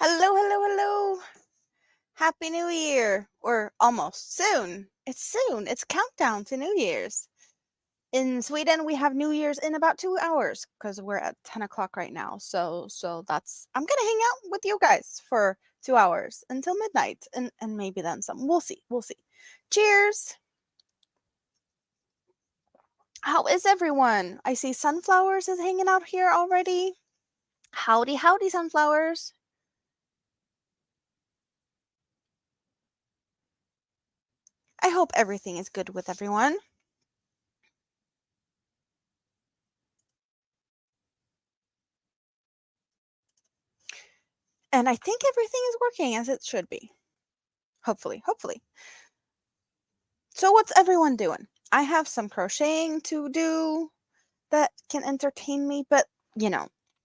Hello, hello, hello. Happy New Year. Or almost. Soon. It's soon. It's countdown to New Year's. In Sweden, we have New Year's in about 2 hours because we're at 10 o'clock right now. So that's, I'm going to hang out with you guys for 2 hours until midnight and maybe then some. We'll see. We'll see. Cheers. How is everyone? I see Sunflowers is hanging out here already. Howdy, howdy, Sunflowers. I hope everything is good with everyone. And I think everything is working as it should be. Hopefully, hopefully. So what's everyone doing? I have some crocheting to do that can entertain me, but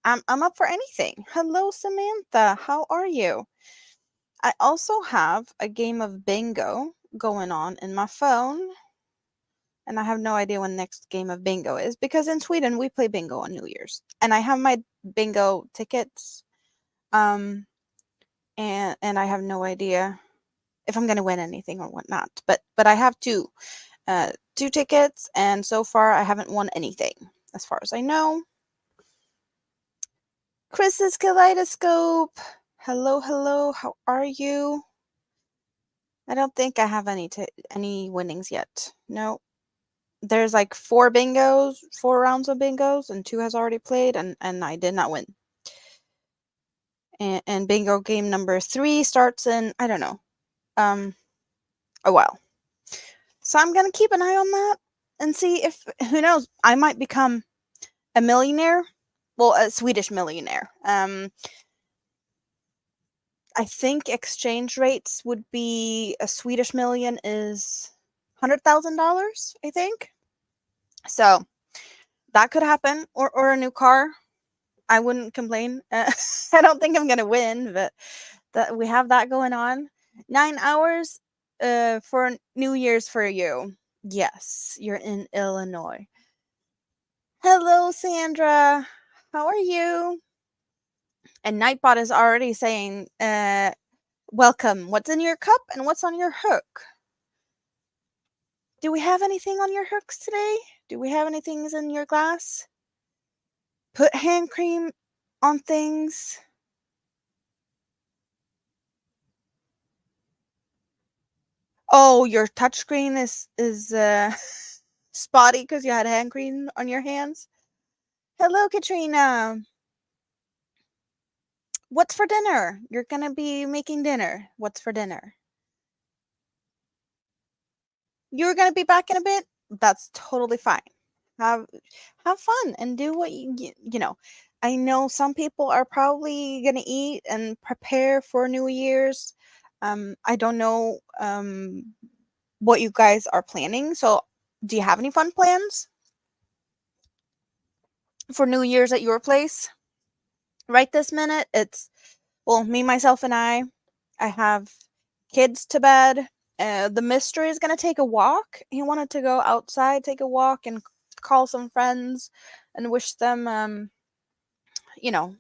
I'm up for anything. Hello, Samantha. How are you? I also have a game of bingo going on in my phone. And I have no idea when the next game of bingo is because in Sweden we play bingo on New Year's. And I have my bingo tickets. And I have no idea if I'm gonna win anything or whatnot. But I have two tickets, and so far I haven't won anything, as far as I know. Chris's Kaleidoscope. Hello, hello. How are you? I don't think I have any winnings yet. No. There's like four rounds of bingos, and two has already played, and I did not win. And bingo game number 3 starts in, I don't know, a while. So I'm gonna keep an eye on that and see if, who knows, I might become a millionaire. Well, a Swedish millionaire. I think exchange rates would be a Swedish million is $100,000, I think. So that could happen, or a new car. I wouldn't complain. I don't think I'm gonna win, but that we have that going on. 9 hours for New Year's for you. Yes, you're in Illinois. Hello, Sandra. How are you? And Nightbot is already saying, welcome. What's in your cup and what's on your hook? Do we have anything on your hooks today? Do we have anything in your glass? Put hand cream on things. Oh, your touchscreen is spotty because you had hand cream on your hands. Hello, Katrina. What's for dinner? You're gonna be making dinner. What's for dinner? You're gonna be back in a bit. That's totally fine. Have fun and do what you know. I know some people are probably gonna eat and prepare for New Year's. I don't know what you guys are planning. So, do you have any fun plans for New Year's at your place? Right this minute, it's me, myself, and I. I have kids to bed. The mystery is gonna take a walk. He wanted to go outside, take a walk, and call some friends and wish them,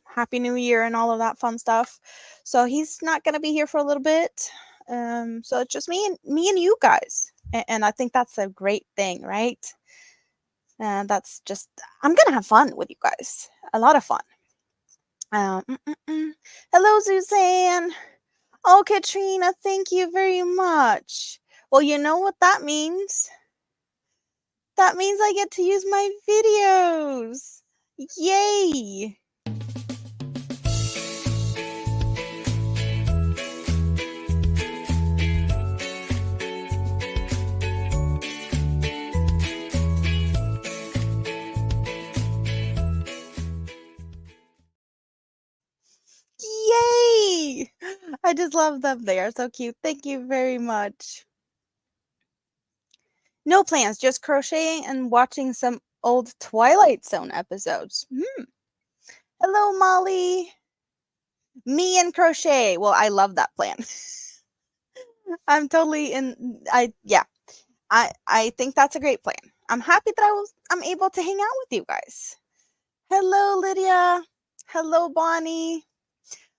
Happy New Year and all of that fun stuff. So he's not gonna be here for a little bit. So it's just me and you guys, and I think that's a great thing, right? That's just I'm gonna have fun with you guys. A lot of fun. Um, mm, mm, mm. Hello, Suzanne. Oh, Katrina, thank you very much. Well, you know what that means? That means I get to use my videos. Yay! Yay! I just love them. They are so cute. Thank you very much. No plans, just crocheting and watching some old Twilight Zone episodes. Hello, Molly. Me and crochet. Well, I love that plan. I'm totally in. I think that's a great plan. I'm happy that I'm able to hang out with you guys. Hello, Lydia. Hello, Bonnie.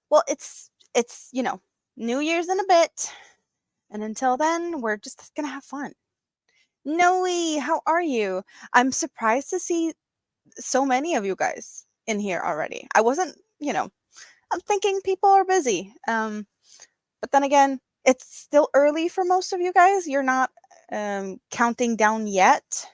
Well, it's, New Year's in a bit. And until then, we're just going to have fun. Noe, how are you? I'm surprised to see so many of you guys in here already. I wasn't, I'm thinking people are busy. But then again, it's still early for most of you guys. You're not counting down yet.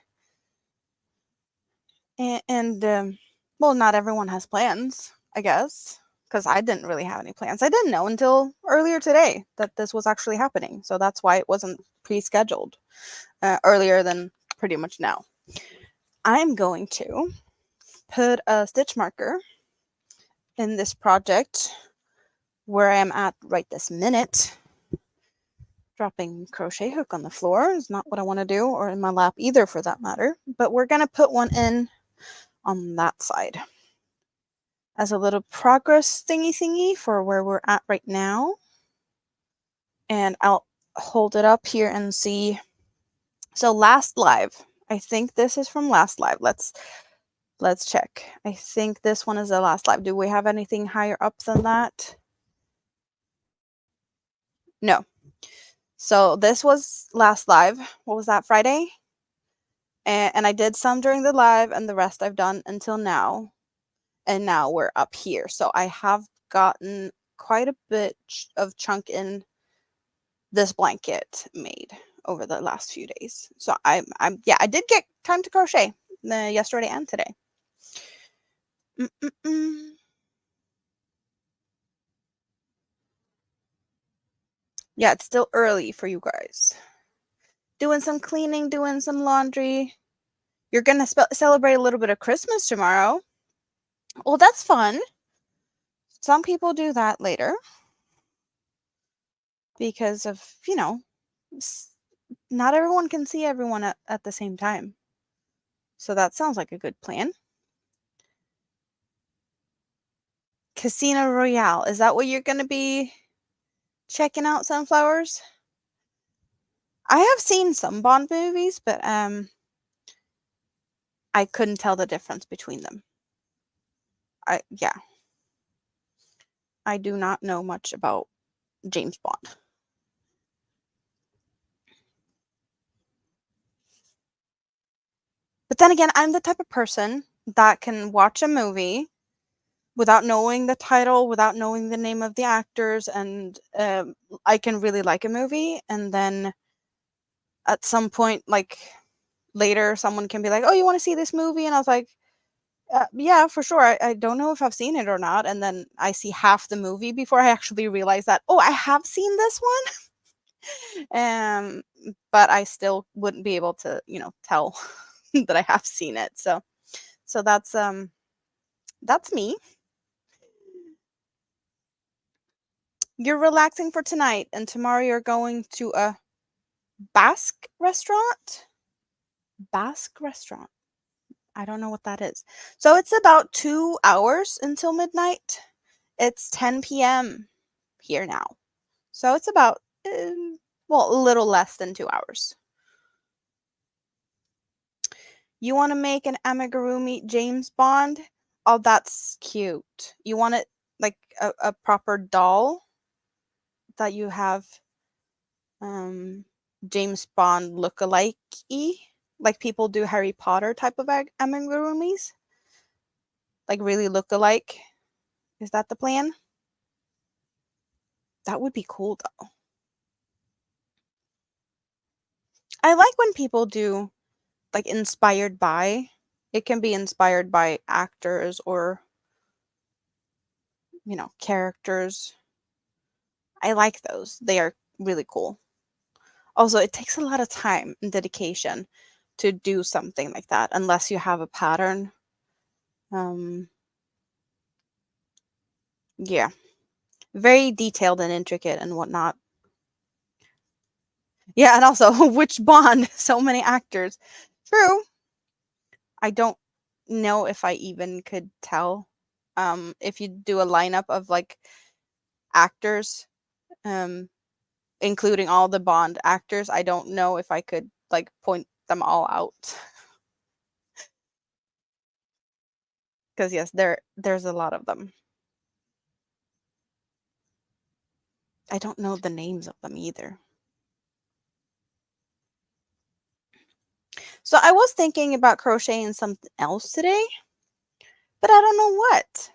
And well, not everyone has plans, I guess, because I didn't really have any plans. I didn't know until earlier today that this was actually happening. So that's why it wasn't pre-scheduled earlier than pretty much now. I'm going to put a stitch marker in this project where I'm at right this minute. Dropping crochet hook on the floor is not what I want to do, or in my lap either for that matter, but we're going to put one in on that side as a little progress thingy for where we're at right now. And I'll hold it up here and see. So last live, I think this is from last live. Let's check. I think this one is the last live. Do we have anything higher up than that? No. So this was last live. What was that, Friday? And I did some during the live, and the rest I've done until now. And now we're up here. So I have gotten quite a bit of chunk in this blanket made over the last few days. So I did get time to crochet yesterday and today. Yeah, it's still early for you guys. Doing some cleaning, doing some laundry. You're going to celebrate a little bit of Christmas tomorrow. Well, that's fun. Some people do that later because of, not everyone can see everyone at the same time. So that sounds like a good plan. Casino Royale. Is that what you're going to be checking out, Sunflowers? I have seen some Bond movies, but I couldn't tell the difference between them. I do not know much about James Bond. But then again, I'm the type of person that can watch a movie without knowing the title, without knowing the name of the actors, and I can really like a movie, and then at some point, like later, someone can be like, "Oh, you want to see this movie?" And I was like, "Yeah, for sure." I don't know if I've seen it or not, and then I see half the movie before I actually realize that, oh, I have seen this one. But I still wouldn't be able to, tell that I have seen it. So that's me. You're relaxing for tonight, and tomorrow you're going to a Basque restaurant? Basque restaurant. I don't know what that is. So it's about 2 hours until midnight. It's 10 p.m. here now. So it's about, a little less than 2 hours. You want to make an amigurumi James Bond? Oh, that's cute. You want it like a proper doll that you have James Bond look-alike-y? Like people do Harry Potter type of amigurumis? Like really look alike? Is that the plan? That would be cool though. I like when people do like inspired by. It can be inspired by actors or, characters. I like those. They are really cool. Also, it takes a lot of time and dedication to do something like that unless you have a pattern. Yeah. Very detailed and intricate and whatnot. Yeah, and also which Bond? So many actors. True. I don't know if I even could tell. If you do a lineup of like actors, including all the Bond actors, I don't know if I could like point them all out. Because yes, there's a lot of them. I don't know the names of them either. So I was thinking about crocheting something else today, but I don't know what.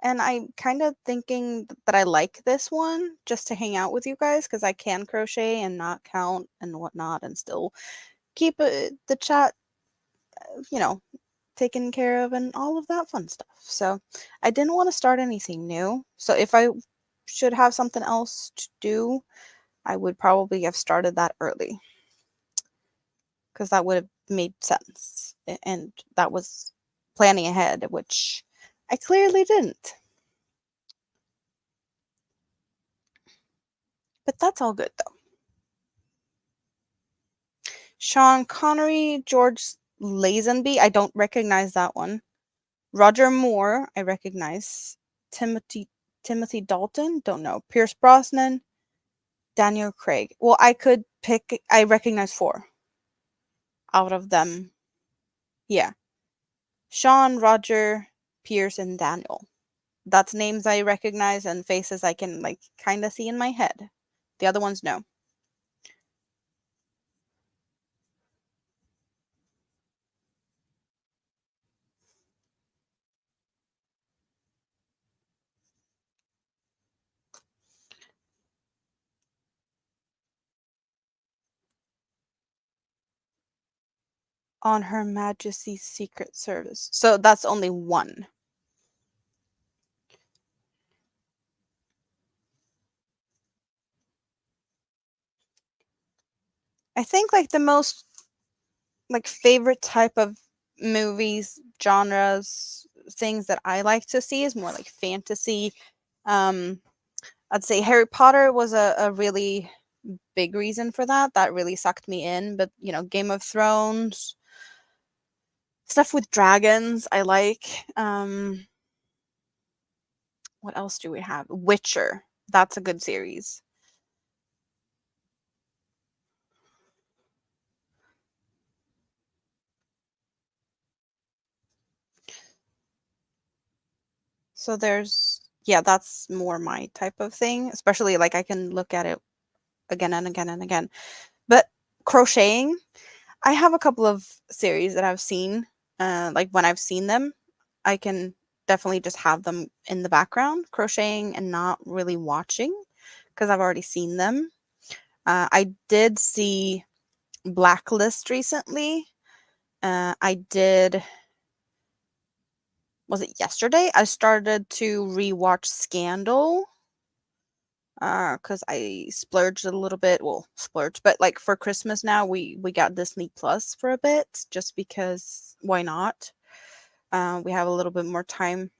And I'm kind of thinking that I like this one just to hang out with you guys because I can crochet and not count and whatnot and still keep the chat, you know, taken care of and all of that fun stuff. So I didn't want to start anything new. So if I should have something else to do, I would probably have started that early because that would have made sense. And that was planning ahead, which I clearly didn't. But that's all good though. Sean Connery, George Lazenby, I don't recognize that one. Roger Moore, I recognize. Timothy Dalton, don't know. Pierce Brosnan, Daniel Craig. Well, I could pick. I recognize 4 out of them. Yeah, Sean, Roger, Pierce, and Daniel. That's names I recognize and faces I can like kind of see in my head. The other ones, no. On Her Majesty's Secret Service. So that's only one. I think like the most like favorite type of movies, genres, things that I like to see is more like fantasy. Um, I'd say Harry Potter was a really big reason for that. That really sucked me in. But Game of Thrones, stuff with dragons, I like. What else do we have? Witcher. That's a good series. So yeah, that's more my type of thing, especially like I can look at it again and again and again. But crocheting, I have a couple of series that I've seen. Like when I've seen them, I can definitely just have them in the background, crocheting and not really watching because I've already seen them. I did see Blacklist recently. I did, was it yesterday? I started to rewatch Scandal because I splurged a little bit. Well, splurged, but like for Christmas now, we got Disney Plus for a bit just because why not? We have a little bit more time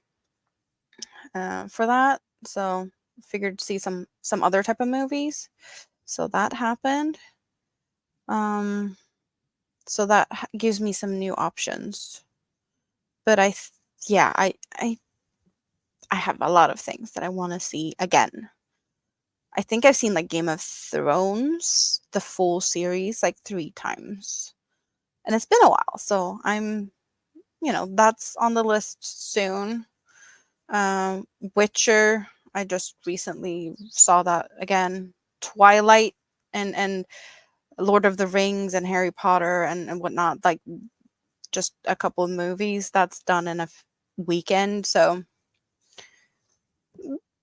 for that, so figured to see some other type of movies. So that happened. Um, so that gives me some new options. But yeah, I have a lot of things that I want to see again. I think I've seen like Game of Thrones, the full series, like 3 times. And it's been a while, so that's on the list soon. Witcher, I just recently saw that again. Twilight and Lord of the Rings and Harry Potter and whatnot, like just a couple of movies that's done in a weekend. So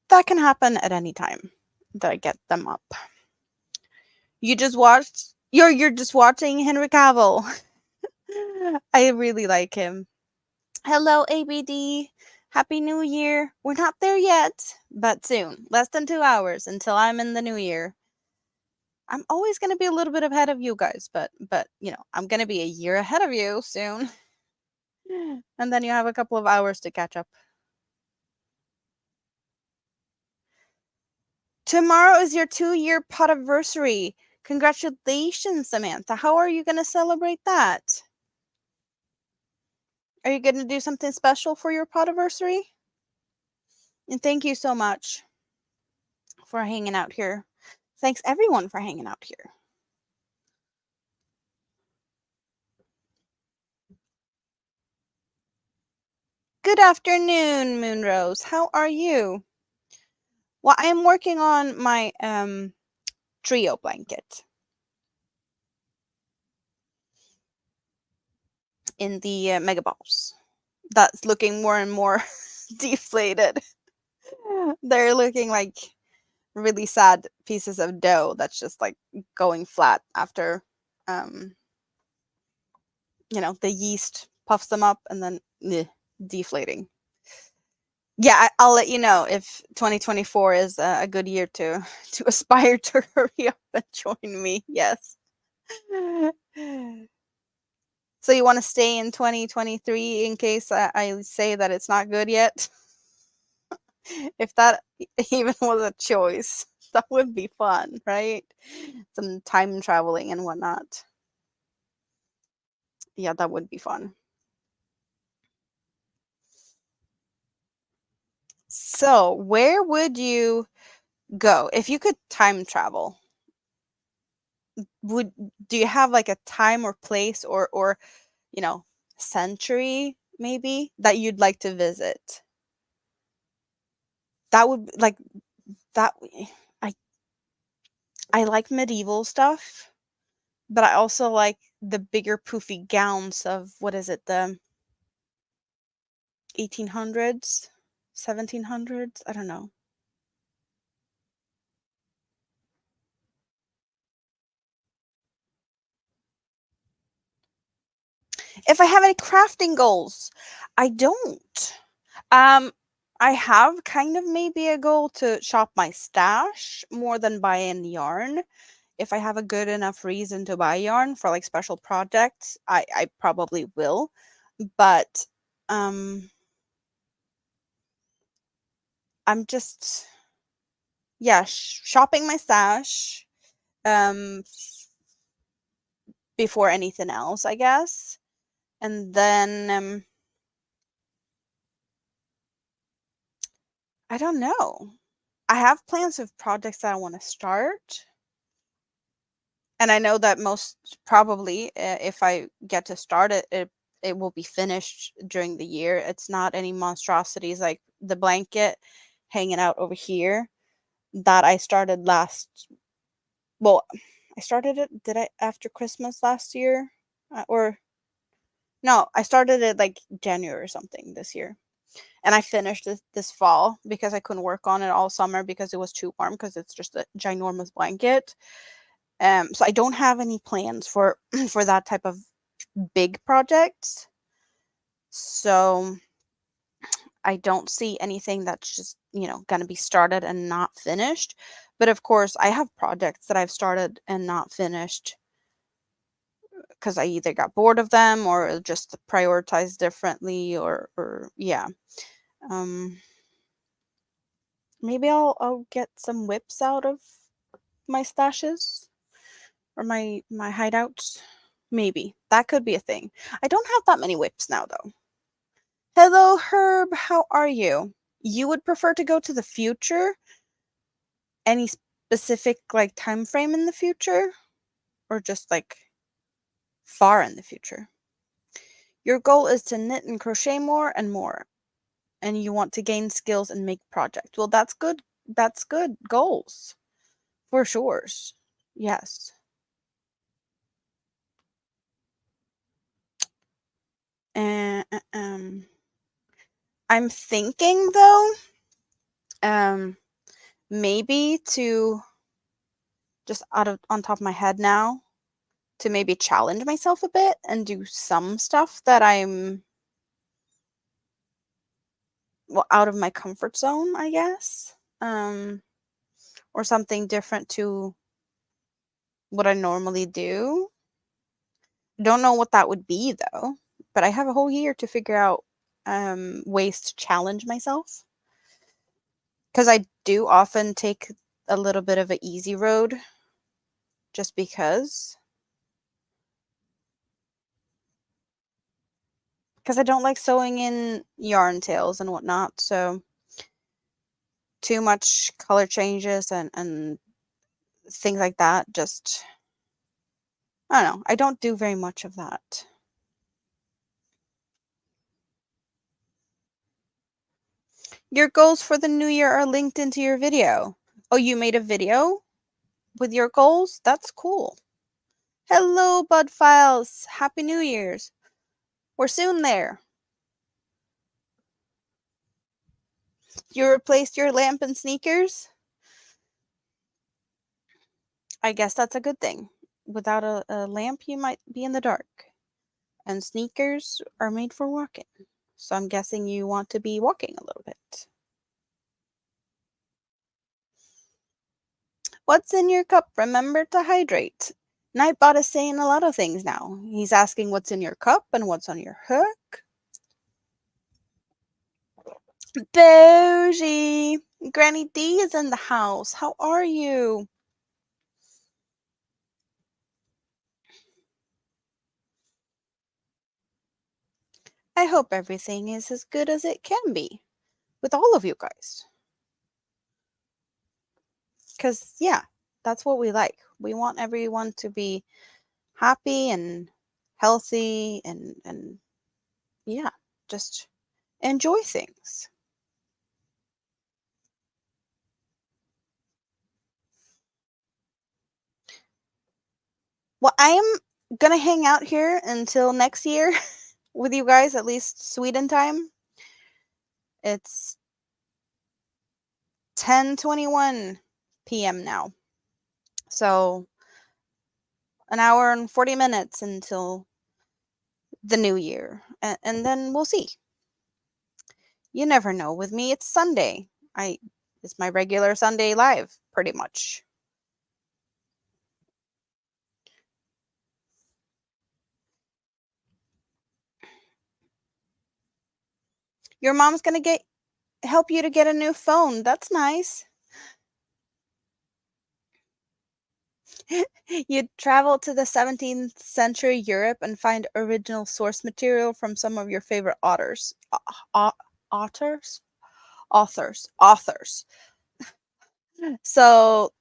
that can happen at any time that I get them up. You're just watching Henry Cavill. I really like him. Hello, ABD. Happy New Year. We're not there yet, but soon. Less than 2 hours until I'm in the new year. I'm always going to be a little bit ahead of you guys, but I'm going to be a year ahead of you soon. And then you have a couple of hours to catch up. Tomorrow is your 2-year podiversary. Congratulations, Samantha. How are you going to celebrate that? Are you going to do something special for your podiversary? And thank you so much for hanging out here. Thanks everyone for hanging out here. Good afternoon, Moonrose. How are you? Well, I'm working on my trio blanket in the mega balls. That's looking more and more deflated. They're looking like really sad pieces of dough that's just like going flat after um the yeast puffs them up and then deflating. Yeah, I'll let you know if 2024 is a good year to aspire to hurry up and join me. Yes. So you want to stay in 2023 in case I say that it's not good yet? If that even was a choice, that would be fun, right? Some time traveling and whatnot. Yeah, that would be fun. So, where would you go if you could time travel? Would Do you have like a time or place or you know century maybe that you'd like to visit? That would like that. I I like medieval stuff, but I also like the bigger poofy gowns of what is it, the 1800s, 1700s? I don't know. If I have any crafting goals, I don't. Um, I have kind of maybe a goal to shop my stash more than buy in yarn. If I have a good enough reason to buy yarn for like special projects, I probably will. But um, I'm just yeah, shopping my stash before anything else, I guess. And then I don't know. I have plans of projects that I want to start. And I know that most probably, if I get to start it, it will be finished during the year. It's not any monstrosities like the blanket hanging out over here that I started last. Well, I started it. Did I after Christmas last year, or no? I started it like January or something this year, and I finished this fall because I couldn't work on it all summer because it was too warm because it's just a ginormous blanket. So I don't have any plans for for that type of big projects. So I don't see anything that's just, going to be started and not finished. But of course, I have projects that I've started and not finished because I either got bored of them or just prioritized differently or yeah. Um Maybe I'll get some whips out of my stashes or my hideouts. Maybe. That could be a thing. I don't have that many whips now though. Hello, Herb. How are you? You would prefer to go to the future? Any specific like time frame in the future? Or just like far in the future? Your goal is to knit and crochet more and more, and you want to gain skills and make projects. Well, that's good. That's good goals for sure. Yes. And I'm thinking though, um, maybe to just out of on top of my head now to maybe challenge myself a bit and do some stuff that I'm well out of my comfort zone, I guess. Or something different to what I normally do. Don't know what that would be though, but I have a whole year to figure out ways to challenge myself because I do often take a little bit of an easy road just because I don't like sewing in yarn tails and whatnot. So too much color changes and things like that. Just I don't know. I don't do very much of that. Your goals for the new year are linked into your video. Oh, you made a video with your goals? That's cool. Hello, Bud Files. Happy New Year's. We're soon there. You replaced your lamp and sneakers? I guess that's a good thing. Without a lamp, you might be in the dark. And sneakers are made for walking. So I'm guessing you want to be walking a little bit. What's in your cup? Remember to hydrate. Nightbot is saying a lot of things now. He's asking what's in your cup and what's on your hook. Bougie! Granny D is in the house. How are you? I hope everything is as good as it can be with all of you guys. Because, yeah, that's what we like. We want everyone to be happy and healthy and yeah, just enjoy things. Well, I am gonna hang out here until next year with you guys, at least Sweden time. It's 10:21 p.m. now. So, an hour and 40 minutes until the new year. And then we'll see. You never know. With me, it's Sunday. It's my regular Sunday live, pretty much. Your mom's gonna get help you to get a new phone. That's nice. You'd travel to the 17th century Europe and find original source material from some of your favorite authors. Authors? Authors. So,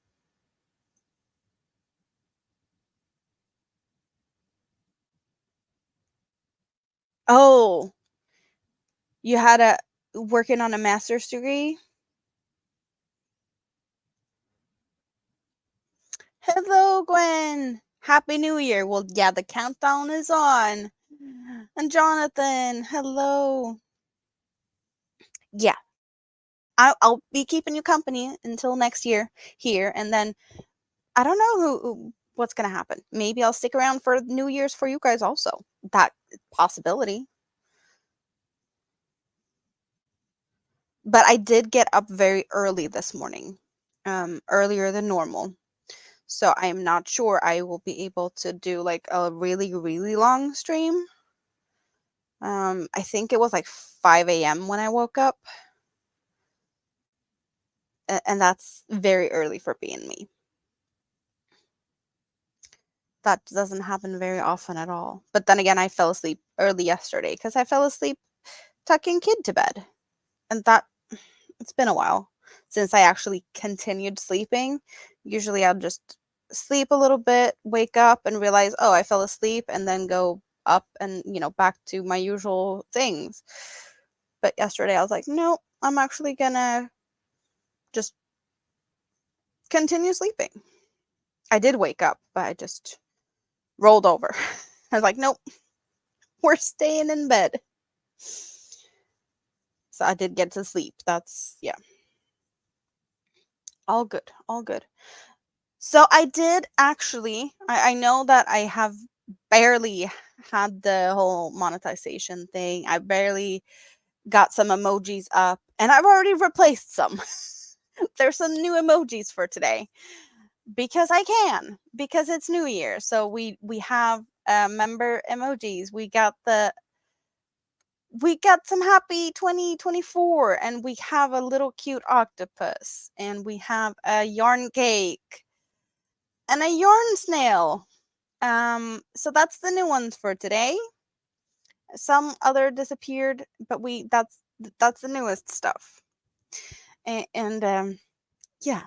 oh, you had a working on a master's degree? Hello, Gwen. Happy New Year. Well, yeah, the countdown is on. And Jonathan, hello. Yeah, I'll be keeping you company until next year here, and then I don't know what's gonna happen. Maybe I'll stick around for New Year's for you guys also. That possibility. But I did get up very early this morning, earlier than normal. So I'm not sure I will be able to do like a really, really long stream. I think it was like 5 a.m. when I woke up, and that's very early for being me. That doesn't happen very often at all. But then again, I fell asleep early yesterday because I fell asleep tucking kid to bed. And that it's been a while since I actually continued sleeping. Usually I'll just sleep a little bit, wake up and realize, oh, I fell asleep, and then go up and, back to my usual things. But yesterday I was like, no, I'm actually gonna just continue sleeping. I did wake up, but I just rolled over. I was like, nope, we're staying in bed. So I did get to sleep. That's, yeah, all good, all good. So I did actually, I know that I have barely had the whole monetization thing. I barely got some emojis up, and I've already replaced some. There's some new emojis for today because I can, because it's New Year. So we have member emojis. We got some happy 2024, and we have a little cute octopus, and we have a yarn cake and a yarn snail. So that's the new ones for today. Some other disappeared, but that's the newest stuff. And yeah,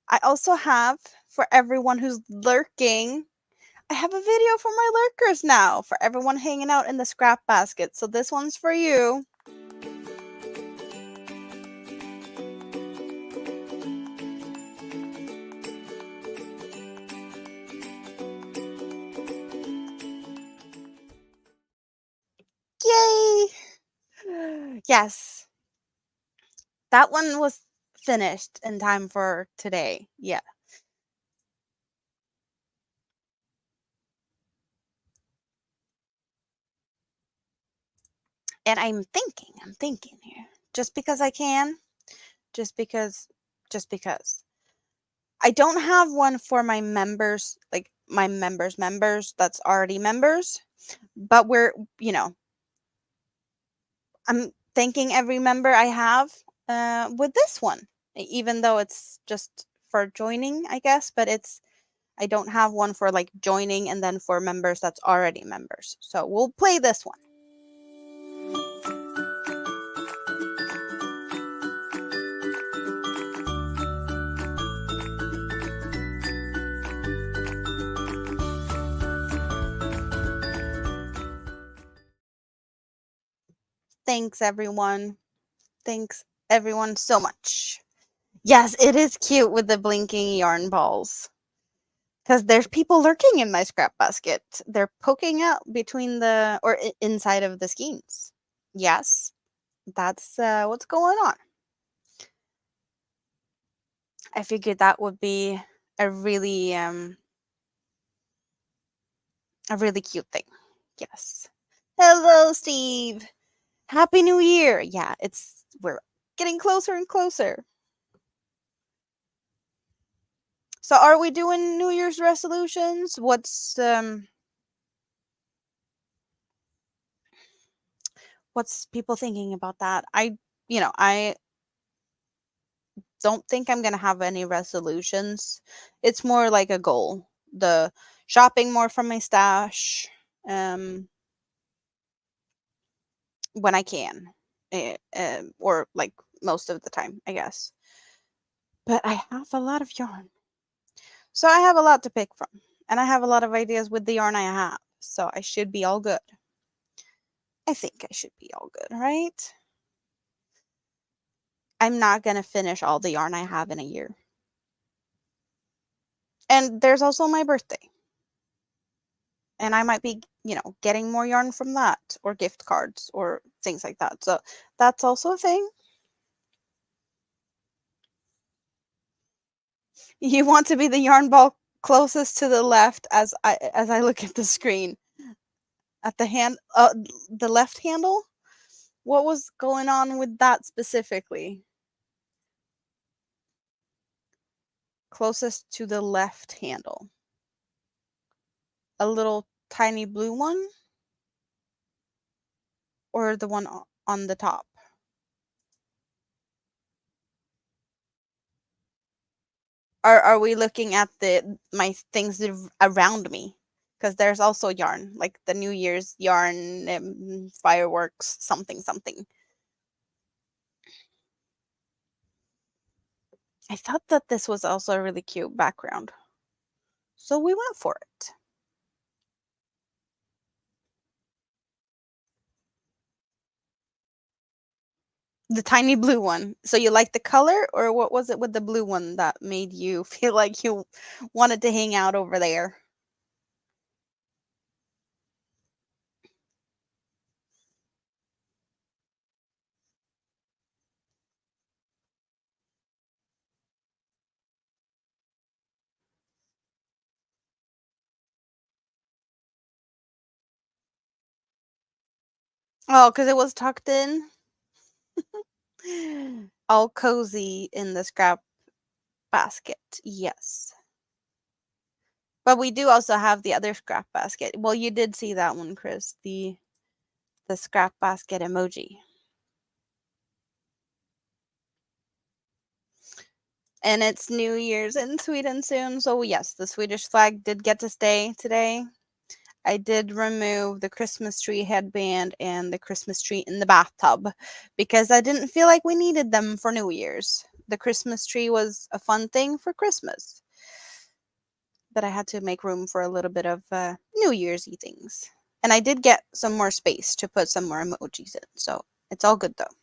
I also have, for everyone who's lurking, I have a video for my lurkers now, for everyone hanging out in the scrap basket. So this one's for you. Yes. That one was finished in time for today. Yeah. And I'm thinking here. Just because I can, just because, just because. I don't have one for my members, like my members that's already members, but I'm thanking every member I have with this one, even though it's just for joining, I guess, but I don't have one for like joining and then for members that's already members. So we'll play this one. Thanks, everyone. Thanks, everyone, so much. Yes, it is cute with the blinking yarn balls. Because there's people lurking in my scrap basket. They're poking out between inside of the skeins. Yes, that's what's going on. I figured that would be a really, um, a really cute thing. Yes. Hello, Steve. Happy New Year. Yeah, we're getting closer and closer. So are we doing New Year's resolutions? What's people thinking about that? I don't think I'm going to have any resolutions. It's more like a goal. The shopping more from my stash when I can. Or like most of the time, I guess. But I have a lot of yarn. So I have a lot to pick from. And I have a lot of ideas with the yarn I have. So I should be all good. I think I should be all good, right? I'm not going to finish all the yarn I have in a year. And there's also my birthday. And I might be, getting more yarn from that or gift cards or things like that. So that's also a thing. You want to be the yarn ball closest to the left as I look at the screen. At the left handle? What was going on with that specifically? Closest to the left handle. A little tiny blue one? Or the one on the top? Are we looking at my things around me? Because there's also yarn, like the New Year's yarn, fireworks, something, something. I thought that this was also a really cute background. So we went for it. The tiny blue one. So you like the color, or what was it with the blue one that made you feel like you wanted to hang out over there? Oh, because it was tucked in? All cozy in the scrap basket. Yes. But we do also have the other scrap basket. Well, you did see that one, Chris, the scrap basket emoji. And it's New Year's in Sweden soon. So yes, the Swedish flag did get to stay today. I did remove the Christmas tree headband and the Christmas tree in the bathtub because I didn't feel like we needed them for New Year's. The Christmas tree was a fun thing for Christmas, but I had to make room for a little bit of New Year's y things. And I did get some more space to put some more emojis in, so it's all good though.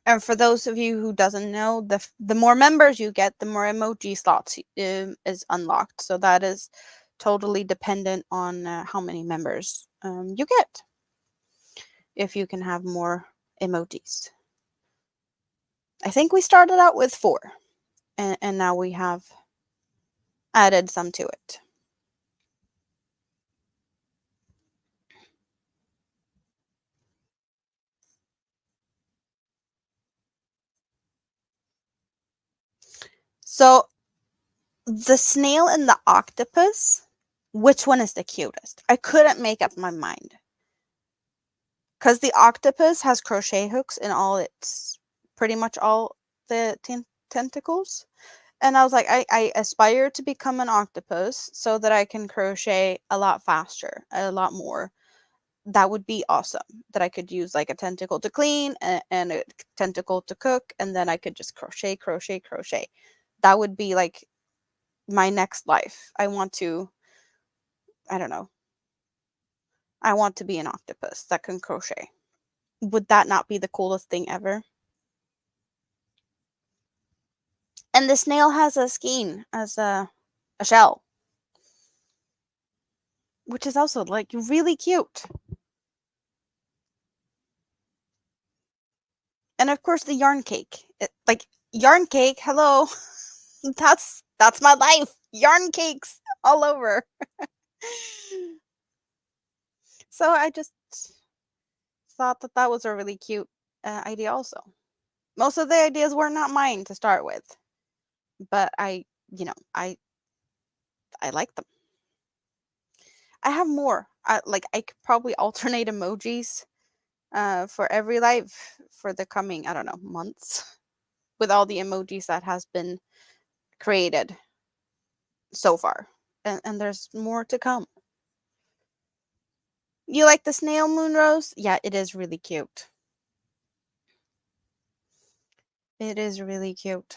And for those of you who doesn't know, the more members you get, the more emoji slots is unlocked. So that is totally dependent on how many members you get. if you can have more emojis. I think we started out with 4, and now we have added some to it. So the snail and the octopus, which one is the cutest? I couldn't make up my mind. Because the octopus has crochet hooks in pretty much all the tentacles. And I was like, I aspire to become an octopus so that I can crochet a lot faster, a lot more. That would be awesome. That I could use like a tentacle to clean and a tentacle to cook, and then I could just crochet, crochet, crochet. That would be like my next life. I don't know, I want to be an octopus that can crochet. Would that not be the coolest thing ever? And the snail has a skein as a shell, which is also like really cute. And of course the yarn cake. Like yarn cake, hello. That's my life. Yarn cakes all over. So I just thought that that was a really cute idea also. Most of the ideas were not mine to start with, but I like them. I have more. I could probably alternate emojis for every live for the coming, I don't know, months with all the emojis that has been created so far. And there's more to come. You like the snail moon rose? Yeah, it is really cute. It is really cute.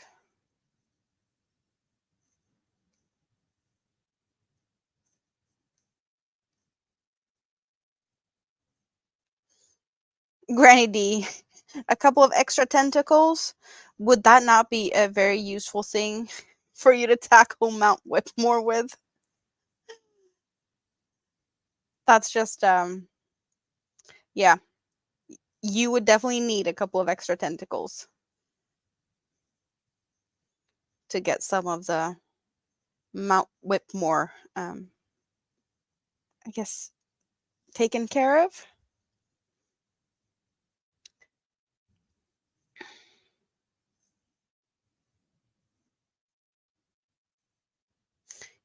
Granny D, a couple of extra tentacles. Would that not be a very useful thing for you to tackle Mount Whitmore with? That's just yeah, you would definitely need a couple of extra tentacles to get some of the Mount Whitmore I guess taken care of.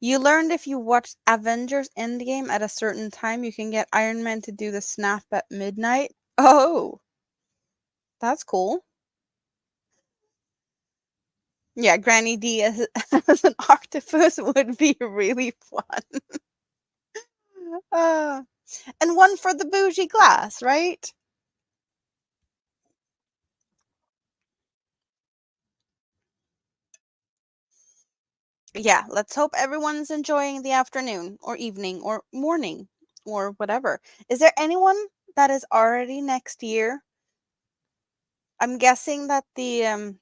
You learned if you watch Avengers Endgame at a certain time, you can get Iron Man to do the snap at midnight. Oh, that's cool. Yeah, Granny D as, as an octopus would be really fun. Uh, and one for the bougie glass, right? Yeah, let's hope everyone's enjoying the afternoon or evening or morning or whatever. Is there anyone that is already next year? I'm guessing that the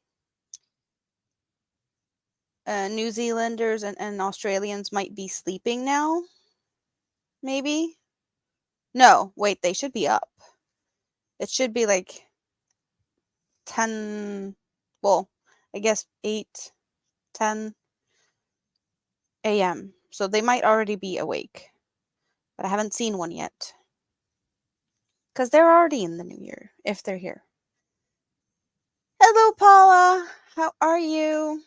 New Zealanders and Australians might be sleeping now. Maybe? No, wait, they should be up. It should be like 10, well, I guess 8, 10 a.m. So they might already be awake, but I haven't seen one yet. Because they're already in the new year, if they're here. Hello, Paula. How are you?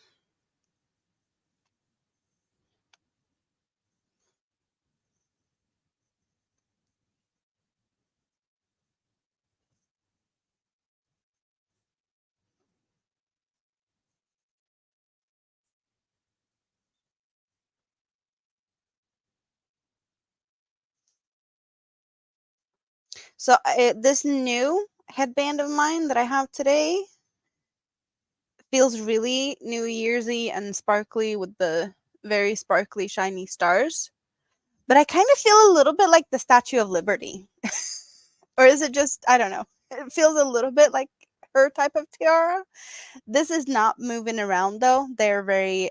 So this new headband of mine that I have today feels really New Year'sy and sparkly with the very sparkly, shiny stars. But I kind of feel a little bit like the Statue of Liberty. Or is it just, I don't know. It feels a little bit like her type of tiara. This is not moving around though. They're very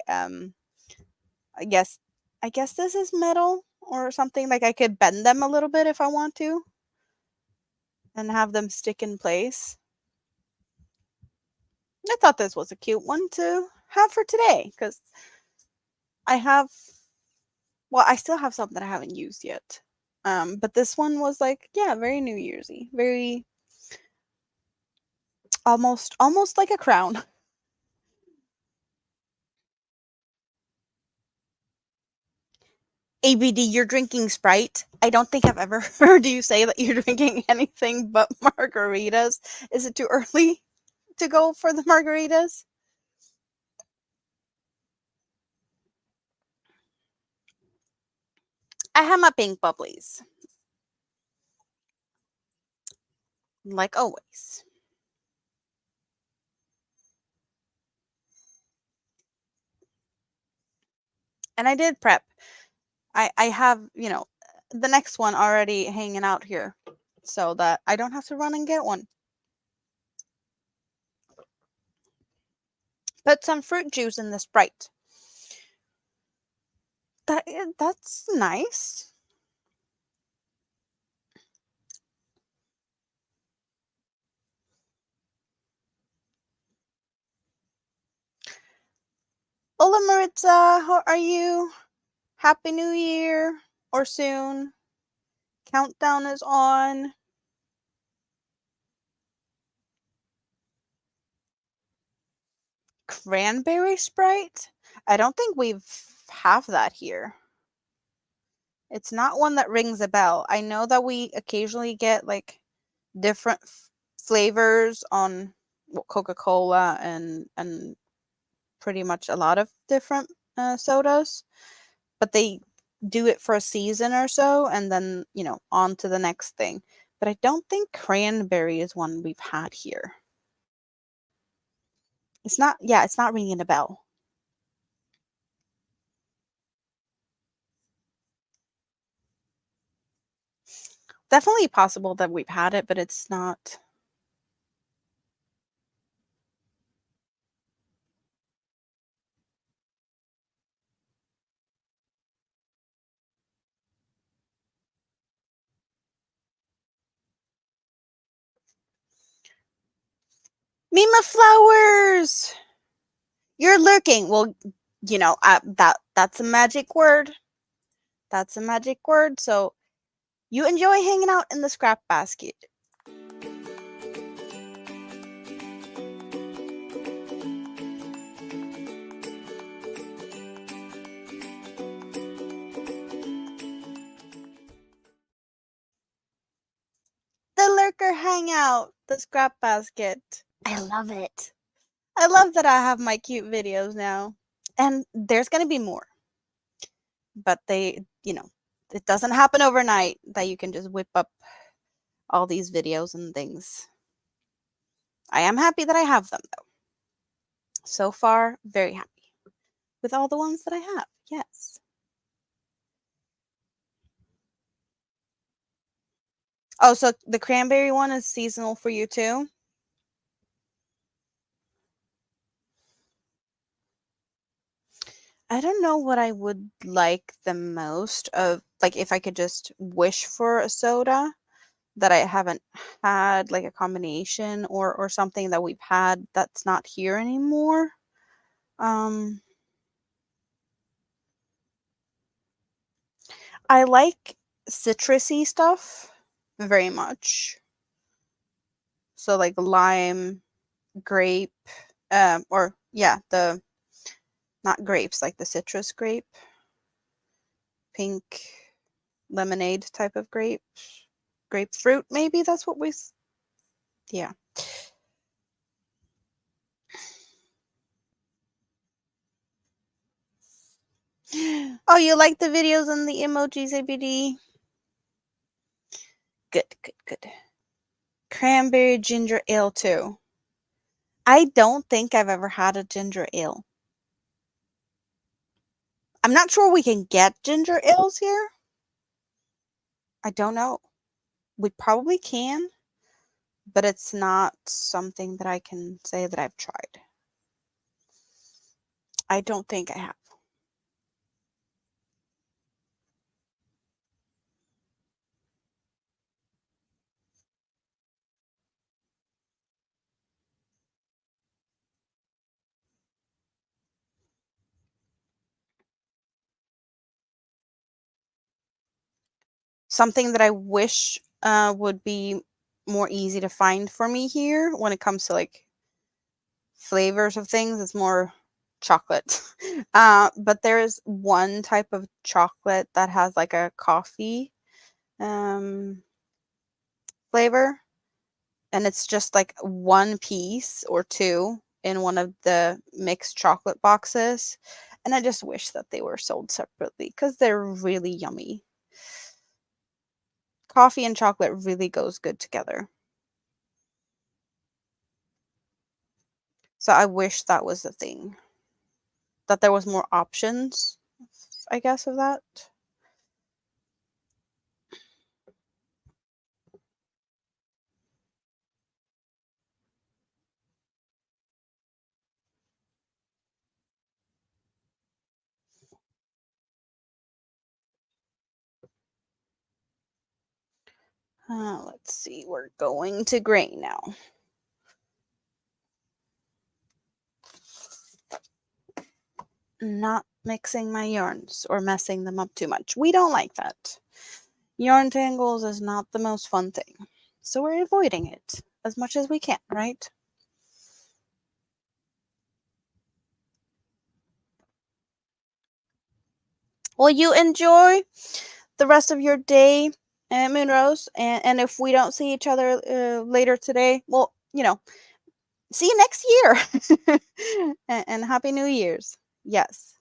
I guess I guess this is metal or something, like I could bend them a little bit if I want to. and have them stick in place. I thought this was a cute one to have for today because I have, well, I still have some that I haven't used yet. But this one was like, yeah, very New Year'sy, very almost like a crown. ABD, you're drinking Sprite. I don't think I've ever heard you say that you're drinking anything but margaritas. Is it too early to go for the margaritas? I have my pink bubblies, like always. And I did prep. I have, the next one already hanging out here so that I don't have to run and get one. Put some fruit juice in the Sprite. That's nice. Hola Maritza, how are you? Happy New Year or soon. Countdown is on. Cranberry Sprite? I don't think we've have that here. It's not one that rings a bell. I know that we occasionally get like different flavors on Coca-Cola and pretty much a lot of different sodas, but they do it for a season or so and then, on to the next thing. But I don't think cranberry is one we've had here. It's not ringing a bell. Definitely possible that we've had it, but it's not. Mima Flowers! You're lurking. Well, that's a magic word. That's a magic word. So you enjoy hanging out in the scrap basket. The lurker hangout, the scrap basket. I love it. I love that I have my cute videos now. And there's going to be more. But it doesn't happen overnight that you can just whip up all these videos and things. I am happy that I have them though. So far, very happy with all the ones that I have. Yes. Oh, so the cranberry one is seasonal for you too? I don't know what I would like the most of, like, if I could just wish for a soda that I haven't had, like a combination or something that we've had that's not here anymore. Um, I like citrusy stuff very much. So like lime, grape, or yeah, the not grapes, like the citrus grape, pink lemonade type of grape, grapefruit, maybe that's what yeah. Oh, you like the videos and the emojis, ABD? Good, good, good. Cranberry ginger ale too. I don't think I've ever had a ginger ale. I'm not sure we can get ginger ales here. I don't know. We probably can, but it's not something that I can say that I've tried. I don't think I have. something that I wish would be more easy to find for me here when it comes to like flavors of things is more chocolate. But there's one type of chocolate that has like a coffee um, flavor, and it's just like one piece or two in one of the mixed chocolate boxes. And I just wish that they were sold separately because they're really yummy. Coffee and chocolate really goes good together. So I wish that was the thing, that there was more options, I guess, of that. Let's see, we're going to grain now. Not mixing my yarns or messing them up too much. We don't like that. Yarn tangles is not the most fun thing. So we're avoiding it as much as we can, right? Well, you enjoy the rest of your day, Moonrose. And if we don't see each other later today, well, see you next year. And Happy New Year's. Yes.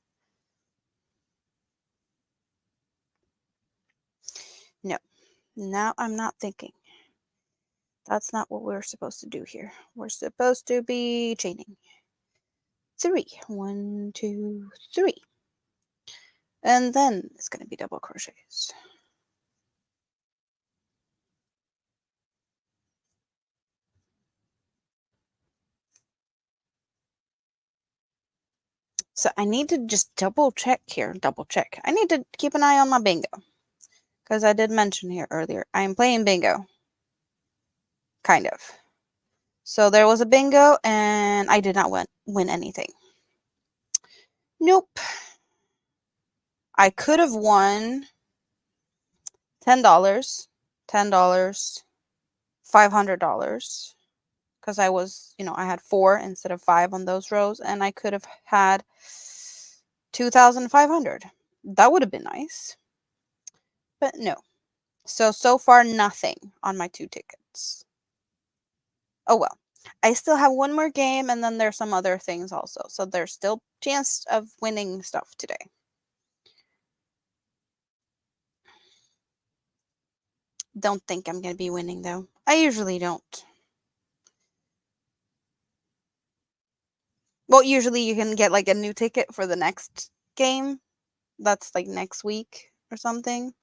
No, now I'm not thinking. That's not what we're supposed to do here. We're supposed to be chaining. 3. 1, 2, 3. And then it's going to be double crochets. So I need to just double check here. Double check. I need to keep an eye on my bingo. Because I did mention here earlier, I am playing bingo. Kind of. So there was a bingo and I did not win anything. Nope. I could have won $10, $10, $500. Because I was, I had 4 instead of 5 on those rows, and I could have had 2,500. That would have been nice. But no. So far, nothing on my 2 tickets. Oh well. I still have one more game, and then there's some other things also. So there's still chance of winning stuff today. Don't think I'm going to be winning, though. I usually don't. Well, usually you can get like a new ticket for the next game. That's like next week or something.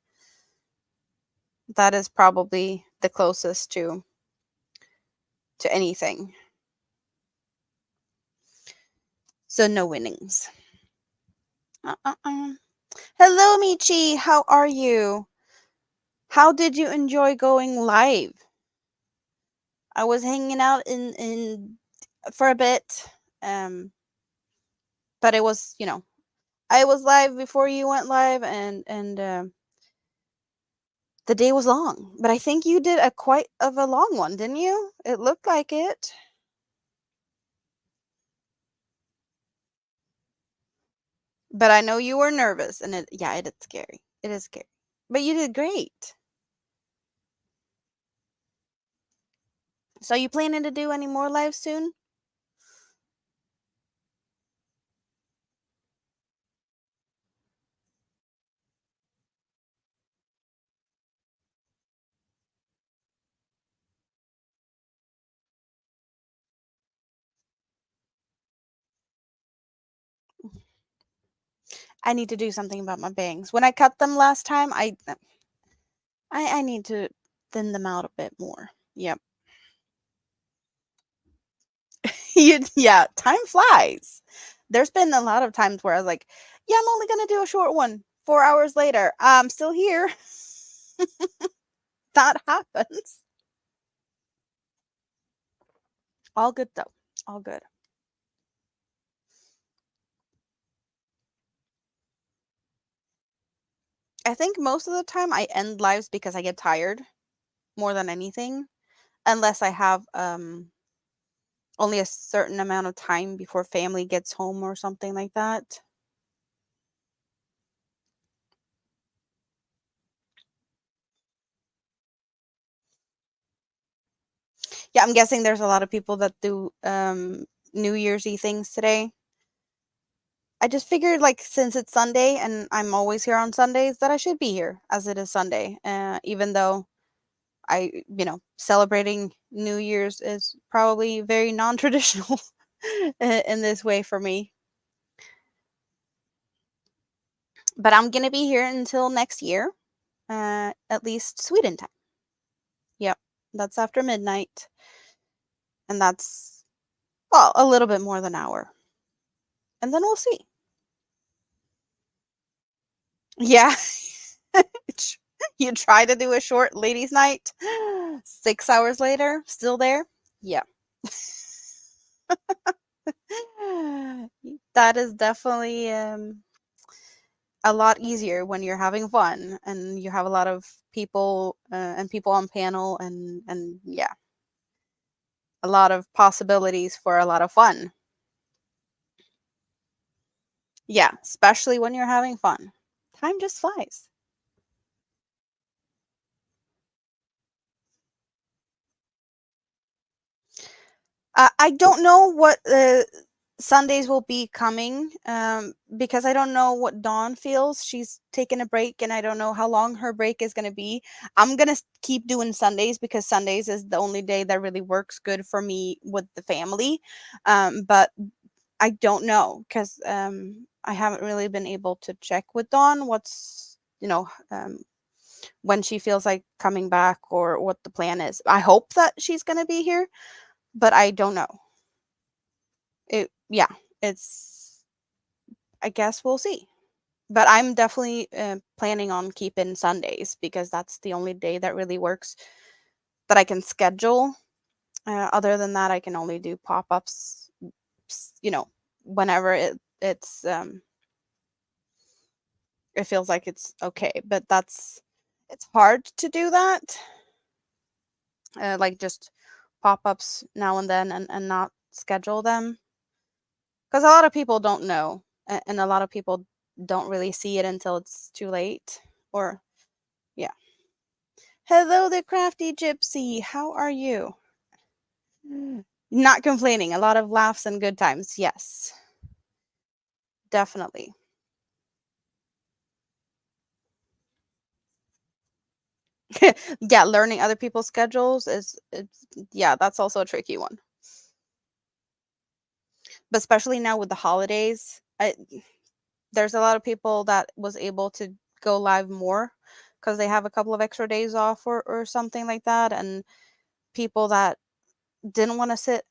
That is probably the closest to anything. So no winnings. Hello, Michi. How are you? How did you enjoy going live? I was hanging out in for a bit, but it was I was live before you went live, and the day was long. But I think you did a quite of a long one, didn't you? It looked like it. But I know you were nervous, and it is scary. It is scary. But you did great. So you planning to do any more lives soon? I need to do something about my bangs. When I cut them last time, I need to thin them out a bit more. Yep. Yeah, time flies. There's been a lot of times where I was like, yeah, I'm only gonna do a short one. 4 hours later, I'm still here. That happens. All good though. All good. I think most of the time I end lives because I get tired more than anything, unless I have only a certain amount of time before family gets home or something like that. Yeah, I'm guessing there's a lot of people that do New Year's Eve things today. I just figured, like, since it's Sunday and I'm always here on Sundays, that I should be here as it is Sunday. Even though celebrating New Year's is probably very non-traditional in this way for me. But I'm gonna be here until next year, at least Sweden time. Yep, that's after midnight, and that's, well, a little bit more than an hour, and then we'll see. Yeah, you try to do a short ladies' night, 6 hours later, still there. Yeah. That is definitely a lot easier when you're having fun and you have a lot of people and people on panel and yeah, a lot of possibilities for a lot of fun. Yeah, especially when you're having fun. Time just flies. I don't know what Sundays will be coming because I don't know what Dawn feels. She's taking a break and I don't know how long her break is going to be. I'm going to keep doing Sundays because Sundays is the only day that really works good for me with the family. But I don't know because I haven't really been able to check with Dawn when she feels like coming back or what the plan is. I hope that she's going to be here, but I don't know. Yeah, it's, I guess we'll see. But I'm definitely planning on keeping Sundays because that's the only day that really works that I can schedule. Other than that, I can only do pop ups, whenever it feels like it's okay. But it's hard to do that, like just pop ups now and then and not schedule them because a lot of people don't know and a lot of people don't really see it until it's too late or yeah. Hello, the crafty gypsy, how are you? Not complaining, a lot of laughs and good times, yes, definitely. Yeah, learning other people's schedules yeah, that's also a tricky one, but especially now with the holidays, there's a lot of people that was able to go live more because they have a couple of extra days off or something like that, and people that didn't want to sit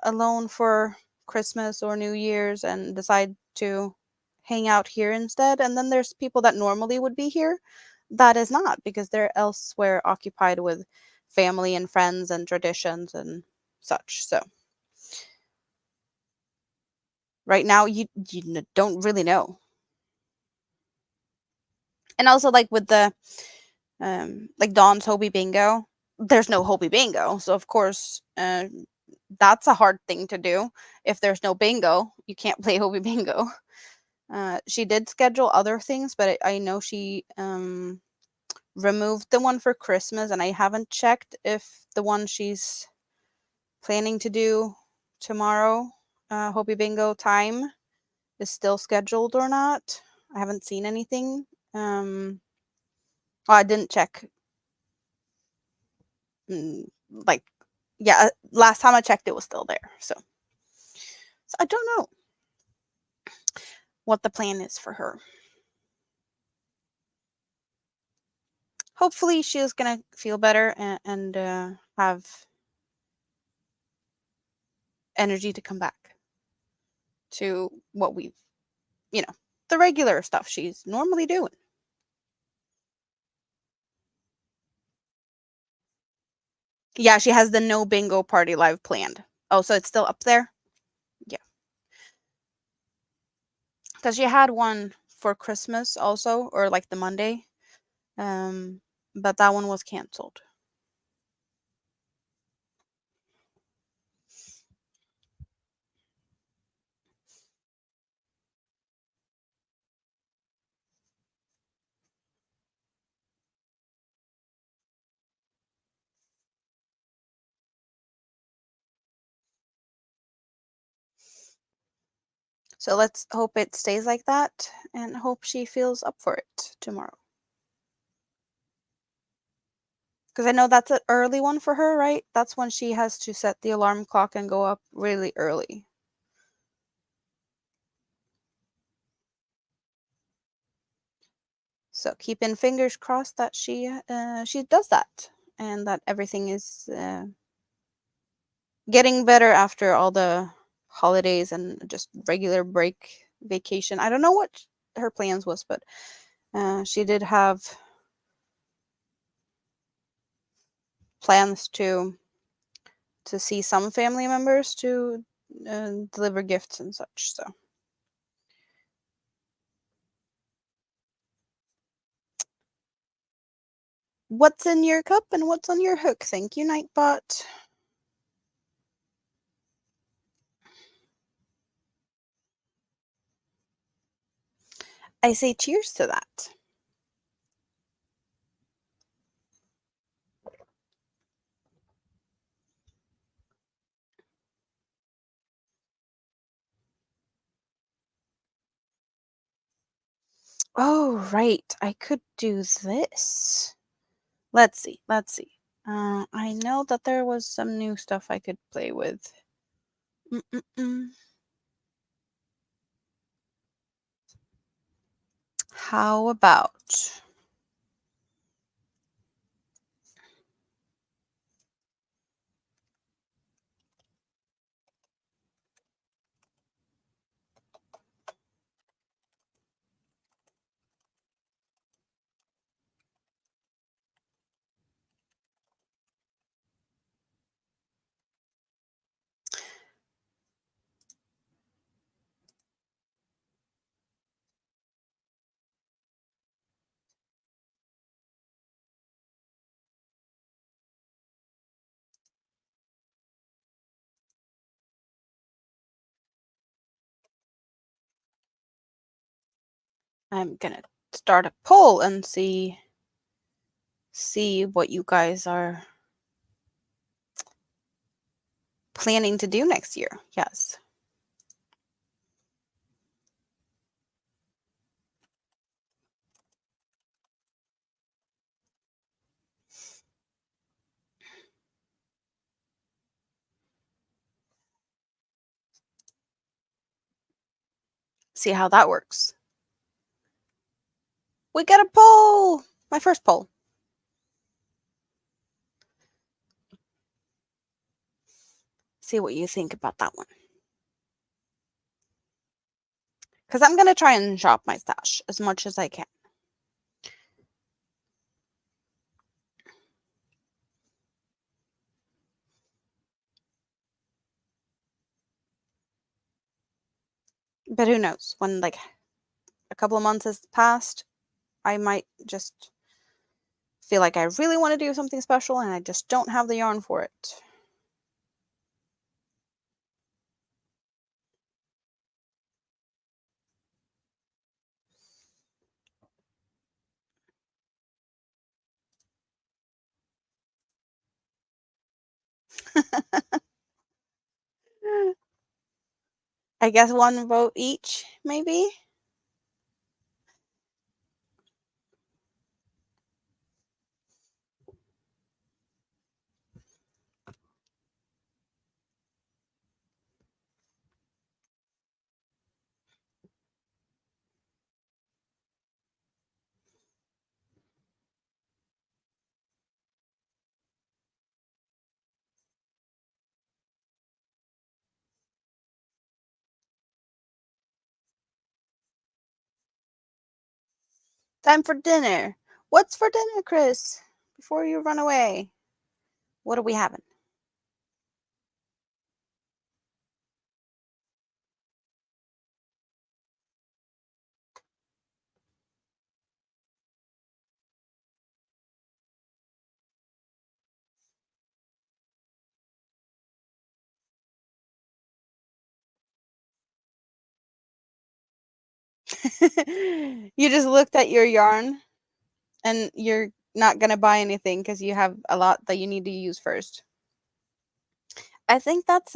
alone for Christmas or New Year's and decide to hang out here instead. And then there's people that normally would be here that is not because they're elsewhere occupied with family and friends and traditions and such. So right now you don't really know. And also like with the like Dawn's Hobie Bingo, there's no Hobie Bingo. So of course that's a hard thing to do. If there's no bingo, you can't play Hobie Bingo. She did schedule other things, but I know she removed the one for Christmas, and I haven't checked if the one she's planning to do tomorrow, Hobie Bingo time, is still scheduled or not. I haven't seen anything. Oh, I didn't check. Like, yeah, last time I checked, it was still there. So I don't know what the plan is for her. Hopefully, she's gonna feel better and have energy to come back to what we've, you know, the regular stuff she's normally doing. Yeah, she has the no bingo party live planned. Oh, so it's still up there? Yeah. Because she had one for Christmas also, or like the Monday. But that one was canceled. So let's hope it stays like that and hope she feels up for it tomorrow. Because I know that's an early one for her, right? That's when she has to set the alarm clock and go up really early. So keeping fingers crossed that she does that and that everything is getting better after all the holidays and just regular break vacation. I don't know what her plans was, but she did have plans to see some family members to deliver gifts and such. So what's in your cup and what's on your hook? Thank you, Nightbot. I say cheers to that. Oh, right. I could do this. Let's see. Let's see. I know that there was some new stuff I could play with. Mm-mm-mm. How about I'm gonna start a poll and see what you guys are planning to do next year. Yes. See how that works. We got a poll! My first poll. See what you think about that one. Because I'm going to try and shop my stash as much as I can. But who knows? When like a couple of months has passed, I might just feel like I really want to do something special and I just don't have the yarn for it. I guess one vote each, maybe? Time for dinner. What's for dinner, Chris? Before you run away. What are we having? You just looked at your yarn and you're not gonna buy anything because you have a lot that you need to use first. I think that's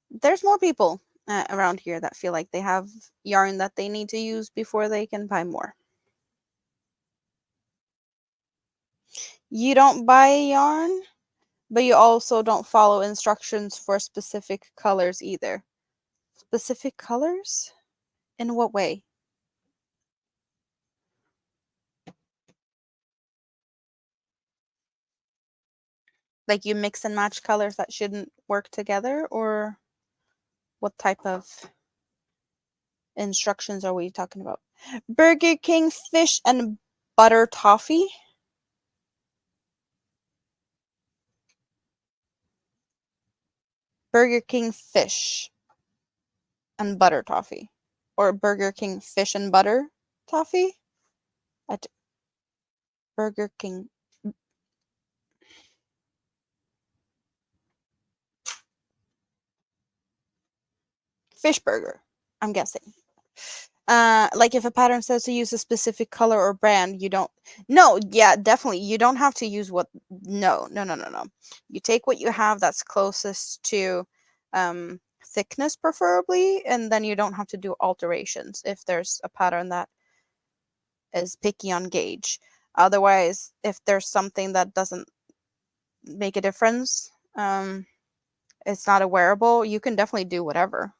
there's more people around here that feel like they have yarn that they need to use before they can buy more. You don't buy yarn, but you also don't follow instructions for specific colors either. Specific colors? In what way? Like you mix and match colors that shouldn't work together, or what type of instructions are we talking about? Burger King fish and butter toffee? Burger King fish and butter toffee. Or Burger King fish and butter toffee? At Burger King fish burger, I'm guessing. Like if a pattern says to use a specific color or brand, you don't. No, yeah, definitely. You don't have to use what. No, no, no, no, no. You take what you have that's closest to thickness, preferably, and then you don't have to do alterations if there's a pattern that is picky on gauge. Otherwise, if there's something that doesn't make a difference, it's not a wearable, you can definitely do whatever.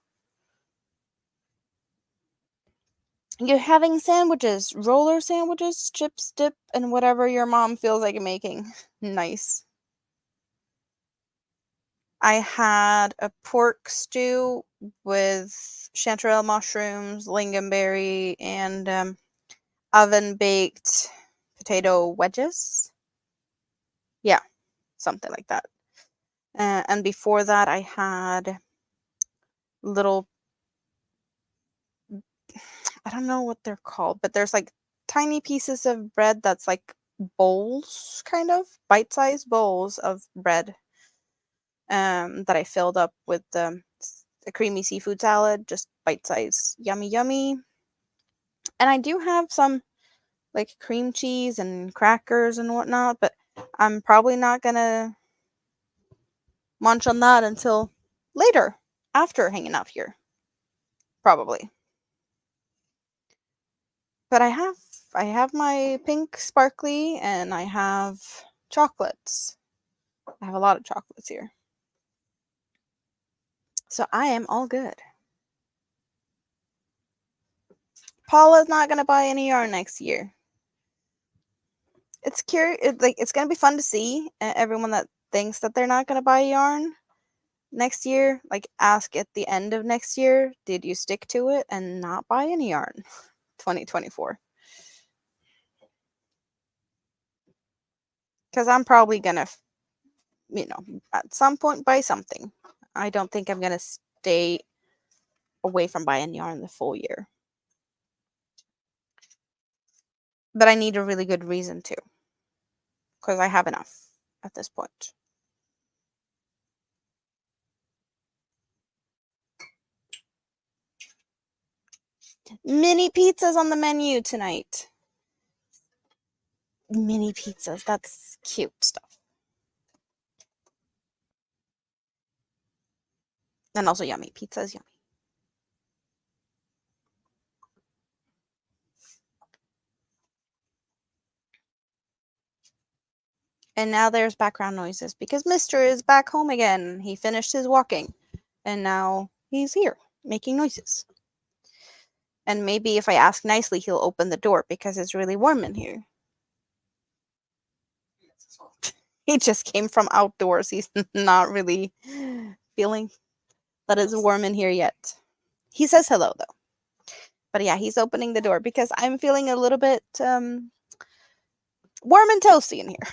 You're having sandwiches, roller sandwiches, chips, dip, and whatever your mom feels like making. Nice. I had a pork stew with chanterelle mushrooms, lingonberry, and oven baked potato wedges. Yeah, something like that. And before that, I had little, I don't know what they're called, but there's like tiny pieces of bread that's like bowls, kind of bite-sized bowls of bread that I filled up with a creamy seafood salad, just bite-sized, yummy, yummy. And I do have some like cream cheese and crackers and whatnot, but I'm probably not gonna munch on that until later, after hanging out here, probably. But I have my pink sparkly and I have chocolates. I have a lot of chocolates here. So I am all good. Paula's not gonna buy any yarn next year. It's curious. It's gonna be fun to see everyone that thinks that they're not gonna buy yarn next year. Like ask at the end of next year, did you stick to it and not buy any yarn? 2024. Because I'm probably gonna, at some point buy something. I don't think I'm gonna stay away from buying yarn the full year. But I need a really good reason to, because I have enough at this point. Mini pizzas on the menu tonight. Mini pizzas, that's cute stuff. And also yummy. Pizza is yummy. And now there's background noises because Mr. is back home again. He finished his walking. And now he's here making noises. And maybe if I ask nicely, he'll open the door because it's really warm in here. He just came from outdoors. He's not really feeling that it's warm in here yet. He says hello though. But yeah, he's opening the door because I'm feeling a little bit warm and toasty in here.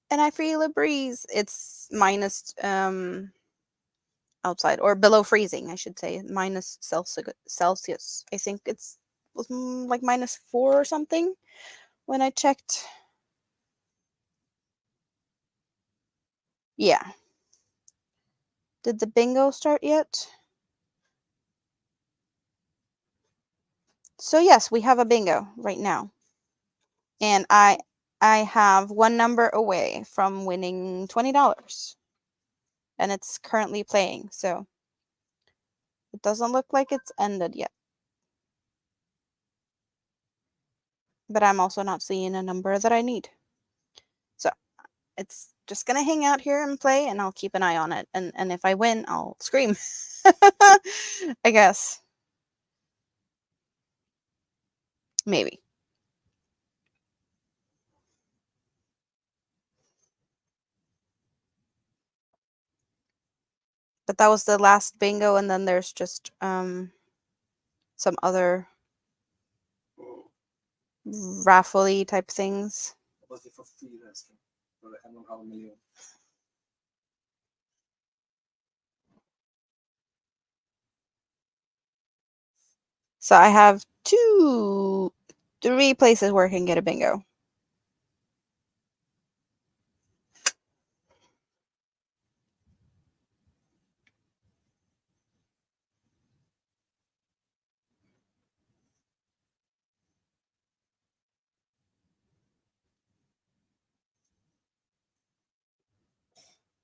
And I feel a breeze. It's minus outside, or below freezing, I should say, minus Celsius. I think it's was like -4 or something when I checked Yeah. Did the bingo start yet? So yes, we have a bingo right now. And I have one number away from winning $20. And it's currently playing, so it doesn't look like it's ended yet. But I'm also not seeing a number that I need. So it's just gonna hang out here and play, and I'll keep an eye on it. And if I win, I'll scream. I guess. Maybe. But that was the last bingo, and then there's just some other raffle-y type things. So I have 3 places where I can get a bingo.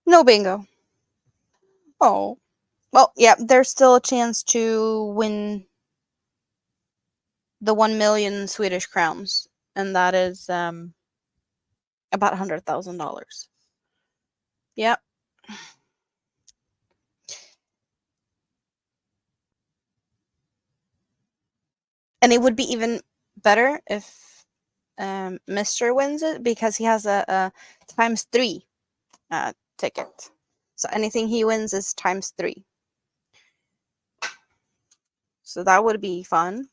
No bingo. Oh. Well, yeah, there's still a chance to win the 1 million Swedish crowns, and that is about $100,000. Yep. And it would be even better if Mr. wins it, because he has a times 3 ticket. So anything he wins is times 3. So that would be fun.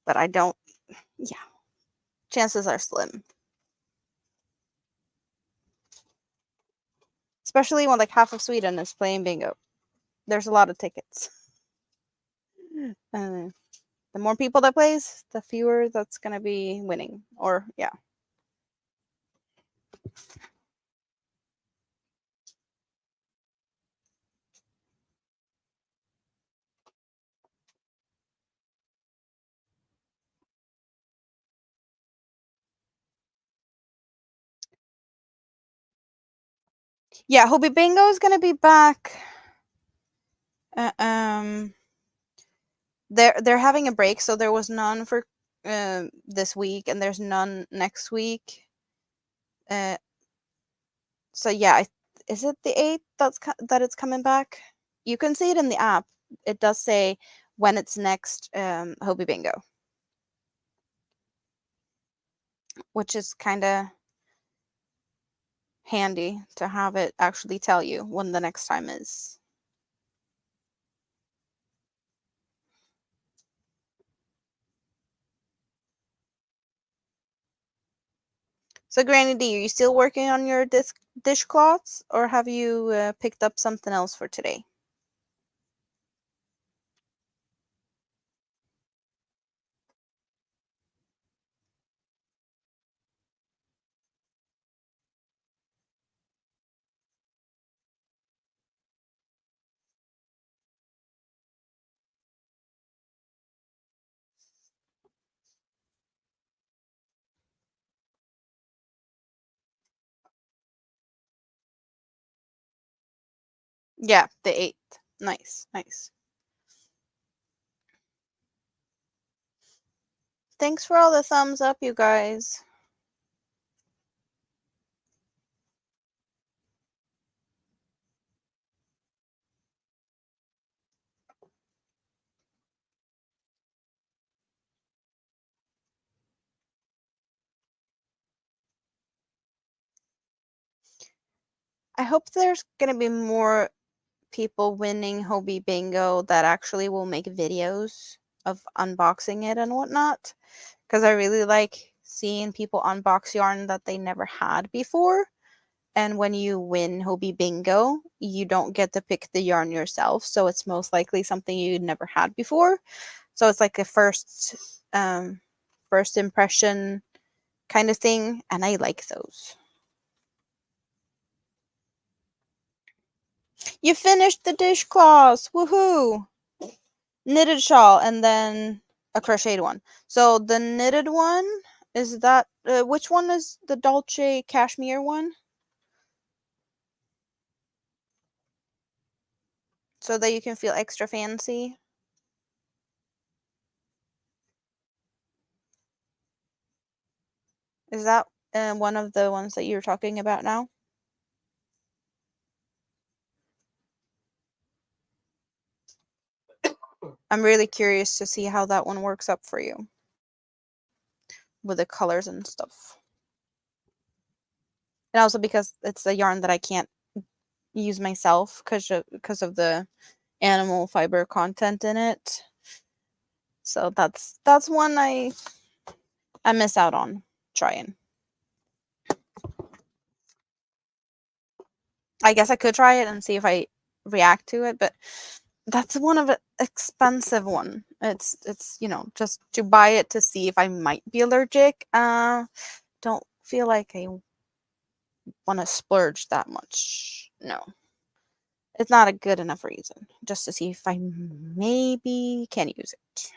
But I don't, yeah. Chances are slim. Especially when like half of Sweden is playing bingo. There's a lot of tickets. The more people that plays, the fewer that's gonna be winning. Or yeah. Yeah, Hobby Bingo is gonna be back. They're having a break, so there was none for this week, and there's none next week. So yeah, is it the 8th that it's coming back? You can see it in the app. It does say when it's next Hobby Bingo, which is kind of handy to have it actually tell you when the next time is. So Granny D, are you still working on your dishcloths, or have you picked up something else for today? Yeah, the 8th. Nice, nice. Thanks for all the thumbs up, you guys. I hope there's gonna be more people winning Hobby Bingo that actually will make videos of unboxing it and whatnot, because I really like seeing people unbox yarn that they never had before. And when you win Hobby Bingo, you don't get to pick the yarn yourself, so it's most likely something you never had before. So it's like a first impression kind of thing, and I like those. You finished the dishcloths. Woohoo! Knitted shawl and then a crocheted one. So the knitted one is that which one is the Dolce cashmere one? So that you can feel extra fancy. Is that one of the ones that you're talking about now? I'm really curious to see how that one works up for you with the colors and stuff. And also because it's a yarn that I can't use myself because of the animal fiber content in it. So that's one I miss out on trying. I guess I could try it and see if I react to it, but that's one of an expensive one. It's just to buy it to see if I might be allergic. Don't feel like I want to splurge that much. No. It's not a good enough reason just to see if I maybe can use it.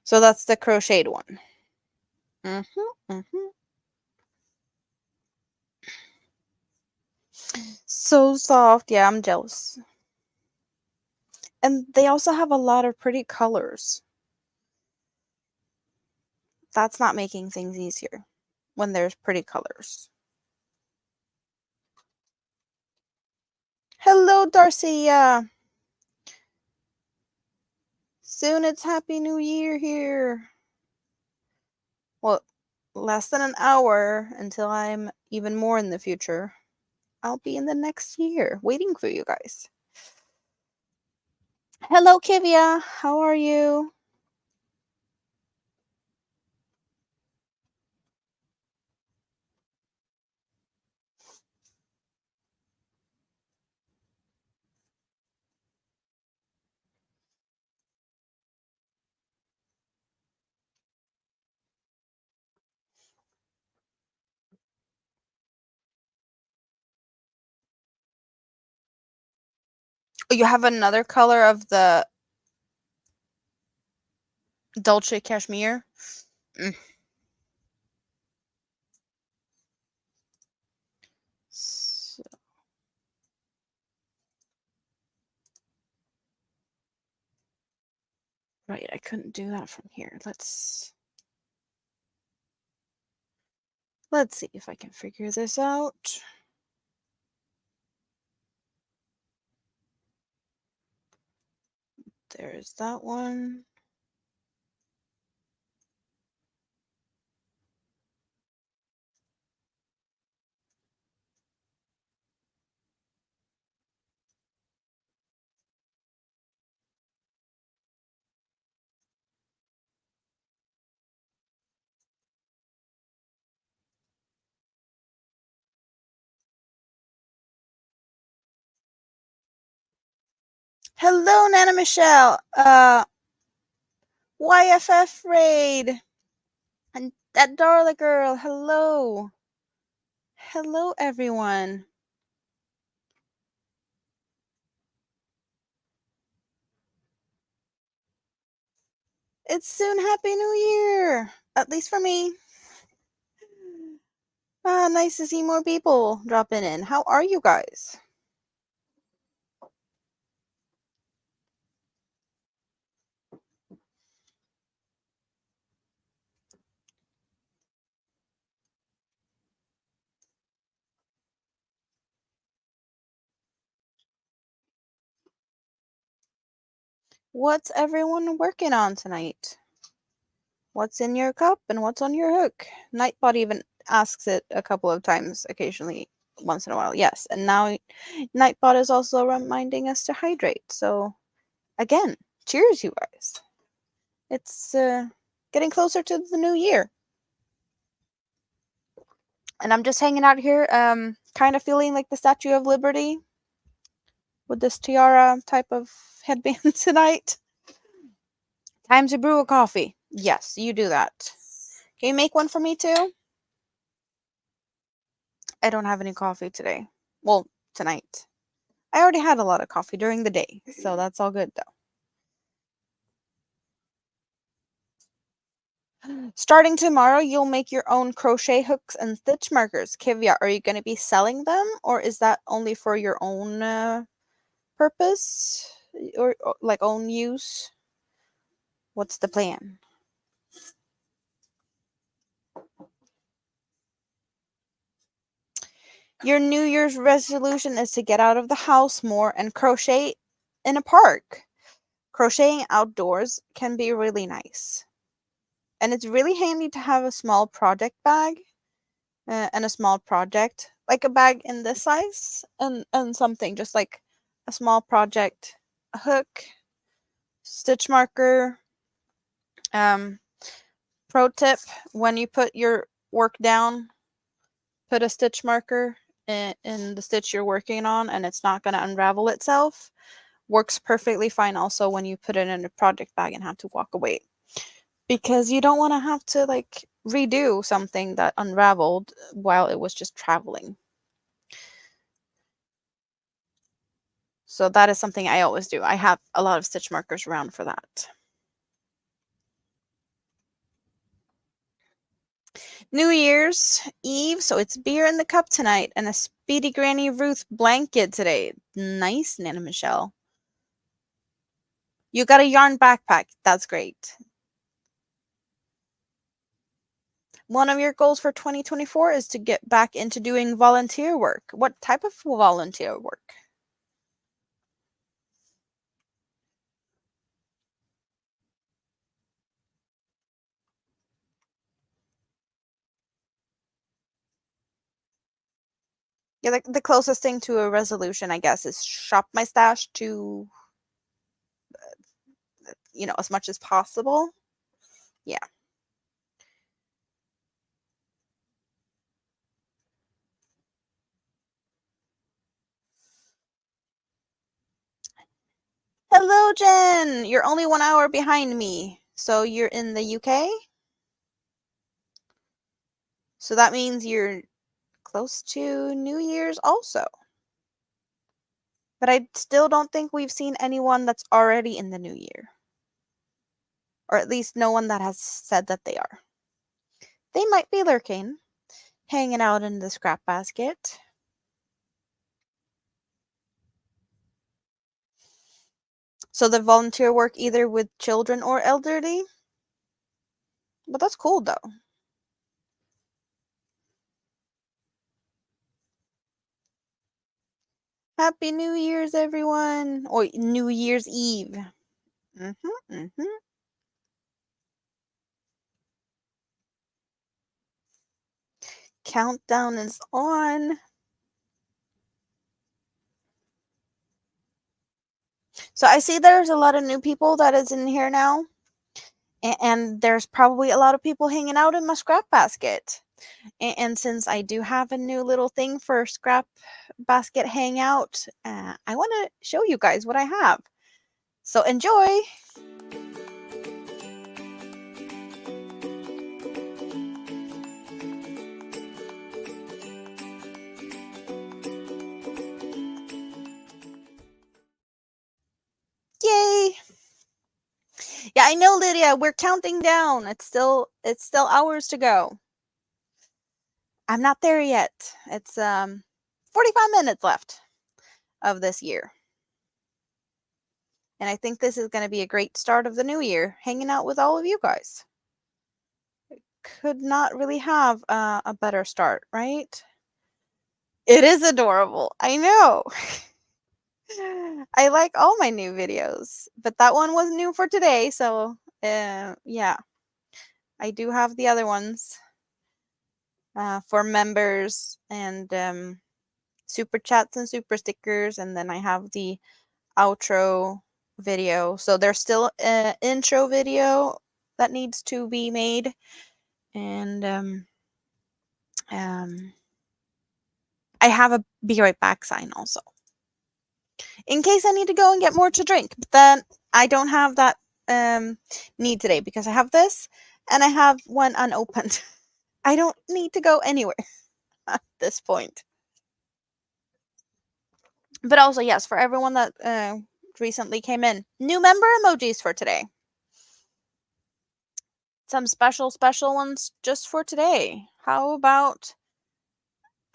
So that's the crocheted one. So soft. Yeah, I'm jealous. And they also have a lot of pretty colors. That's not making things easier when there's pretty colors. Hello, Darcia. Soon it's Happy New Year here. Well, less than an hour until I'm even more in the future. I'll be in the next year waiting for you guys. Hello, Kivia. How are you? You have another color of the Dolce Cashmere? Mm. So, right, I couldn't do that from here. Let's see if I can figure this out. There's that one. Hello, Nana Michelle. YFF Raid. And that Darla girl. Hello. Hello, everyone. It's soon Happy New Year. At least for me. Nice to see more people dropping in. How are you guys? What's everyone working on tonight? What's in your cup and what's on your hook? Nightbot even asks it a couple of times occasionally, once in a while. Yes, and now Nightbot is also reminding us to hydrate. So, again, cheers, you guys. It's getting closer to the new year. And I'm just hanging out here, kind of feeling like the Statue of Liberty with this tiara type of headband tonight. Time to brew a coffee. Yes, you do that. Can you make one for me too? I don't have any coffee today. Well, tonight. I already had a lot of coffee during the day, so that's all good though. Starting tomorrow, you'll make your own crochet hooks and stitch markers. Kivya, are you going to be selling them, or is that only for your own purpose or like own use? What's the plan? Your New Year's resolution is to get out of the house more and crochet in a park. Crocheting outdoors can be really nice. And it's really handy to have a small project bag and a small project, like a bag in this size, and something just like a small project, a hook, stitch marker. Pro tip, when you put your work down, put a stitch marker in the stitch you're working on, and it's not going to unravel itself. Works perfectly fine also when you put it in a project bag and have to walk away, because you don't want to have to like redo something that unraveled while it was just traveling. So that is something I always do. I have a lot of stitch markers around for that. New Year's Eve, so it's beer in the cup tonight and a Speedy Granny Ruth blanket today. Nice, Nana Michelle. You got a yarn backpack. That's great. One of your goals for 2024 is to get back into doing volunteer work. What type of volunteer work? Yeah, the closest thing to a resolution, I guess, is shop my stash to, as much as possible. Yeah. Hello, Jen. You're only 1 hour behind me. So you're in the UK? So that means you're close to New Year's also. But I still don't think we've seen anyone that's already in the new year. Or at least no one that has said that they are. They might be lurking, hanging out in the scrap basket. So the volunteer work either with children or elderly? But that's cool though. Happy New Year's, everyone! Or New Year's Eve. Countdown is on. So I see there's a lot of new people that is in here now. And there's probably a lot of people hanging out in my scrap basket. And since I do have a new little thing for scrap basket hangout, I want to show you guys what I have. So enjoy! Yay! Yeah, I know, Lydia. We're counting down. It's still hours to go. I'm not there yet. It's 45 minutes left of this year. And I think this is going to be a great start of the new year, hanging out with all of you guys. Could not really have a better start, right? It is adorable. I know. I like all my new videos, but that one was new for today. So yeah, I do have the other ones for members and super chats and super stickers. And then I have the outro video. So there's still an intro video that needs to be made. And I have a be right back sign also, in case I need to go and get more to drink. But then I don't have that need today because I have this. And I have one unopened. I don't need to go anywhere at this point. But also, yes, for everyone that recently came in, new member emojis for today. Some special ones just for today. How about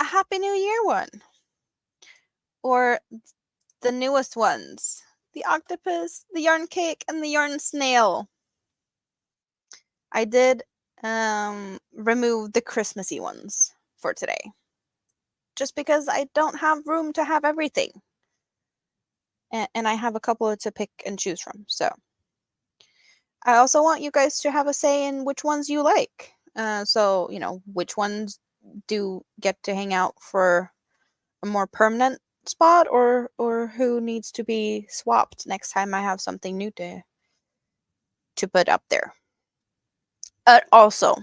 a Happy New Year one? Or the newest ones, the octopus, the yarn cake, and the yarn snail. I did remove the Christmassy ones for today. Just because I don't have room to have everything. And I have a couple to pick and choose from. So I also want you guys to have a say in which ones you like. So, which ones do get to hang out for a more permanent spot, or who needs to be swapped next time I have something new to put up there. Also,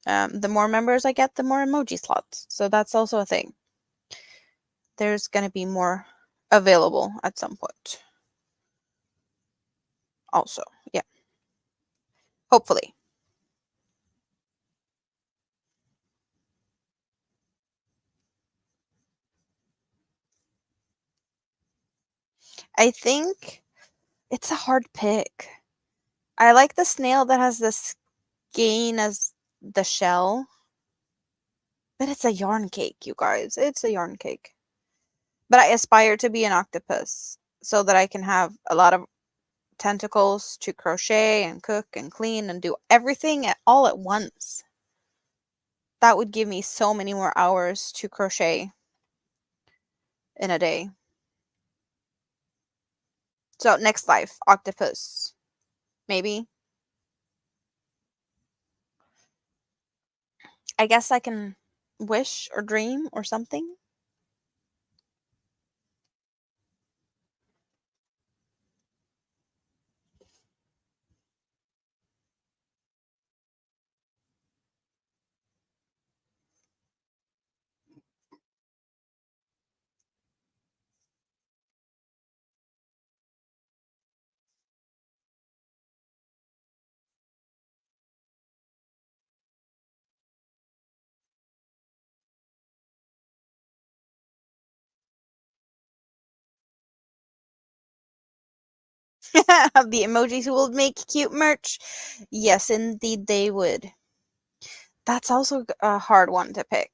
the more members I get, the more emoji slots. So that's also a thing. There's going to be more available at some point. Also, yeah. Hopefully. I think it's a hard pick. I like the snail that has the skein as the shell. But it's a yarn cake, you guys. It's a yarn cake. But I aspire to be an octopus so that I can have a lot of tentacles to crochet and cook and clean and do everything all at once. That would give me so many more hours to crochet in a day. So next life, octopus. Maybe. I guess I can wish or dream or something. The emojis who will make cute merch. Yes, indeed they would. That's also a hard one to pick.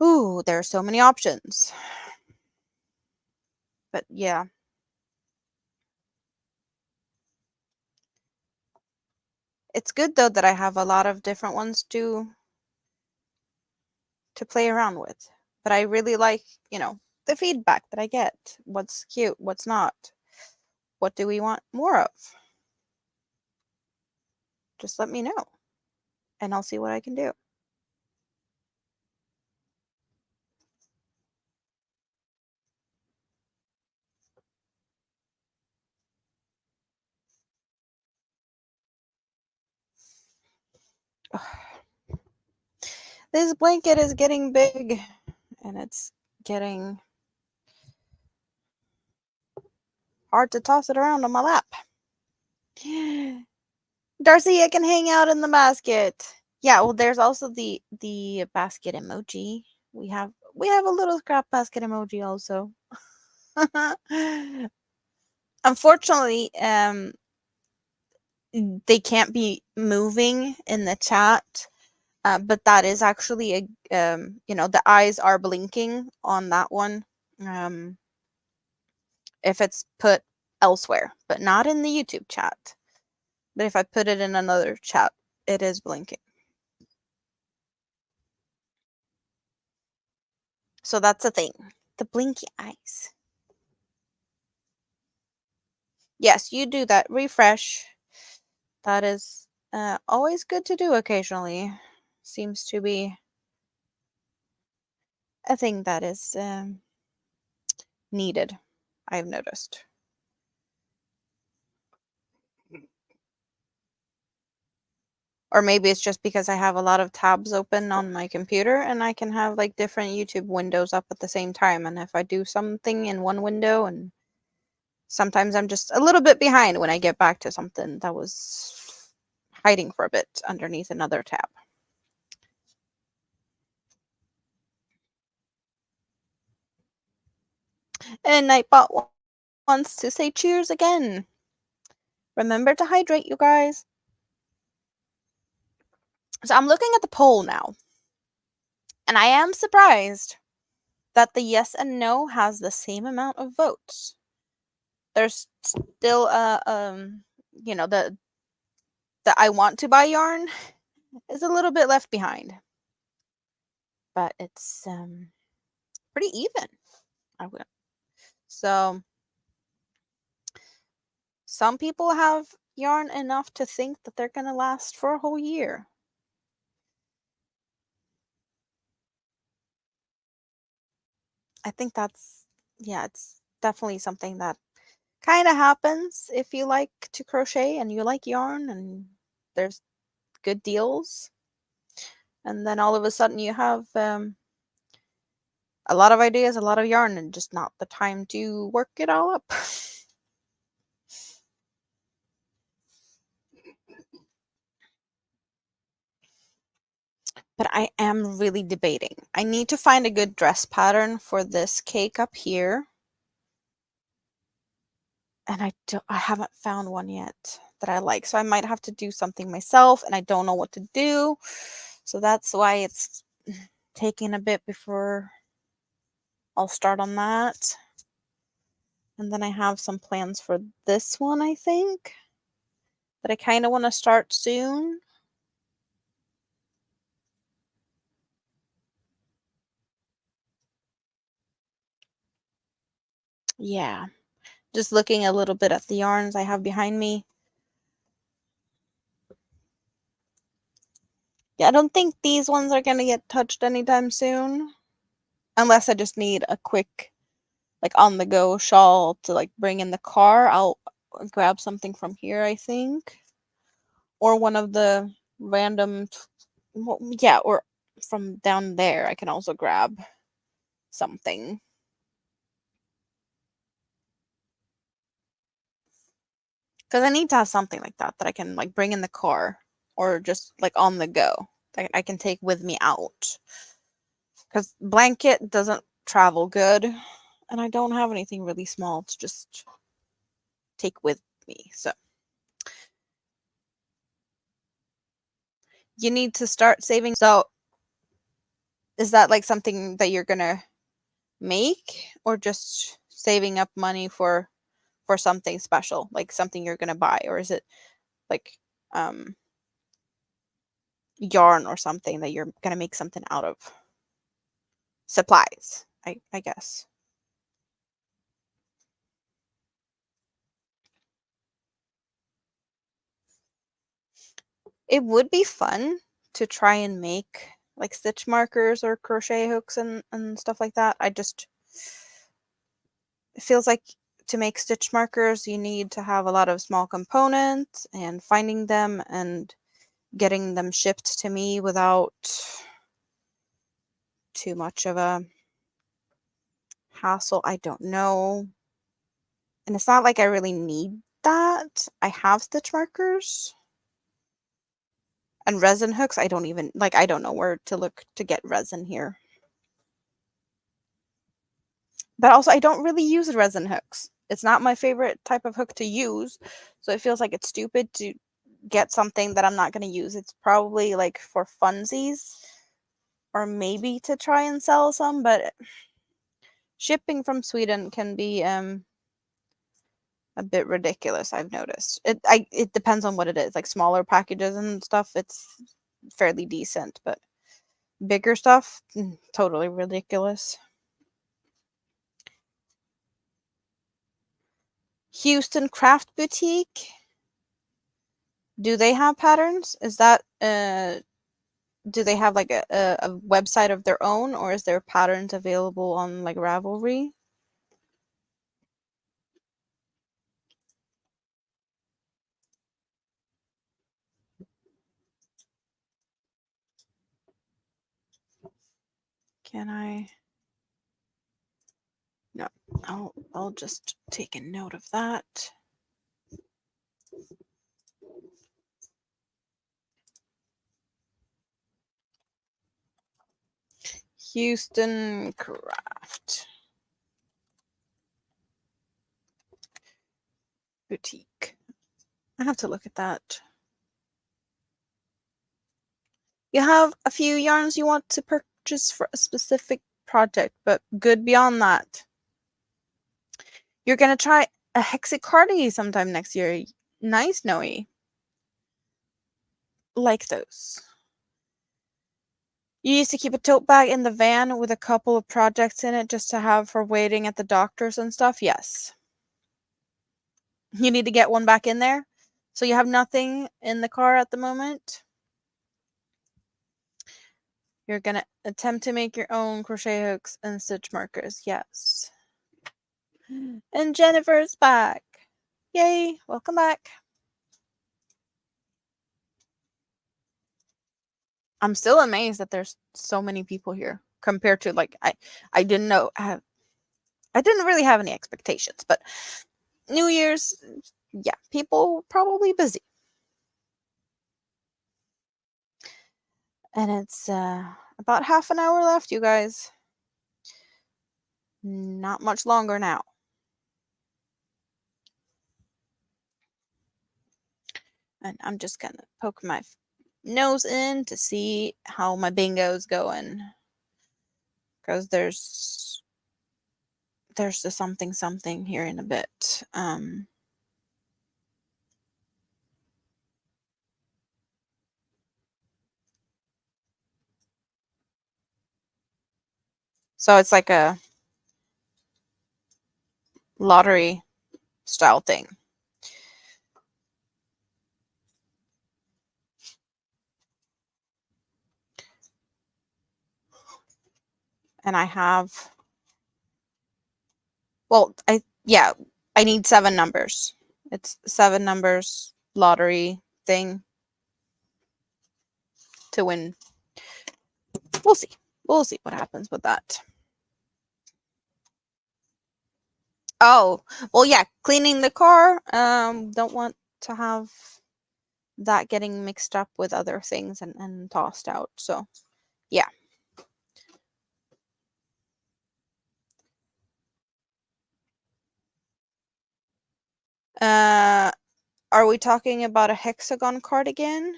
Ooh, there are so many options. But yeah. It's good though that I have a lot of different ones to play around with. But I really like, the feedback that I get. What's cute, what's not. What do we want more of? Just let me know. And I'll see what I can do. This blanket is getting big and it's getting hard to toss it around on my lap. Darcy, I can hang out in the basket. Yeah, well there's also the basket emoji. We have a little scrap basket emoji also. Unfortunately, they can't be moving in the chat, but that is actually the eyes are blinking on that one. If it's put elsewhere, but not in the YouTube chat. But if I put it in another chat, it is blinking. So that's a thing. The blinky eyes. Yes, you do that. Refresh. That is always good to do occasionally. Seems to be a thing that is needed, I've noticed. Or maybe it's just because I have a lot of tabs open on my computer and I can have like different YouTube windows up at the same time. And if I do something in one window, and sometimes I'm just a little bit behind when I get back to something that was hiding for a bit underneath another tab. And Nightbot wants to say cheers again. Remember to hydrate, you guys. So I'm looking at the poll now, and I am surprised that the yes and no has the same amount of votes. There's still the I want to buy yarn is a little bit left behind, but it's pretty even. So some people have yarn enough to think that they're gonna last for a whole year. I think it's definitely something that kind of happens if you like to crochet and you like yarn and there's good deals. And then all of a sudden you have a lot of ideas, a lot of yarn, and just not the time to work it all up. But I am really debating. I need to find a good dress pattern for this cake up here. And I haven't found one yet that I like. So I might have to do something myself, and I don't know what to do. So that's why it's taking a bit before I'll start on that. And then I have some plans for this one, I think, that I kind of want to start soon. Yeah. Just looking a little bit at the yarns I have behind me. Yeah, I don't think these ones are going to get touched anytime soon. Unless I just need a quick, like, on-the-go shawl to, like, bring in the car. I'll grab something from here, I think. Or one of the random, yeah, or from down there, I can also grab something. Because I need to have something like that I can, like, bring in the car or just, like, on the go that I can take with me out. Because blanket doesn't travel good, and I don't have anything really small to just take with me. So you need to start saving. So is that like something that you're gonna make, or just saving up money for something special, like something you're gonna buy, or is it like yarn or something that you're gonna make something out of? Supplies, I guess. It would be fun to try and make like stitch markers or crochet hooks and stuff like that. It feels like to make stitch markers, you need to have a lot of small components, and finding them and getting them shipped to me without too much of a hassle. I don't know. And it's not like I really need that. I have stitch markers. And resin hooks, I don't even, like, I don't know where to look to get resin here. But also, I don't really use resin hooks. It's not my favorite type of hook to use. So it feels like it's stupid to get something that I'm not going to use. It's probably like for funsies, or maybe to try and sell some, but shipping from Sweden can be a bit ridiculous, I've noticed. It depends on what it is. Like smaller packages and stuff, it's fairly decent, but bigger stuff, totally ridiculous. Houston Craft Boutique. Do they have patterns? Is that do they have like a website of their own, or is there patterns available on like Ravelry? Can I? No, I'll just take a note of that. Houston Craft Boutique. I have to look at that. You have a few yarns you want to purchase for a specific project, but good beyond that. You're going to try a hexacardi sometime next year. Nice, Noe. Like those. You used to keep a tote bag in the van with a couple of projects in it just to have for waiting at the doctors and stuff? Yes. You need to get one back in there? So you have nothing in the car at the moment? You're going to attempt to make your own crochet hooks and stitch markers. Yes. And Jennifer's back. Yay. Welcome back. I'm still amazed that there's so many people here compared to like I didn't know I didn't really have any expectations, but New Year's, yeah, people probably busy. And it's about half an hour left, you guys. Not much longer now. And I'm just gonna poke my nose in to see how my bingo's going. Because there's the something here in a bit. So it's like a lottery style thing. And I have, well, I need 7 numbers. It's 7 numbers lottery thing to win. We'll see. We'll see what happens with that. Oh, well, yeah, cleaning the car. Don't want to have that getting mixed up with other things and tossed out. So, yeah. Are we talking about a hexagon cardigan?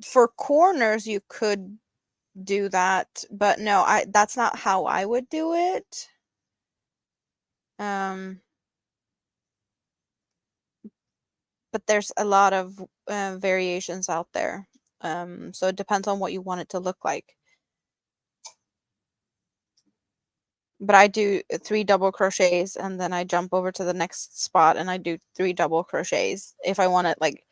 For corners, you could do that, but no, that's not how I would do it. But there's a lot of variations out there. So it depends on what you want it to look like. But I do 3 double crochets and then I jump over to the next spot and I do 3 double crochets. If I want it like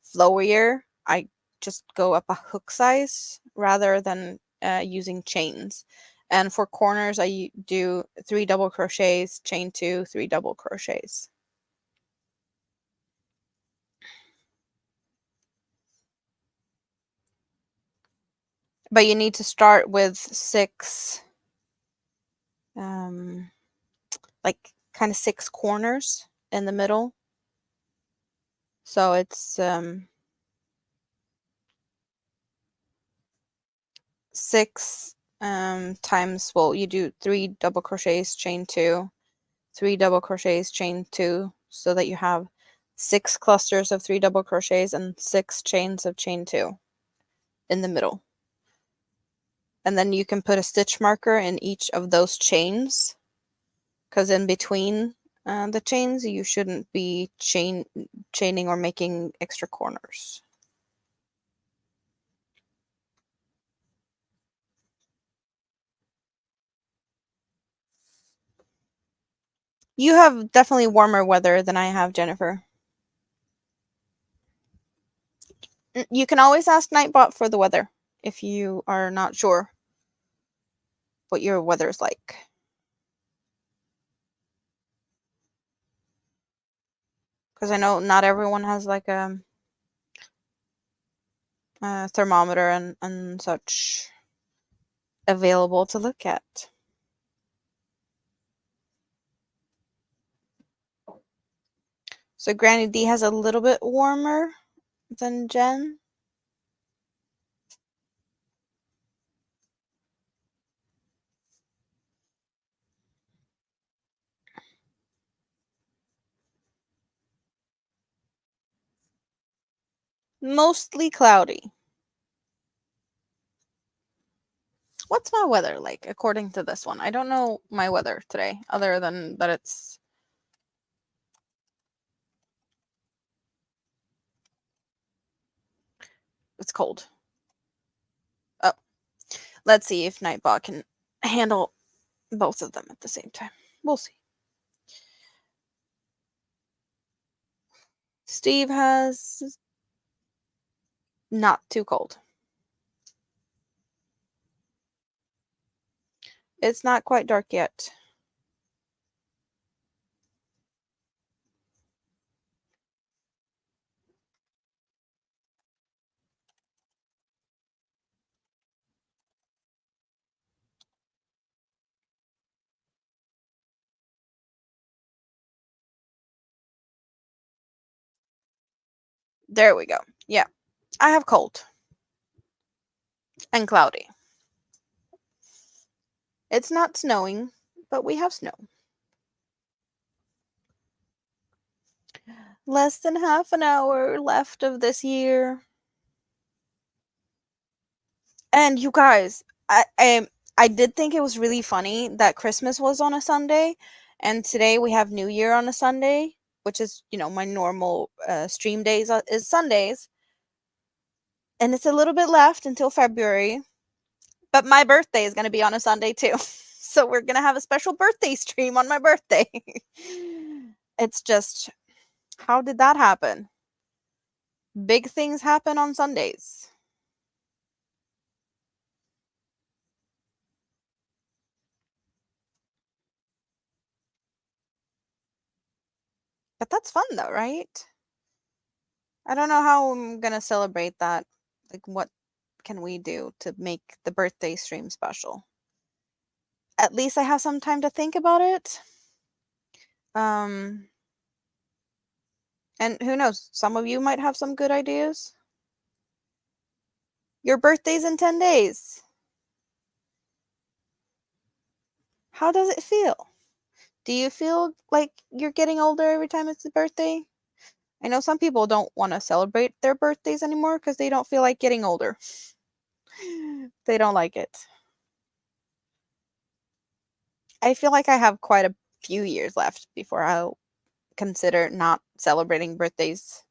flowier, I just go up a hook size rather than using chains. And for corners, I do 3 double crochets, chain 2, 3 double crochets. But you need to start with 6, like kind of 6 corners in the middle. So it's 6 times, well, you do 3 double crochets, chain 2, 3 double crochets, chain 2, so that you have 6 clusters of 3 double crochets and 6 chains of chain 2 in the middle. And then you can put a stitch marker in each of those chains, because in between the chains you shouldn't be chaining or making extra corners. You have definitely warmer weather than I have, Jennifer. You can always ask Nightbot for the weather if you are not sure what your weather is like. Because I know not everyone has like a thermometer and such available to look at. So Granny D has a little bit warmer than Jen. Mostly cloudy. What's my weather like according to this one? I don't know my weather today, other than that it's cold. Oh, let's see if Nightbot can handle both of them at the same time. We'll see. Steve has not too cold. It's not quite dark yet. There we go. Yeah, I have cold and cloudy. It's not snowing, but we have snow. Less than half an hour left of this year. And you guys, I did think it was really funny that Christmas was on a Sunday, and today we have New Year on a Sunday, which is my normal stream days is Sundays, and it's a little bit left until February. But my birthday is going to be on a Sunday too, so we're going to have a special birthday stream on my birthday. It's just, how did that happen? Big things happen on Sundays. But that's fun though, right? I don't know how I'm gonna celebrate that. Like, what can we do to make the birthday stream special? At least I have some time to think about it. Um, and who knows? Some of you might have some good ideas. Your birthday's in 10 days. How does it feel? Do you feel like you're getting older every time it's a birthday? I know some people don't want to celebrate their birthdays anymore because they don't feel like getting older. They don't like it. I feel like I have quite a few years left before I'll consider not celebrating birthdays.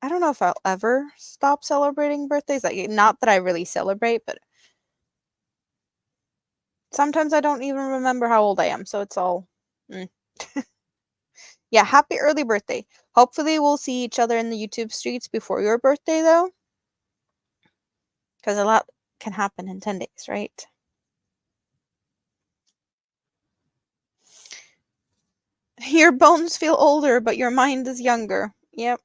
I don't know if I'll ever stop celebrating birthdays. Like, not that I really celebrate, but sometimes I don't even remember how old I am, so it's all. Mm. Yeah, happy early birthday. Hopefully, we'll see each other in the YouTube streets before your birthday, though, because a lot can happen in 10 days, right? Your bones feel older, but your mind is younger. Yep.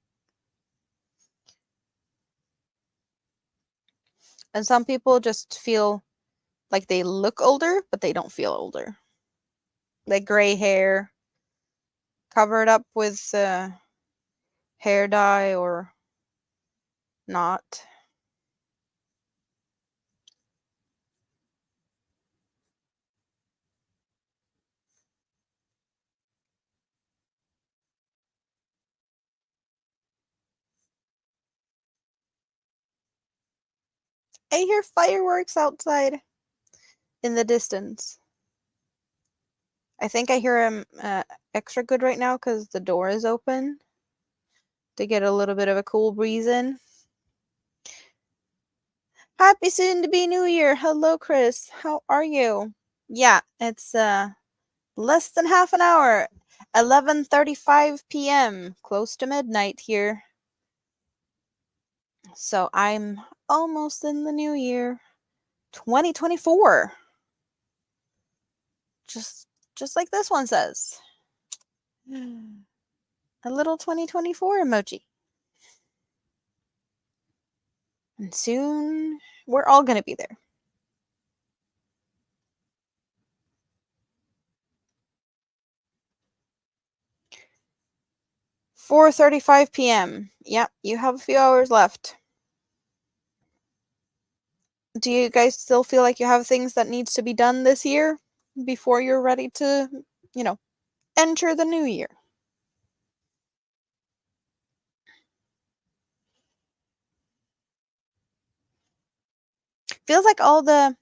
And some people just feel like they look older, but they don't feel older. Like gray hair, covered up with hair dye or not. I hear fireworks outside in the distance. I think I hear them extra good right now because the door is open to get a little bit of a cool breeze in. Happy soon to be New Year. Hello, Chris. How are you? Yeah, it's less than half an hour. 11:35 p.m. Close to midnight here. So I'm almost in the new year. 2024. Just like this one says. A little 2024 emoji. And soon we're all going to be there. 4:35 p.m. Yep, you have a few hours left. Do you guys still feel like you have things that needs to be done this year before you're ready to, you know, enter the new year? Feels like all the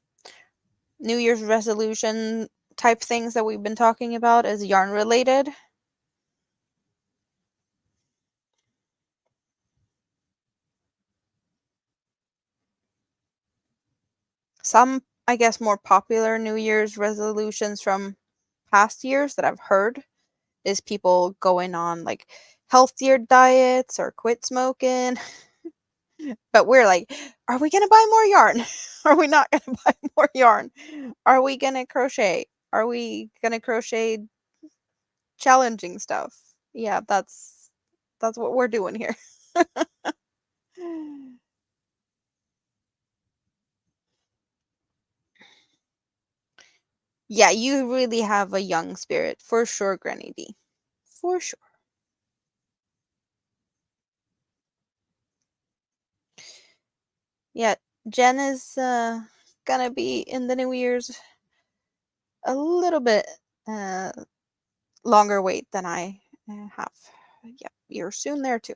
New Year's resolution type things that we've been talking about is yarn related. Some, I guess, more popular New Year's resolutions from past years that I've heard is people going on like healthier diets or quit smoking. But we're like, are we going to buy more yarn? Are we not going to buy more yarn? Are we going to crochet? Are we going to crochet challenging stuff? Yeah, that's what we're doing here. Yeah, you really have a young spirit for sure, Granny D. For sure. Yeah, Jen is gonna be in the New Year's a little bit uh longer wait than I have. Yep, you're soon there too.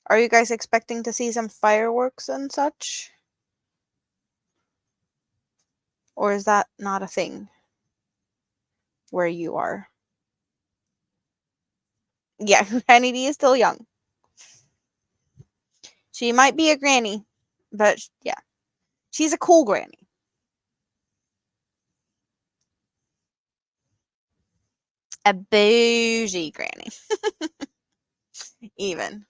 Are you guys expecting to see some fireworks and such? Or is that not a thing where you are? Yeah, Granny D is still young. She might be a granny, but yeah, she's a cool granny. A bougie granny, even.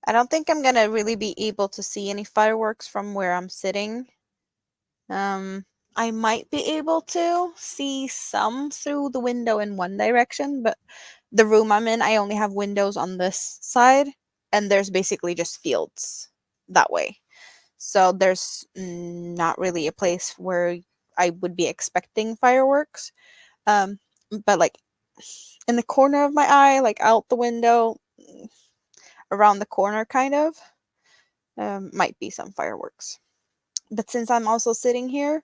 I don't think I'm gonna really be able to see any fireworks from where I'm sitting. Um, I might be able to see some through the window in one direction, but the room I'm in, I only have windows on this side, and there's basically just fields that way. So there's not really a place where I would be expecting fireworks. Um, but like in the corner of my eye, like out the window, around the corner, kind of, might be some fireworks. But since I'm also sitting here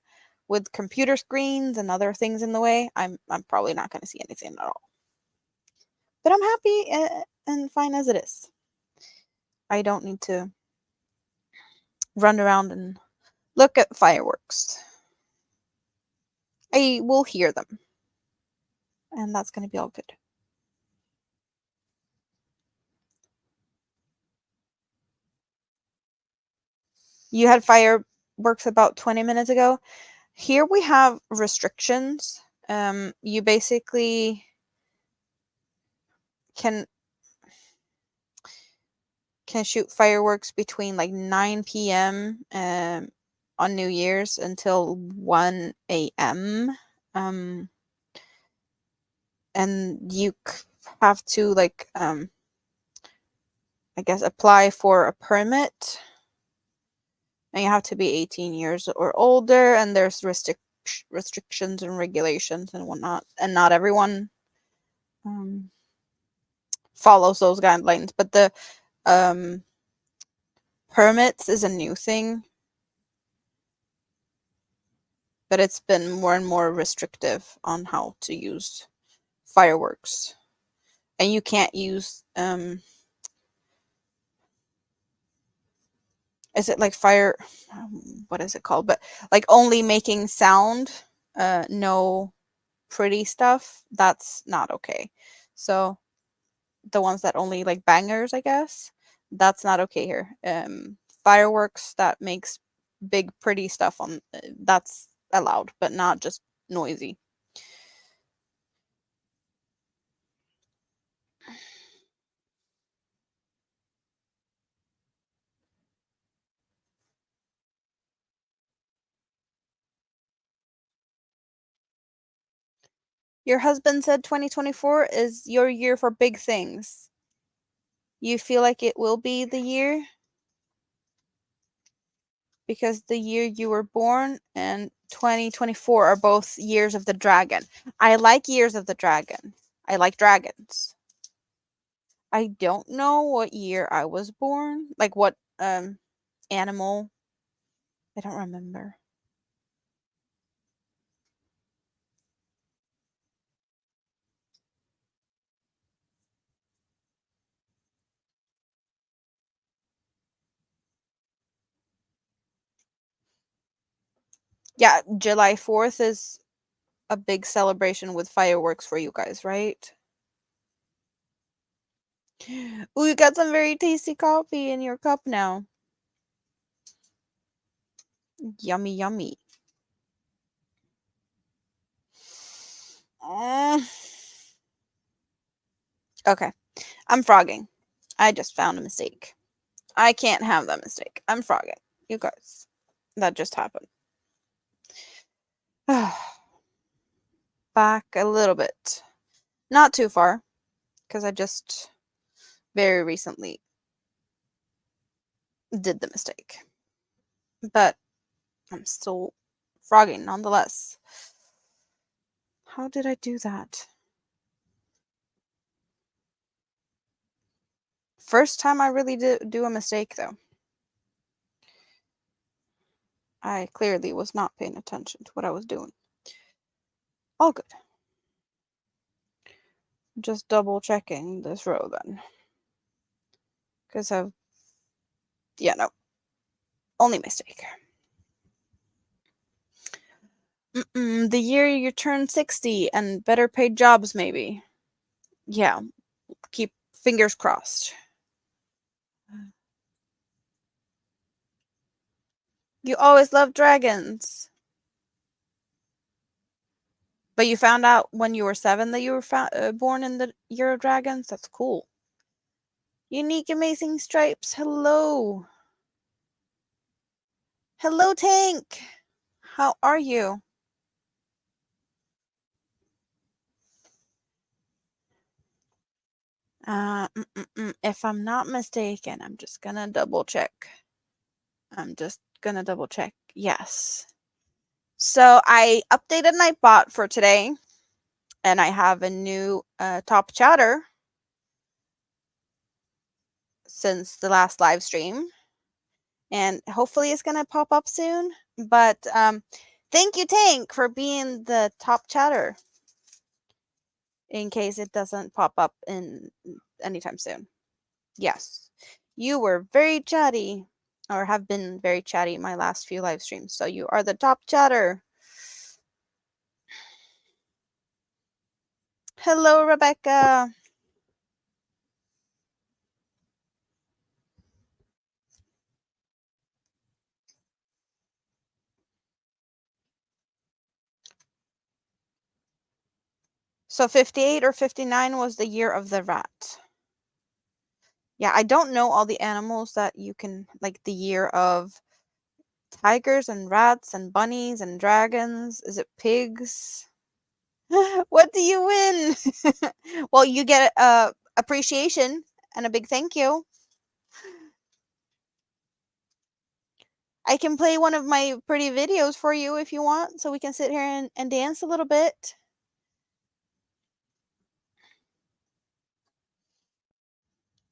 with computer screens and other things in the way, I'm probably not going to see anything at all. But I'm happy and fine as it is. I don't need to run around and look at fireworks. I will hear them, and that's going to be all good. You had fireworks about 20 minutes ago. Here we have restrictions. You basically can shoot fireworks between like 9 p.m. On New Year's until 1 a.m. Um, and you have to like I guess apply for a permit, and you have to be 18 years or older, and there's restrictions and regulations and whatnot, and not everyone um, follows those guidelines. But the um, permits is a new thing, but it's been more and more restrictive on how to use fireworks. And you can't use is it like fire what is it called? But like only making sound, no pretty stuff, that's not okay. So the ones that only like bangers, I guess, that's not okay here. Fireworks that makes big pretty stuff on that's allowed, but not just noisy. Your husband said 2024 is your year for big things. You feel like it will be the year because the year you were born and 2024 are both years of the dragon. I like years of the dragon. I like dragons. I don't know what year I was born. Like what animal. I don't remember. Yeah, July 4th is a big celebration with fireworks for you guys, right? Ooh, you got some very tasty coffee in your cup now. Yummy, yummy. Mm. Okay, I'm frogging. I just found a mistake. I can't have that mistake. I'm frogging. You guys, that just happened. Back a little bit. Not too far, because I just very recently did the mistake. But I'm still frogging nonetheless. How did I do that? First time I really did do a mistake, though. I clearly was not paying attention to what I was doing. All good. Just double checking this row then. Because I've. Yeah, no. Only mistake. The year you turn 60 and better paid jobs, maybe. Yeah, keep fingers crossed. You always loved dragons. But you found out when you were 7 that you were born in the year of dragons? That's cool. Unique, amazing stripes. Hello. Hello, Tank. How are you? If I'm not mistaken, I'm just gonna double check. Yes. So I updated my bot for today, and I have a new top chatter since the last live stream, and hopefully it's gonna pop up soon. But thank you, Tank, for being the top chatter. In case it doesn't pop up in anytime soon. Yes, you were very chatty, or have been very chatty my last few live streams. So you are the top chatter. Hello, Rebecca. So 58 or 59 was the year of the rat. Yeah, I don't know all the animals that you can, like the year of tigers and rats and bunnies and dragons. Is it pigs? What do you win? Well, you get appreciation and a big thank you. I can play one of my pretty videos for you if you want, so we can sit here and dance a little bit.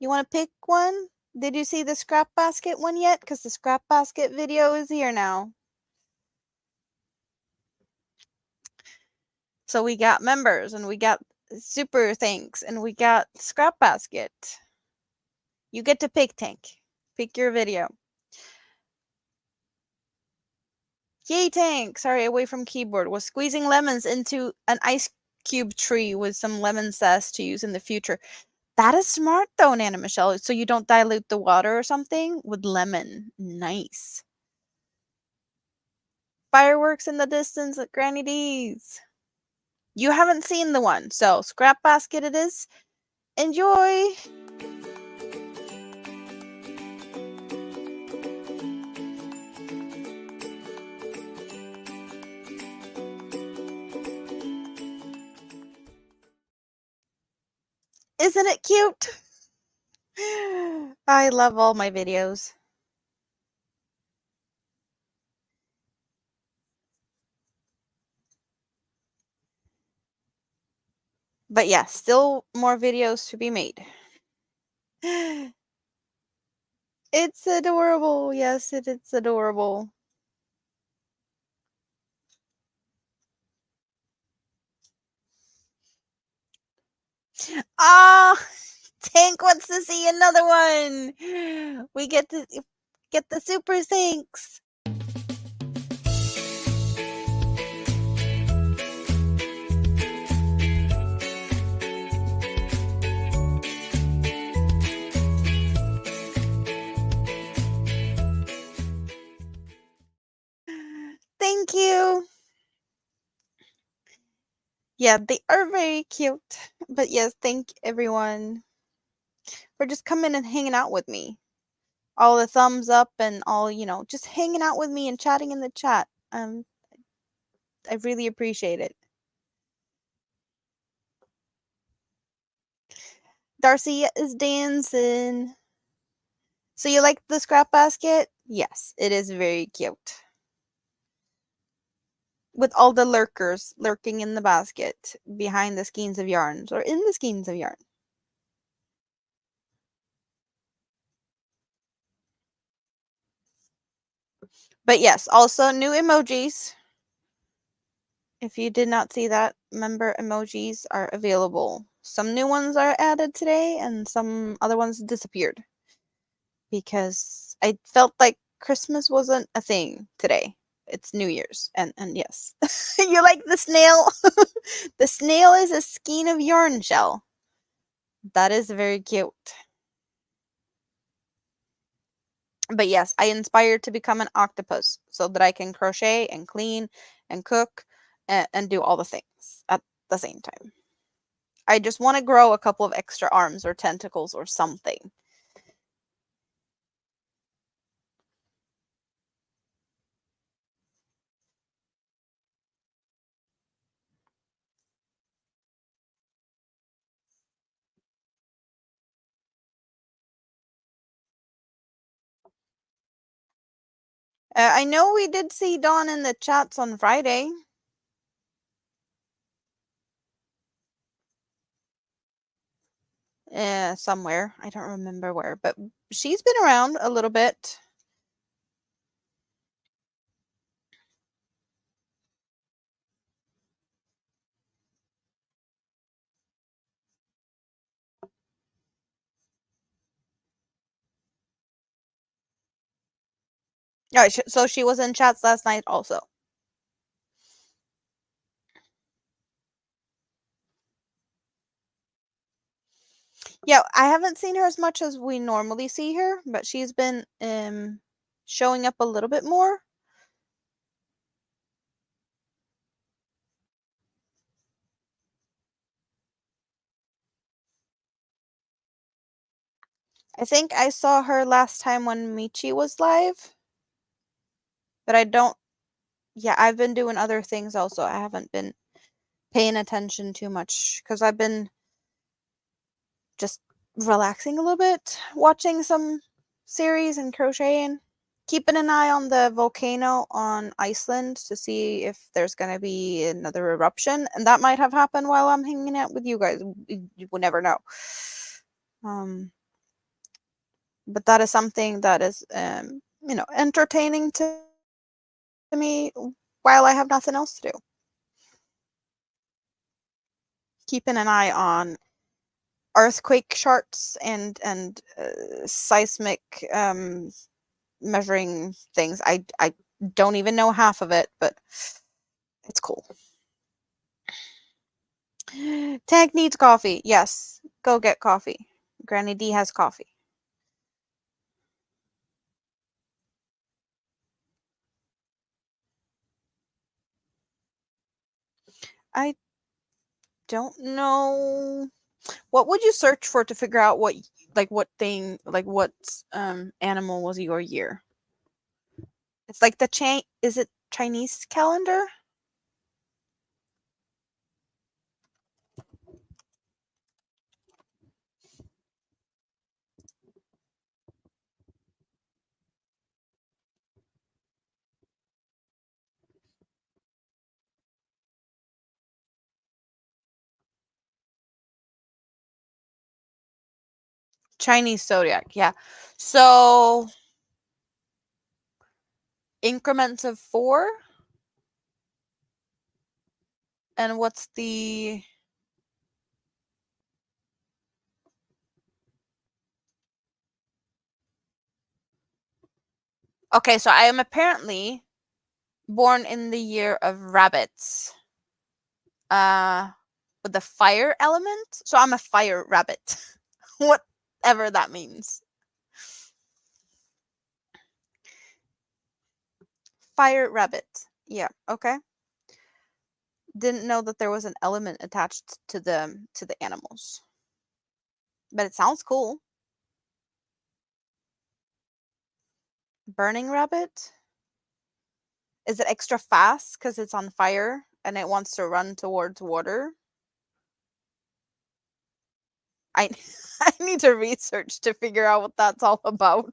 You want to pick one? Did you see the scrap basket one yet? Because the scrap basket video is here now. So we got members, and we got super thanks, and we got scrap basket. You get to pick, Tank. Pick your video. Yay, Tank! Sorry, away from keyboard. Was squeezing lemons into an ice cube tree with some lemon zest to use in the future. That is smart though, Nana Michelle. So you don't dilute the water or something with lemon. Nice. Fireworks in the distance at Granny D's. You haven't seen the one, so scrap basket it is. Enjoy! Isn't it cute? I love all my videos. But yeah, still more videos to be made. It's adorable. Yes, it's adorable. Ah, Tank wants to see another one. We get to get the super sinks. Thank you. Yeah, they are very cute. But yes, thank everyone for just coming and hanging out with me. All the thumbs up and all, just hanging out with me and chatting in the chat. I really appreciate it. Darcy is dancing. So you like the scrap basket? Yes, it is very cute. With all the lurkers lurking in the basket behind the skeins of yarns or in the skeins of yarn. But yes, also new emojis. If you did not see that, member emojis are available. Some new ones are added today and some other ones disappeared because I felt like Christmas wasn't a thing today. It's New Year's and yes. You like the snail? The snail is a skein of yarn shell. That is very cute. But yes, I inspired to become an octopus so that I can crochet and clean and cook and do all the things at the same time. I just want to grow a couple of extra arms or tentacles or something. I know we did see Dawn in the chats on Friday. Somewhere. I don't remember where, but she's been around a little bit. Yeah, so she was in chats last night also. Yeah, I haven't seen her as much as we normally see her, but she's been showing up a little bit more. I think I saw her last time when Michi was live, but I don't. Yeah, I've been doing other things also. I haven't been paying attention too much because I've been just relaxing a little bit, watching some series and crocheting. Keeping an eye on the volcano on Iceland to see if there's going to be another eruption, and that might have happened while I'm hanging out with you guys. You would never know. But that is something that is, entertaining to me while I have nothing else to do. Keeping an eye on earthquake charts and seismic measuring things. I don't even know half of it, but it's cool. Tank needs coffee. Yes, go get coffee. Granny D has coffee. I don't know. What would you search for to figure out what thing, what animal was your year? It's like is it Chinese calendar? Chinese zodiac, yeah. So increments of 4. And what's the... Okay, so I am apparently born in the year of rabbits. With the fire element. So I'm a fire rabbit. Whatever that means. Fire rabbit. Yeah, okay. Didn't know that there was an element attached to the animals. But it sounds cool. Burning rabbit? Is it extra fast because it's on fire and it wants to run towards water? I I need to research to figure out what that's all about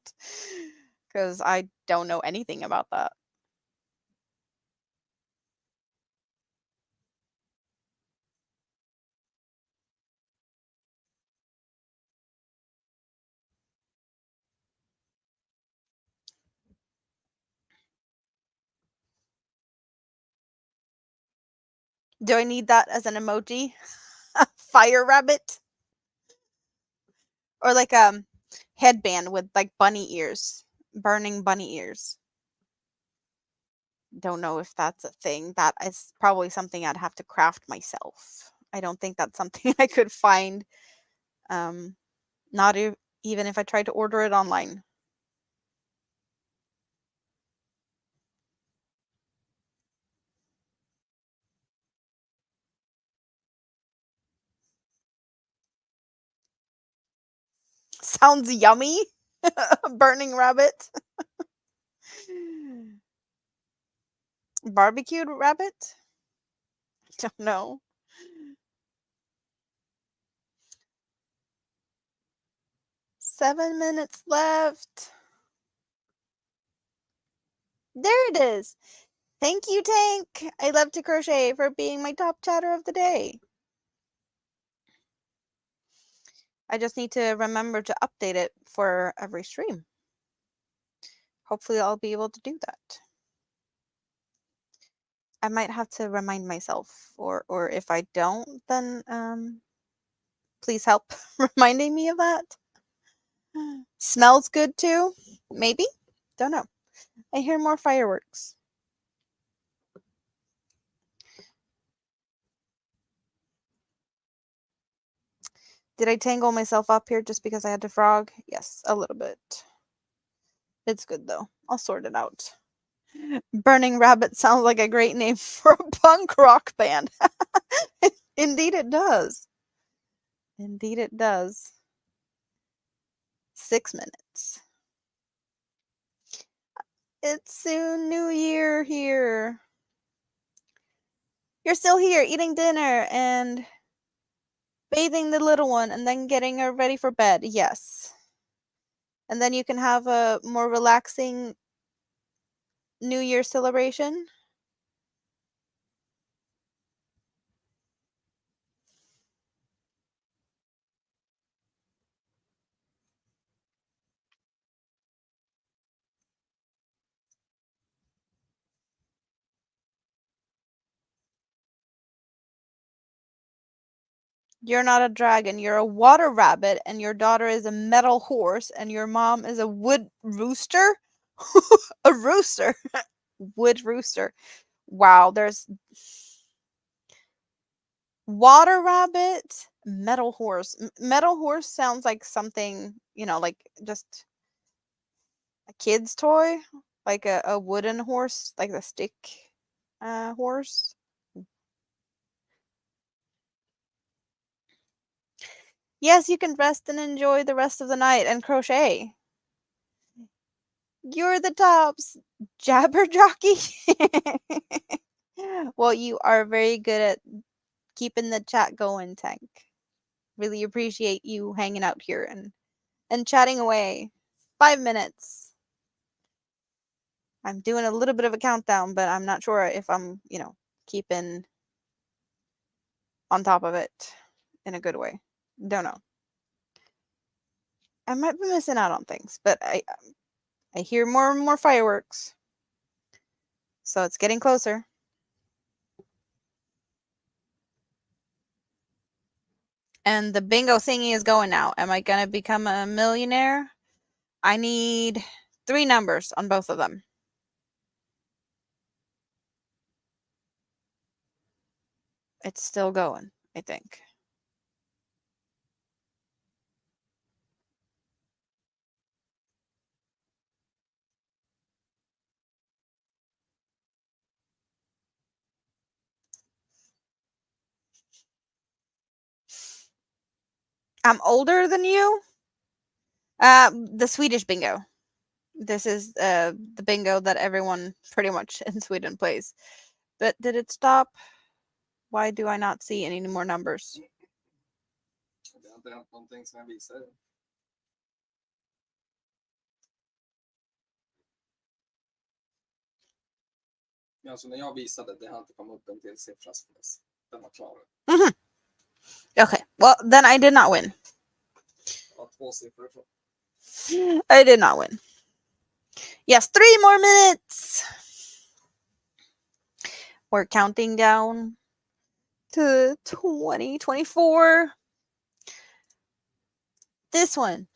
because I don't know anything about that. Do I need that as an emoji? Fire rabbit? Or like headband with like bunny ears, burning bunny ears. Don't know if that's a thing. That is probably something I'd have to craft myself. I don't think that's something I could find. Um, not even if I tried to order it online. Sounds yummy. Burning rabbit. Barbecued rabbit? Don't know. 7 minutes left. There it is. Thank you, Tank. I love to crochet for being my top chatter of the day. I just need to remember to update it for every stream. Hopefully I'll be able to do that. I might have to remind myself, or if I don't, then please help reminding me of that. Smells good too? Maybe? Don't know. I hear more fireworks. Did I tangle myself up here just because I had to frog? Yes, a little bit. It's good though. I'll sort it out. Burning Rabbit sounds like a great name for a punk rock band. Indeed it does. Indeed it does. 6 minutes. It's soon New Year here. You're still here eating dinner and bathing the little one and then getting her ready for bed. Yes. And then you can have a more relaxing New Year celebration. You're not a dragon, you're a water rabbit, and your daughter is a metal horse, and your mom is a wood rooster? A rooster. Wood rooster. Wow, there's water rabbit, metal horse. Metal horse sounds like something, like just a kid's toy, like a wooden horse, like the stick horse. Yes, you can rest and enjoy the rest of the night and crochet. You're the tops, Jabberjockey. Well, you are very good at keeping the chat going, Tank. Really appreciate you hanging out here and chatting away. 5 minutes. I'm doing a little bit of a countdown, but I'm not sure if I'm, keeping on top of it in a good way. Don't know. I might be missing out on things, but I hear more and more fireworks. So it's getting closer. And the bingo thingy is going now. Am I going to become a millionaire? I need 3 numbers on both of them. It's still going, I think. I'm older than you. The Swedish bingo. This is the bingo that everyone pretty much in Sweden plays. But did it stop? Why do I not see any more numbers? Det har inte hänt någonting som jag visar. Alltså när jag visade, det har inte kommit upp en till siffra som den var klar. Mm-hmm. Okay, well, then I did not win. Ja, 2 siffror. I did not win. Yes, 3 more minutes. We're counting down to 2024. This one.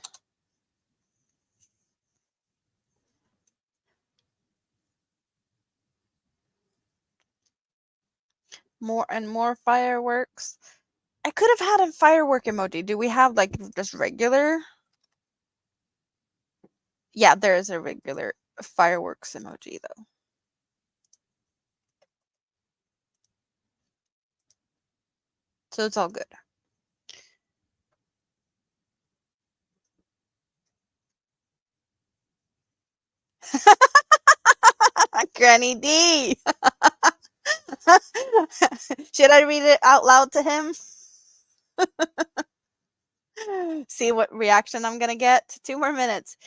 More and more fireworks. I could have had a firework emoji. Do we have like just regular? Yeah, there is a regular fireworks emoji though. So it's all good. Granny D. Should I read it out loud to him? See what reaction I'm gonna get. 2 more minutes.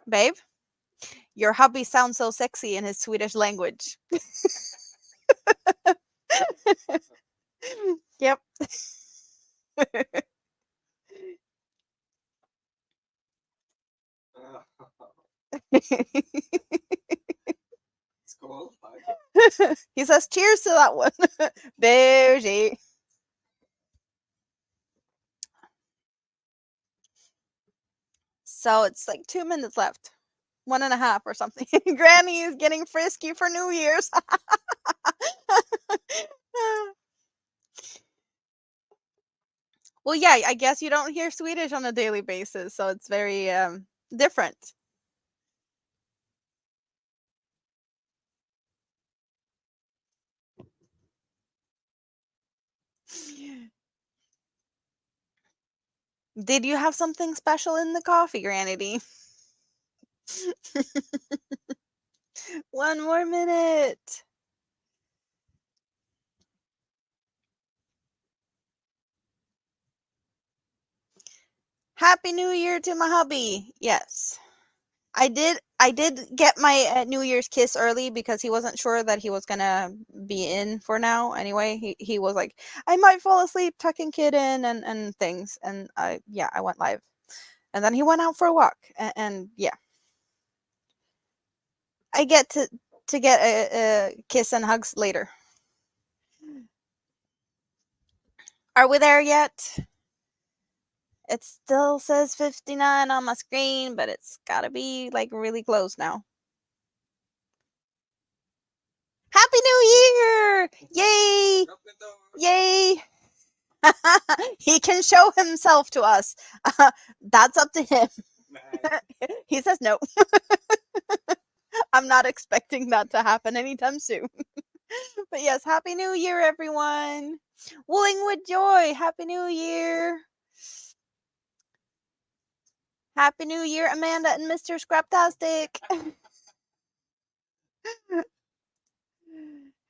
Babe, your hubby sounds so sexy in his Swedish language. Yep. Skål. He says cheers to that one. Bougie. So it's like 2 minutes left. 1.5 or something. Granny is getting frisky for New Year's. Well, yeah, I guess you don't hear Swedish on a daily basis, so it's very different. Did you have something special in the coffee, Granny D? 1 more minute. Happy New Year to my hubby. Yes. I did get my New Year's kiss early because he wasn't sure that he was gonna be in for now. Anyway, he was like, I might fall asleep tucking kid in and things, and I went live, and then he went out for a walk, and yeah, I get to get a kiss and hugs later. Are we there yet? It still says 59 on my screen, but it's gotta be like really close now. Happy New Year! Yay! Yay! He can show himself to us. That's up to him. He says no. I'm not expecting that to happen anytime soon. But yes, Happy New Year, everyone. Wooling with joy. Happy New Year. Happy New Year, Amanda and Mr. Scraptastic.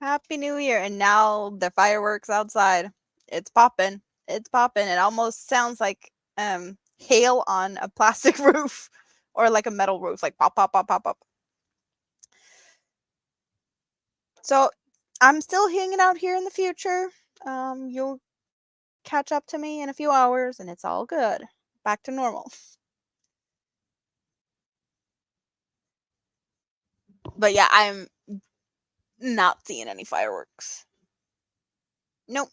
Happy New Year. And now the fireworks outside. It's popping. It's popping. It almost sounds like hail on a plastic roof or like a metal roof, like pop, pop, pop, pop, pop. So I'm still hanging out here in the future. You'll catch up to me in a few hours and it's all good. Back to normal. But yeah, I'm not seeing any fireworks. Nope.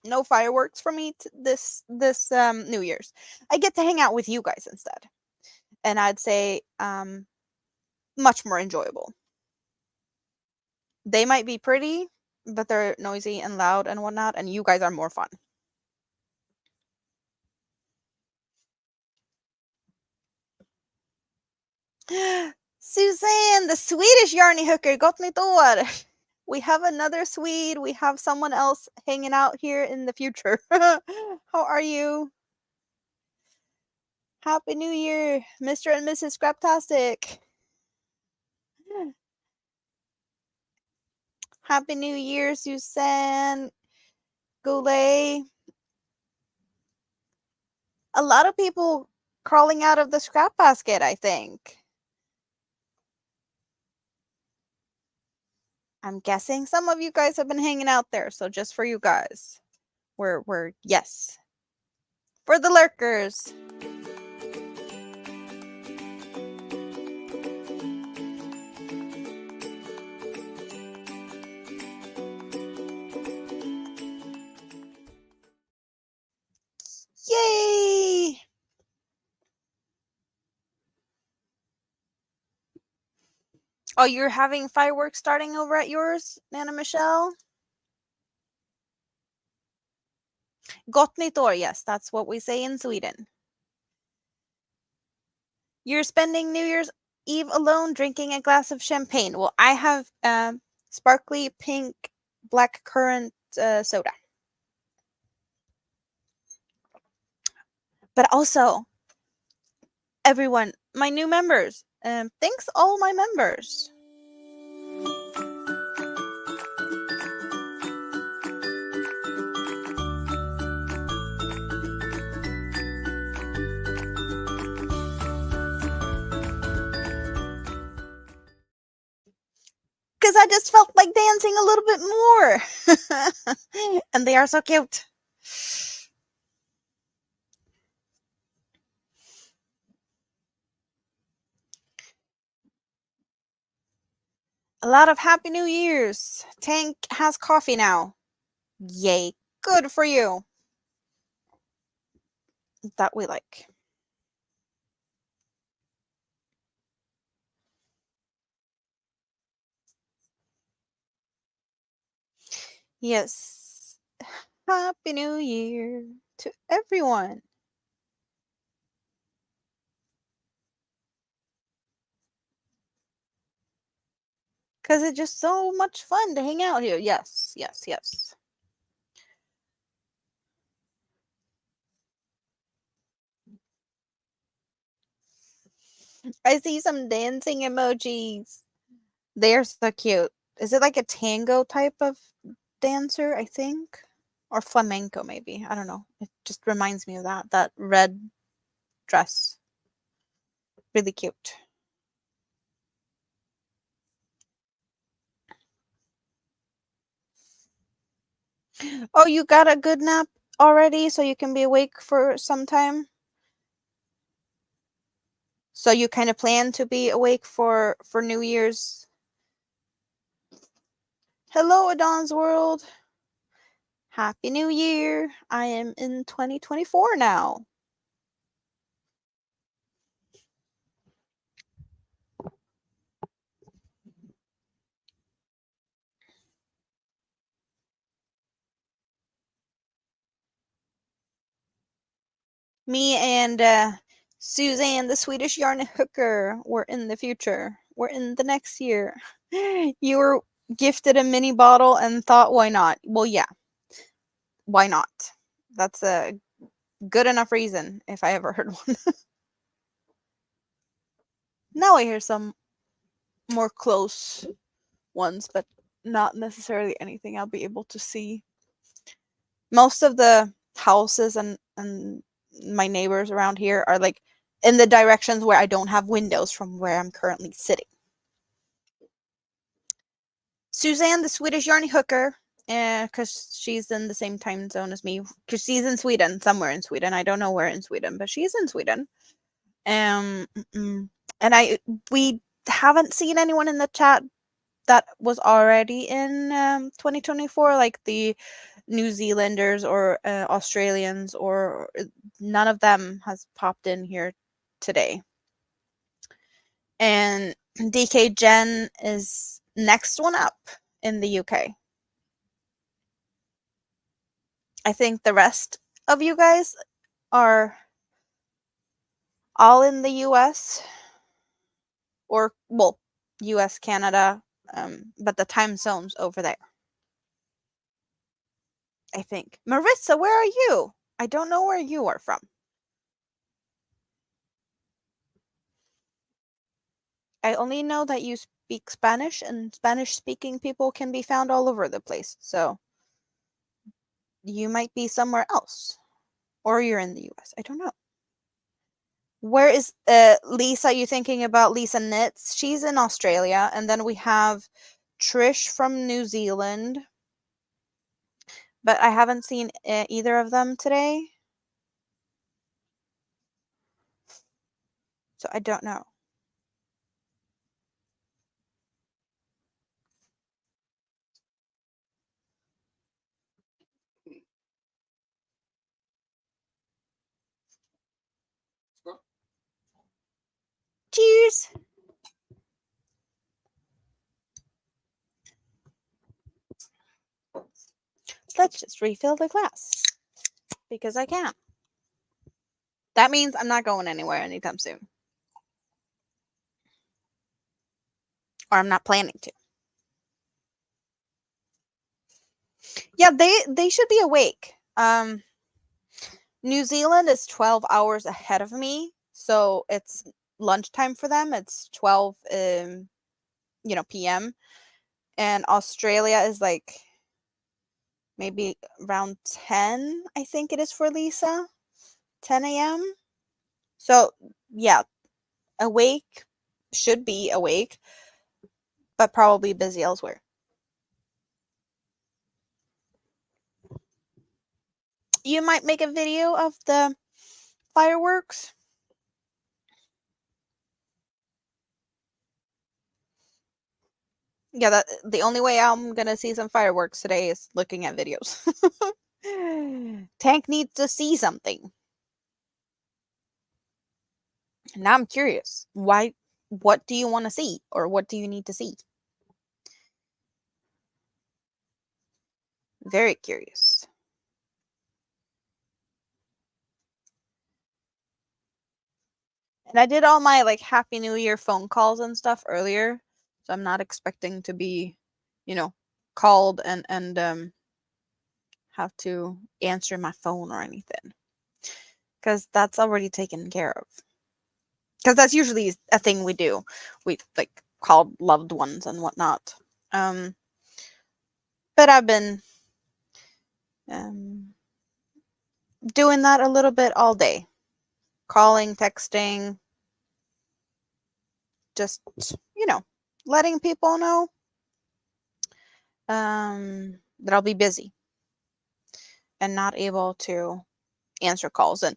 No fireworks for me this New Year's. I get to hang out with you guys instead. And I'd say much more enjoyable. They might be pretty, but they're noisy and loud and whatnot, and you guys are more fun. Suzanne, the Swedish Yarny Hooker, gott nytt år! We have another Swede. We have someone else hanging out here in the future. How are you? Happy New Year, Mr. and Mrs. Scraptastic. Happy New Year, Suzanne Goulet. A lot of people crawling out of the scrap basket, I think. I'm guessing some of you guys have been hanging out there, so just for you guys. We're yes. For the lurkers. Yay! Oh, you're having fireworks starting over at yours, Nana Michelle? Gott nytt år, yes, that's what we say in Sweden. You're spending New Year's Eve alone drinking a glass of champagne. Well, I have sparkly pink black currant soda. But also, everyone, my new members, thanks all my members. Because I just felt like dancing a little bit more. And they are so cute. A lot of Happy New Year's. Tank has coffee now. Yay. Good for you. That we like. Yes. Happy New Year to everyone. Because it's just so much fun to hang out here. Yes, yes, yes. I see some dancing emojis. They're so cute. Is it like a tango type of dancer, I think? Or flamenco, maybe. I don't know. It just reminds me of that red dress. Really cute. Oh, you got a good nap already so you can be awake for some time? So you kind of plan to be awake for New Year's? Hello, Adon's World. Happy New Year. I am in 2024 now. Me and Suzanne, the Swedish yarn hooker, we're in the future. We're in the next year. You were gifted a mini bottle and thought, why not? Well, yeah. Why not? That's a good enough reason if I ever heard one. Now I hear some more close ones, but not necessarily anything I'll be able to see. Most of the houses and my neighbors around here are like in the directions where I don't have windows from where I'm currently sitting. Suzanne, the Swedish yarny hooker, because she's in the same time zone as me, because she's in Sweden, somewhere in Sweden. I don't know where in Sweden, but she's in Sweden. And we haven't seen anyone in the chat that was already in 2024, like the New Zealanders or Australians, or none of them has popped in here today. And DK Jen is next one up in the UK. I think the rest of you guys are all in the US, or, well, US, Canada, but the time zone's over there, I think. Marissa, where are you? I don't know where you are from. I only know that you speak Spanish, and Spanish-speaking people can be found all over the place. So you might be somewhere else, or you're in the US. I don't know. Where is Lisa? You thinking about Lisa Knits? She's in Australia, and then we have Trish from New Zealand, but I haven't seen either of them today, so I don't know. Skål. Cheers! Let's just refill the glass, because I can. That means I'm not going anywhere anytime soon. Or I'm not planning to. Yeah, they should be awake. New Zealand is 12 hours ahead of me, so it's lunchtime for them. It's 12 p.m. And Australia is like maybe around 10, I think it is for Lisa. 10 a.m. So, yeah, awake, should be awake, but probably busy elsewhere. You might make a video of the fireworks. Yeah, that the only way I'm gonna see some fireworks today is looking at videos. Tank needs to see something. Now I'm curious. What do you want to see, or what do you need to see? Very curious. And I did all my like Happy New Year phone calls and stuff earlier, so I'm not expecting to be, called and have to answer my phone or anything, because that's already taken care of. Because that's usually a thing we do. We like call loved ones and whatnot. But I've been doing that a little bit all day. Calling, texting, just, letting people know that I'll be busy and not able to answer calls. And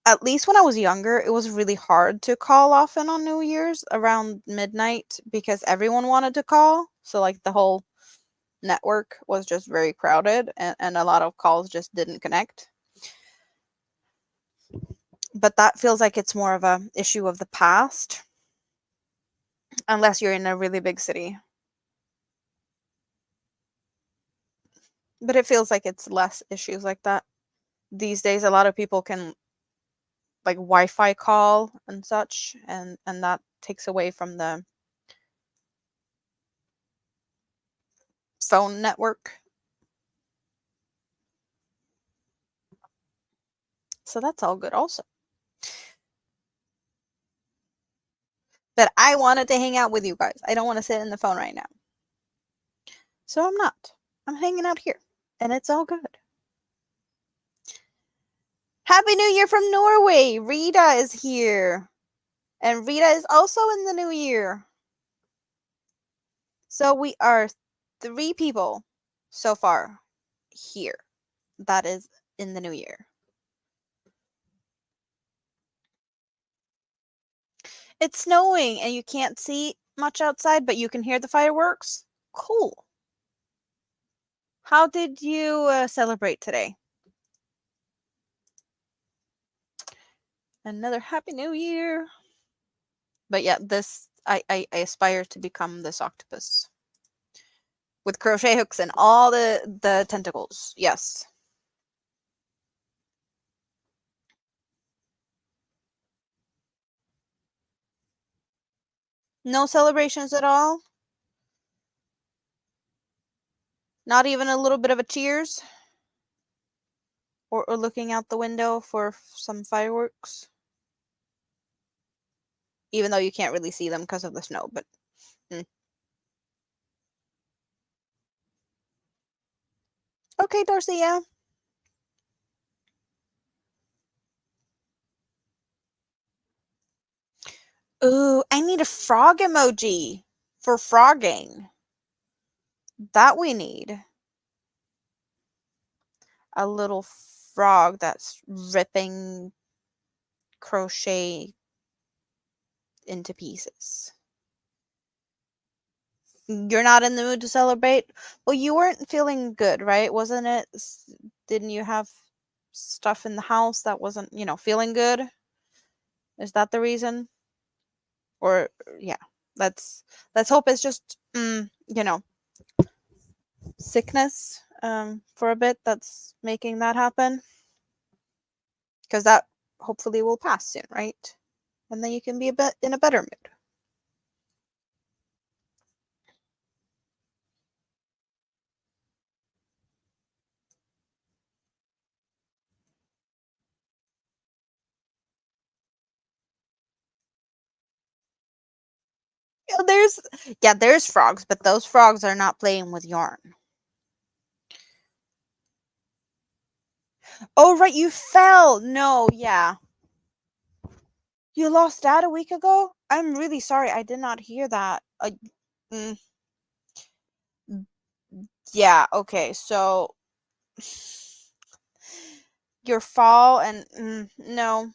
at least when I was younger, it was really hard to call often on New Year's around midnight because everyone wanted to call. So like the whole network was just very crowded, and a lot of calls just didn't connect. But that feels like it's more of a issue of the past, unless you're in a really big city. But it feels like it's less issues like that these days. A lot of people can like Wi-Fi call and such, and that takes away from the phone network. So that's all good also. But I wanted to hang out with you guys. I don't want to sit in the phone right now. So I'm not. I'm hanging out here, and it's all good. Happy New Year from Norway! Rita is here. And Rita is also in the new year. So we are 3 people so far here that is in the new year. It's snowing and you can't see much outside, but you can hear the fireworks. Cool. How did you celebrate today? Another Happy New Year. But yeah, this I aspire to become this octopus with crochet hooks and all the tentacles. Yes. No celebrations at all. Not even a little bit of a cheers, or looking out the window for some fireworks. Even though you can't really see them because of the snow, but. Okay, Dorothea. Ooh, I need a frog emoji for frogging. That we need. A little frog that's ripping crochet into pieces. You're not in the mood to celebrate? Well, you weren't feeling good, right? Wasn't it? Didn't you have stuff in the house that wasn't, feeling good? Is that the reason? Or yeah, let's hope it's just sickness for a bit that's making that happen, because that hopefully will pass soon, right? And then you can be a bit in a better mood. There's frogs, but those frogs are not playing with yarn. Oh, right, you fell. No, yeah. You lost Dad a week ago? I'm really sorry. I did not hear that. Mm, yeah, okay. So your fall and no,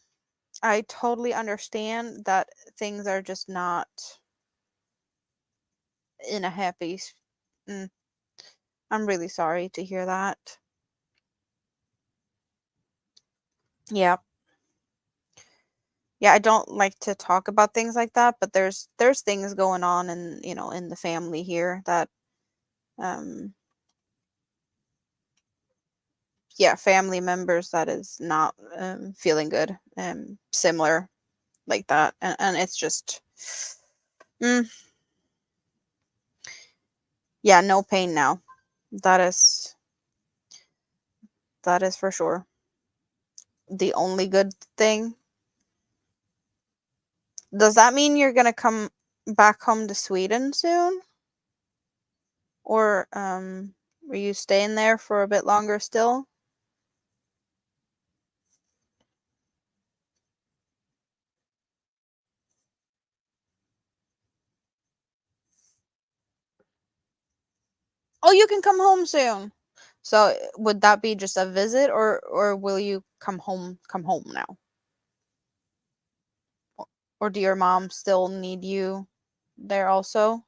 I totally understand that things are just not in a happy. Mm, I'm really sorry to hear that. Yeah. Yeah, I don't like to talk about things like that, but there's things going on in the family here that um yeah, family members that is not feeling good, similar like that, and it's just mm, yeah, no pain now. That is that is for sure. The only good thing. Does that mean you're gonna come back home to Sweden soon? Or are you staying there for a bit longer still? Oh, you can come home soon. So would that be just a visit, or will you come home now? Or do your mom still need you there also?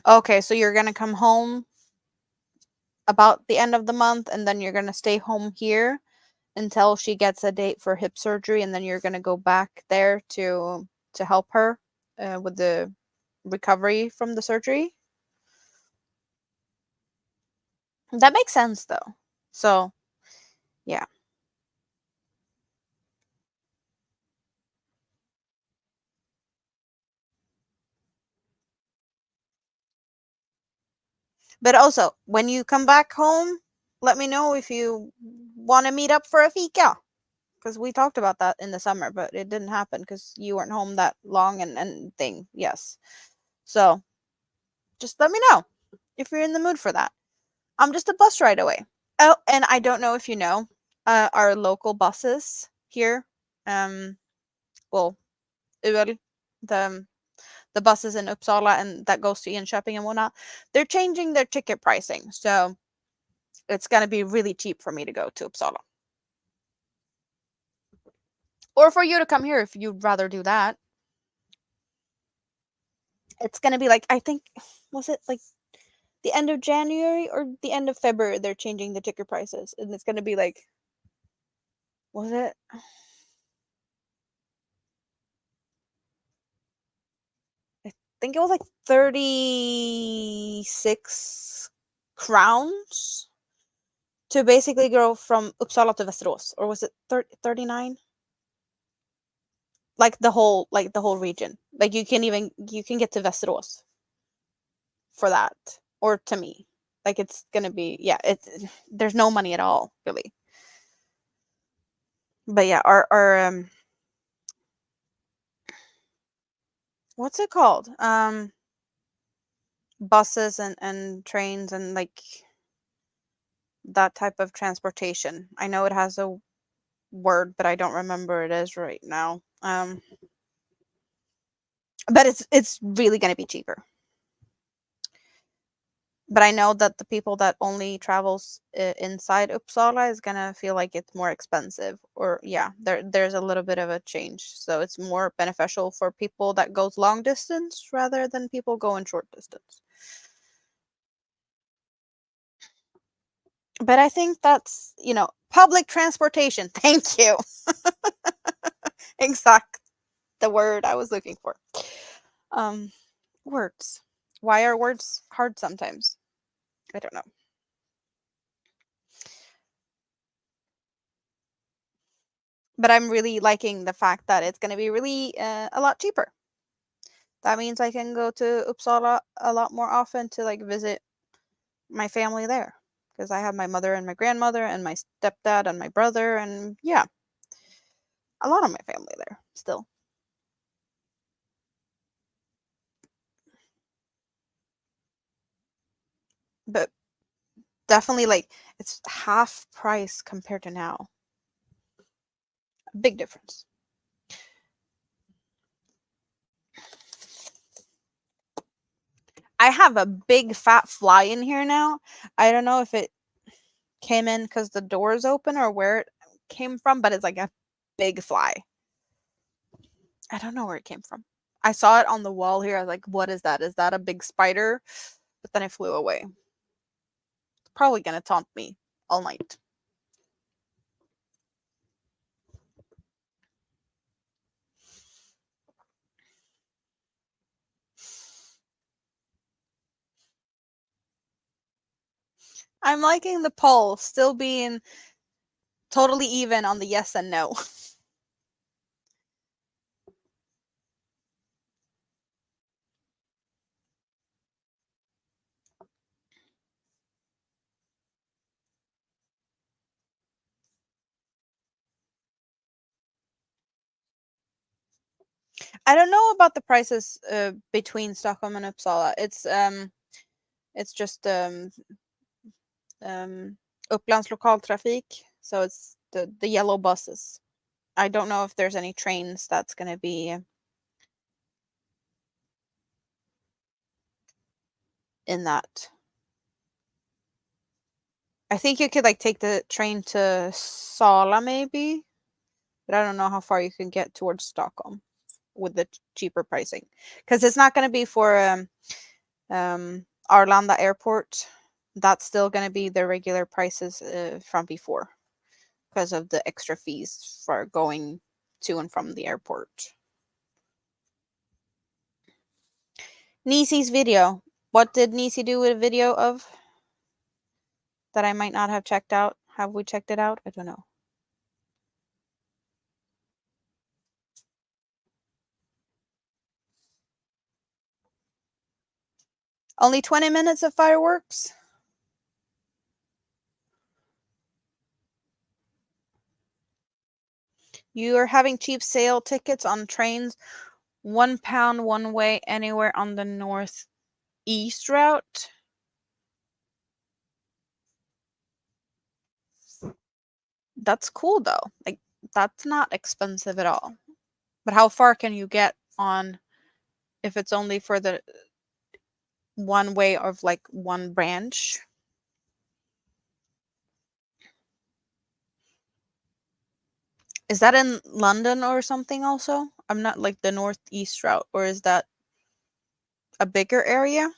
Okay, so you're gonna come home about the end of the month, and then you're gonna stay home here until she gets a date for hip surgery, and then you're gonna go back there to help her with the recovery from the surgery. That makes sense though. So yeah, but also when you come back home, let me know if you want to meet up for a fika. because we talked about that in the summer, but it didn't happen because you weren't home that long and thing. Yes. So just let me know if you're in the mood for that. I'm just a bus ride away. Oh, and I don't know if you know, our local buses here, well, UL, the buses in Uppsala and that goes to Enköping and whatnot, they're changing their ticket pricing. So it's going to be really cheap for me to go to Uppsala. Or for you to come here if you'd rather do that. It's going to be like, I think, was it like the end of January or the end of February they're changing the ticket prices? And it's going to be like, was it? I think it was like 36 crowns to basically go from Uppsala to Västerås, or was it 39? Like the whole region. Like you can get to Västerås for that, or to me. Like it's gonna be, yeah. It's there's no money at all really. But yeah, our what's it called? Buses and trains and like that type of transportation. I know it has a word, but I don't remember it is right now. But it's really going to be cheaper. But I know that the people that only travels inside Uppsala is going to feel like it's more expensive, or yeah, there's a little bit of a change. So it's more beneficial for people that goes long distance rather than people going short distance. But I think that's, public transportation. Thank you. Exact the word I was looking for. Um, Words. Why are words hard sometimes? I don't know. But I'm really liking the fact that it's going to be really a lot cheaper. That means I can go to Uppsala a lot more often to like visit my family there because I have my mother and my grandmother and my stepdad and my brother and yeah, a lot of my family there still. But definitely like it's half price compared to now. A big difference. I have a big fat fly in here now. I don't know if it came in because the door is open or where it came from, but it's like a big fly. I don't know where it came from. I saw it on the wall here. I was like, what is that? Is that a big spider? But then it flew away. It's probably going to taunt me all night. I'm liking the poll still being totally even on the yes and no. I don't know about the prices between Stockholm and Uppsala. It's just Upplands lokaltrafik, so it's the yellow buses. I don't know if there's any trains that's going to be in that. I think you could like take the train to Sala maybe, but I don't know how far you can get towards Stockholm with the cheaper pricing because it's not going to be for Arlanda Airport. That's still going to be the regular prices from before because of the extra fees for going to and from the airport. Nisi's video. What did Nisi do with a video of that I might not have checked out? Have we checked it out? I don't know. Only 20 minutes of fireworks? You are having cheap sale tickets on trains, £1 one way anywhere on the northeast route. That's cool though. Like, that's not expensive at all. But how far can you get on if it's only for the one way of like one branch? Is that in London or something also? I'm not like the northeast route, or is that a bigger area?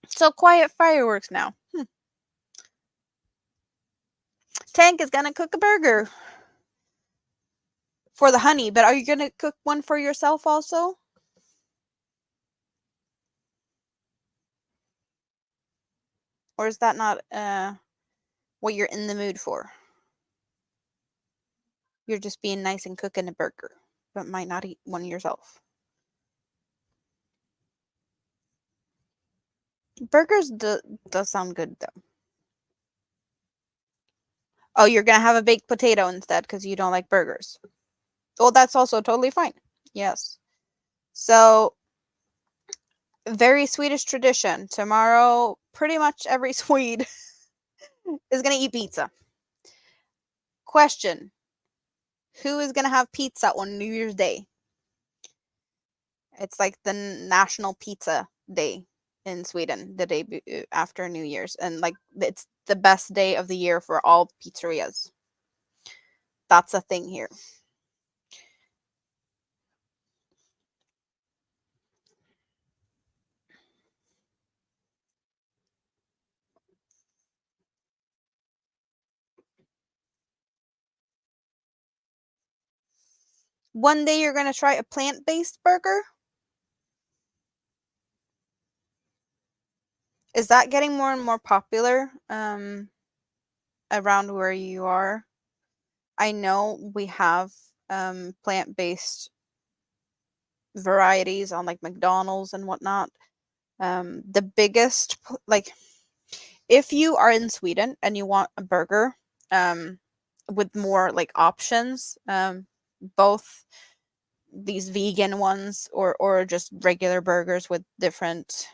So quiet fireworks now. Tank is gonna cook a burger for the honey, but are you gonna cook one for yourself also? Or is that not what you're in the mood for? You're just being nice and cooking a burger, but might not eat one yourself. Burgers does sound good though. Oh, you're gonna have a baked potato instead because you don't like burgers. Well, that's also totally fine. Yes. So, very Swedish tradition. Tomorrow, pretty much every Swede is gonna eat pizza. Question: who is gonna have pizza on New Year's Day? It's like the national pizza day in Sweden, the day after New Year's, and like it's the best day of the year for all pizzerias. That's a thing here. One day you're gonna try a plant-based burger. Is that getting more and more popular around where you are? I know we have plant-based varieties on like McDonald's and whatnot. The biggest, like, if you are in Sweden and you want a burger with more like options, both these vegan ones or just regular burgers with different,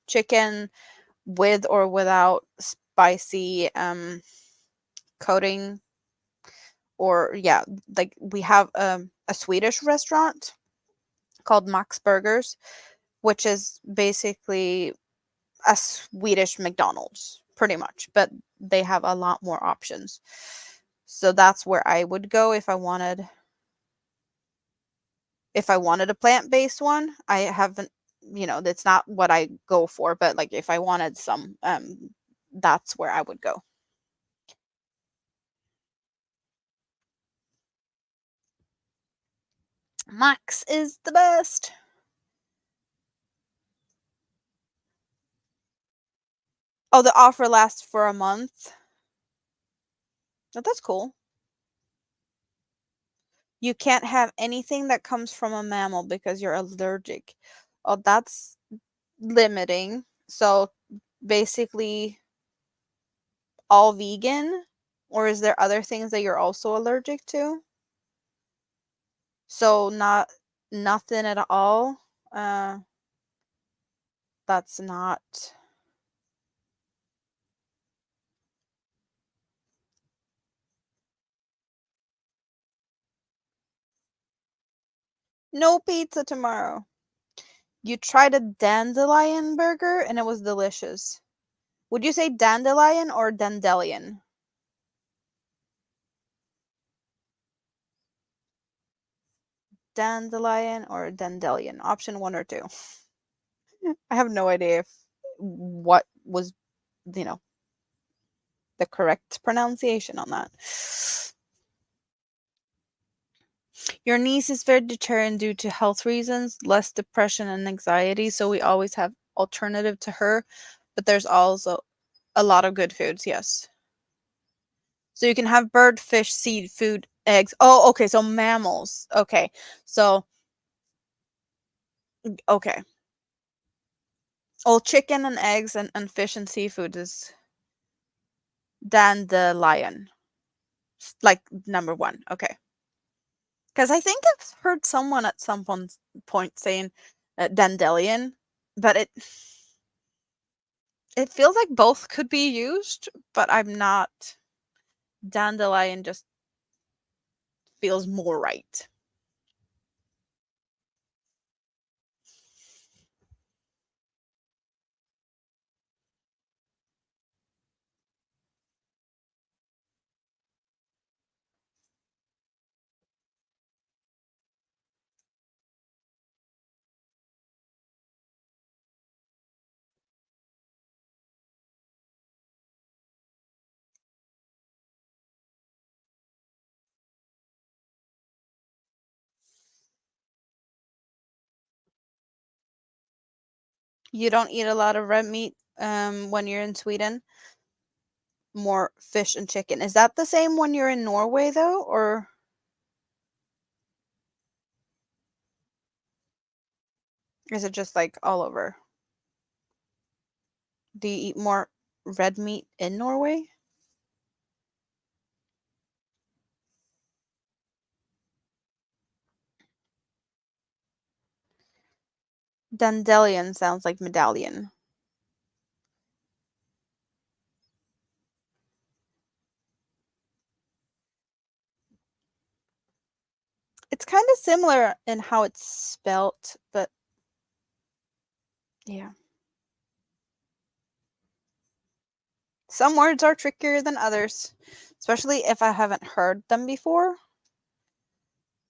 chicken with or without spicy coating, or yeah, like we have a Swedish restaurant called Max Burgers, which is basically a Swedish McDonald's pretty much, but they have a lot more options. So that's where I would go if I wanted a plant-based one. I haven't, that's not what I go for, but like if I wanted some, that's where I would go. Max is the best. Oh, the offer lasts for a month. Oh, that's cool. You can't have anything that comes from a mammal because you're allergic. Oh, that's limiting. So basically all vegan, or is there other things that you're also allergic to? So nothing at all. Uh that's not. No pizza tomorrow. You tried a dandelion burger and it was delicious. Would you say dandelion or dandelion? Dandelion or dandelion? Option 1 or 2. I have no idea if what was, you know, the correct pronunciation on that. Your niece is very determined due to health reasons, less depression and anxiety, so we always have alternative to her, but there's also a lot of good foods, yes. So you can have bird, fish, seafood, eggs. Oh, okay, so mammals. Okay. So okay. Oh, chicken and eggs and fish and seafood is dandelion. Like number one. Okay. Because I think I've heard someone at some point saying dandelion, but it feels like both could be used, but I'm not. Dandelion just feels more right. You don't eat a lot of red meat when you're in Sweden? More fish and chicken. Is that the same when you're in Norway though, or is it just like all over? Do you eat more red meat in Norway? Dandelion sounds like medallion. It's kind of similar in how it's spelt, but yeah. Some words are trickier than others, especially if I haven't heard them before.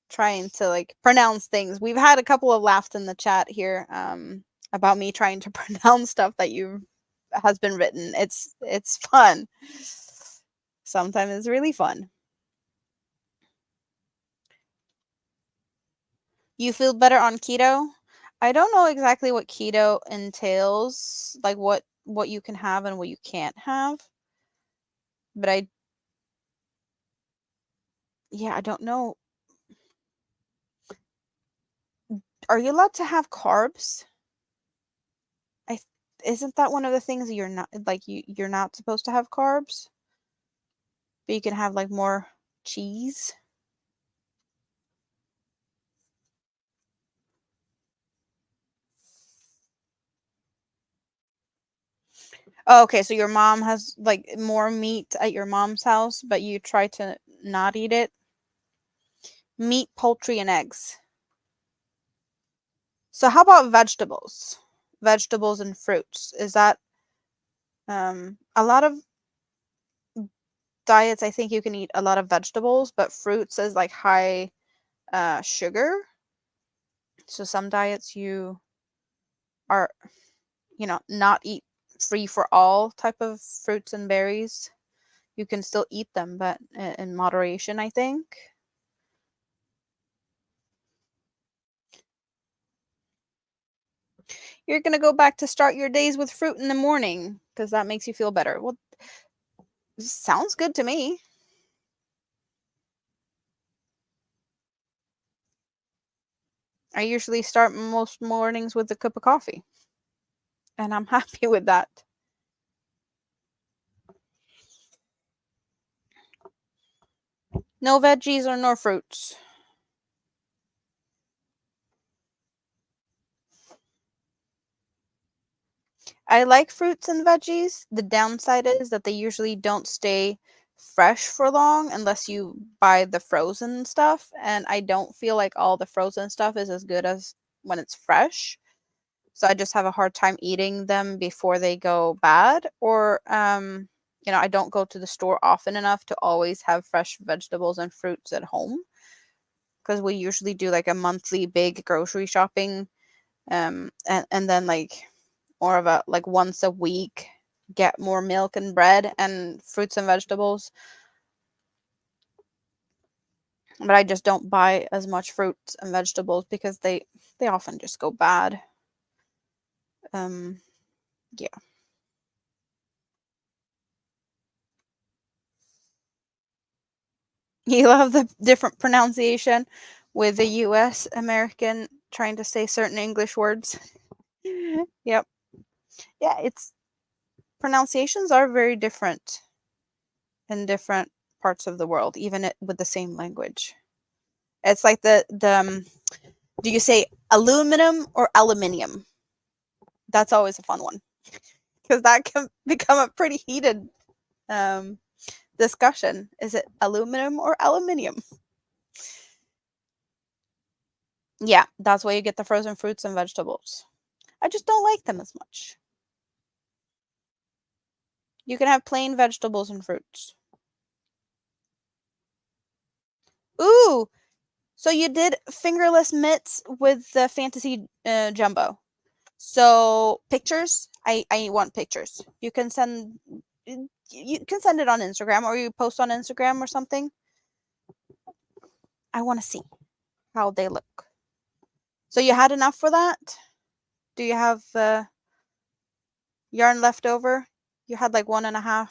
Trying to like pronounce things. We've had a couple of laughs in the chat here about me trying to pronounce stuff that you has been written. It's fun. Sometimes it's really fun. You feel better on keto? I don't know exactly what keto entails, like what you can have and what you can't have. But I don't know. Are you allowed to have carbs? I isn't that one of the things you're not like you're not supposed to have carbs, but you can have like more cheese? Oh, okay, so your mom has like more meat at your mom's house, but you try to not eat it. Meat, poultry, and eggs. So how about vegetables? Vegetables and fruits. Is that a lot of diets I think you can eat a lot of vegetables, but fruits is like high sugar. So some diets you are, not eat free for all type of fruits and berries. You can still eat them, but in moderation, I think. You're going to go back to start your days with fruit in the morning because that makes you feel better. Well, sounds good to me. I usually start most mornings with a cup of coffee, and I'm happy with that. No veggies or no fruits. I like fruits and veggies. The downside is that they usually don't stay fresh for long unless you buy the frozen stuff. And I don't feel like all the frozen stuff is as good as when it's fresh. So I just have a hard time eating them before they go bad. Or, I don't go to the store often enough to always have fresh vegetables and fruits at home because we usually do like a monthly big grocery shopping. And then like more of a like once a week get more milk and bread and fruits and vegetables, but I just don't buy as much fruits and vegetables because they often just go bad. Yeah. You love the different pronunciation with the US American trying to say certain English words. Yep. Yeah, it's pronunciations are very different in different parts of the world, even with the same language. It's like do you say aluminum or aluminium? That's always a fun one because that can become a pretty heated discussion. Is it aluminum or aluminium? Yeah, that's why you get the frozen fruits and vegetables. I just don't like them as much. You can have plain vegetables and fruits. Ooh, so you did fingerless mitts with the fantasy jumbo. So pictures, I want pictures. You can send it on Instagram, or you post on Instagram or something. I want to see how they look. So you had enough for that? Do you have yarn left over? You had like 1.5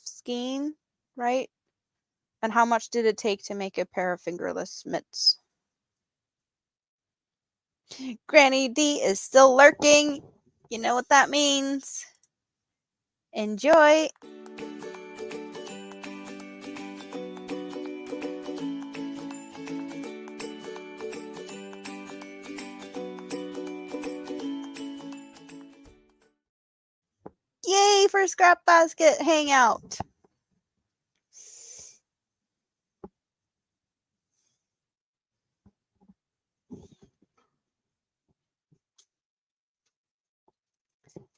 skein, right? And how much did it take to make a pair of fingerless mitts? Granny D is still lurking. You know what that means. Enjoy. Yay for Scrap Basket Hangout.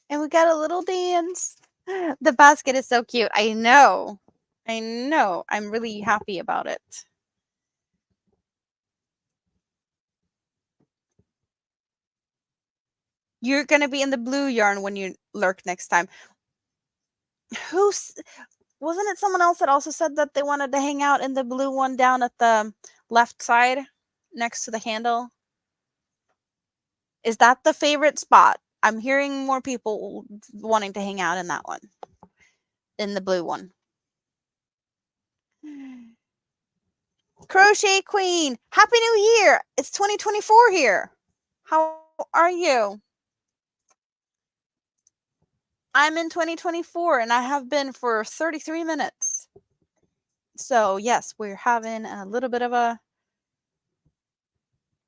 And we got a little dance. The basket is so cute. I know. I'm really happy about it. You're going to be in the blue yarn when you lurk next time. Wasn't it someone else that also said that they wanted to hang out in the blue one down at the left side next to the handle? Is that the favorite spot? I'm hearing more people wanting to hang out in that one. In the blue one. Crochet Queen, Happy New Year! It's 2024 here. How are you? I'm in 2024 and I have been for 33 minutes. So yes, we're having a little bit of a...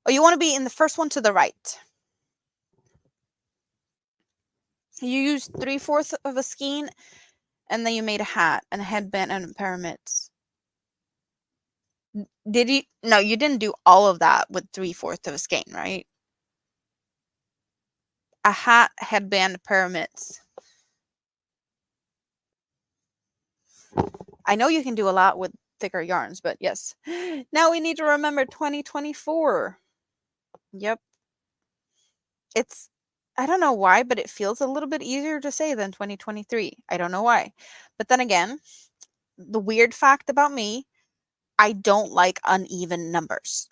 Oh, you want to be in the first one to the right. You used 3/4 of a skein and then you made a hat and a headband and a pair of mitts. Did you? No, you didn't do all of that with 3/4 of a skein, right? A hat, headband, pair of mitts. I know you can do a lot with thicker yarns, but yes. Now we need to remember 2024. Yep. It's, I don't know why, but it feels a little bit easier to say than 2023. I don't know why. But then again, the weird fact about me, I don't like uneven numbers.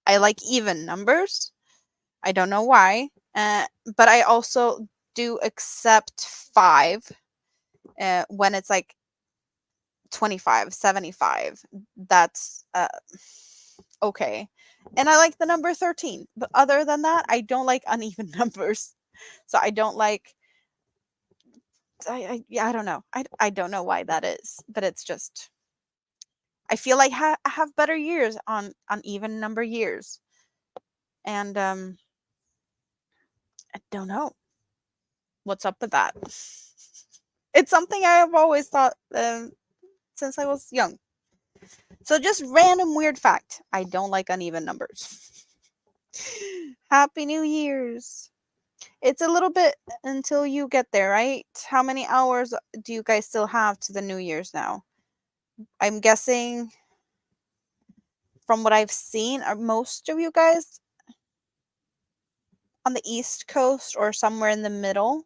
I like even numbers. I don't know why. But I also do accept 5 when it's like 25, 75. That's okay. And I like the number 13. But other than that, I don't like uneven numbers. So I don't like... I don't know. I don't know why that is, but it's just... I feel like I have better years on even number years. And I don't know what's up with that. It's something I have always thought since I was young. So just random weird fact. I don't like uneven numbers. Happy New Year's. It's a little bit until you get there, right? How many hours do you guys still have to the New Year's now? I'm guessing from what I've seen, are most of you guys on the East Coast or somewhere in the middle?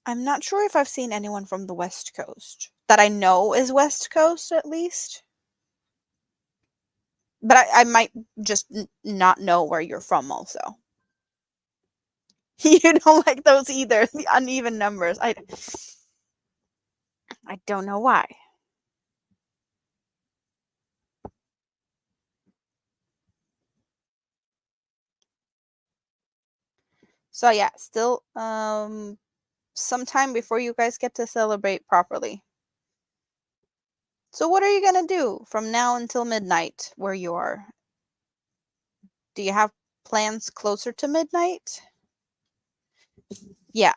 I'm not sure if I've seen anyone from the West Coast that I know is West Coast at least. But I might just not know where you're from also. You don't like those either, the uneven numbers. I don't know why. So yeah, still some time before you guys get to celebrate properly. So what are you going to do from now until midnight where you are? Do you have plans closer to midnight? Yeah,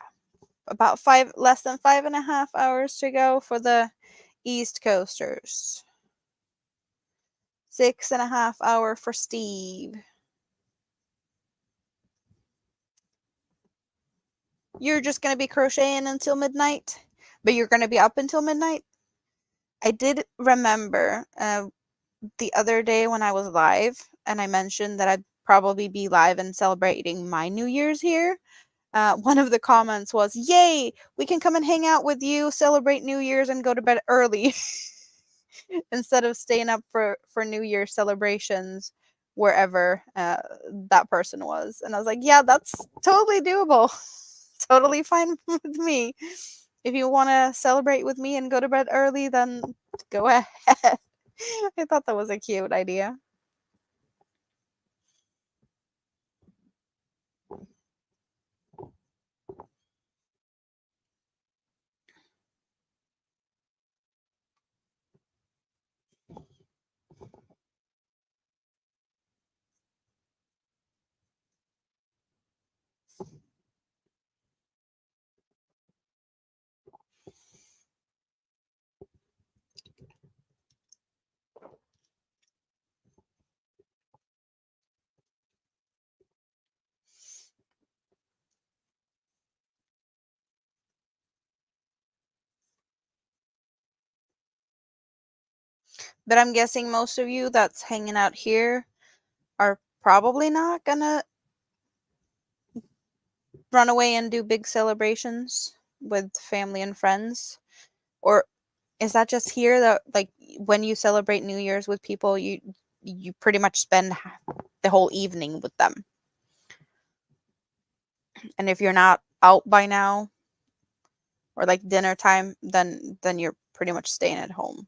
about less than 5.5 hours to go for the East Coasters. 6.5 hour for Steve. You're just going to be crocheting until midnight, but you're going to be up until midnight? I did remember the other day when I was live and I mentioned that I'd probably be live and celebrating my New Year's here. One of the comments was, "Yay, we can come and hang out with you, celebrate New Year's, and go to bed early instead of staying up for New Year celebrations wherever that person was." And I was like, "Yeah, that's totally doable. Totally fine with me. If you want to celebrate with me and go to bed early, then go ahead." I thought that was a cute idea. But I'm guessing most of you that's hanging out here are probably not gonna run away and do big celebrations with family and friends. Or is that just here that, like, when you celebrate New Year's with people, you pretty much spend the whole evening with them? And if you're not out by now or like dinner time, then you're pretty much staying at home.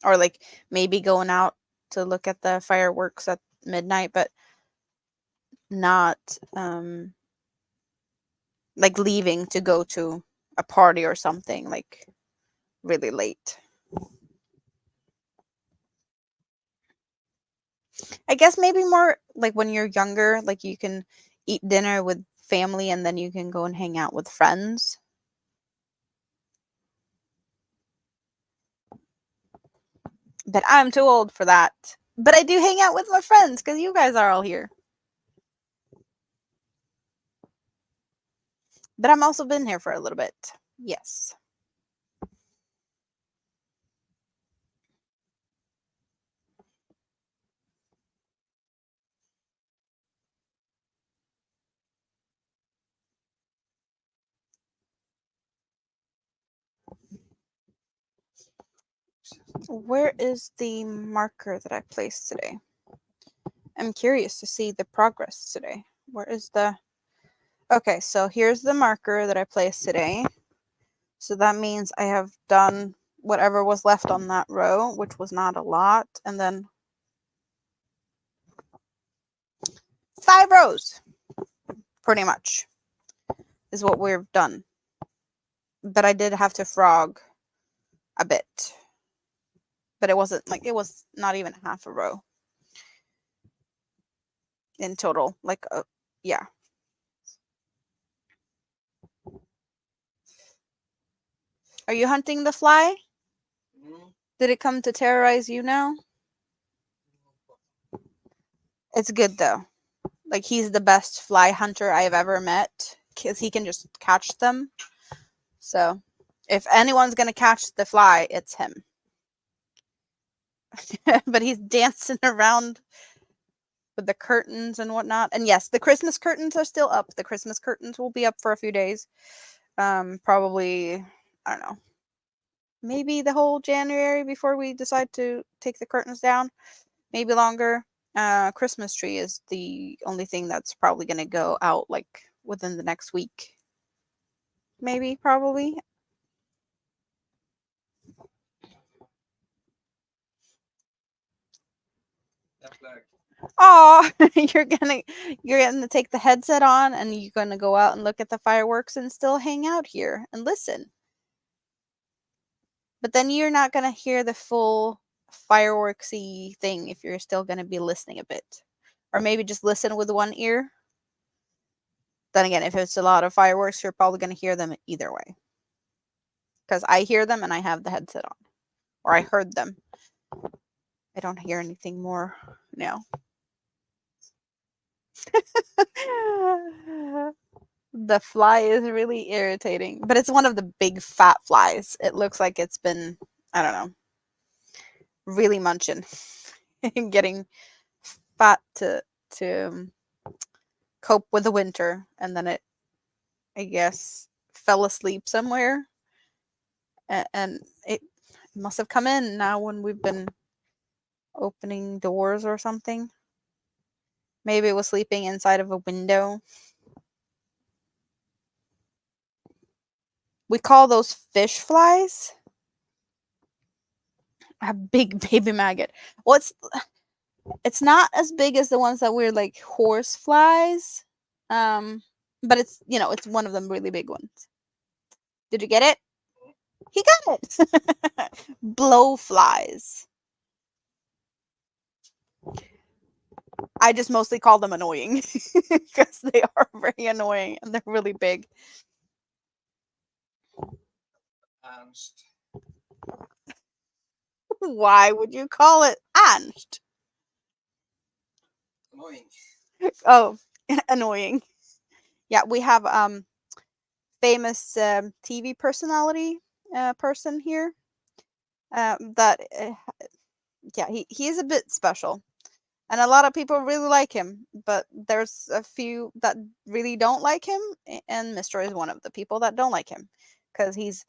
Or like maybe going out to look at the fireworks at midnight, but not like leaving to go to a party or something like really late. I guess maybe more like when you're younger, like you can eat dinner with family and then you can go and hang out with friends. But I'm too old for that. But I do hang out with my friends because you guys are all here. But I'm also been here for a little bit. Yes. Where is the marker that I placed today? I'm curious to see the progress today. Where is the... Okay, so here's the marker that I placed today. So that means I have done whatever was left on that row, which was not a lot. And then 5 rows, pretty much, is what we've done. But I did have to frog a bit. But it wasn't like, it was not even half a row in total. Like, yeah. Are you hunting the fly? Did it come to terrorize you now? It's good though. Like, he's the best fly hunter I've ever met because he can just catch them. So if anyone's gonna catch the fly, it's him. But he's dancing around with the curtains and whatnot. And yes, the Christmas curtains are still up. The Christmas curtains will be up for a few days. Probably, I don't know, maybe the whole January before we decide to take the curtains down. Maybe longer. Christmas tree is the only thing that's probably going to go out like within the next week. Maybe, probably. Oh, you're gonna take the headset on and you're gonna go out and look at the fireworks and still hang out here and listen. But then you're not going to hear the full fireworksy thing if you're still going to be listening a bit. Or maybe just listen with one ear. Then again, if it's a lot of fireworks, you're probably going to hear them either way. Because I hear them and I have the headset on. Or I heard them. I don't hear anything more now. The fly is really irritating, but it's one of the big fat flies. It looks like it's been, I don't know, really munching and getting fat to cope with the winter, and then it, I guess, fell asleep somewhere, and it must have come in now when we've been opening doors or something. Maybe it was sleeping inside of a window. We call those fish flies. A big baby maggot. Well, it's not as big as the ones that we're like horse flies. But it's, it's one of them really big ones. Did you get it? He got it. Blow flies. I just mostly call them annoying because they are very annoying and they're really big. Ernst. Why would you call it Ernst? Annoying. Oh, annoying. Yeah, we have famous TV personality person here. That yeah, he is a bit special, and a lot of people really like him. But there's a few that really don't like him, and Mister is one of the people that don't like him because he's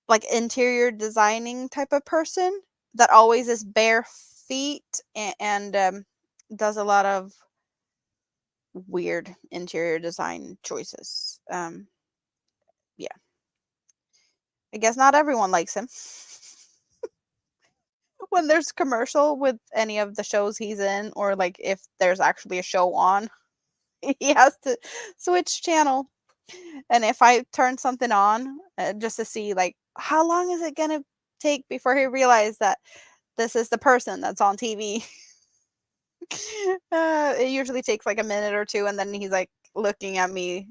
like interior designing type of person that always is bare feet and does a lot of weird interior design choices. Yeah. I guess not everyone likes him. When there's commercial with any of the shows he's in, or like if there's actually a show on, he has to switch channel. And if I turn something on just to see like how long is it gonna take before he realizes that this is the person that's on TV, it usually takes like a minute or two, and then he's like looking at me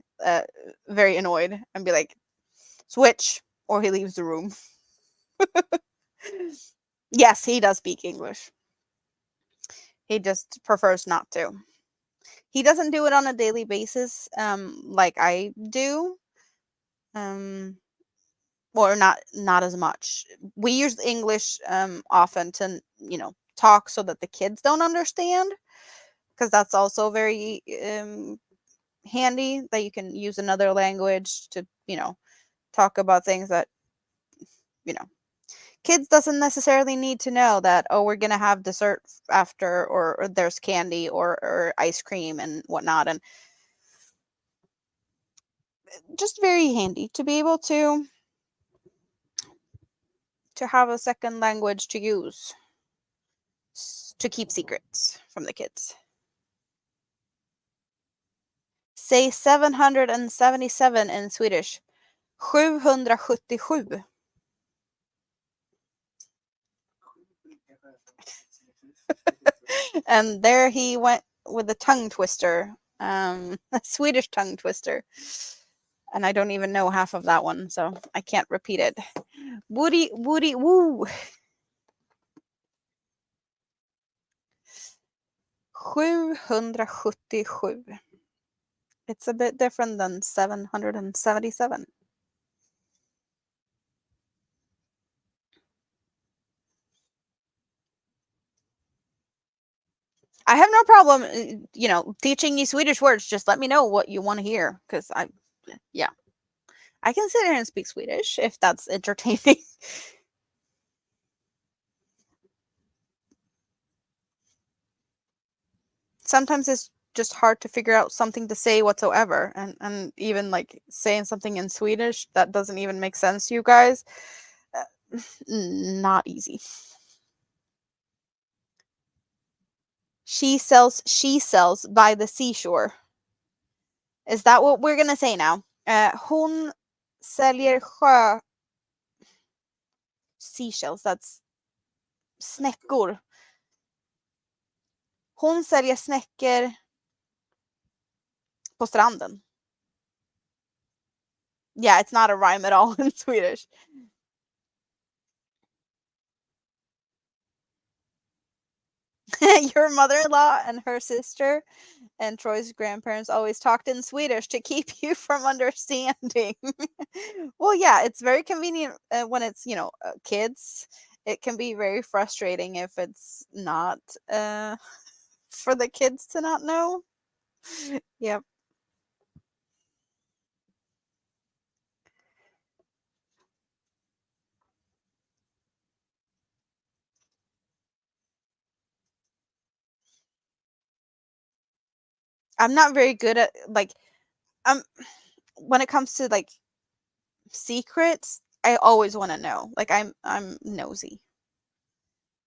very annoyed and be like, switch, or he leaves the room. Yes, he does speak English. He just prefers not to. He doesn't do it on a daily basis, like I do, um, or not as much. We use English often to talk so that the kids don't understand, because that's also very handy that you can use another language to talk about things that you know kids doesn't necessarily need to know that, oh, we're gonna have dessert after, or there's candy or ice cream and whatnot, and just very handy to be able to have a second language to use to keep secrets from the kids. Say 777 in Swedish. 777. And there he went with a tongue twister, a Swedish tongue twister. And I don't even know half of that one, so I can't repeat it. Woody, woody, woo. 777. It's a bit different than 777. I have no problem, teaching you Swedish words. Just let me know what you want to hear, because yeah, I can sit here and speak Swedish if that's entertaining. Sometimes it's just hard to figure out something to say whatsoever, and even like saying something in Swedish that doesn't even make sense to you guys, not easy. She sells by the seashore. Is that what we're gonna say now? Hon säljer seashells. That's snäckor. Hon säljer snäckor på stranden. Yeah, it's not a rhyme at all in Swedish. Your mother-in-law and her sister and Troy's grandparents always talked in Swedish to keep you from understanding. Well, yeah, it's very convenient when it's, kids. It can be very frustrating if it's not for the kids to not know. Yep. I'm not very good at um when it comes to secrets, I always want to know. Like I'm nosy.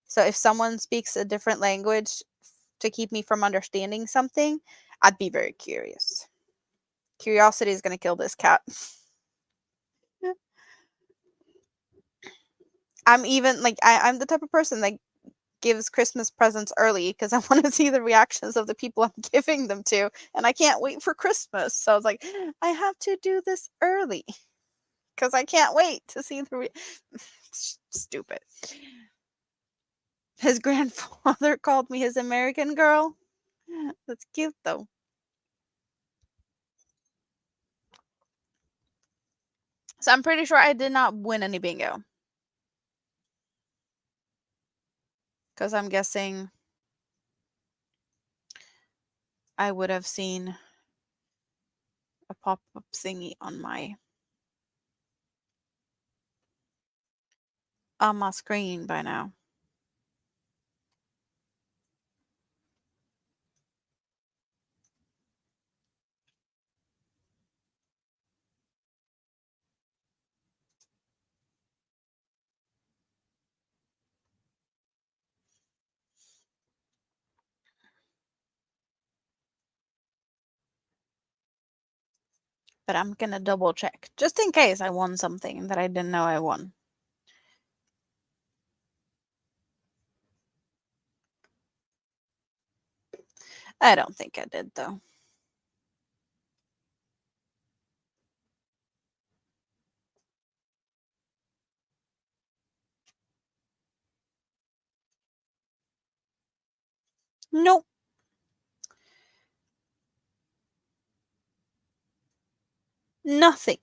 So if someone speaks a different language to keep me from understanding something, I'd be very curious. Curiosity is going to kill this cat. I'm even I'm the type of person that gives Christmas presents early because I want to see the reactions of the people I'm giving them to, and I can't wait for Christmas. So I was like, I have to do this early because I can't wait to see the stupid. His grandfather called me his American girl. That's cute though. So I'm pretty sure I did not win any bingo. Because I'm guessing I would have seen a pop-up thingy on my screen by now. But I'm gonna double check just in case I won something that I didn't know I won. I don't think I did though. Nope. Nothing.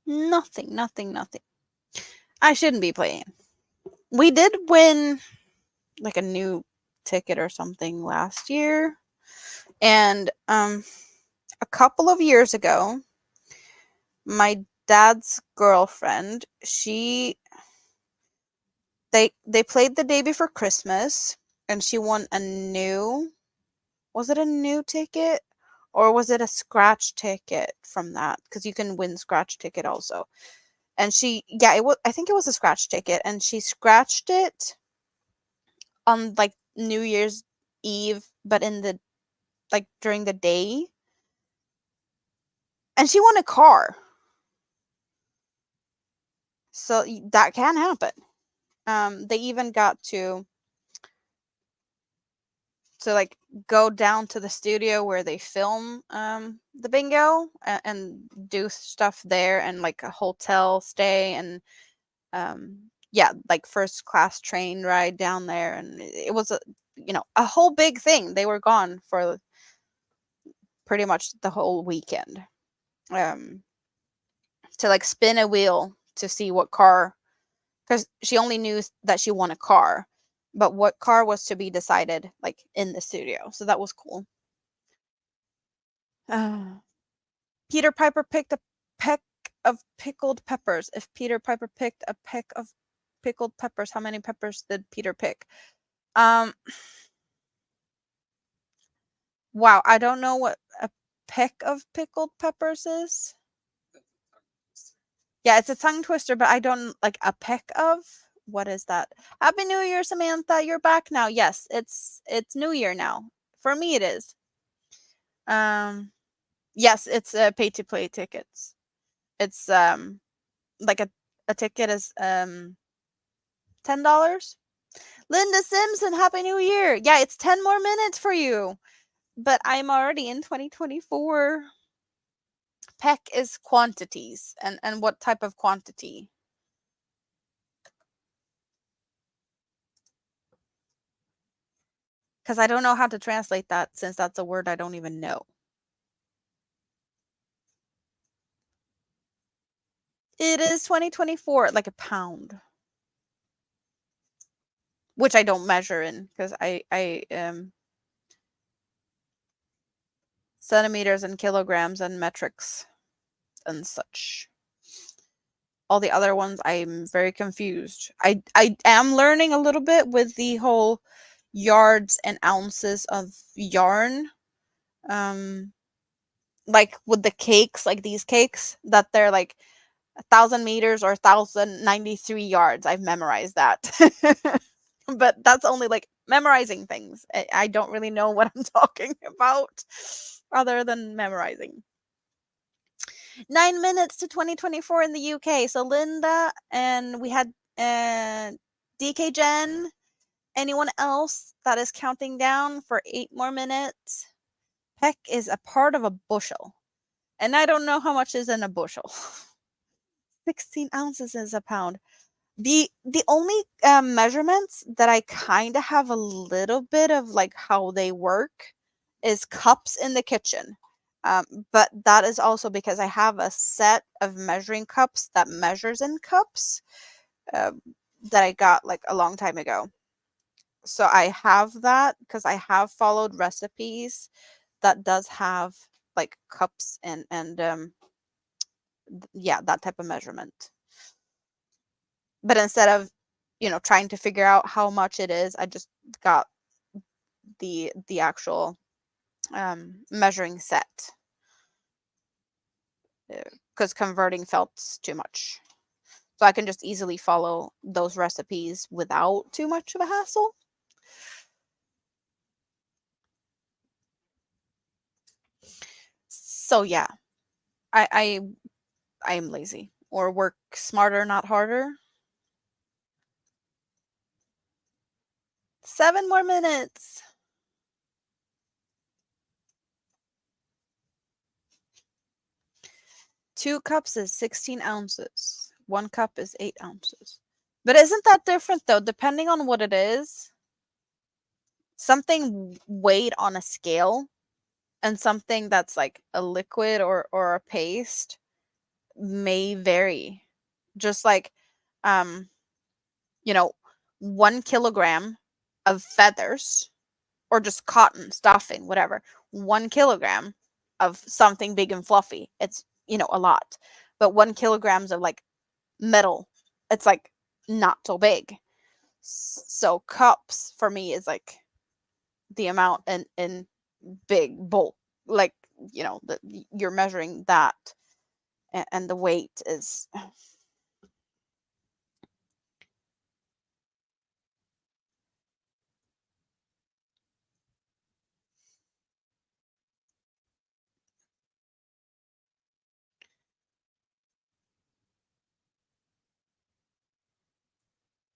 Nothing. Nothing. Nothing. I shouldn't be playing. We did win like a new ticket or something last year. And a couple of years ago, my dad's girlfriend, they played the day before Christmas and she won a new, was it a new ticket or was it a scratch ticket from that? Because you can win scratch ticket also. And I think it was a scratch ticket and she scratched it on New Year's Eve, but in the during the day. And she won a car. So that can happen. They even got to go down to the studio where they film the bingo and do stuff there and a hotel stay and first class train ride down there, and it was a whole big thing. They were gone for pretty much the whole weekend to spin a wheel to see what car, because she only knew that she won a car, but what car was to be decided in the studio. So that was cool. Peter Piper picked a peck of pickled peppers. If Peter Piper picked a peck of pickled peppers, how many peppers did Peter pick? Wow, I don't know what a peck of pickled peppers is. Yeah, it's a tongue twister, but I don't a peck of. What is that? Happy New Year, Samantha. You're back now. Yes, it's New Year now. For me it is. Yes, it's pay to play tickets. It's like a ticket is $10? Linda Simpson, Happy New Year. Yeah, it's 10 more minutes for you. But I'm already in 2024. Peck is quantities. And what type of quantity? Because I don't know how to translate that since that's a word I don't even know. It is 2024, like a pound. Which I don't measure in because I centimeters and kilograms and metrics and such. All the other ones I'm very confused. I am learning a little bit with the whole yards and ounces of yarn. Like with the cakes, like these cakes, that they're like 1,000 meters or 1,093 yards. I've memorized that. But that's only like memorizing things. I don't really know what I'm talking about other than memorizing. 9 minutes to 2024 in the UK. So Linda, and we had DK Jen. Anyone else that is counting down for 8 more minutes? Peck is a part of a bushel. And I don't know how much is in a bushel. 16 ounces is a pound. The only measurements that I kind of have a little bit of like how they work is cups in the kitchen. But that is also because I have a set of measuring cups that measures in cups uh, that I got like a long time ago. So I have that because I have followed recipes that does have like cups and yeah, that type of measurement. But instead of, trying to figure out how much it is, I just got the actual measuring set because converting felt too much. So I can just easily follow those recipes without too much of a hassle. So yeah, I am lazy or work smarter, not harder. 7 more minutes. Two cups is 16 ounces. 1 cup is 8 ounces. But isn't that different though, depending on what it is? Something weighed on a scale and something that's like a liquid or a paste may vary. Just like, um, you know, 1 kilogram of feathers or just cotton stuffing, whatever. 1 kilogram of something big and fluffy. It's, a lot. But 1 kilograms of like metal, it's like not so big. So cups for me is like the amount in big bulk, like, you're measuring that, and the weight is.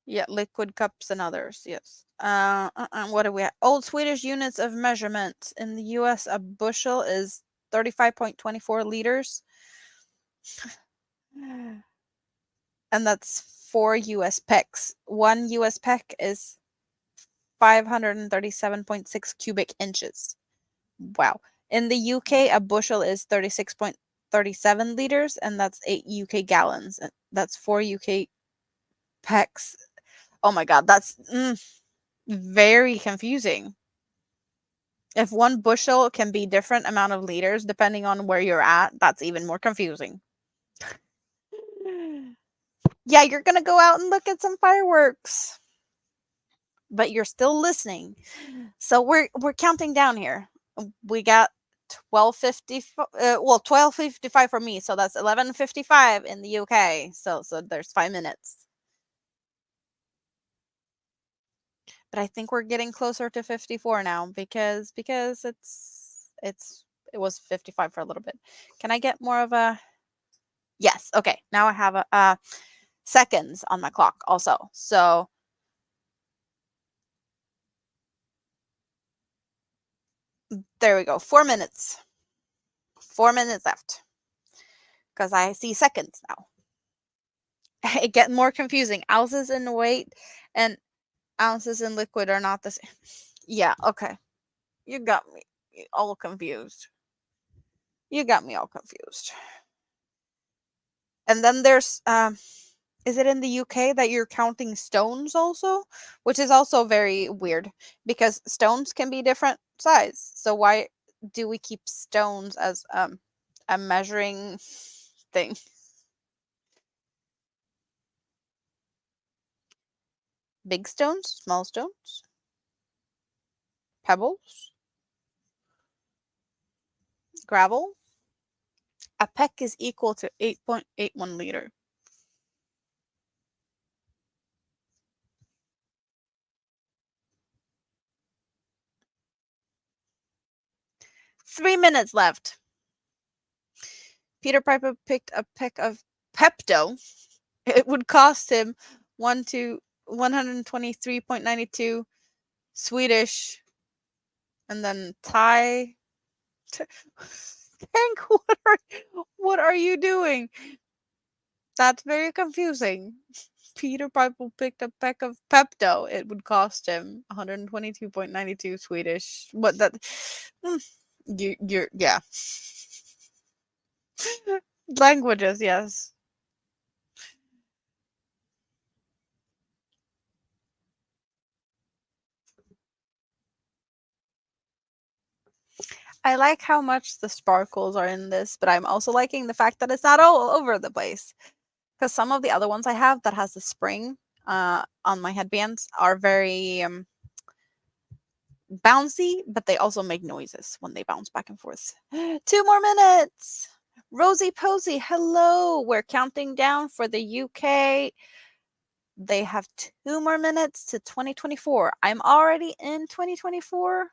Yeah, liquid cups and others, yes. What do we have? Old Swedish units of measurement. In the US, a bushel is 35.24 liters. And that's 4 US pecks. 1 US peck is 537.6 cubic inches. Wow. In the UK, a bushel is 36.37 liters, and that's 8 UK gallons. That's 4 UK pecks. Oh my God, that's very confusing. If 1 bushel can be different amount of liters depending on where you're at, that's even more confusing. Yeah, you're gonna go out and look at some fireworks, but you're still listening. So we're counting down here. We got 12:50. 12:55 for me, so that's 11:55 in the UK. So there's 5 minutes. But I think we're getting closer to 54 now because it was 55 for a little bit. Can I get more of a. Yes, okay. Now I have a seconds on my clock also. So There we go. 4 minutes. 4 minutes left. Because I see seconds now. It gets more confusing. Ounces in weight and ounces in liquid are not the same. Yeah, okay. You got me all confused. You got me all confused. And then there's is it in the UK that you're counting stones also? Which is also very weird because stones can be different size. So why do we keep stones as a measuring thing? Big stones, small stones, pebbles, gravel. A peck is equal to 8.81 liter. Three minutes left. Peter Piper picked a peck of Pepto. It would cost him 123.92 Swedish, and then Thai. Hank, what are you doing? That's very confusing. Peter Piper picked a peck of Pepto. It would cost him 122.92 Swedish. What that? You're yeah. Languages, yes. I like how much the sparkles are in this, but I'm also liking the fact that it's not all over the place. Because some of the other ones I have that has the spring on my headbands are very bouncy, but they also make noises when they bounce back and forth. 2 more minutes. Rosie Posey, hello. We're counting down for the UK. They have 2 more minutes to 2024. I'm already in 2024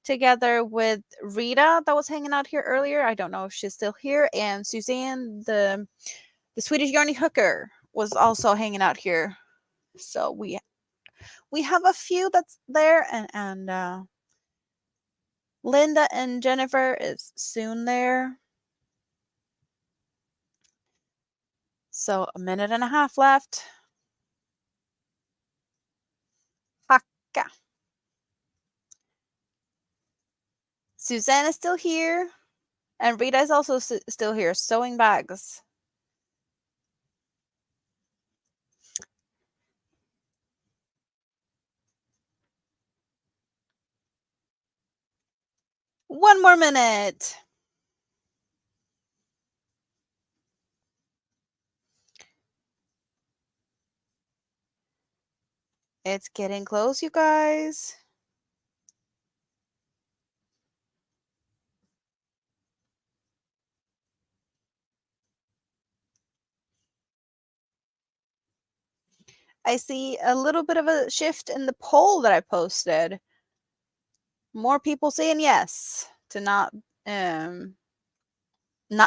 together with Rita that was hanging out here earlier. I don't know if she's still here. And Suzanne, the Swedish Yarny Hooker, was also hanging out here. So we have a few that's there, and Linda and Jennifer is soon there. So a minute and a half left. Haka. Suzanne is still here. And Rita is also still here, sewing bags. One more minute. It's getting close, you guys. I see a little bit of a shift in the poll that I posted. More people saying yes to not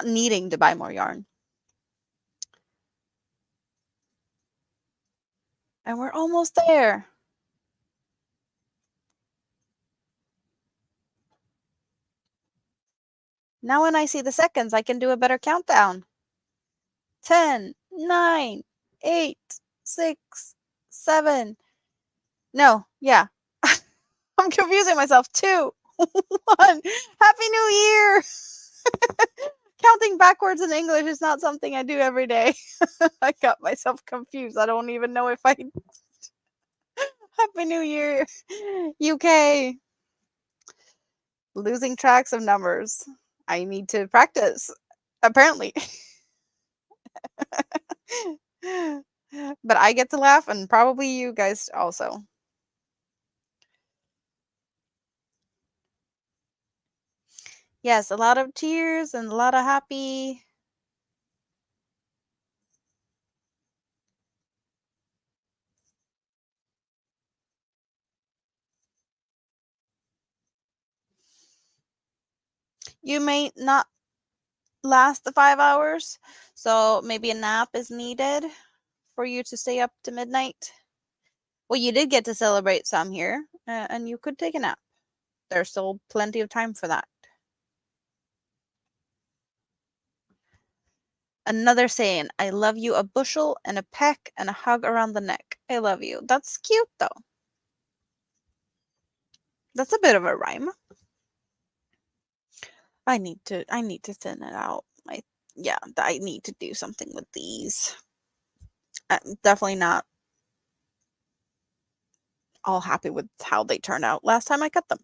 needing to buy more yarn. And we're almost there. Now when I see the seconds, I can do a better countdown. 10, 9, 8, 6, 7. No, yeah. I'm confusing myself. 2, 1. Happy New Year! Counting backwards in English is not something I do every day. I got myself confused. I don't even know if I. Happy New Year, UK. Losing tracks of numbers. I need to practice, apparently. But I get to laugh, and probably you guys also. Yes, a lot of tears and a lot of happy. You may not last the 5 hours, so maybe a nap is needed for you to stay up to midnight. Well, you did get to celebrate some here, and you could take a nap. There's still plenty of time for that. Another saying, I love you a bushel and a peck and a hug around the neck. I love you. That's cute though. That's a bit of a rhyme. I need to thin it out. I need to do something with these. I'm definitely not all happy with how they turned out last time I cut them.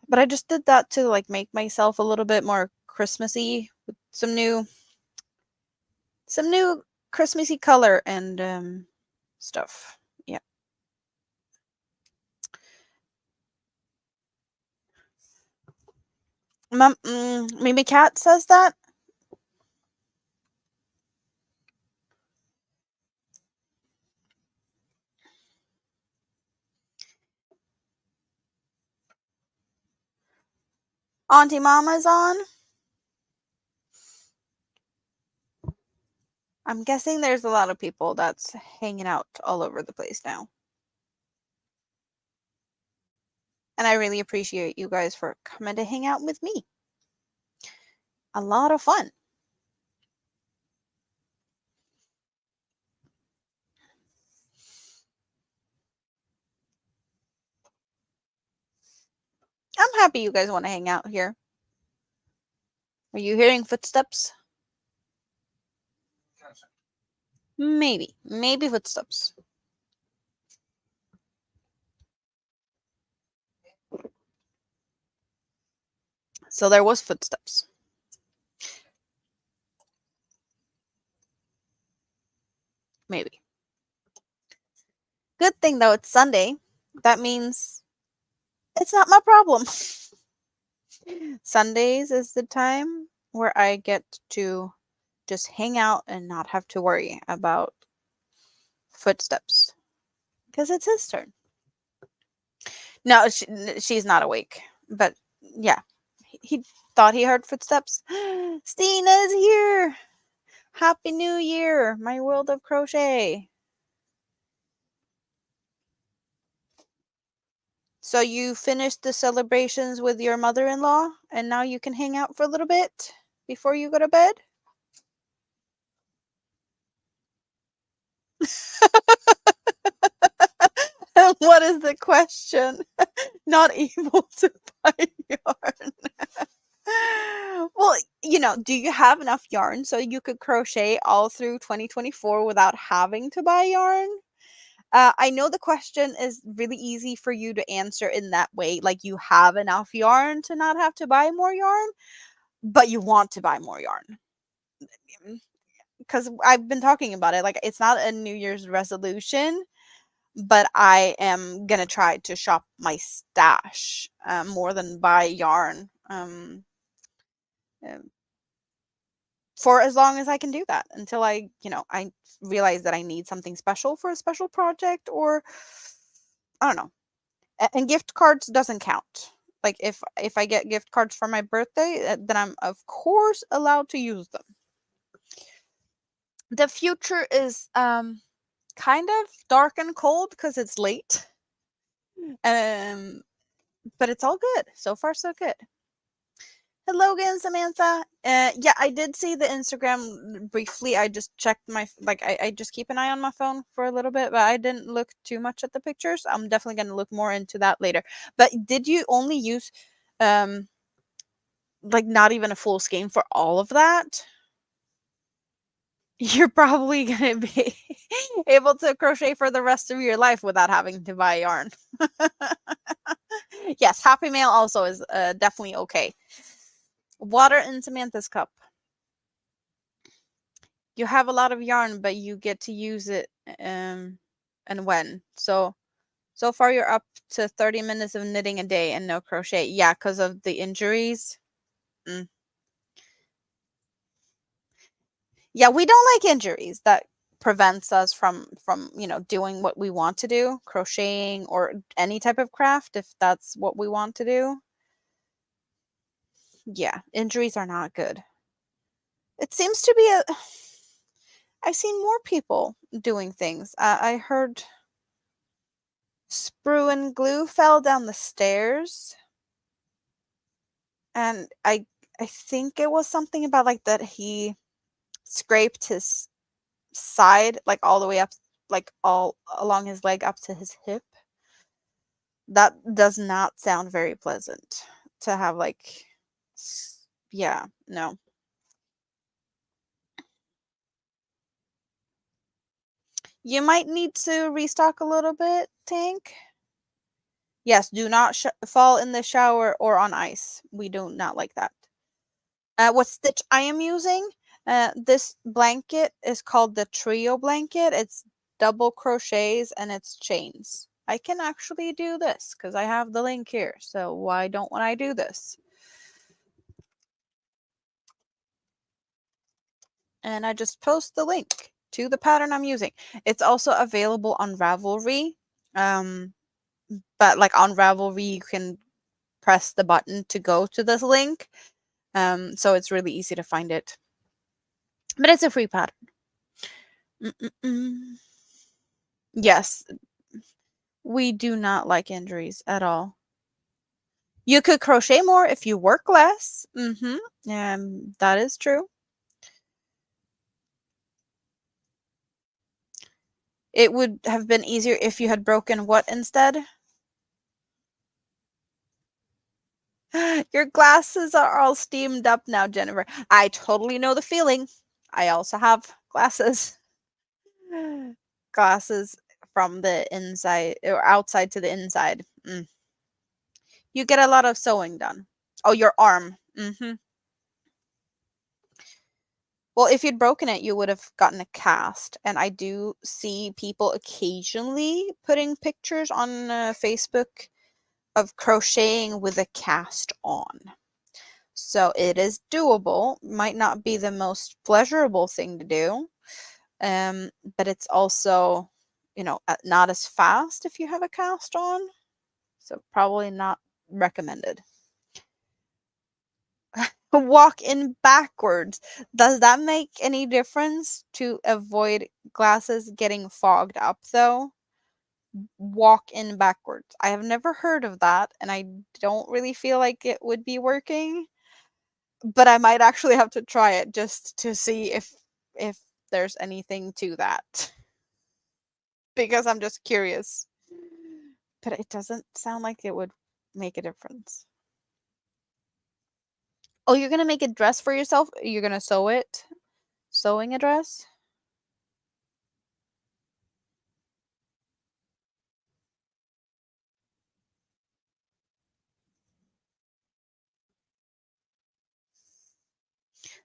But I just did that to like make myself a little bit more Christmassy with some new Christmassy color and stuff. Yeah. Maybe Cat says that. Auntie Mama's on. I'm guessing there's a lot of people that's hanging out all over the place now. And I really appreciate you guys for coming to hang out with me. A lot of fun. I'm happy you guys want to hang out here. Are you hearing footsteps? Maybe footsteps. So there was footsteps. Maybe. Good thing though, it's Sunday. That means it's not my problem. Sundays is the time where I get to just hang out and not have to worry about footsteps. Because it's his turn. No, she's not awake. But yeah, he thought he heard footsteps. Stina's here. Happy New Year, my world of crochet. So you finished the celebrations with your mother-in-law and now you can hang out for a little bit before you go to bed? What is the question? Not able to buy yarn. Well, do you have enough yarn so you could crochet all through 2024 without having to buy yarn? I know the question is really easy for you to answer in that way. Like you have enough yarn to not have to buy more yarn, but you want to buy more yarn. Because I've been talking about it. Like it's not a New Year's resolution, but I am going to try to shop my stash more than buy yarn. For as long as I can do that until I realize that I need something special for a special project, or I don't know. And gift cards doesn't count. Like if I get gift cards for my birthday, then I'm of course allowed to use them. The future is kind of dark and cold because it's late. But it's all good. So far so good. Hello again, Samantha. Yeah, I did see the Instagram briefly. I just checked I just keep an eye on my phone for a little bit, but I didn't look too much at the pictures. I'm definitely going to look more into that later. But did you only use, not even a full skein for all of that? You're probably going to be able to crochet for the rest of your life without having to buy yarn. Yes, Happy Mail also is definitely okay. Water in Samantha's cup. You have a lot of yarn, but you get to use it and when. So far you're up to 30 minutes of knitting a day and no crochet. Yeah, because of the injuries. Yeah, we don't like injuries. That prevents us from doing what we want to do, crocheting or any type of craft if that's what we want to do. Yeah, injuries are not good. It seems to be I've seen more people doing things. I heard Sprue and glue fell down the stairs, and I think it was something about like that he scraped his side like all the way up, like all along his leg up to his hip. That does not sound very pleasant to have like yeah, no. You might need to restock a little bit, Tank. Yes, do not fall in the shower or on ice. We do not like that. What stitch I am using? This blanket is called the trio blanket. It's double crochets and it's chains. I can actually do this because I have the link here. So why don't I do this? And I just post the link to the pattern I'm using. It's also available on Ravelry. But like on Ravelry, you can press the button to go to this link. So it's really easy to find it. But it's a free pattern. Yes, we do not like injuries at all. You could crochet more if you work less. That is true. It would have been easier if you had broken what instead? Your glasses are all steamed up now, Jennifer. I totally know the feeling. I also have glasses. Glasses from the inside or outside to the inside. You get a lot of sewing done. Oh, your arm. Well, if you'd broken it, you would have gotten a cast. And I do see people occasionally putting pictures on Facebook of crocheting with a cast on. So it is doable. Might not be the most pleasurable thing to do. But it's also, not as fast if you have a cast on. So probably not recommended. Walk in backwards. Does that make any difference to avoid glasses getting fogged up though? Walk in backwards. I have never heard of that and I don't really feel like it would be working, but I might actually have to try it just to see if there's anything to that. Because I'm just curious. But it doesn't sound like it would make a difference. Oh, you're gonna make a dress for yourself? You're gonna sew it? Sewing a dress?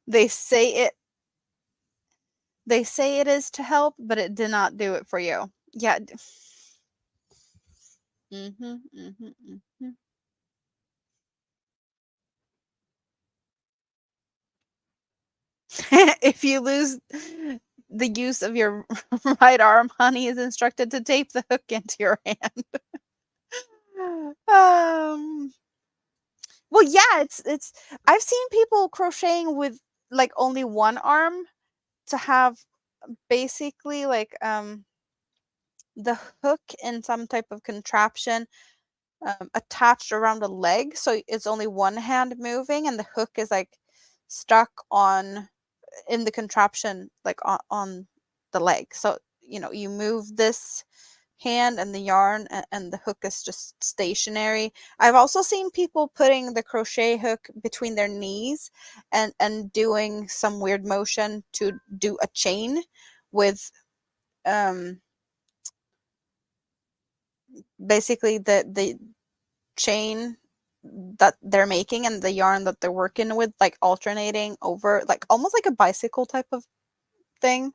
They say it they say it is to help, but it did not do it for you. Yeah. Mhm. Mhm. Mhm. If you lose the use of your right arm, honey is instructed to tape the hook into your hand. um well, yeah, it's I've seen people crocheting with like only one arm to have basically like the hook in some type of contraption attached around the leg, so it's only one hand moving and the hook is like stuck on in the contraption like on the leg. So you move this hand and the yarn and the hook is just stationary. I've also seen people putting the crochet hook between their knees and doing some weird motion to do a chain with um basically the chain that they're making and the yarn that they're working with like alternating over like almost like a bicycle type of thing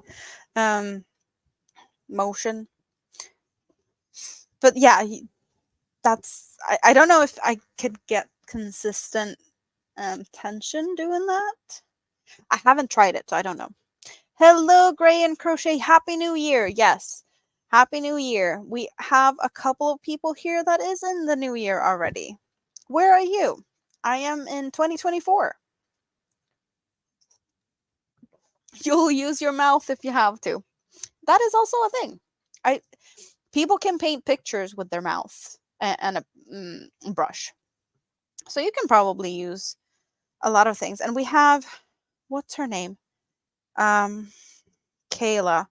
motion. But yeah, that's I don't know if I could get consistent tension doing that. I haven't tried it, so I don't know. Hello, Gray and Crochet. Happy New Year. Yes. Happy New Year. We have a couple of people here that is in the new year already. Where are you? I am in 2024. You'll use your mouth if you have to. That is also a thing. I People can paint pictures with their mouth and a brush. So you can probably use a lot of things. And we have, what's her name? Kayla.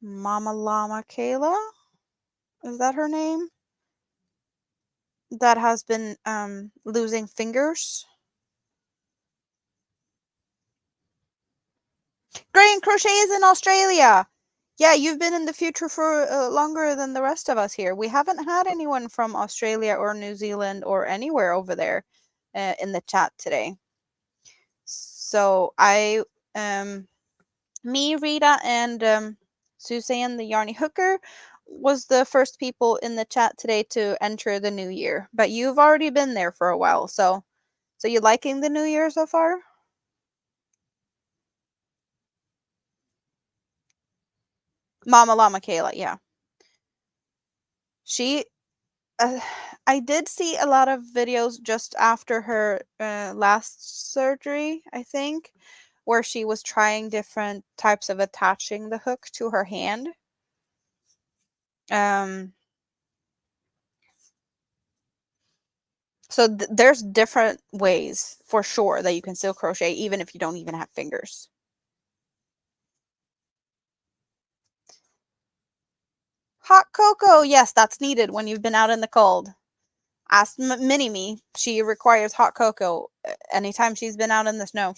Mama Llama Kayla? Is that her name? That has been losing fingers. Grain Crochet is in Australia. Yeah, you've been in the future for longer than the rest of us here. We haven't had anyone from Australia or New Zealand or anywhere over there in the chat today. So me, Rita, and Suzanne the Yarny Hooker was the first people in the chat today to enter the new year. But you've already been there for a while, so you liking the new year so far? Mama Llama Kayla, yeah. She I did see a lot of videos just after her last surgery, I think, where she was trying different types of attaching the hook to her hand. So there's different ways for sure that you can still crochet even if you don't even have fingers. Hot cocoa, yes, that's needed when you've been out in the cold. Ask Mini-Me, she requires hot cocoa anytime she's been out in the snow.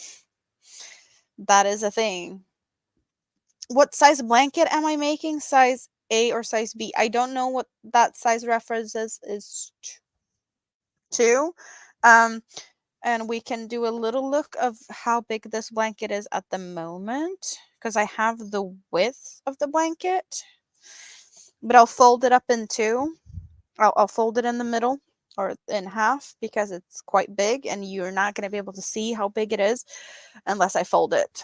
That is a thing. What size blanket am I making? Size A or size B? I don't know what that size reference is to. And we can do a little look of how big this blanket is at the moment because I have the width of the blanket, but I'll fold it up in two. I'll fold it in the middle or in half because it's quite big and you're not going to be able to see how big it is unless I fold it.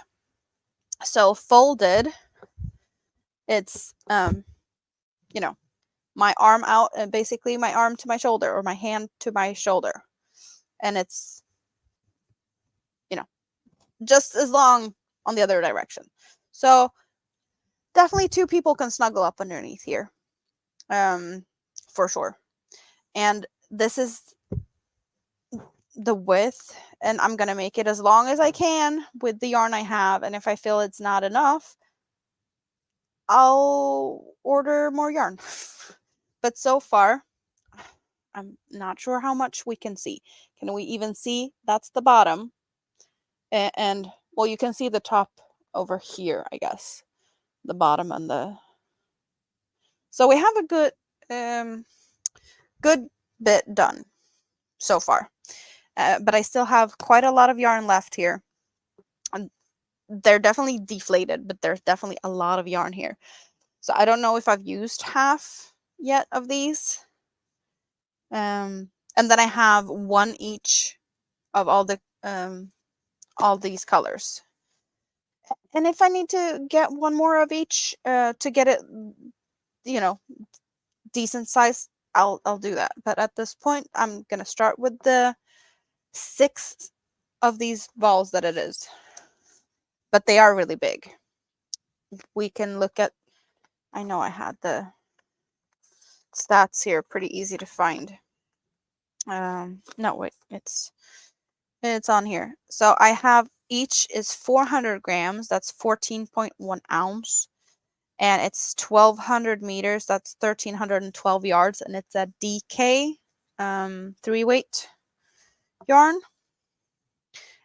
So folded, it's you know, my arm out and basically my arm to my shoulder or my hand to my shoulder, and it's, you know, just as long on the other direction. So definitely two people can snuggle up underneath here, for sure. And this is the width, and I'm gonna make it as long as I can with the yarn I have, and if I feel it's not enough, I'll order more yarn. But so far, I'm not sure how much we can see. Can we even see? That's the bottom. And well, you can see the top over here, I guess. The bottom and the... So we have a good bit done so far. But I still have quite a lot of yarn left here. And they're definitely deflated, but there's definitely a lot of yarn here. So I don't know if I've used half yet of these. And then I have one each of all these colors. And if I need to get one more of each to get it, you know, decent size, I'll do that. But at this point, I'm gonna start with the 6 of these balls that it is. But they are really big. We can look at, I know I had the stats here, pretty easy to find. No, wait, it's on here. So I have each is 400 grams. That's 14.1 ounce. And it's 1,200 meters. That's 1,312 yards. And it's a DK 3-weight yarn.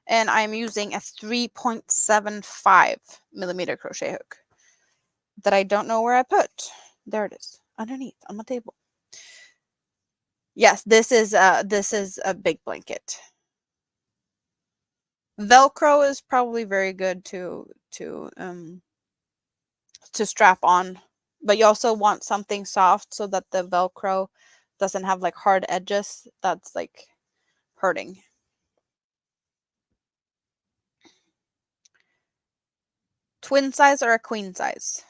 And I'm using a 3.75 millimeter crochet hook that I don't know where I put. There it is, underneath on my table. Yes, this is a big blanket. Velcro is probably very good to strap on, but you also want something soft so that the Velcro doesn't have like hard edges that's like hurting. Twin size or a queen size?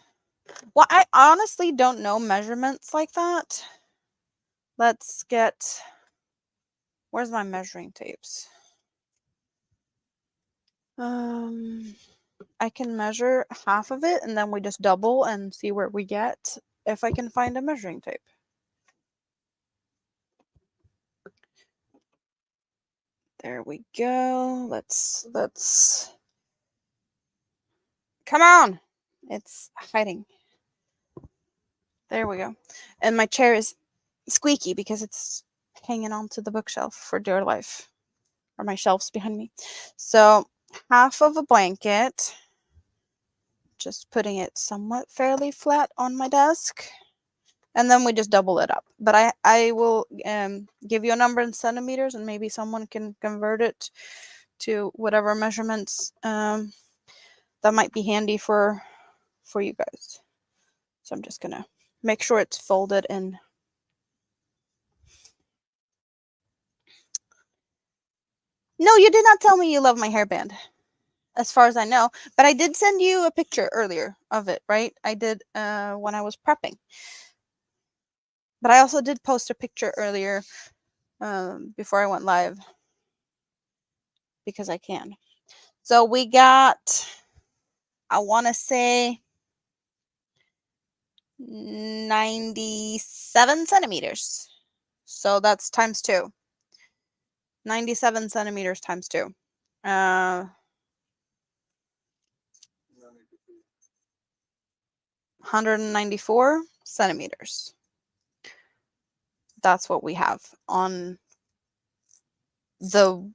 Well, I honestly don't know measurements like that. Let's get, where's my measuring tapes? I can measure half of it and then we just double and see where we get. if I can find a measuring tape. There we go. Let's come on. It's hiding. There we go. And my chair is squeaky because it's hanging onto the bookshelf for dear life, or my shelves behind me. So half of a blanket, just putting it somewhat fairly flat on my desk, and then we just double it up. But I will give you a number in centimeters, and maybe someone can convert it to whatever measurements that might be handy for you guys. So I'm just gonna make sure it's folded in. No, you did not tell me you love my hairband, as far as I know. But I did send you a picture earlier of it, right? I did when I was prepping. But I also did post a picture earlier before I went live, because I can. So we got, I want to say, 97 centimeters. So that's times 2. 97 centimeters times 2. 194 centimeters. That's what we have on the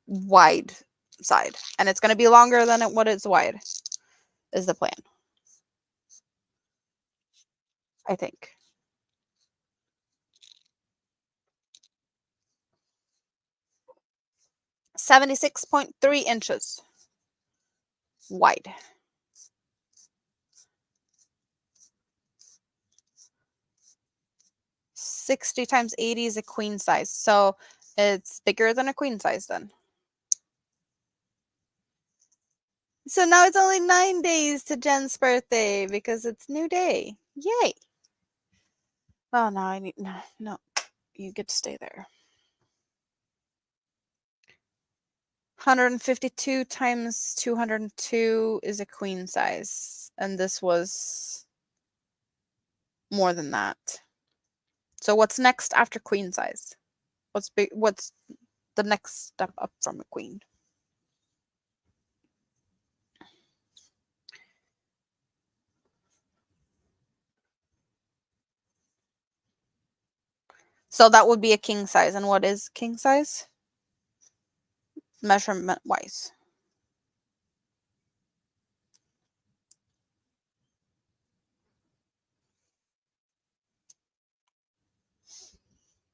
wide side. And it's going to be longer than what is wide, is the plan, I think. .3 inches wide. .60 times 80 is a queen size. So it's bigger than a queen size then. So now it's only 9 days to Jen's birthday because it's new day. Yay. Oh, no, I need, no, you get to stay there. 152 times 202 is a queen size. And this was more than that. So what's next after queen size? What's the next step up from a queen? So that would be a king size. And what is king size? Measurement wise.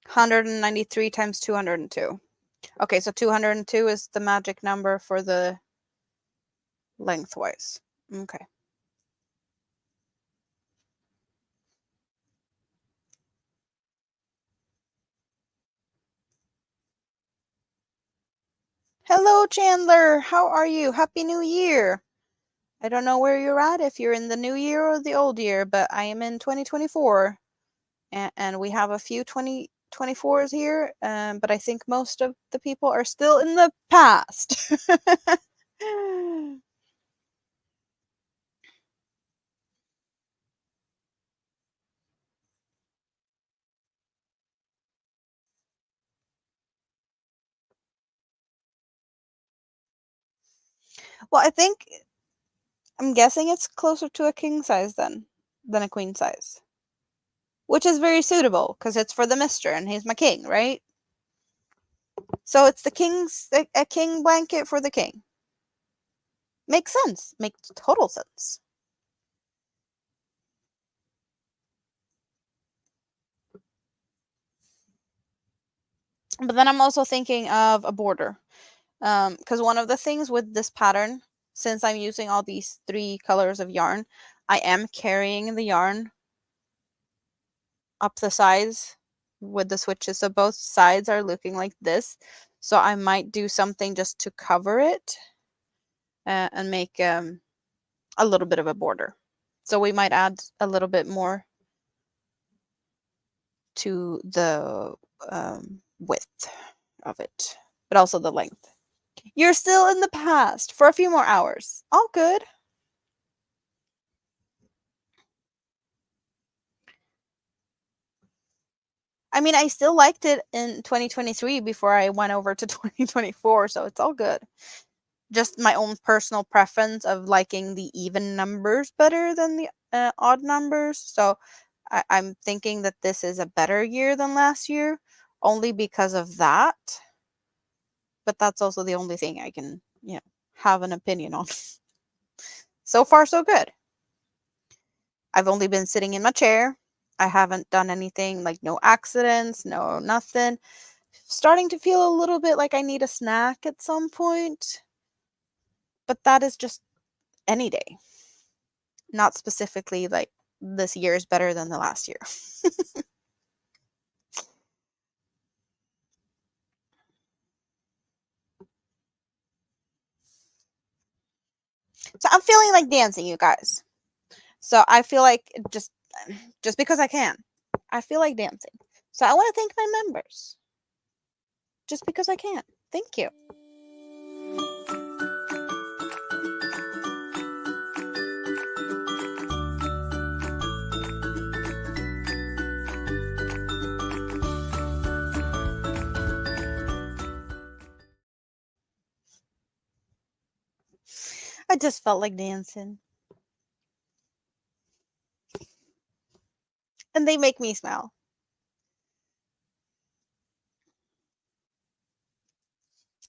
.193 times 202. Okay, so 202 is the magic number for the lengthwise. Okay. Hello, Chandler. How are you? Happy New Year. I don't know where you're at, if you're in the new year or the old year, but I am in 2024. And we have a few 2024s here, but I think most of the people are still in the past. Well, I'm guessing it's closer to a king size then than a queen size, which is very suitable because it's for the mister and he's my king, right? So it's a king blanket for the king. Makes sense. Makes total sense. But then I'm also thinking of a border, because one of the things with this pattern, since I'm using all these 3 colors of yarn, I am carrying the yarn up the sides with the switches, so both sides are looking like this. So I might do something just to cover it and make a little bit of a border. So we might add a little bit more to the width of it, but also the length. You're still in the past for a few more hours. All good. I mean, I still liked it in 2023 before I went over to 2024, so it's all good. Just my own personal preference of liking the even numbers better than the odd numbers. So I'm thinking that this is a better year than last year, only because of that. But that's also the only thing I can, have an opinion on. So far, so good. I've only been sitting in my chair. I haven't done anything, like no accidents, no nothing. Starting to feel a little bit like I need a snack at some point, but that is just any day, not specifically like this year is better than the last year. So I'm feeling like dancing, you guys. So I feel like just because I can, I feel like dancing. So I want to thank my members just because I can. Thank you. I just felt like dancing. And they make me smile.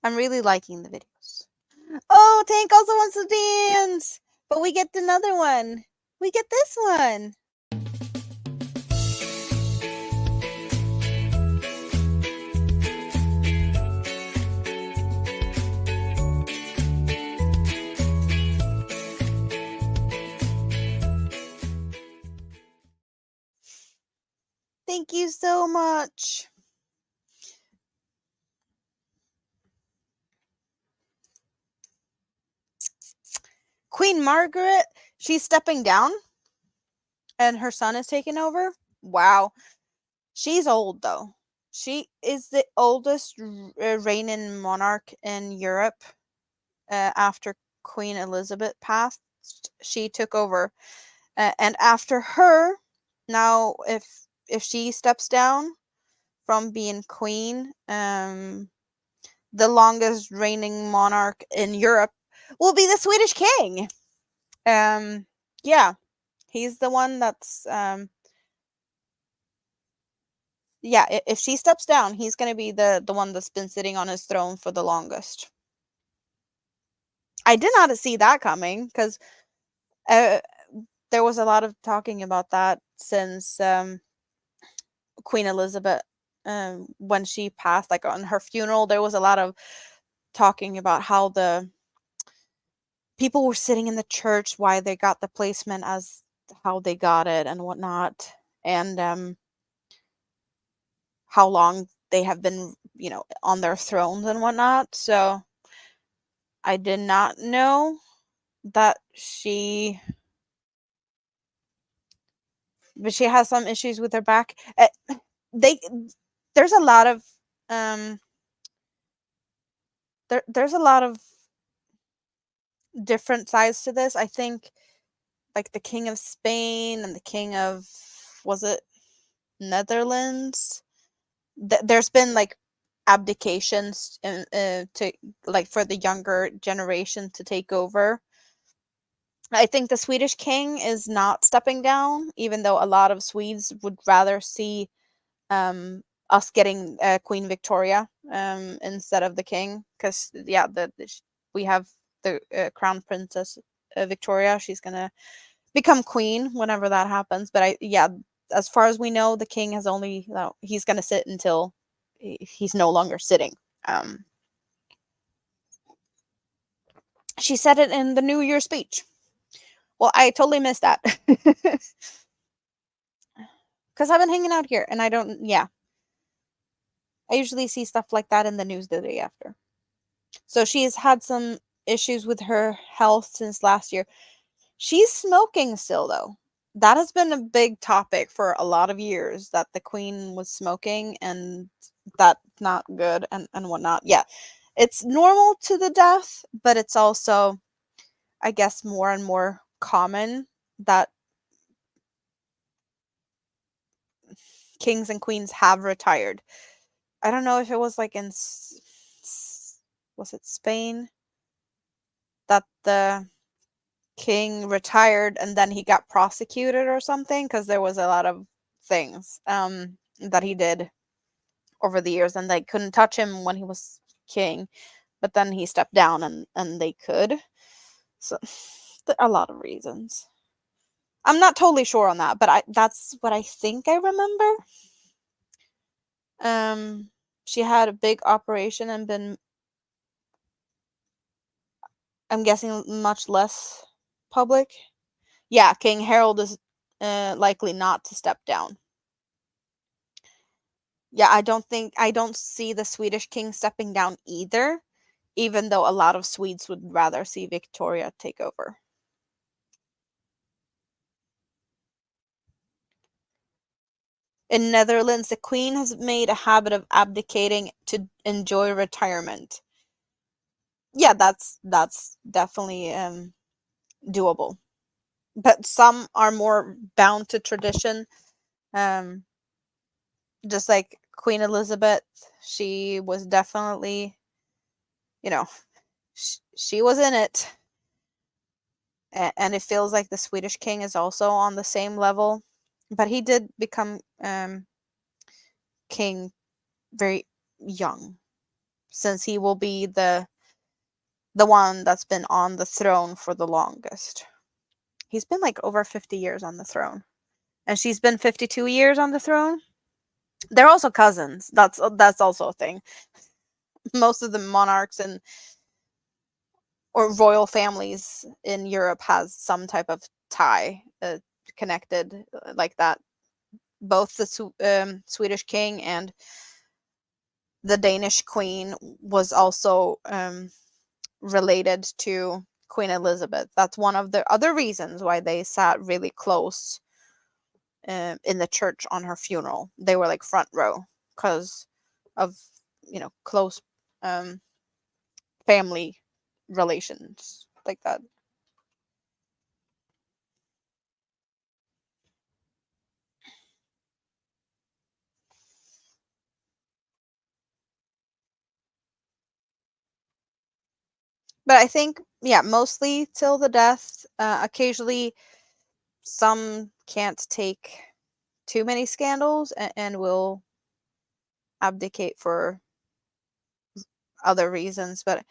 I'm really liking the videos. Oh, Tank also wants to dance. But we get another one. We get this one. Thank you so much. Queen Margaret, she's stepping down and her son is taking over. Wow. She's old though. She is the oldest reigning monarch in Europe after Queen Elizabeth passed. She took over. And after her, now if she steps down from being queen, the longest reigning monarch in Europe will be the Swedish king. Yeah, he's the one that's yeah. If she steps down, he's gonna be the one that's been sitting on his throne for the longest. I did not see that coming because uh, there was a lot of talking about that since Queen Elizabeth, when she passed, like on her funeral, there was a lot of talking about how the people were sitting in the church, why they got the placement as how they got it and whatnot, and how long they have been, on their thrones and whatnot. So I did not know that but she has some issues with her back. They there's a lot of um there's a lot of different sides to this. I think like the King of Spain and the King of, was it Netherlands? There's been like abdications to like for the younger generation to take over. I think the Swedish king is not stepping down, even though a lot of Swedes would rather see us getting Queen Victoria instead of the king, because yeah, we have the crown princess Victoria. She's gonna become queen whenever that happens. But as far as we know, the king has only he's gonna sit until he's no longer sitting. She said it in the New Year speech. Well, I totally missed that because I've been hanging out here and I don't. Yeah, I usually see stuff like that in the news the day after. So she's had some issues with her health since last year. She's smoking still, though. That has been a big topic for a lot of years, that the queen was smoking and that's not good and whatnot. Yeah, it's normal to the death, but it's also, I guess, more and more common that kings and queens have retired. I don't know if it was like in was it Spain that the king retired and then he got prosecuted or something because there was a lot of things that he did over the years and they couldn't touch him when he was king, but then he stepped down and they could. So a lot of reasons. I'm not totally sure on that, but that's what I think I remember. She had a big operation and been, I'm guessing, much less public. Yeah, King Harold is likely not to step down. Yeah, I don't see the Swedish king stepping down either, even though a lot of Swedes would rather see Victoria take over. In Netherlands, the queen has made a habit of abdicating to enjoy retirement. Yeah, that's definitely doable. But some are more bound to tradition. Um, just like Queen Elizabeth, she was definitely, you know, she was in it. And it feels like the Swedish king is also on the same level. But he did become king very young, since he will be the one that's been on the throne for the longest. He's been like over 50 years on the throne. And she's been 52 years on the throne. They're also cousins. That's also a thing. Most of the monarchs and or royal families in Europe has some type of tie connected like that. Both the Swedish king and the Danish queen was also related to Queen Elizabeth. That's one of the other reasons why they sat really close in the church on her funeral. They were like front row because of, close um, family relations like that. But I think, yeah, mostly till the death. Occasionally, some can't take too many scandals and will abdicate for other reasons. But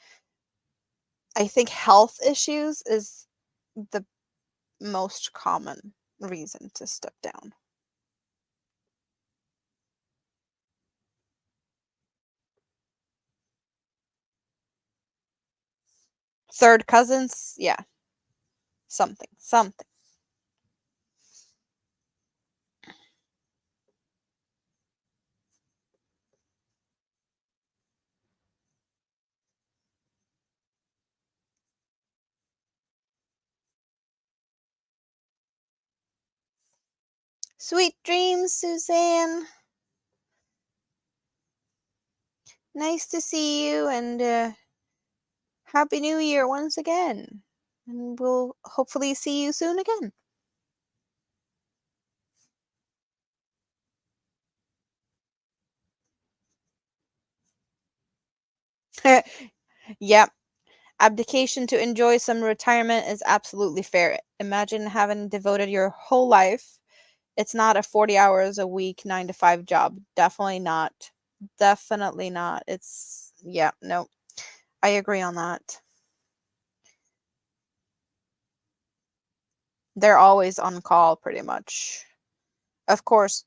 I think health issues is the most common reason to step down. Third cousins, yeah, something. Sweet dreams, Suzanne. Nice to see you, and Happy New Year once again. And we'll hopefully see you soon again. Yep. Abdication to enjoy some retirement is absolutely fair. Imagine having devoted your whole life. It's not a 40 hours a week, 9 to 5 job. Definitely not. Definitely not. It's, yeah, no. I agree on that. They're always on call pretty much. Of course,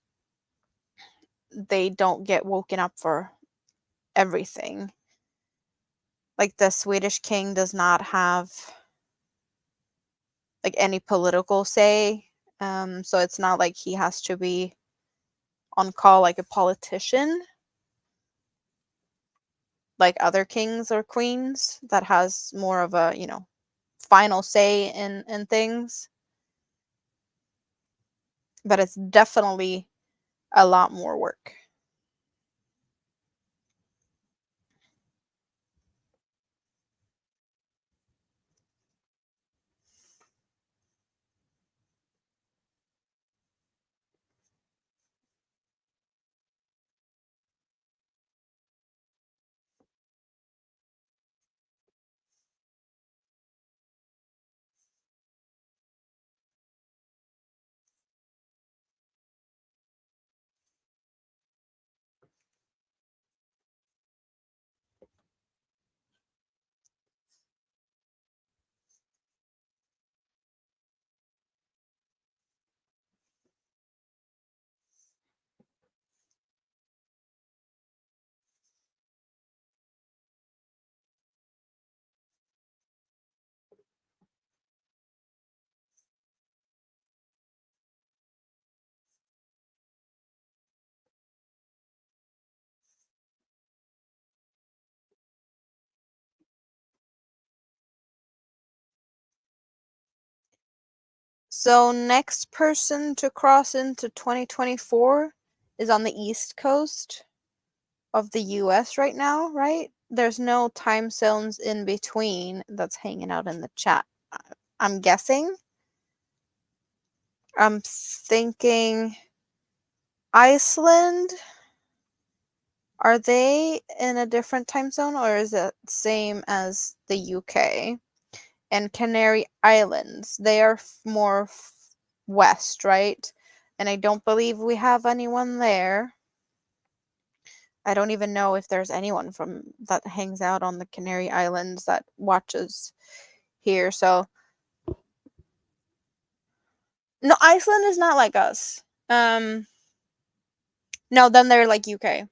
they don't get woken up for everything. Like the Swedish king does not have like any political say. So it's not like he has to be on call like a politician, like other kings or queens that has more of a, final say in things. But it's definitely a lot more work. So next person to cross into 2024 is on the East Coast of the US right now, right? There's no time zones in between that's hanging out in the chat. I'm guessing. I'm thinking Iceland. Are they in a different time zone or is it same as the UK? And Canary Islands, they are more west, right? And I don't believe we have anyone there. I don't even know if there's anyone from that hangs out on the Canary Islands that watches here. So no, Iceland is not like us. No, then they're like UK.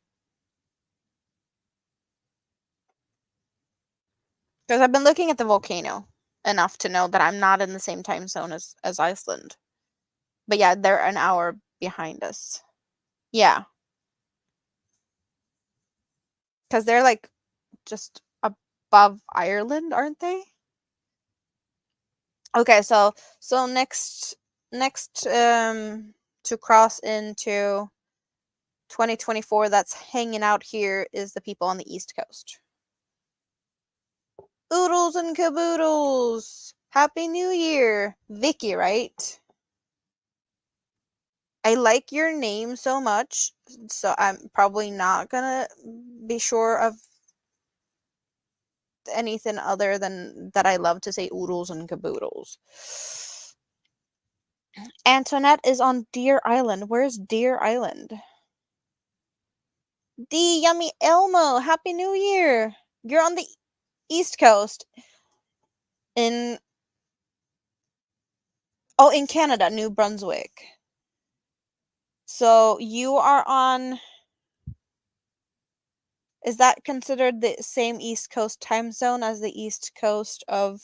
Because I've been looking at the volcano enough to know that I'm not in the same time zone as Iceland. But yeah, they're an hour behind us. Yeah. Because they're like just above Ireland, aren't they? Okay, so next to cross into 2024 that's hanging out here is the people on the East Coast. Oodles and caboodles! Happy New Year! Vicky, right? I like your name so much, so I'm probably not gonna be sure of anything other than that I love to say oodles and caboodles. Antoinette is on Deer Island. Where's Deer Island? D Yummy Elmo, Happy New Year! You're on the East Coast. In in Canada, New Brunswick. So you are on. Is that considered the same East Coast time zone as the East Coast of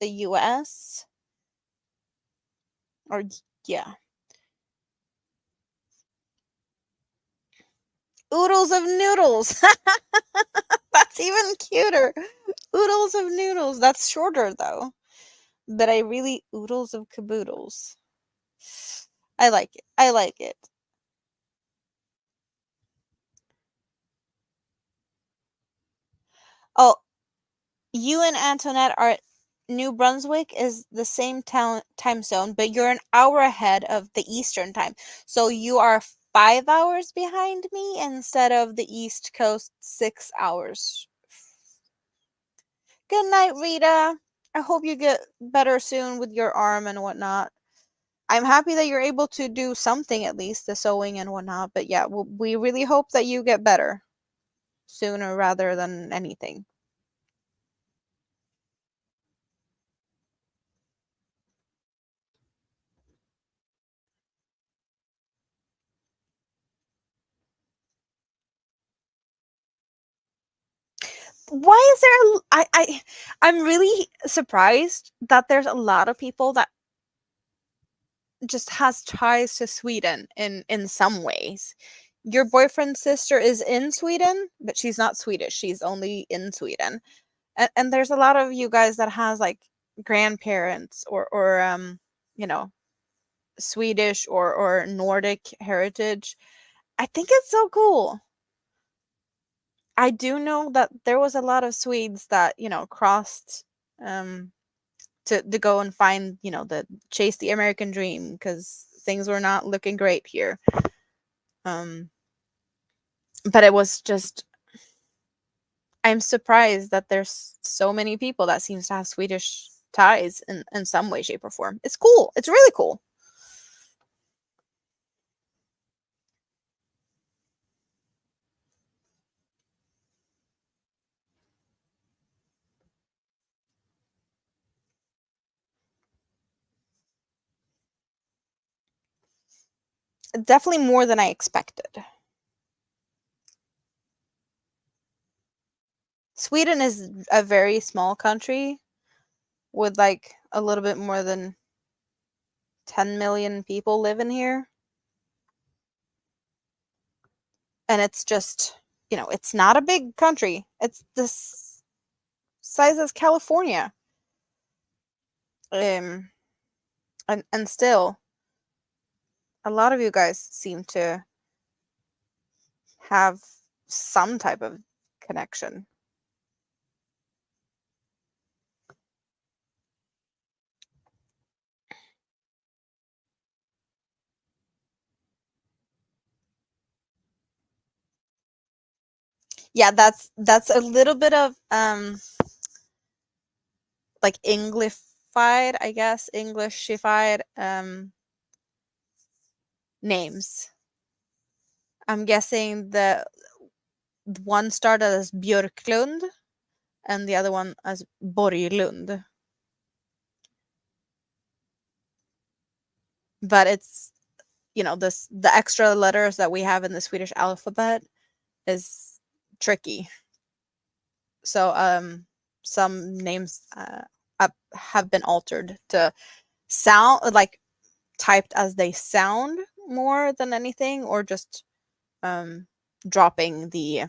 the US? Or yeah. Oodles of noodles. That's even cuter. Oodles of noodles. That's shorter though. But I really oodles of caboodles. I like it. I like it. Oh, you and Antoinette are New Brunswick is the same time zone, but you're an hour ahead of the Eastern time. So you are 5 hours behind me instead of the East Coast 6 hours. Good night, Rita. I hope you get better soon with your arm and whatnot. I'm happy that you're able to do something at least, the sewing and whatnot. But yeah, we really hope that you get better sooner rather than anything. Why is there I'm really surprised that there's a lot of people that just has ties to Sweden in some ways. Your boyfriend's sister is in Sweden, but she's not Swedish. She's only in Sweden. And there's a lot of you guys that has like grandparents or you know, Swedish or Nordic heritage. I think it's so cool. I do know that there was a lot of Swedes that, crossed um to go and find, the chase the American dream because things were not looking great here. Um but it was just I'm surprised that there's so many people that seems to have Swedish ties in some way, shape, or form. It's cool. It's really cool. Definitely more than I expected. Sweden is a very small country with like a little bit more than 10 million people living here. And it's just, it's not a big country. It's this size as California. Um And still, a lot of you guys seem to have some type of connection. Yeah, that's a little bit of like Englified, I guess, Englishified names. I'm guessing the one started as Björklund and the other one as Borglund. But it's, the extra letters that we have in the Swedish alphabet is tricky. So some names have been altered to sound like typed as they sound more than anything, or just dropping the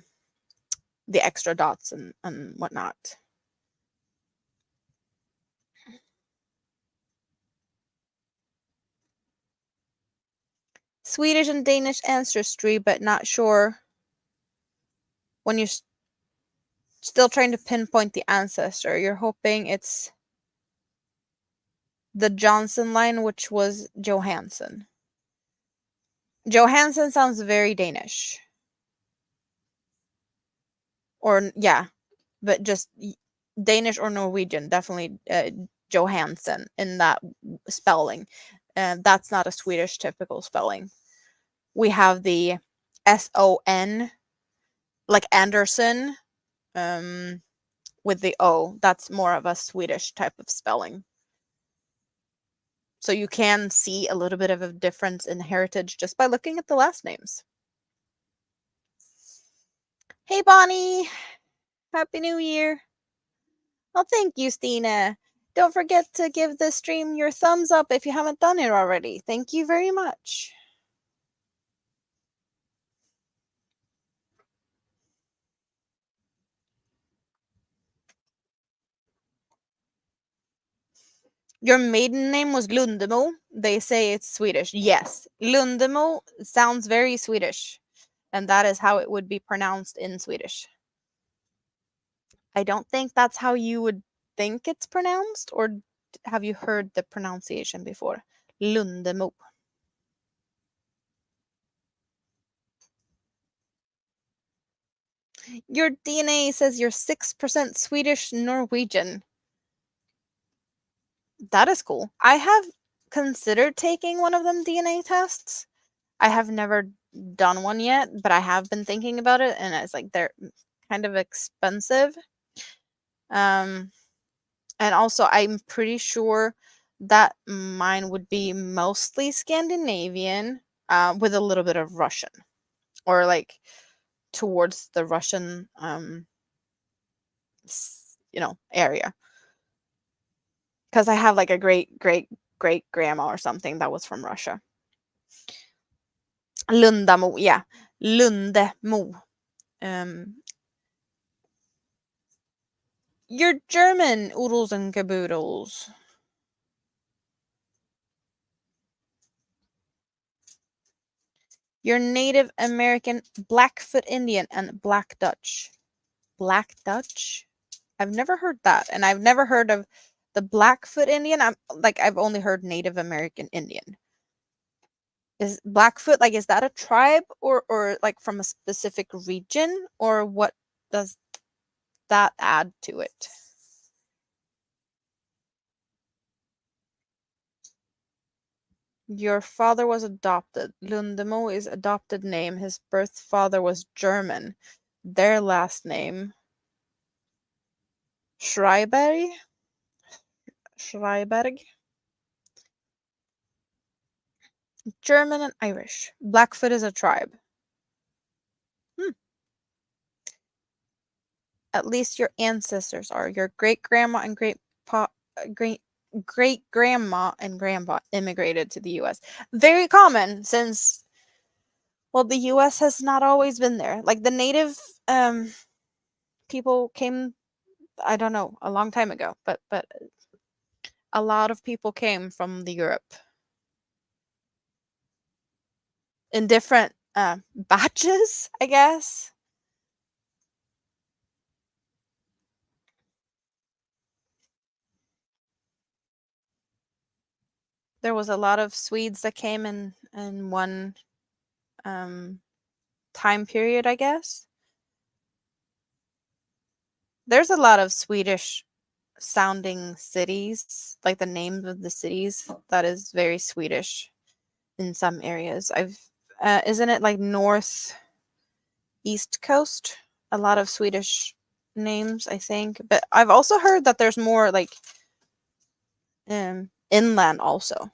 extra dots and whatnot. Swedish and Danish ancestry, but not sure when you're still trying to pinpoint the ancestor. You're hoping it's the Johnson line, which was Johansson. Johansson sounds very Danish. Or, yeah, but just Danish or Norwegian, definitely Johansson in that spelling. That's not a Swedish typical spelling. We have the SON, like Anderson, with the O. That's more of a Swedish type of spelling. So you can see a little bit of a difference in heritage just by looking at the last names. Hey, Bonnie! Happy New Year! Well, thank you, Stina. Don't forget to give the stream your thumbs up if you haven't done it already. Thank you very much. Your maiden name was Lundemo. They say it's Swedish. Yes, Lundemo sounds very Swedish, and that is how it would be pronounced in Swedish. I don't think that's how you would think it's pronounced, or have you heard the pronunciation before? Lundemo. Your DNA says you're 6% Swedish Norwegian. That is cool. I have considered taking one of them DNA tests. I have never done one yet, but I have been thinking about it, and it's like they're kind of expensive. And also I'm pretty sure that mine would be mostly Scandinavian, with a little bit of Russian, or like towards the Russian area. Because I have like a great grandma or something that was from Russia. Lundamo, yeah. Lundemo. You're German, oodles and caboodles. You're Native American, Blackfoot Indian, and Black Dutch. Black Dutch? I've never heard that, and I've never heard of the Blackfoot Indian. I've only heard Native American Indian. Is Blackfoot, like, is that a tribe, or like from a specific region, or what does that add to it? Your father was adopted. Lundemo is adopted name. His birth father was German. Their last name, Schreiberg? Schreiberg? German and Irish. Blackfoot is a tribe. At least your ancestors are. Your great grandma and great grandma and grandpa immigrated to the US. Very common, since, well, the US has not always been there. Like, the native people came, I don't know, a long time ago, but A lot of people came from the Europe in different batches, I guess. There was a lot of Swedes that came in one um, time period, I guess. There's a lot of Swedish sounding cities, like the names of the cities, that is very Swedish in some areas. Isn't it like north east coast? A lot of Swedish names, I think. But I've also heard that there's more like inland also.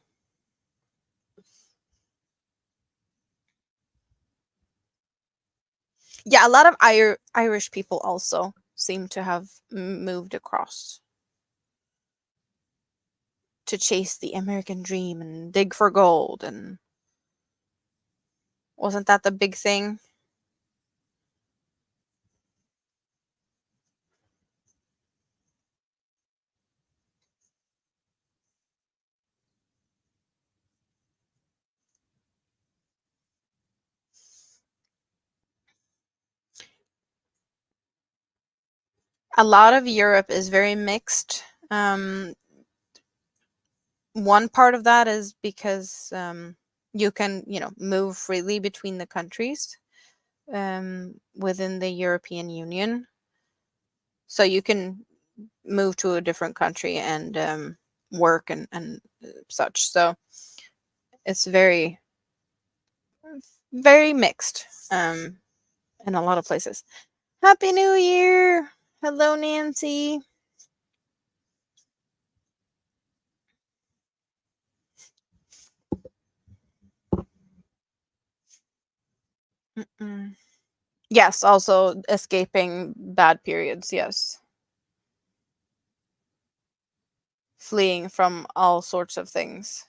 Yeah, a lot of Irish people also seem to have moved across to chase the American dream and dig for gold. And wasn't that the big thing? A lot of Europe is very mixed. One part of that is because you can, move freely between the countries within the European Union. So you can move to a different country and work and such. So it's very, very mixed in a lot of places. Happy New Year! Hello, Nancy. Mm-mm. Yes, also escaping bad periods. Yes. Fleeing from all sorts of things.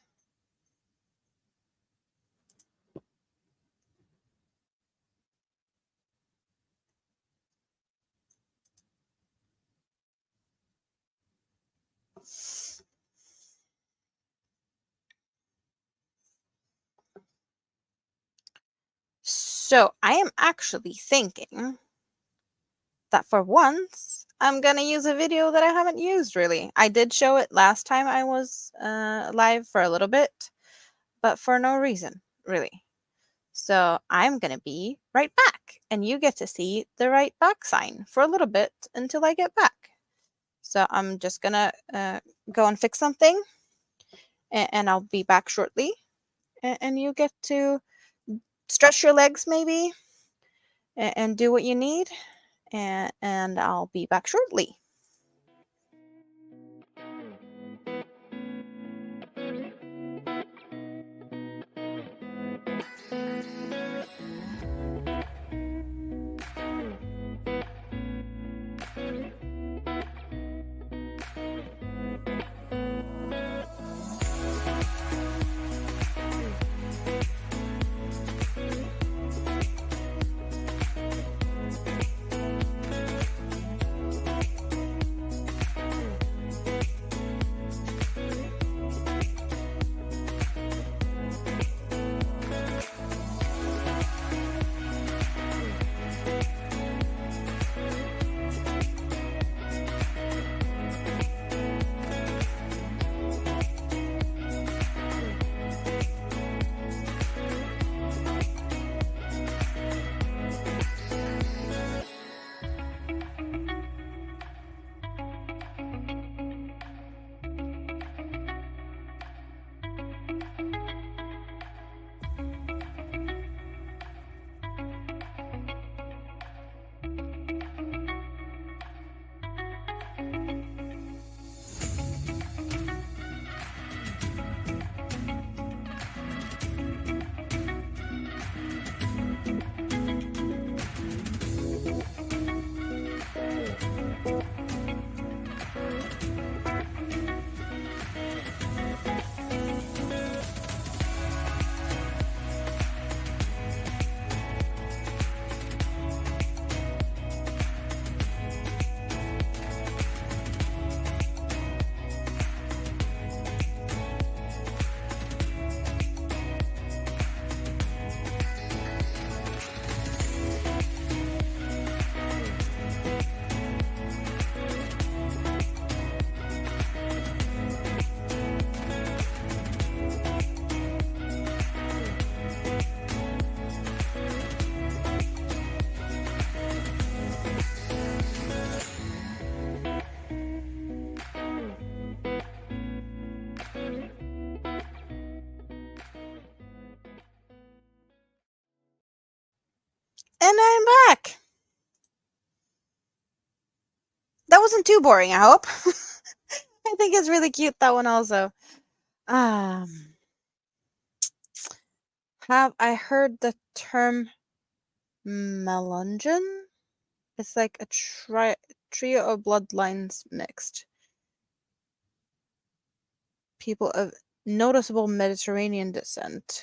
So I am actually thinking that for once I'm gonna use a video that I haven't used really. I did show it last time I was live for a little bit, but for no reason really. So I'm gonna be right back, and you get to see the right back sign for a little bit until I get back. So I'm just gonna go and fix something, and I'll be back shortly. And you get to stretch your legs maybe and do what you need, and I'll be back shortly. And I'm back. That wasn't too boring, I hope. I think it's really cute, that one also. Have I heard the term melungeon? It's like a trio of bloodlines mixed. People of noticeable Mediterranean descent.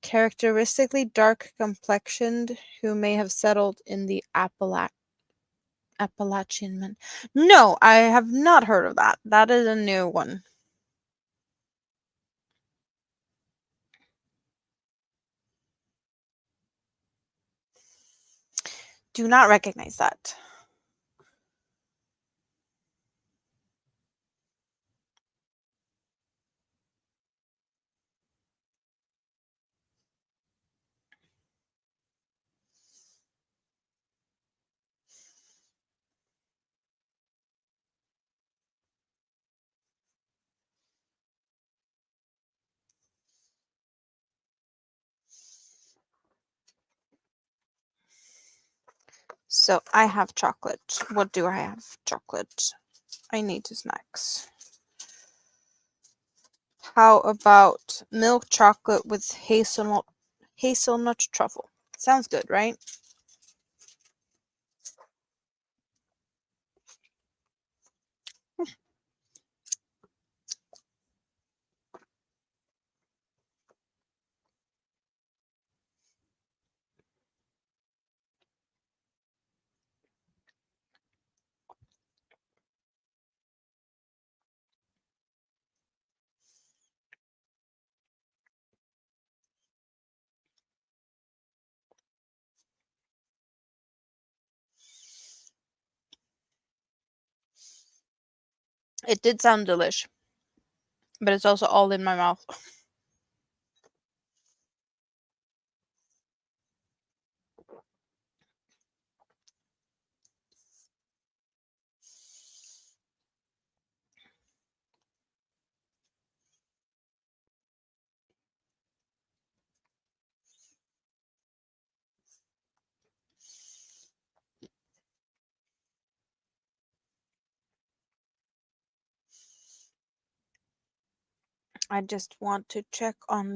Characteristically dark complexioned, who may have settled in the Appalachian men. No, I have not heard of that. That is a new one. Do not recognize that. So I have chocolate. What do I have? Chocolate. I need snacks. How about milk chocolate with hazelnut truffle? Sounds good, right? It did sound delish, but it's also all in my mouth. I just want to check on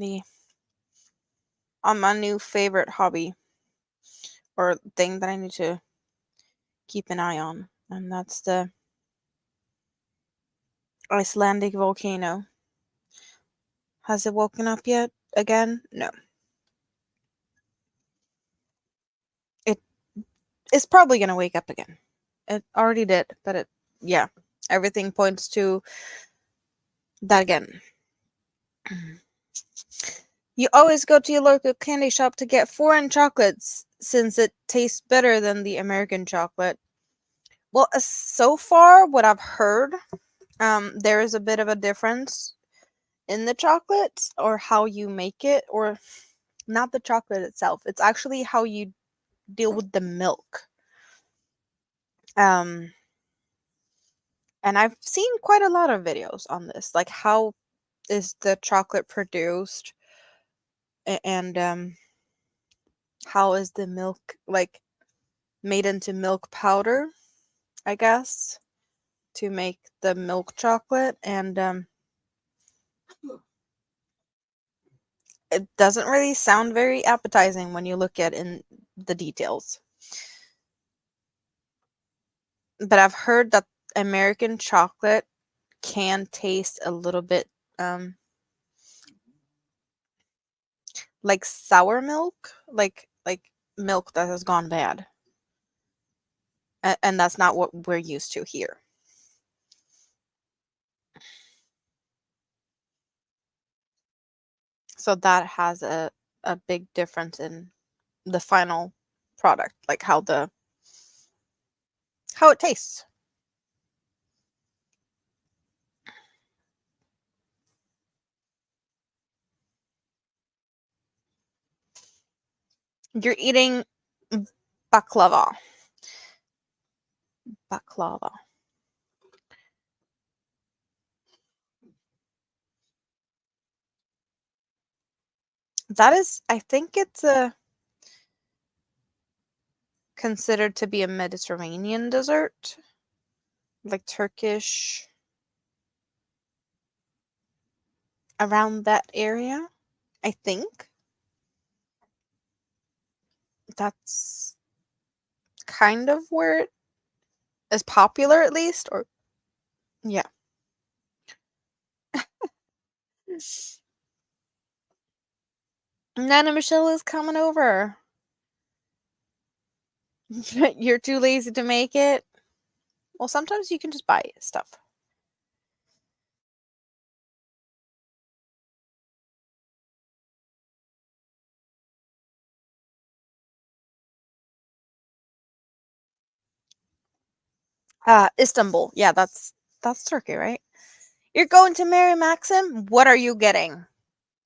my new favorite hobby or thing that I need to keep an eye on, and that's the Icelandic volcano. Has it woken up yet? Again? No. It is probably gonna wake up again. It already did, but yeah, everything points to that again. You always go to your local candy shop to get foreign chocolates since it tastes better than the American chocolate. Well, so far, what I've heard, there is a bit of a difference in the chocolate or how you make it, or not the chocolate itself. It's actually how you deal with the milk. Um, and I've seen quite a lot of videos on this, like how is the chocolate produced, and how is the milk like made into milk powder, I guess, to make the milk chocolate, and it doesn't really sound very appetizing when you look at in the details. But I've heard that American chocolate can taste a little bit like sour milk, like milk that has gone bad. And that's not what we're used to here. So that has a big difference in the final product, like how it tastes. You're eating baklava. Baklava. That is, I think it's considered to be a Mediterranean dessert, like Turkish, around that area. I think that's kind of where it is popular, at least, or yeah. Nana Michelle is coming over. You're too lazy to make it. Well, sometimes you can just buy stuff. Istanbul. Yeah, that's Turkey, right? You're going to marry Maxim? What are you getting?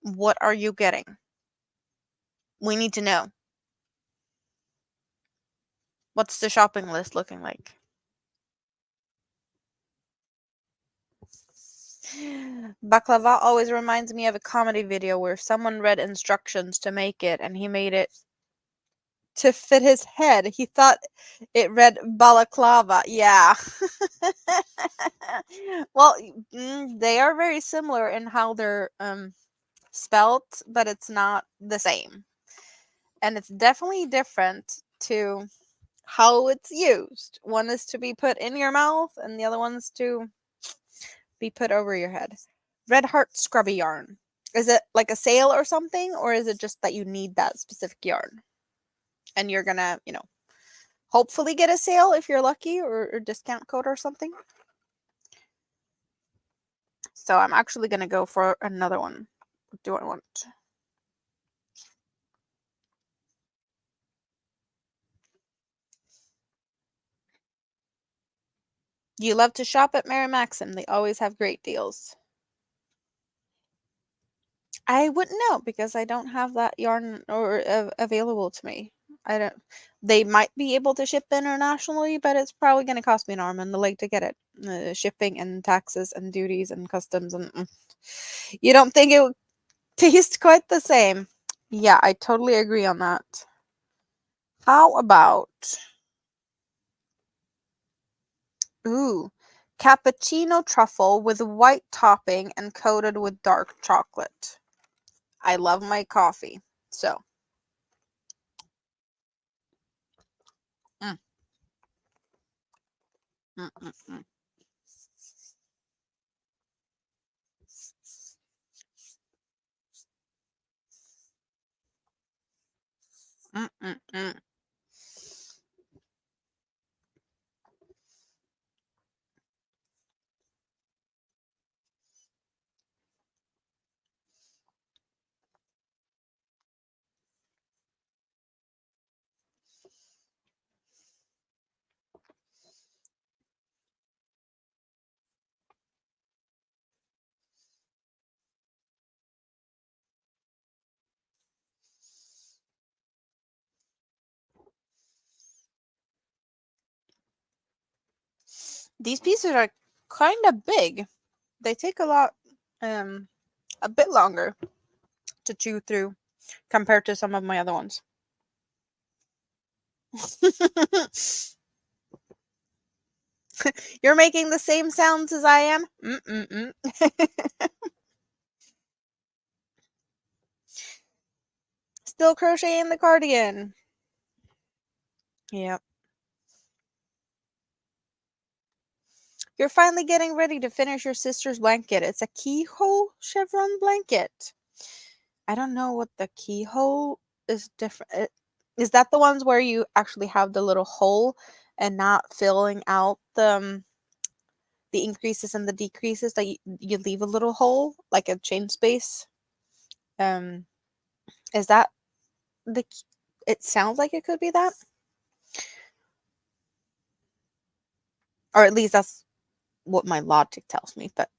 What are you getting? We need to know. What's the shopping list looking like? Baklava always reminds me of a comedy video where someone read instructions to make it and he made it to fit his head. He thought it read balaclava. Yeah. Well, they are very similar in how they're spelt, but it's not the same. And it's definitely different to how it's used. One is to be put in your mouth, and the other one's to be put over your head. Red Heart Scrubby Yarn. Is it like a sale or something, or is it just that you need that specific yarn? And you're gonna, hopefully get a sale if you're lucky, or discount code or something. So I'm actually gonna go for another one. What do I want? You love to shop at Mary Maxim. They always have great deals. I wouldn't know because I don't have that yarn or available to me. I don't. They might be able to ship internationally, but it's probably going to cost me an arm and a leg to get it. Shipping and taxes and duties and customs and you don't think it would taste quite the same? Yeah, I totally agree on that. How about cappuccino truffle with white topping and coated with dark chocolate? I love my coffee, so. Mm, mm, mm, mm. Mm, mm, mm. These pieces are kind of big. They take a bit longer to chew through compared to some of my other ones. You're making the same sounds as I am. Mm-mm-mm. Still crocheting the cardigan. Yep. You're finally getting ready to finish your sister's blanket. It's a keyhole chevron blanket. I don't know what the keyhole is different. Is that the ones where you actually have the little hole and not filling out the increases and the decreases that you leave a little hole like a chain space? Um, is that the? It sounds like it could be that, or at least that's what my logic tells me. But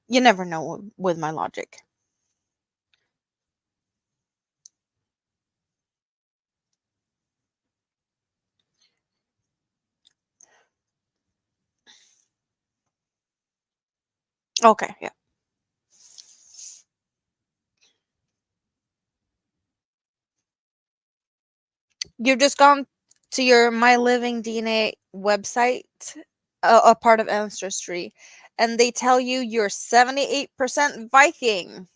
you never know with my logic. Okay, yeah. You've just gone to your My Living DNA website, a part of ancestry, and they tell you you're 78% Viking.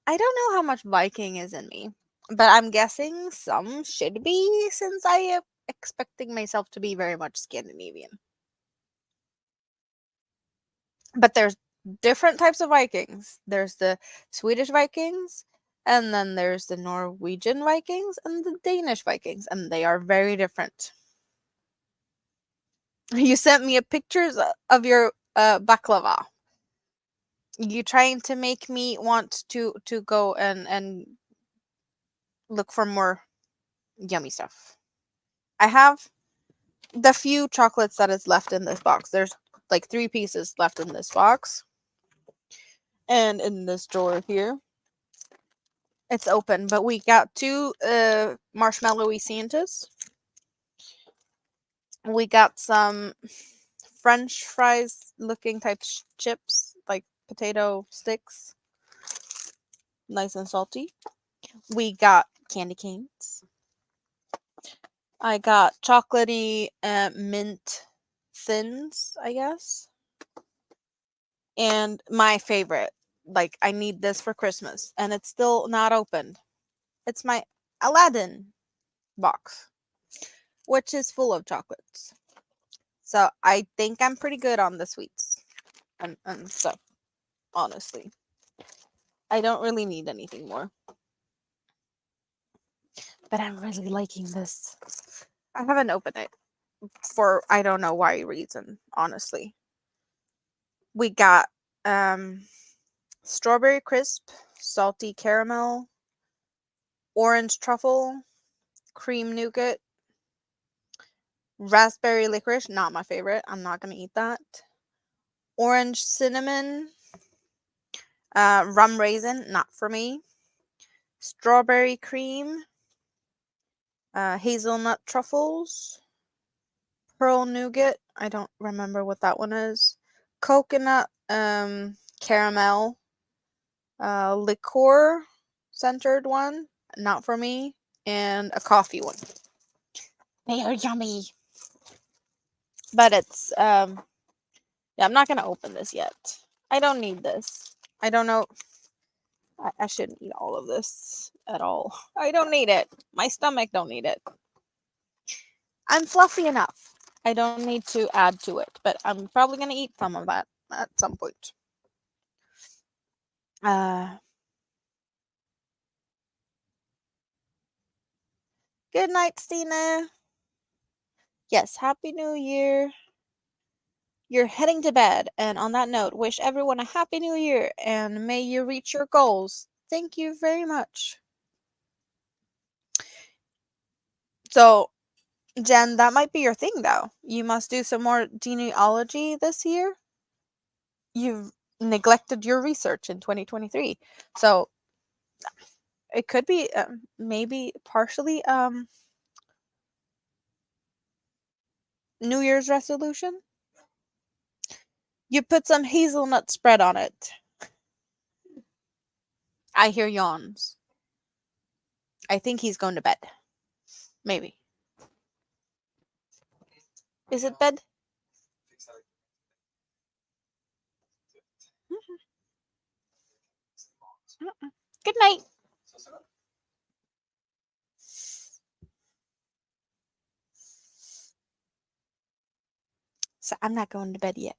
I don't know how much Viking is in me, but I'm guessing some should be, since I am expecting myself to be very much Scandinavian. But there's different types of Vikings. There's the Swedish Vikings, and then there's the Norwegian Vikings and the Danish Vikings, and they are very different. You sent me a pictures of your baklava. You trying to make me want to go and look for more yummy stuff. I have the few chocolates that is left in this box. There's like 3 pieces left in this box. And in this drawer here, it's open, but we got 2 marshmallowy Santas. We got some French fries looking type chips, like potato sticks, nice and salty. We got candy canes. I got chocolatey mint thins, I guess. And my favorite, like I need this for Christmas, and it's still not opened. It's my Aladdin box, which is full of chocolates. So I think I'm pretty good on the sweets and stuff, honestly. I don't really need anything more. But I'm really liking this. I haven't opened it for I don't know why reason, honestly. We got strawberry crisp, salty caramel, orange truffle, cream nougat, raspberry licorice, not my favorite. I'm not going to eat that. Orange cinnamon, rum raisin, not for me. Strawberry cream, hazelnut truffles, pearl nougat. I don't remember what that one is. Coconut caramel, liqueur centered one, not for me, and a coffee one. They are yummy. But it's yeah, I'm not gonna open this yet. I don't need this. I don't know. I shouldn't eat all of this at all. I don't need it. My stomach don't need it. I'm fluffy enough. I don't need to add to it, but I'm probably gonna eat some of that at some point. Good night, Stina. Yes, Happy New Year. You're heading to bed, and on that note, wish everyone a Happy New Year and may you reach your goals. Thank you very much. So, Jen, that might be your thing, though. You must do some more genealogy this year. You've neglected your research in 2023. So, it could be maybe partially New Year's resolution. You put some hazelnut spread on it. I hear yawns. I think he's going to bed. Maybe. Is it bed? Good night. So I'm not going to bed yet.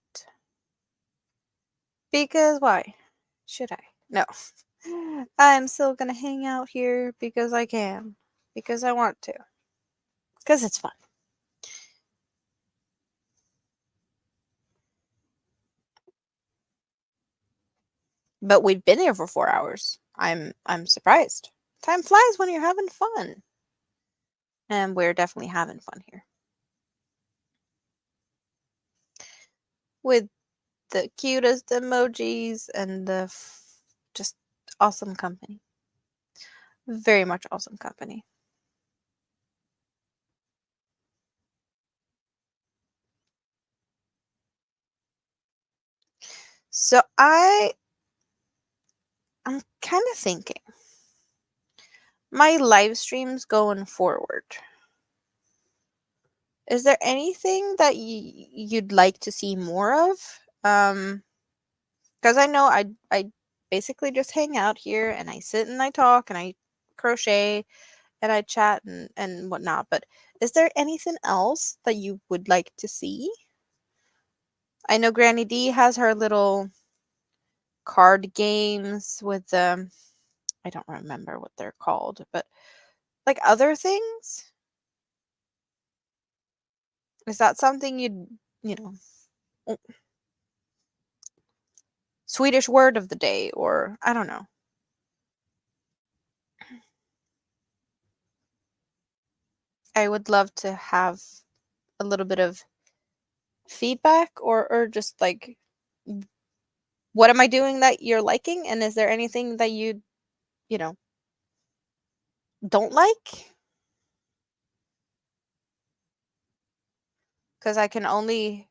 Because why? Should I? No. I'm still going to hang out here because I can. Because I want to. Because it's fun. But we've been here for 4 hours. I'm surprised. Time flies when you're having fun. And we're definitely having fun here. With the cutest emojis and the just awesome company. Very much awesome company. So I'm kind of thinking my live streams going forward. Is there anything that you'd like to see more of? Because I know I basically just hang out here and I sit and I talk and I crochet and I chat and whatnot. But is there anything else that you would like to see? I know Granny D has her little card games with I don't remember what they're called, but like other things? Is that something you know, oh, Swedish word of the day, or I don't know. I would love to have a little bit of feedback or just like what am I doing that you're liking, and is there anything that you know, don't like? Cuz I can only,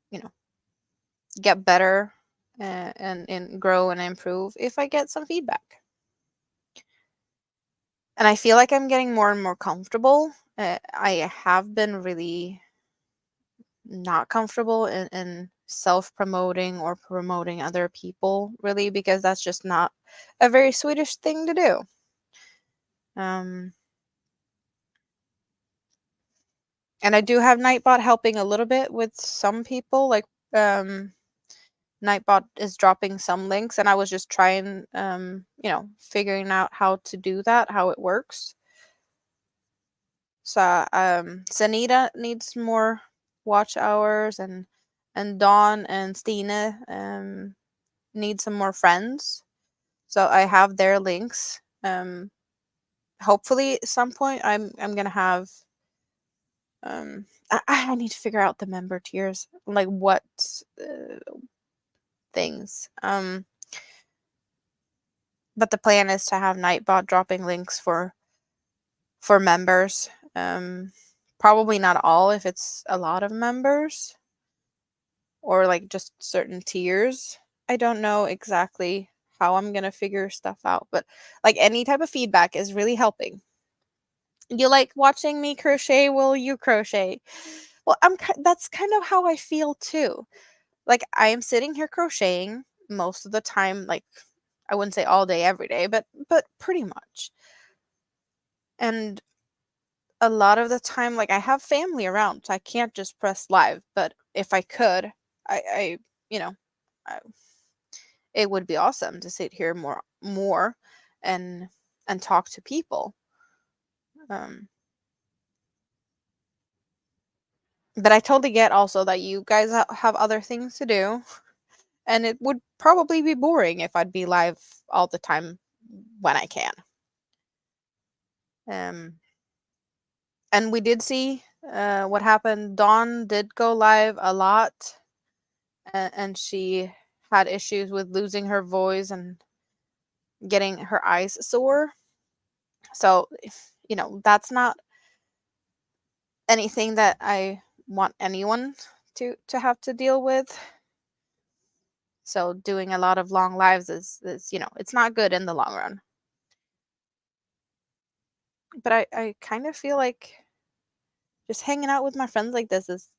you know, get better and grow and improve if I get some feedback. And I feel like I'm getting more and more comfortable. I have been really not comfortable in self promoting or promoting other people, really, because that's just not a very Swedish thing to do. Um, and I do have Nightbot helping a little bit with some people. Like, Nightbot is dropping some links, and I was just trying, figuring out how to do that, how it works. So, Sanita needs more watch hours, and Dawn and Stina need some more friends. So I have their links. Hopefully at some point I'm gonna have I need to figure out the member tiers, like what things. But the plan is to have Nightbot dropping links for members. Probably not all if it's a lot of members or like just certain tiers. I don't know exactly how I'm gonna figure stuff out, but like any type of feedback is really helping. You like watching me crochet? Will you crochet? Well, that's kind of how I feel too. Like I am sitting here crocheting most of the time, like I wouldn't say all day every day, but pretty much. And a lot of the time like I have family around, so I can't just press live, but if I could, I you know, I, it would be awesome to sit here more and talk to people. Um but I totally get also that you guys have other things to do. And it would probably be boring if I'd be live all the time when I can. Um, and we did see what happened. Dawn did go live a lot, and she had issues with losing her voice and getting her eyes sore. So, that's not anything that I want anyone to have to deal with. So, doing a lot of long lives is it's not good in the long run. But I kind of feel like just hanging out with my friends like this is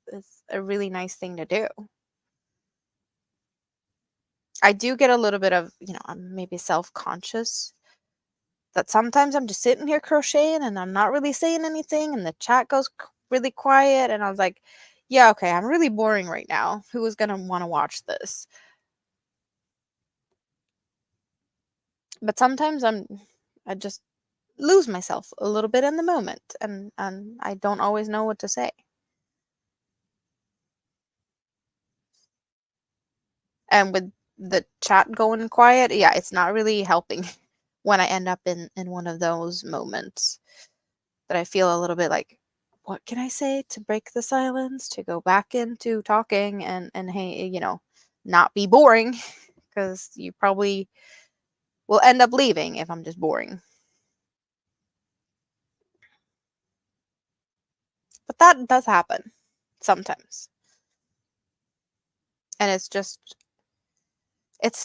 a really nice thing to do. I do get a little bit of, I'm maybe self-conscious that sometimes I'm just sitting here crocheting and I'm not really saying anything and the chat goes really quiet and I was like, yeah, okay, I'm really boring right now. Who is going to want to watch this? But sometimes I just lose myself a little bit in the moment and I don't always know what to say. And with the chat going quiet, yeah, it's not really helping when I end up in one of those moments that I feel a little bit like, what can I say to break the silence, to go back into talking and hey, not be boring because you probably will end up leaving if I'm just boring. But that does happen sometimes. And it's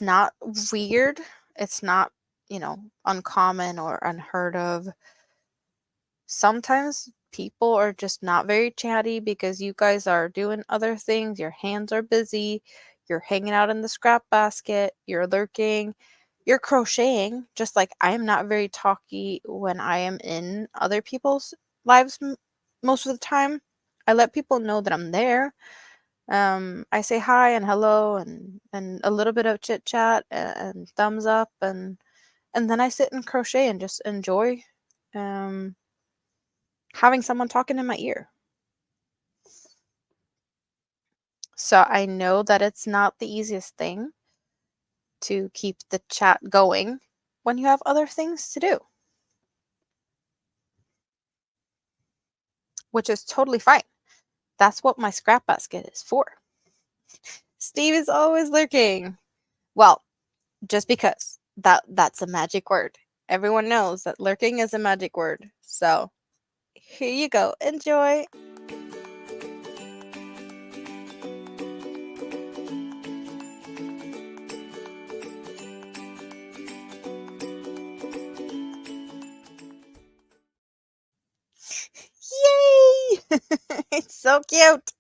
not weird. It's not, uncommon or unheard of. Sometimes people are just not very chatty because you guys are doing other things, your hands are busy, you're hanging out in the scrap basket, you're lurking, you're crocheting, just like I am not very talky when I am in other people's lives most of the time. I let people know that I'm there. I say hi and hello and a little bit of chit chat and thumbs up and then I sit and crochet and just enjoy um having someone talking in my ear. So I know that it's not the easiest thing to keep the chat going when you have other things to do, which is totally fine. That's what my scrap basket is for. Steve is always lurking. Well, just because that's a magic word. Everyone knows that lurking is a magic word. So, here you go. Enjoy. Yay! It's so cute.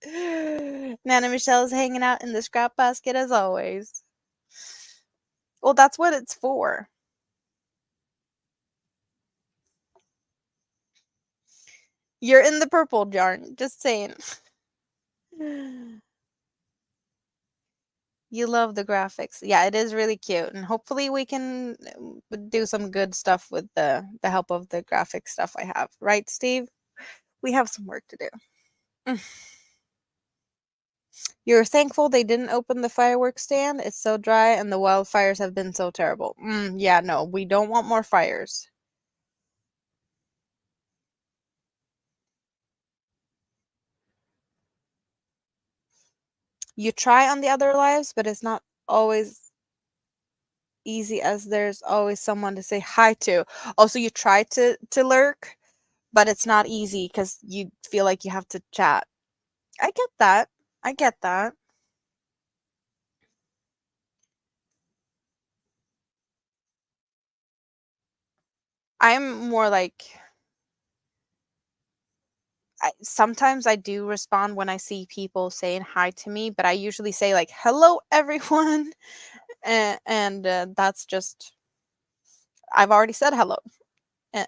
Nana Michelle's hanging out in the scrap basket as always. Well, that's what it's for. You're in the purple yarn, just saying. You love the graphics. Yeah, it is really cute. And hopefully we can do some good stuff with the help of the graphic stuff I have. Right, Steve? We have some work to do. You're thankful they didn't open the fireworks stand. It's so dry and the wildfires have been so terrible. Yeah, no, we don't want more fires. You try on the other lives, but it's not always easy as there's always someone to say hi to. Also, you try to lurk, but it's not easy because you feel like you have to chat. I get that. I get that. I'm more like sometimes I do respond when I see people saying hi to me, but I usually say like hello everyone and that's just I've already said hello.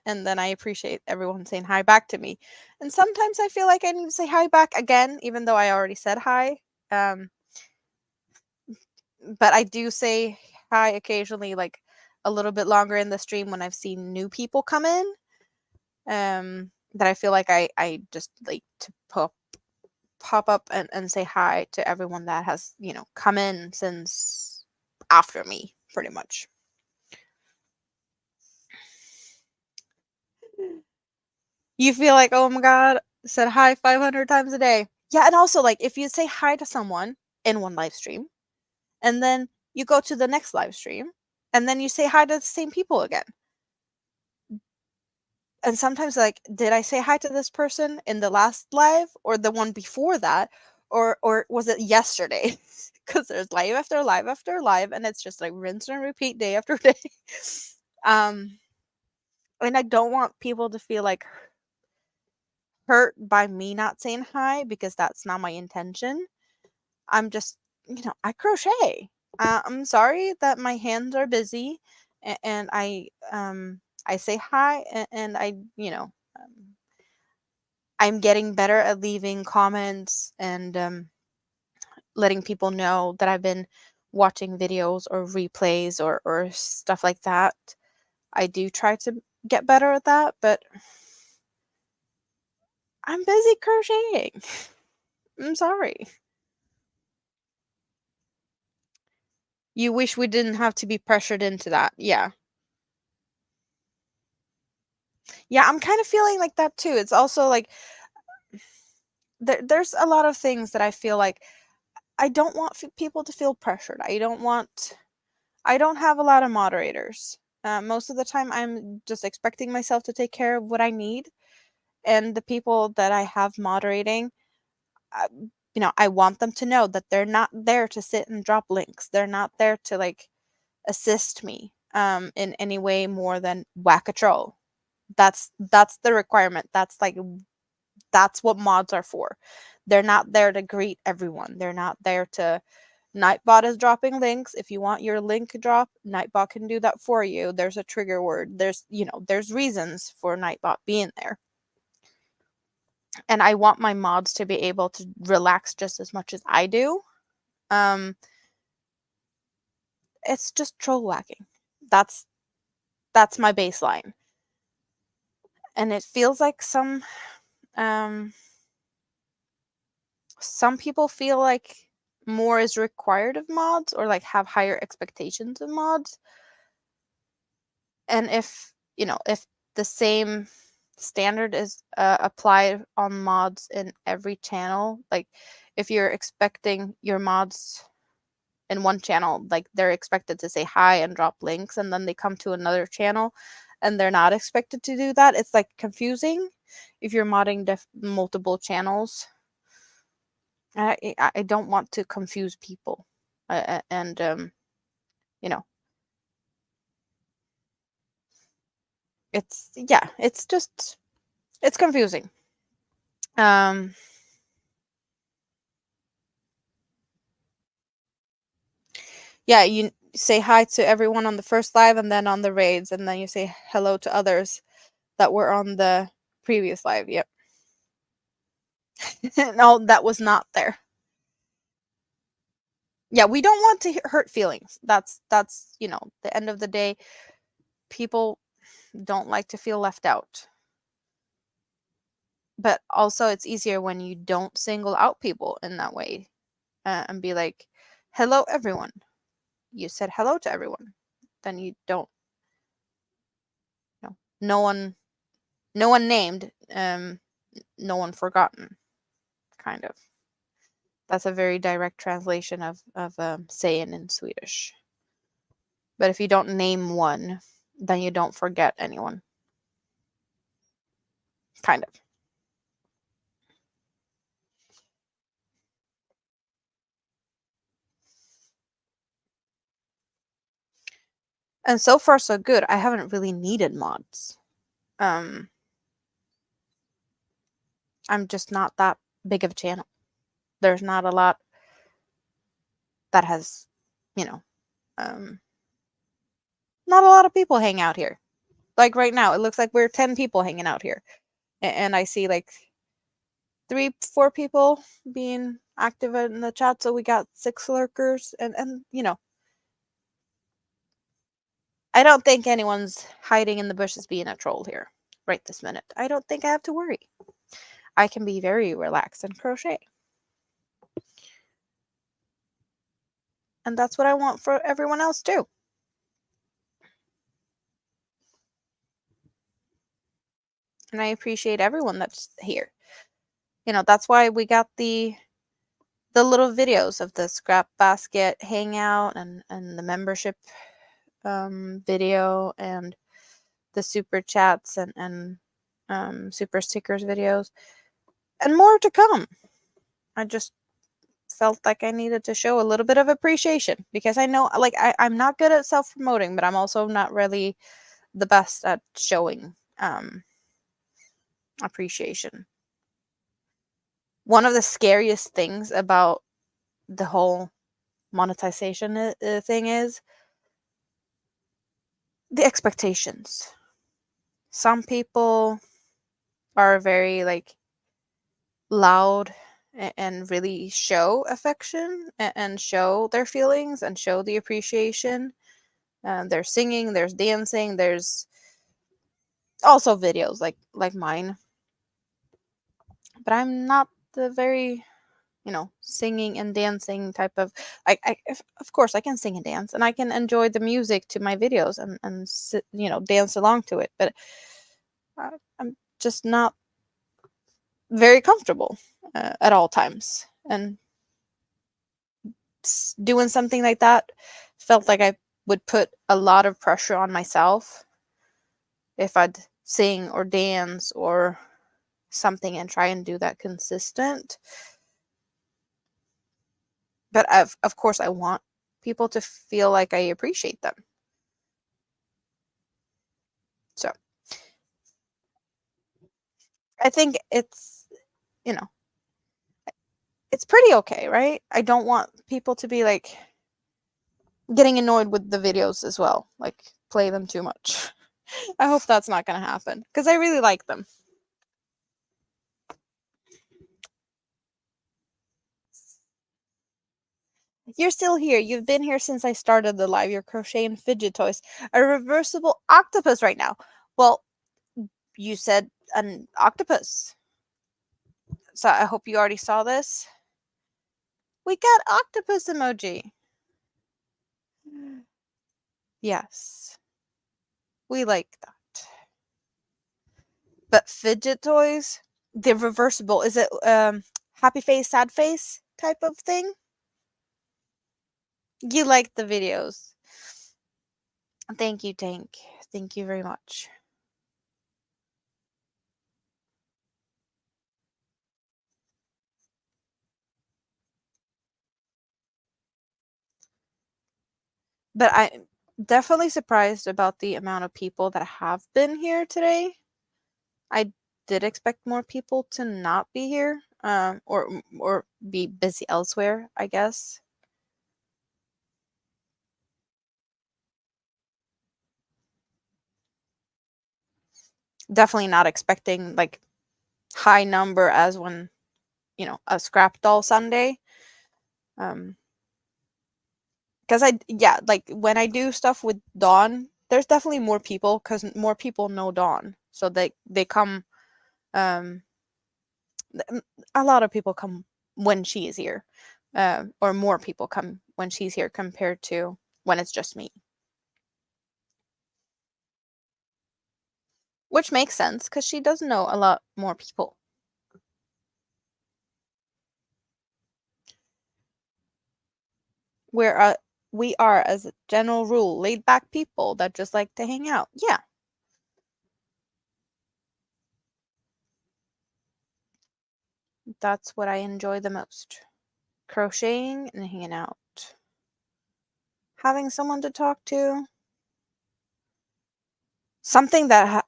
And then I appreciate everyone saying hi back to me. And sometimes I feel like I need to say hi back again even though I already said hi. Um but I do say hi occasionally like a little bit longer in the stream when I've seen new people come in. That I feel like I just like to pop up and say hi to everyone that has, come in since after me, pretty much. You feel like, oh my god, said hi 500 times a day. Yeah, and also like if you say hi to someone in one live stream and then you go to the next live stream and then you say hi to the same people again. And sometimes like did I say hi to this person in the last live or the one before that or was it yesterday? Because there's live after live and it's just like rinse and repeat day after day. um and I don't want people to feel like hurt by me not saying hi because that's not my intention. I'm just, I crochet. I'm sorry that my hands are busy and I say hi and I'm getting better at leaving comments and letting people know that I've been watching videos or replays or stuff like that. I do try to get better at that, but I'm busy crocheting. I'm sorry. You wish we didn't have to be pressured into that. Yeah. Yeah, I'm kind of feeling like that too. It's also like there's a lot of things that I feel like I don't want people to feel pressured. I don't have a lot of moderators. Most of the time, I'm just expecting myself to take care of what I need. And the people that I have moderating, uh, I want them to know that they're not there to sit and drop links. They're not there to like assist me in any way more than whack a troll. That's the requirement. That's like That's what mods are for. They're not there to greet everyone. They're not there to Nightbot is dropping links. If you want your link drop, Nightbot can do that for you. There's a trigger word. There's reasons for Nightbot being there. And I want my mods to be able to relax just as much as I do. It's just troll whacking. That's my baseline. And it feels like some people feel like more is required of mods, or like have higher expectations of mods. And if the same standard is applied on mods in every channel, like if you're expecting your mods in one channel, like they're expected to say hi and drop links, and then they come to another channel and they're not expected to do that, it's like confusing if you're modding multiple channels. I don't want to confuse people, and it's confusing. Yeah, you say hi to everyone on the first live, and then on the raids, and then you say hello to others that were on the previous live. Yep. No, that was not there. Yeah, we don't want to hurt feelings. That's the end of the day. People don't like to feel left out. But also, it's easier when you don't single out people in that way, and be like, hello, everyone. You said hello to everyone. Then you don't, no one named, no one forgotten, kind of. That's a very direct translation of saying in Swedish. But if you don't name one, then you don't forget anyone. Kind of. And so far so good. I haven't really needed mods. I'm just not that big of a channel. There's not a lot that has, not a lot of people hang out here. Like right now, it looks like we're 10 people hanging out here. And I see like 3-4 people being active in the chat. So we got 6 lurkers, and I don't think anyone's hiding in the bushes being a troll here right this minute. I don't think I have to worry. I can be very relaxed and crochet. And that's what I want for everyone else too. And I appreciate everyone that's here. That's why we got the little videos of the scrap basket hangout, and the membership video, and the super chats, and super stickers videos, and more to come. I just felt like I needed to show a little bit of appreciation, because I know, like, I'm not good at self-promoting, but I'm also not really the best at showing appreciation. One of the scariest things about the whole monetization thing is the expectations. Some people are very like loud and really show affection and show their feelings and show the appreciation. There's singing, there's dancing, there's also videos like mine. But I'm not the very singing and dancing type of. Of course I can sing and dance, and I can enjoy the music to my videos and sit, dance along to it, but I'm just not very comfortable at all times. And doing something like that felt like I would put a lot of pressure on myself if I'd sing or dance or something and try and do that consistent. But of course I want people to feel like I appreciate them. So I think it's you know, it's pretty okay, right? I don't want people to be like getting annoyed with the videos as well, like play them too much. I hope that's not going to happen because I really like them. You're still here. You've been here since I started the live. You're crocheting fidget toys. A reversible octopus right now. Well, you said an octopus. So I hope you already saw this. We got octopus emoji. Yes. We like that. But fidget toys, they're reversible. Is it happy face, sad face type of thing? You like the videos. Thank you, Tank. Thank you very much. But I'm definitely surprised about the amount of people that have been here today. I did expect more people to not be here, or be busy elsewhere, I guess. Definitely not expecting like high number as when, a scrap doll Sunday. Because like when I do stuff with Dawn, there's definitely more people because more people know Dawn, so they come. Um, a lot of people come when she is here, or more people come when she's here compared to when it's just me, which makes sense because she does know a lot more people. Where we are, as a general rule, laid back people that just like to hang out. Yeah. That's what I enjoy the most. Crocheting and hanging out. Having someone to talk to. Something that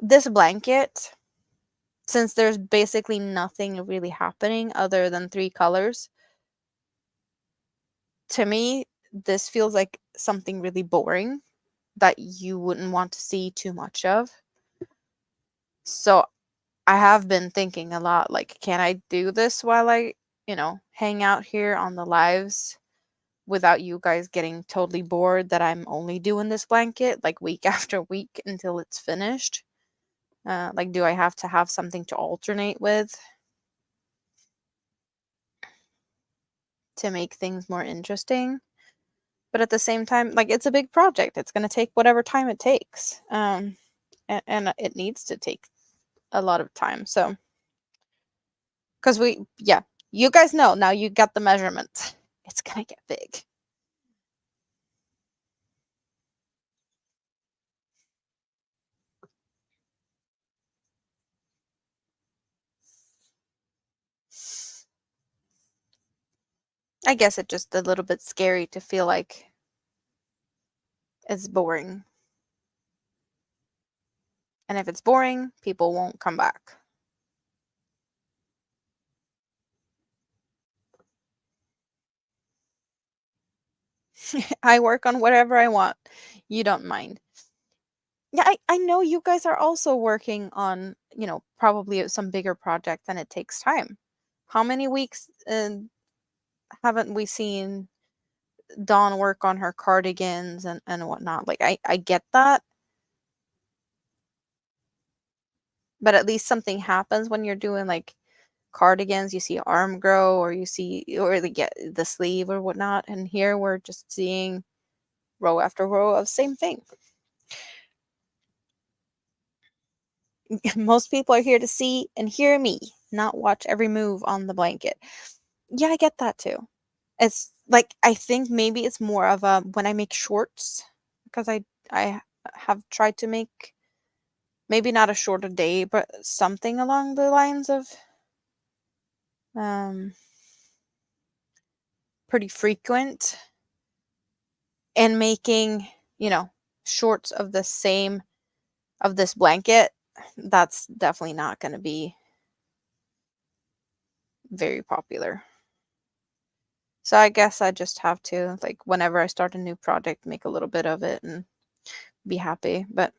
this blanket, since there's basically nothing really happening other than 3 colors, to me, this feels like something really boring that you wouldn't want to see too much of. So I have been thinking a lot, like, can I do this while I, hang out here on the lives without you guys getting totally bored that I'm only doing this blanket like week after week until it's finished? Like, do I have to have something to alternate with to make things more interesting? But at the same time, like, it's a big project. It's going to take whatever time it takes. And it needs to take a lot of time. So, because yeah, you guys know now you got the measurements. It's going to get big. I guess it's just a little bit scary to feel like it's boring. And if it's boring, people won't come back. I work on whatever I want. You don't mind. Yeah, I know you guys are also working on, probably some bigger project and it takes time. How many weeks haven't we seen Dawn work on her cardigans and whatnot? Like, I get that. But at least something happens when you're doing like cardigans. You see arm grow, or you see, or the sleeve or whatnot. And here we're just seeing row after row of same thing. Most people are here to see and hear me, not watch every move on the blanket. Yeah, I get that too. It's like, I think maybe it's more of a when I make shorts, because I have tried to make maybe not a short a day, but something along the lines of um pretty frequent, and making, shorts of the same of this blanket that's definitely not going to be very popular. So I guess I just have to, like, whenever I start a new project, make a little bit of it and be happy. But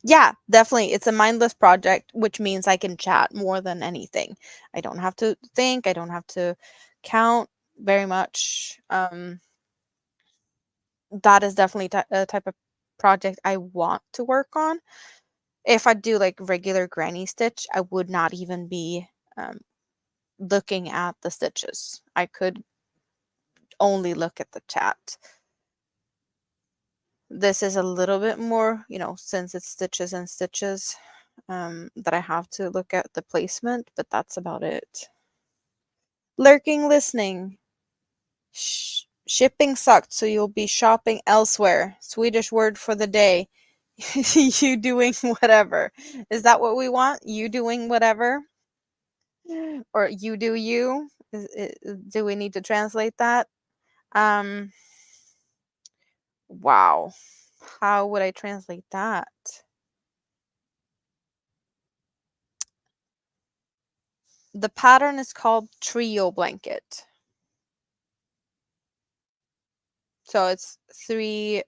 yeah, definitely. It's a mindless project, which means I can chat more than anything. I don't have to think, I don't have to count very much. That is definitely a type of project I want to work on. If I do like regular granny stitch, I would not even be looking at the stitches. I could only look at the chat. This is a little bit more, since it's stitches and stitches, that I have to look at the placement, but that's about it. Lurking listening. Shipping sucked, so you'll be shopping elsewhere. Swedish word for the day. You doing whatever. Is that what we want? You doing whatever? Or you do you? Do we need to translate that? Wow. How would I translate that? The pattern is called trio blanket. So it's three.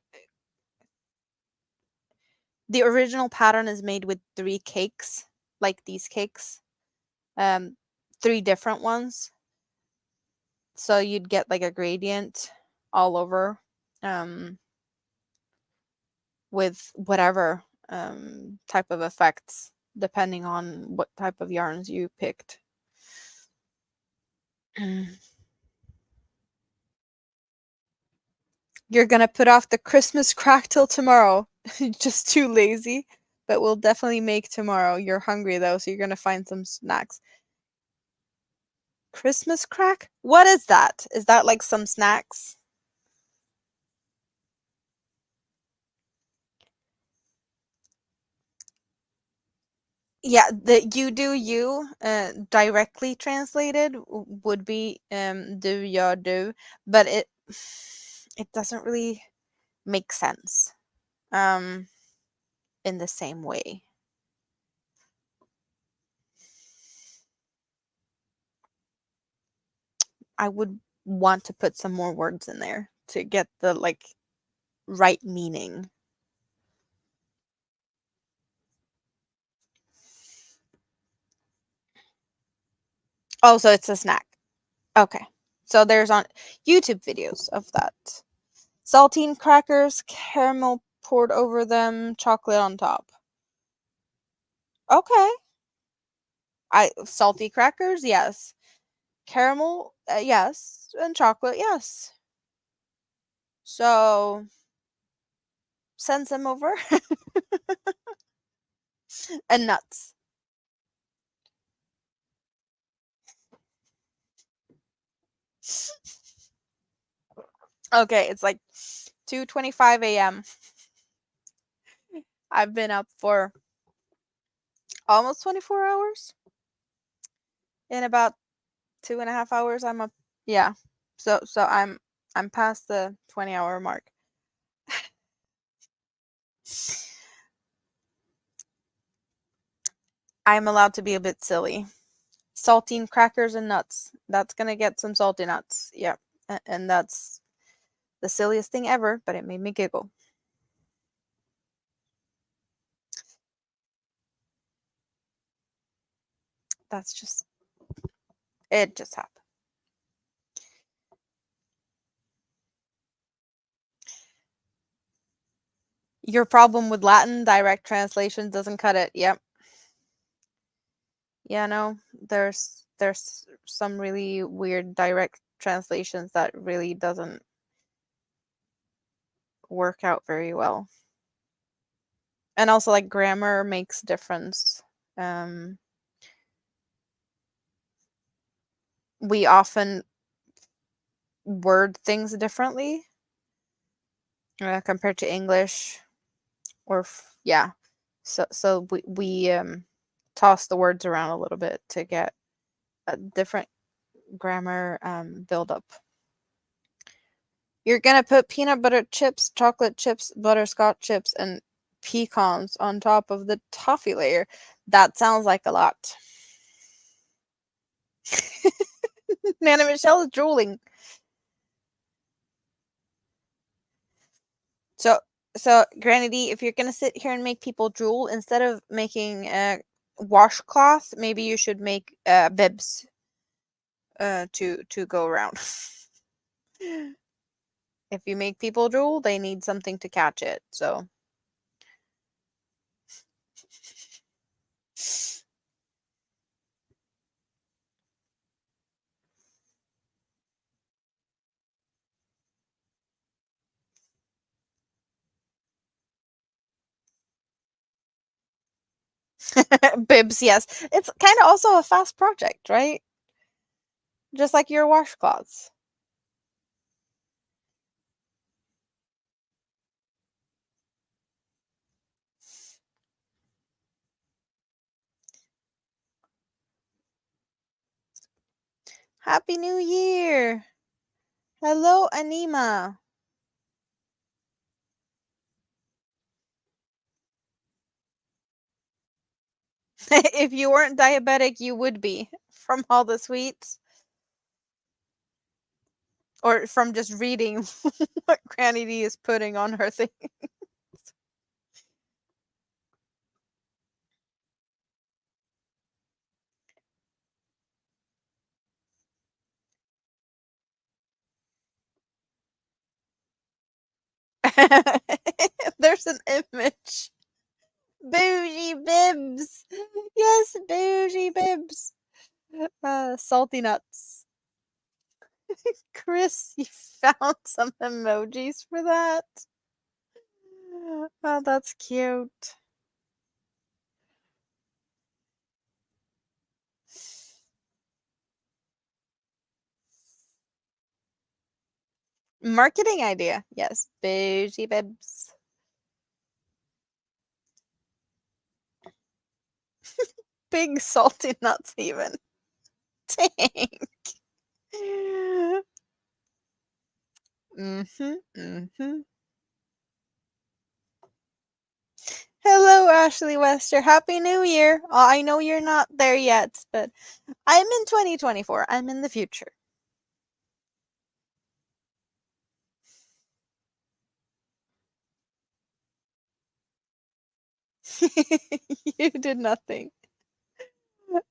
The original pattern is made with 3 cakes, like these cakes. 3 different ones. So you'd get like a gradient all over, with whatever type of effects, depending on what type of yarns you picked. You're gonna put off the Christmas crack till tomorrow. Just too lazy, but we'll definitely make tomorrow. You're hungry though, so you're gonna find some snacks. Christmas crack? What is that? Is that like some snacks? Yeah, the you do you, directly translated would be do jag du, but it doesn't really make sense um in the same way. I would want to put some more words in there to get the like right meaning. Oh, so it's a snack. Okay. So there's on YouTube videos of that. Saltine crackers, caramel poured over them, chocolate on top. Okay. I salty crackers, yes. Caramel, yes, and chocolate, yes. So send some over. And nuts. Okay, it's like 2:25 a.m. I've been up for almost 24 hours. In about 2.5 hours, I'm up. Yeah. So I'm past the 20-hour mark. I'm allowed to be a bit silly. Saltine crackers and nuts. That's gonna get some salty nuts. Yeah. And that's the silliest thing ever, but it made me giggle. That's just, it just happened. Your problem with Latin direct translation doesn't cut it. Yep. Yeah, no. There's some really weird direct translations that really doesn't work out very well. And also like grammar makes difference. We often word things differently compared to English, or yeah. So we toss the words around a little bit to get a different grammar build up. You're gonna put peanut butter chips, chocolate chips, butterscotch chips, and pecans on top of the toffee layer. That sounds like a lot. Nana Michelle is drooling. So Granny D, if you're gonna sit here and make people drool, instead of making a washcloth, maybe you should make bibs to go around. If you make people drool, they need something to catch it. So bibs, yes. It's kind of also a fast project, right? Just like your washcloths. Happy New Year! Hello, Anima. If you weren't diabetic, you would be from all the sweets or from just reading what Granny D is putting on her thing. There's an image. Bougie bibs. Yes, bougie bibs. Salty nuts. Chris, you found some emojis for that? Oh, that's cute. Marketing idea. Yes, bougie bibs. Big salty nuts even. Dang. Mm-hmm. Hello, Ashley Wester. Happy New Year. I know you're not there yet, but I'm in 2024. I'm in the future. You did nothing.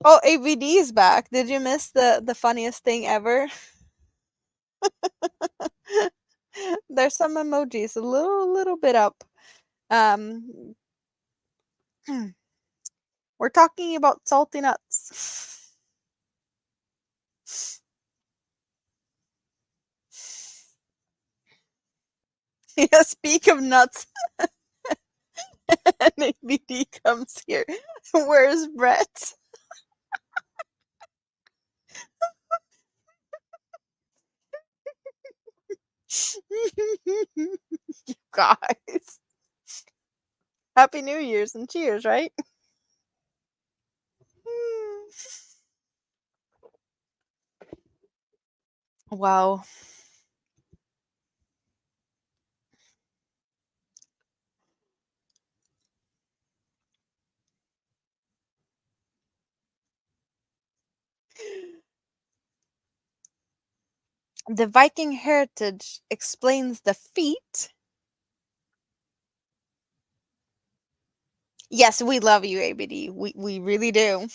Oh, ABD is back. Did you miss the funniest thing ever? There's some emojis, a little bit up. Um, we're talking about salty nuts. Yeah, speak of nuts, and ABD comes here. Where's Brett? You guys. Happy New Year's and cheers, right? Wow. The Viking heritage explains the feat. Yes, we love you, ABD. We really do.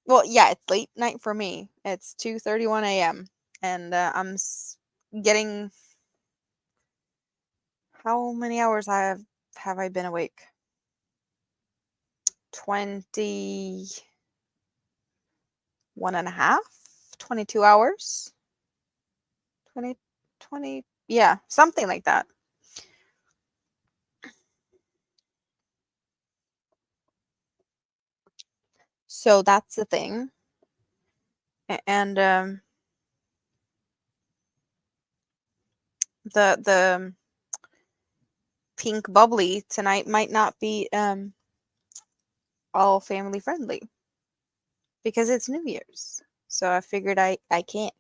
Well, yeah, it's late night for me. It's 2:31 a.m. and I'm getting how many hours have I been awake? 21 and a half? 22 hours? 20 20 yeah, something like that. So that's the thing. And the pink bubbly tonight might not be all family friendly because it's New Year's. So I figured I can.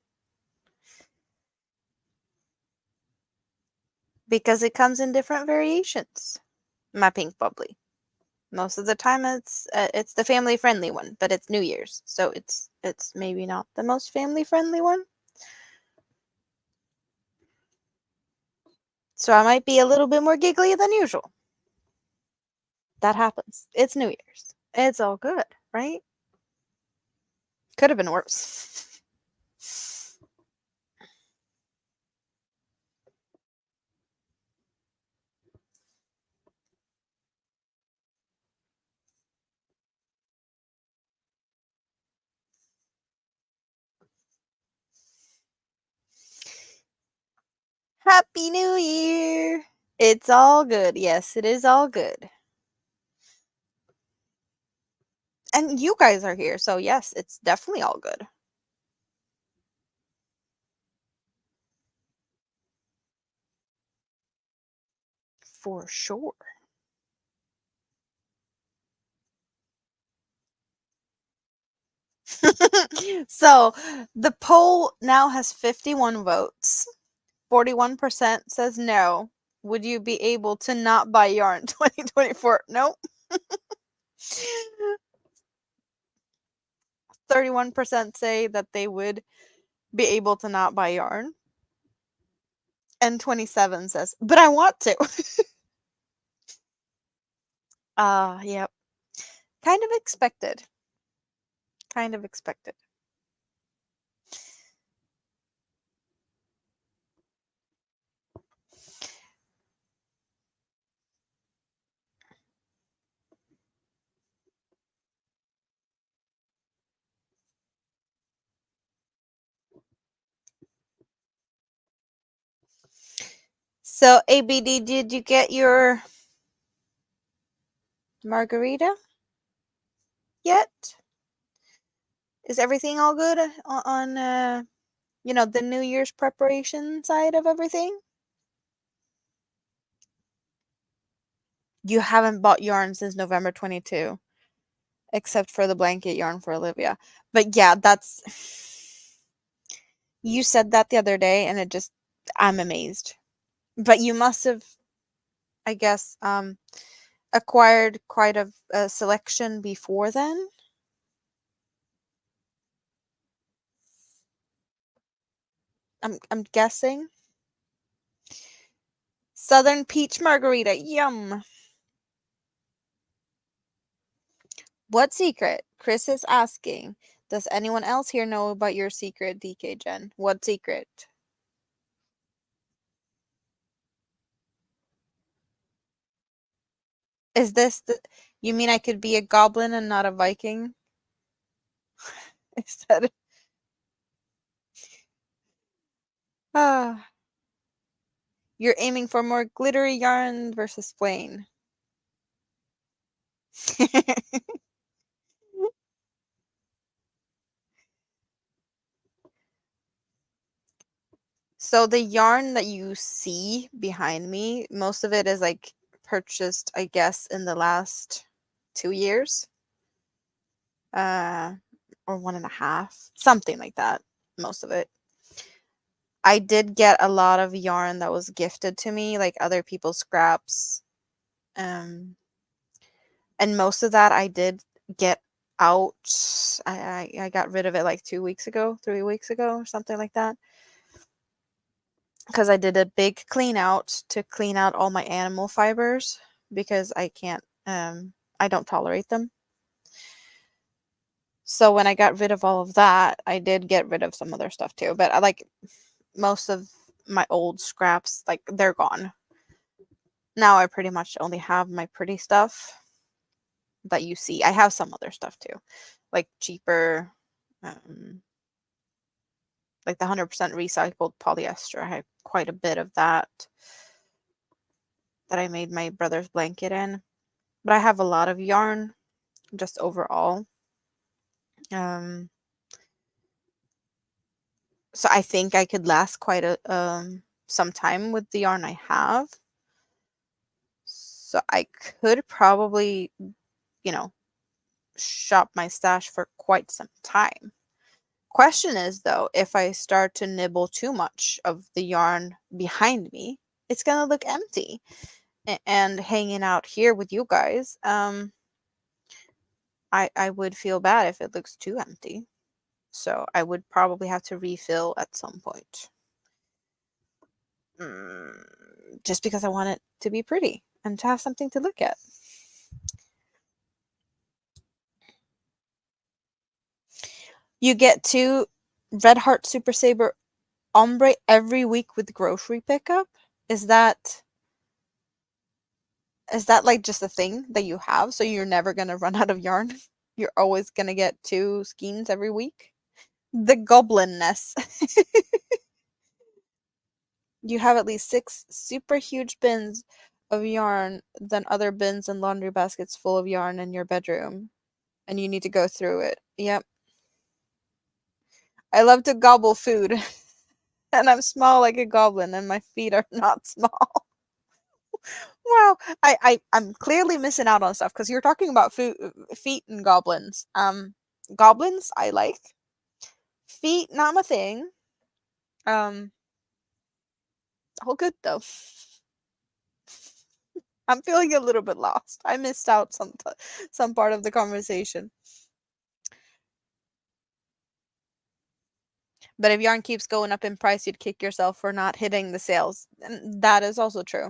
Because it comes in different variations. My pink bubbly. Most of the time it's the family friendly one, but it's New Year's, so it's maybe not the most family friendly one. So I might be a little bit more giggly than usual. That happens. It's New Year's. It's all good, right? Could have been worse. Happy New Year! It's all good. Yes, it is all good. And you guys are here, so yes, it's definitely all good. For sure. So the poll now has 51 votes. 41% says no. Would you be able to not buy yarn 2024? Nope. 31% say that they would be able to not buy yarn. And 27 says, but I want to. Yep. Kind of expected. Kind of expected. So, ABD, did you get your margarita yet? Is everything all good on the New Year's preparation side of everything? You haven't bought yarn since November 22, except for the blanket yarn for Olivia. But yeah, you said that the other day and I'm amazed. But you must have, I guess, acquired quite a selection before then. I'm guessing. Southern peach margarita, yum. What secret? Chris is asking. Does anyone else here know about your secret, DK Jen? What secret? Is this the You mean I could be a goblin and not a Viking? Is that Ah, you're aiming for more glittery yarn versus plain. So the yarn that you see behind me, most of it is like purchased, I guess, in the last 2 years. Uh, or 1.5, something like that. Most of it. I did get a lot of yarn that was gifted to me, like other people's scraps. Um, and most of that I did get out. I got rid of it like 2 weeks ago, 3 weeks ago, or something like that. Because I did a big clean out to clean out all my animal fibers because I can't, I don't tolerate them. So when I got rid of all of that, I did get rid of some other stuff too. But I like most of my old scraps, like they're gone. Now I pretty much only have my pretty stuff that you see. I have some other stuff too, like cheaper, um, like the 100% recycled polyester. I have quite a bit of that I made my brother's blanket in. But I have a lot of yarn just overall. Um, so I think I could last quite some time with the yarn I have. So I could probably, you know, shop my stash for quite some time. Question is, though, if I start to nibble too much of the yarn behind me, it's gonna look empty. And hanging out here with you guys, I would feel bad if it looks too empty. So I would probably have to refill at some point. Just because I want it to be pretty and to have something to look at. You get 2 Red Heart Super Saber ombre every week with grocery pickup. Is that like just a thing that you have, so you're never gonna run out of yarn? You're always gonna get 2 skeins every week? The goblinness. You have at least 6 super huge bins of yarn, then other bins and laundry baskets full of yarn in your bedroom, and you need to go through it. Yep. I love to gobble food, and I'm small like a goblin, and my feet are not small. Wow, I'm clearly missing out on stuff because you're talking about feet and goblins. Goblins I like. Feet not my thing. Um, all good though. I'm feeling a little bit lost. I missed out some part of the conversation. But if yarn keeps going up in price, you'd kick yourself for not hitting the sales. And that is also true.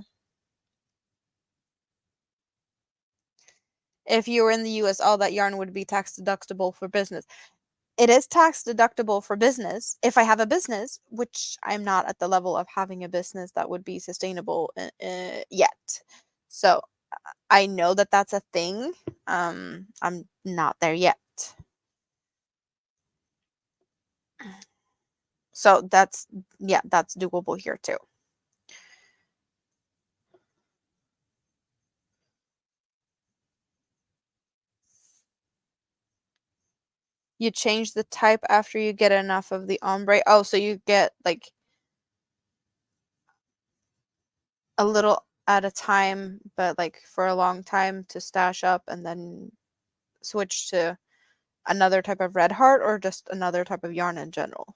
If you were in the US, all that yarn would be tax deductible for business. It is tax deductible for business if I have a business, which I'm not at the level of having a business that would be sustainable yet. So I know that that's a thing. I'm not there yet. So that's doable here too. You change the type after you get enough of the ombre. Oh, so you get like a little at a time, but like for a long time to stash up and then switch to another type of red heart or just another type of yarn in general?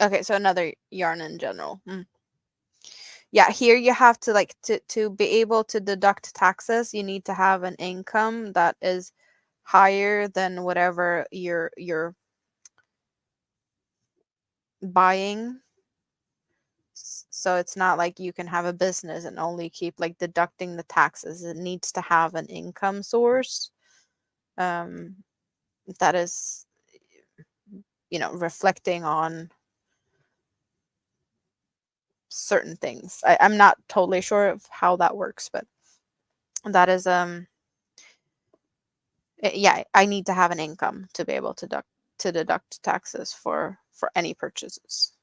Okay, so another yarn in general. Yeah, here you have to like to be able to deduct taxes, you need to have an income that is higher than whatever you're buying. So it's not like you can have a business and only keep like deducting the taxes. It needs to have an income source um, that is, reflecting on certain things. I'm not totally sure of how that works, but that is yeah, I need to have an income to be able to deduct taxes for any purchases.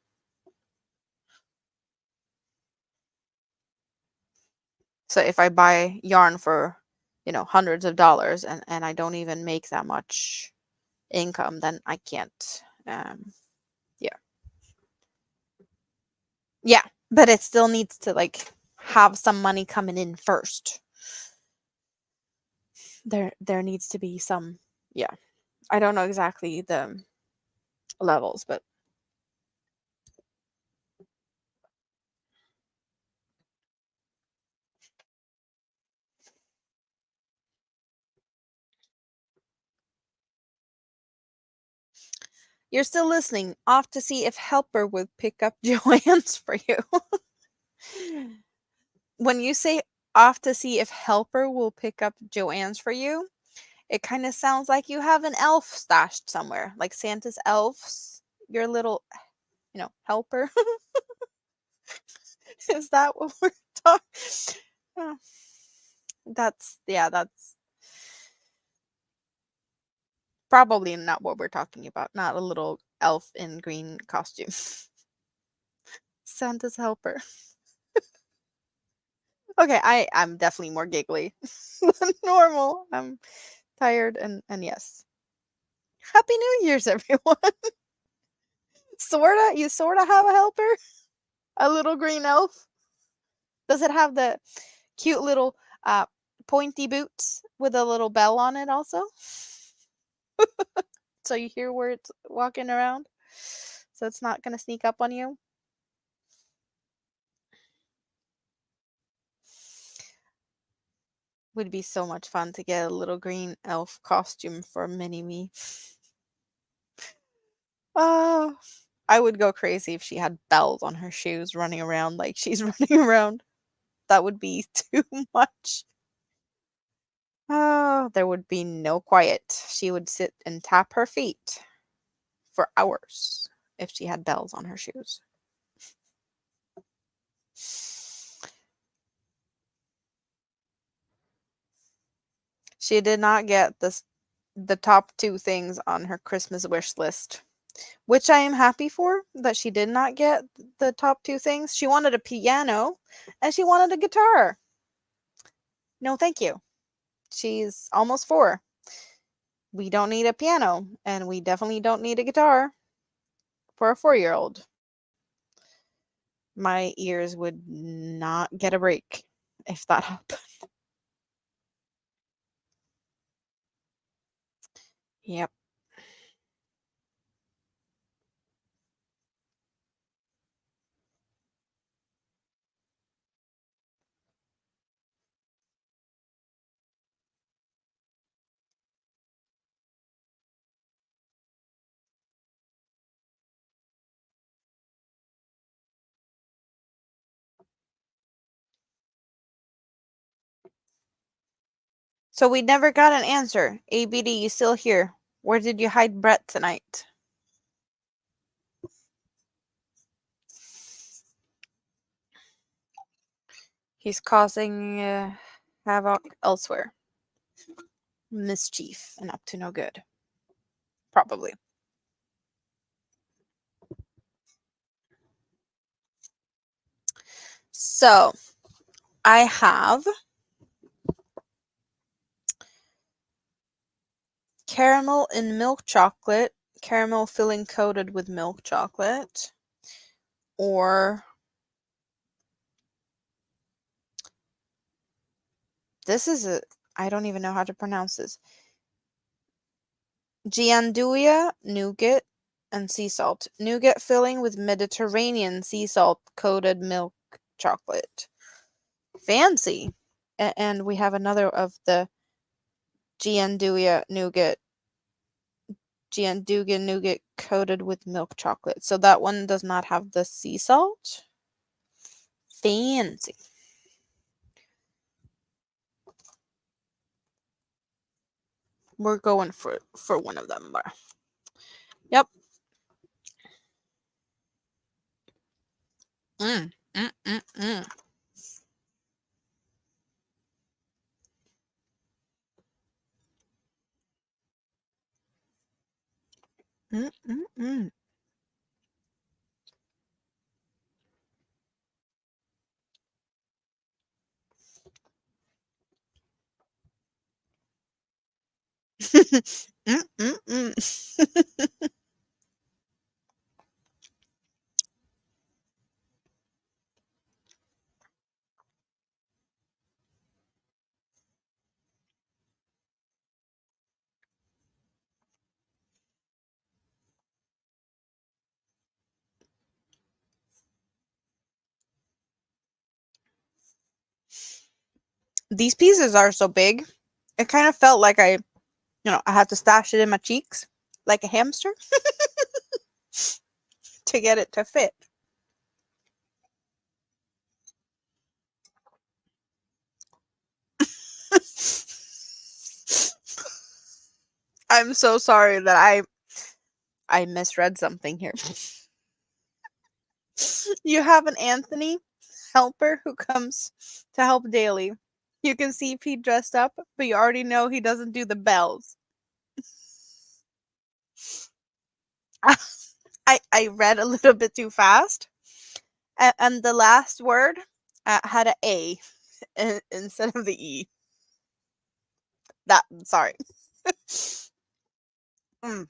So if I buy yarn for, hundreds of dollars and I don't even make that much income, then I can't. Yeah. Yeah, but it still needs to like have some money coming in first. There needs to be some. Yeah. I don't know exactly the levels, but you're still listening. Off to see if Helper would pick up Joanne's for you. When you say off to see if Helper will pick up Joanne's for you, it kind of sounds like you have an elf stashed somewhere, like Santa's elves. Your little, helper. Is that what we're talking? That's probably not what we're talking about. Not a little elf in green costume. Santa's helper. Okay, I'm definitely more giggly than normal. I'm tired and yes. Happy New Year's, everyone. You sorta have a helper? A little green elf? Does it have the cute little uh pointy boots with a little bell on it also? So you hear where it's walking around? So it's not gonna sneak up on you? Would be so much fun to get a little green elf costume for mini me. Oh, I would go crazy if she had bells on her shoes running around like she's running around. That would be too much. Oh, there would be no quiet. She would sit and tap her feet for hours if she had bells on her shoes. She did not get the top two things on her Christmas wish list, which I am happy for that she did not get the top two things. She wanted a piano and she wanted a guitar. No, thank you. She's almost 4. We don't need a piano, and we definitely don't need a guitar for a 4-year-old. My ears would not get a break if that happened. Yep. So we never got an answer. ABD, you still here? Where did you hide Brett tonight? He's causing havoc elsewhere. Mischief and up to no good. Probably. So, I have caramel and milk chocolate, caramel filling coated with milk chocolate, or I don't even know how to pronounce this. Gianduja nougat and sea salt. Nougat filling with Mediterranean sea salt coated milk chocolate. Fancy. And we have another of the Gianduja nougat coated with milk chocolate. So that one does not have the sea salt. Fancy. We're going for one of them. Yep. Mm, mm, mm, mm. Mm, mm, mm. Mm, mm, mm. These pieces are so big. It kind of felt like I had to stash it in my cheeks like a hamster to get it to fit. I'm so sorry that I misread something here. You have an Anthony helper who comes to help daily. You can see if he dressed up, but you already know he doesn't do the bells. I read a little bit too fast, and the last word had a A. instead of the E. That, sorry. Mm.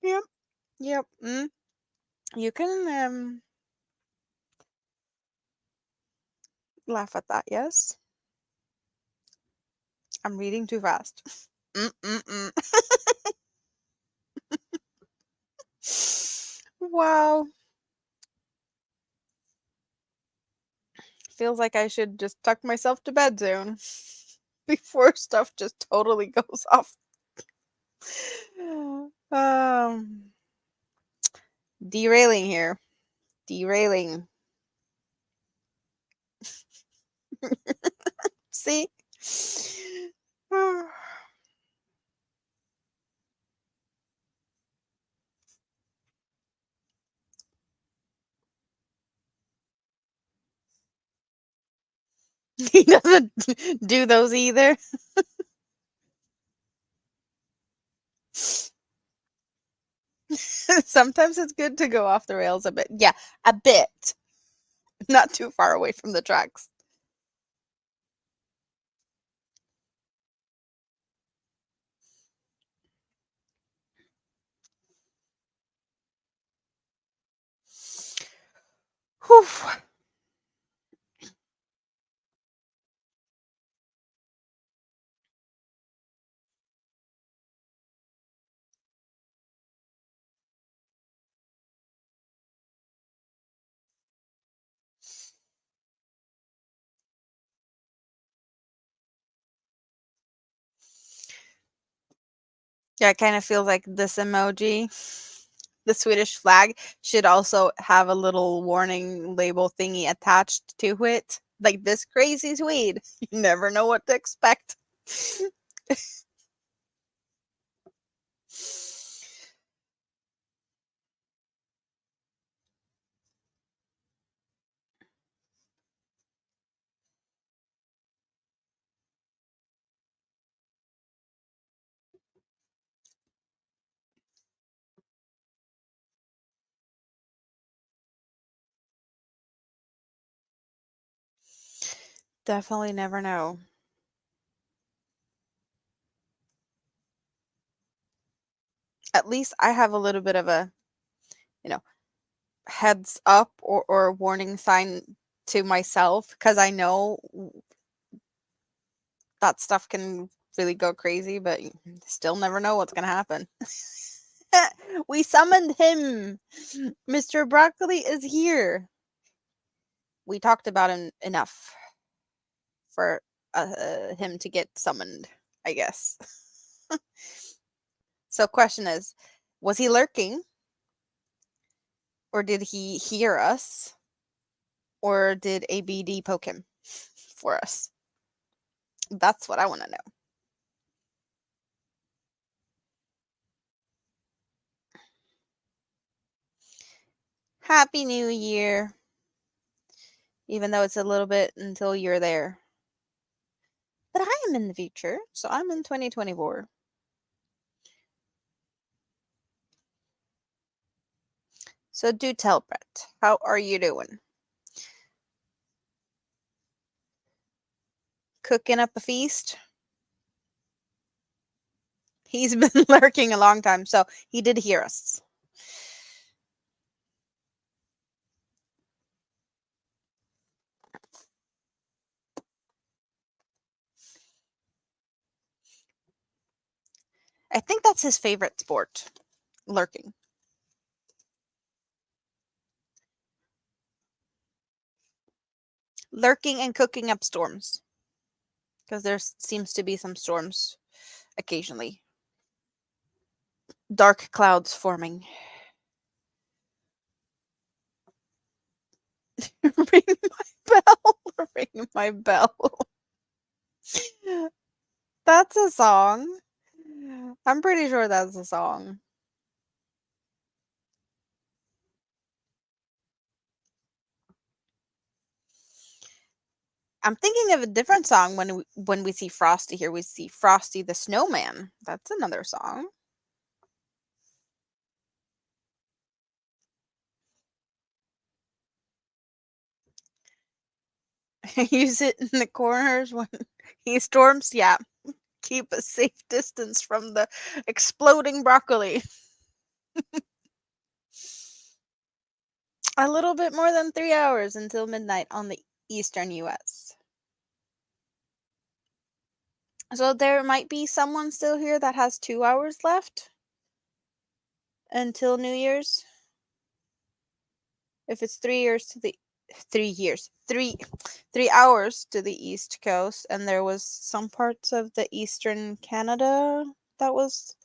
Yep. Yep. You can laugh at that, yes. I'm reading too fast. Mm-mm-mm. Wow. Feels like I should just tuck myself to bed soon before stuff just totally goes off. Um, derailing here. Derailing. See? He doesn't do those either. Sometimes it's good to go off the rails a bit. Yeah, a bit. Not too far away from the tracks. Whew. Yeah, it kind of feels like this emoji, the Swedish flag, should also have a little warning label thingy attached to it. Like this crazy Swede. You never know what to expect. Definitely never know. At least I have a little bit of a, you know, heads up or warning sign to myself because I know that stuff can really go crazy, but you still never know what's going to happen. We summoned him. Mr. Broccoli is here. We talked about him enough for him to get summoned, I guess. So question is, was he lurking? Or did he hear us? Or did a BD poke him for us? That's what I want to know. Happy New Year. Even though it's a little bit until you're there. But I am in the future, so I'm in 2024. So do tell Brett, how are you doing? Cooking up a feast? He's been lurking a long time, so he did hear us. I think that's his favorite sport, lurking. Lurking and cooking up storms. Because there seems to be some storms occasionally. Dark clouds forming. Ring my bell. Ring my bell. That's a song. I'm pretty sure that's a song. I'm thinking of a different song when we see Frosty here. We see Frosty the Snowman. That's another song. You sit in the corners when he storms. Yeah, keep a safe distance from the exploding broccoli. A little bit more than 3 hours until midnight on the eastern US. So there might be someone still here that has 2 hours left until New Year's. If it's 3 years to the 3 years, 3 hours to the East Coast, and there was some parts of the Eastern Canada that was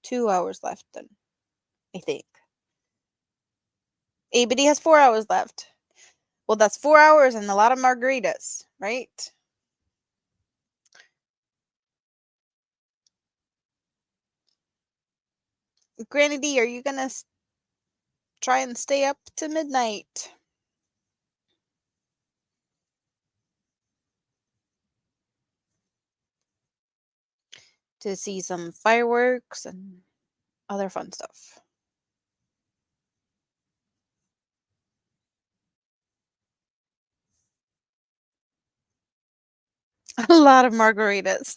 2 hours left, then I think. ABD has 4 hours left. Well, that's 4 hours and a lot of margaritas, right? Granny D, are you gonna try and stay up to midnight? To see some fireworks and other fun stuff. A lot of margaritas.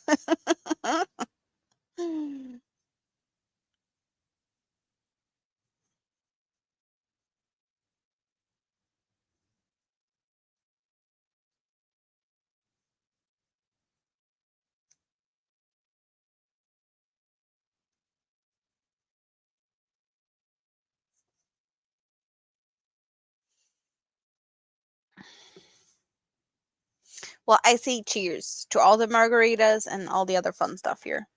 Well, I say cheers to all the margaritas and all the other fun stuff here.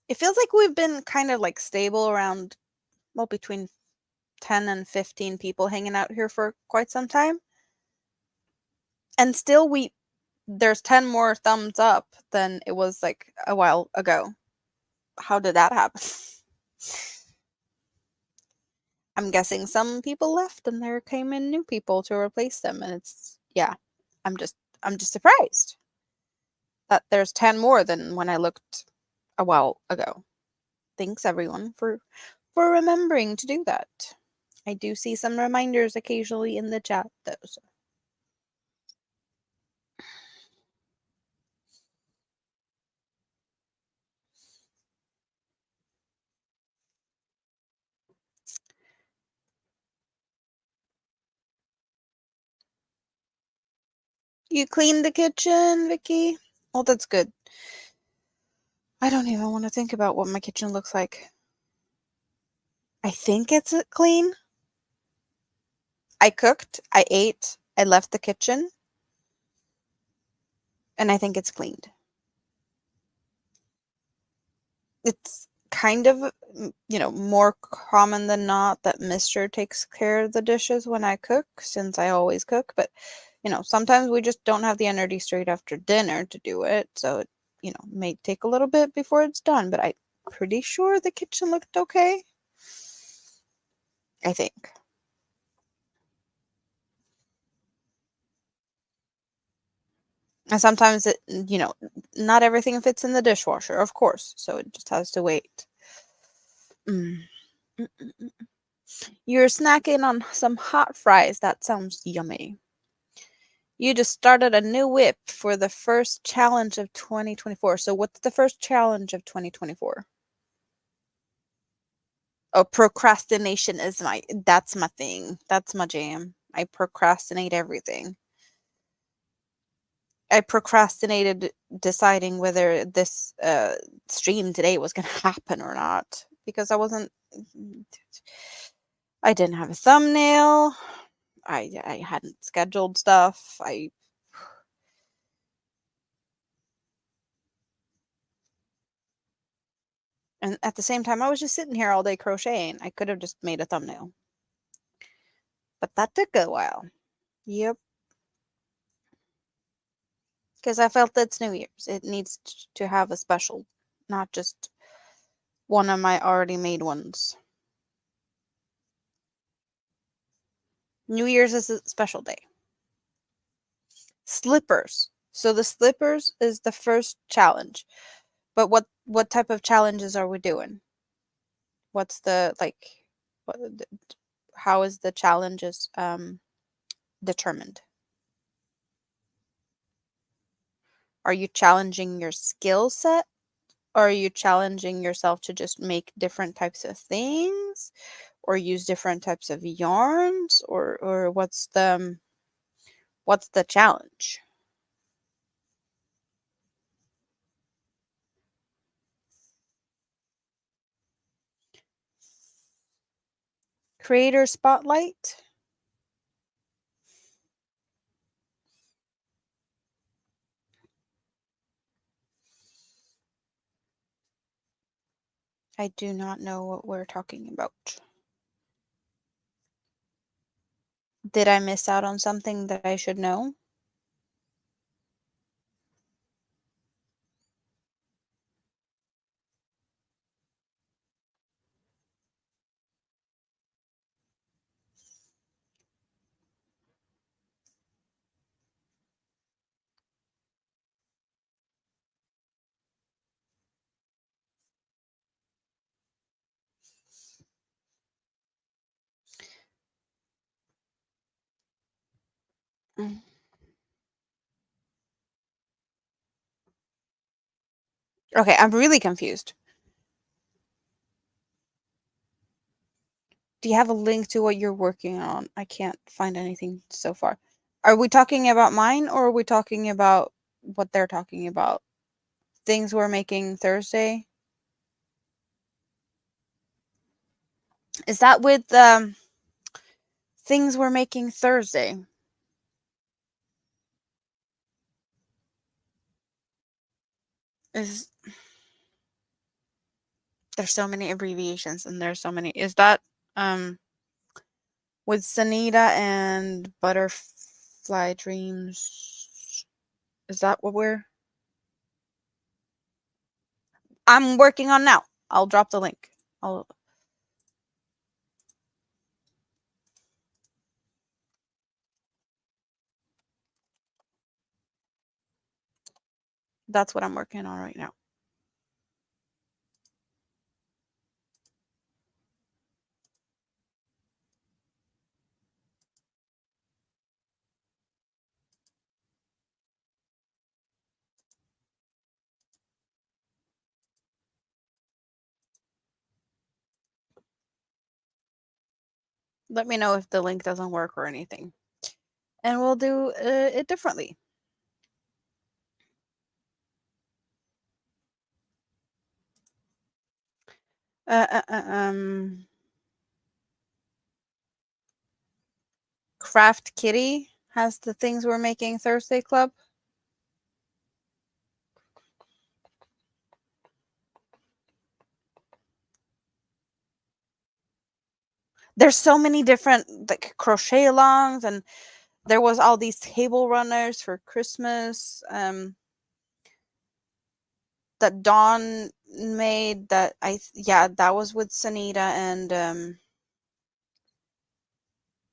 It feels like we've been kind of like stable around, well, between 10 and 15 people hanging out here for quite some time. And still there's 10 more thumbs up than it was like a while ago. How did that happen? I'm guessing some people left and there came in new people to replace them, and it's yeah. I'm just surprised that there's 10 more than when I looked a while ago. Thanks everyone for remembering to do that. I do see some reminders occasionally in the chat though. So. You cleaned the kitchen, Vicky? Oh, that's good. I don't even want to think about what my kitchen looks like. I think it's clean. I cooked, I ate, I left the kitchen, and I think it's cleaned. It's kind of, more common than not that Mr. takes care of the dishes when I cook, since I always cook, but sometimes we just don't have the energy straight after dinner to do it, so it, may take a little bit before it's done, but I'm pretty sure the kitchen looked okay. I think. And sometimes it, not everything fits in the dishwasher, of course, so it just has to wait. Mm. Mm-mm-mm. You're snacking on some hot fries. That sounds yummy. You just started a new whip for the first challenge of 2024. So what's the first challenge of 2024? Oh, procrastination is that's my thing. That's my jam. I procrastinate everything. I procrastinated deciding whether this stream today was going to happen or not because I didn't have a thumbnail. I hadn't scheduled stuff. And at the same time, I was just sitting here all day crocheting. I could have just made a thumbnail. But that took a while. Yep. Because I felt it's New Year's. It needs to have a special, not just one of my already made ones. New Year's is a special day. Slippers. So the slippers is the first challenge. But what type of challenges are we doing? What's the like what, how is the challenges determined? Are you challenging your skill set? Or are you challenging yourself to just make different types of things or use different types of yarns or what's the challenge? Creator spotlight? I do not know what we're talking about. Did I miss out on something that I should know? Mm. Okay, I'm really confused. Do you have a link to what you're working on? I can't find anything so far. Are we talking about mine or are we talking about what they're talking about? Things we're making Thursday? Is that with things we're making Thursday? Is there's so many abbreviations and there's so many. Is that with Sanita and Butterfly Dreams? Is that what I'm working on now? I'll drop the link. That's what I'm working on right now. Let me know if the link doesn't work or anything. And we'll do it differently. Uh, uh, uh, um, Craft Kitty has the things we're making Thursday club. There's so many different like crochet alongs, and there was all these table runners for Christmas that Dawn made. That yeah, that was with Sanita, and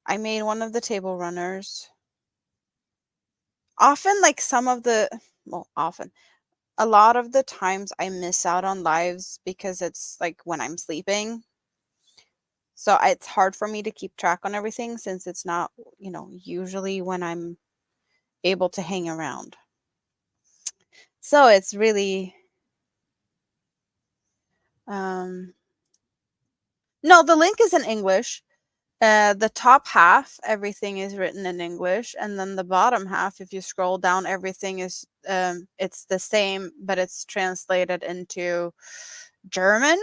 I made one of the table runners. Often, like some of the well, often a lot of the times I miss out on lives because it's like when I'm sleeping. So it's hard for me to keep track on everything since it's not, usually when I'm able to hang around. So it's really um no, the link is in English. The top half, everything is written in English, and then the bottom half, if you scroll down, everything is it's the same, but it's translated into German.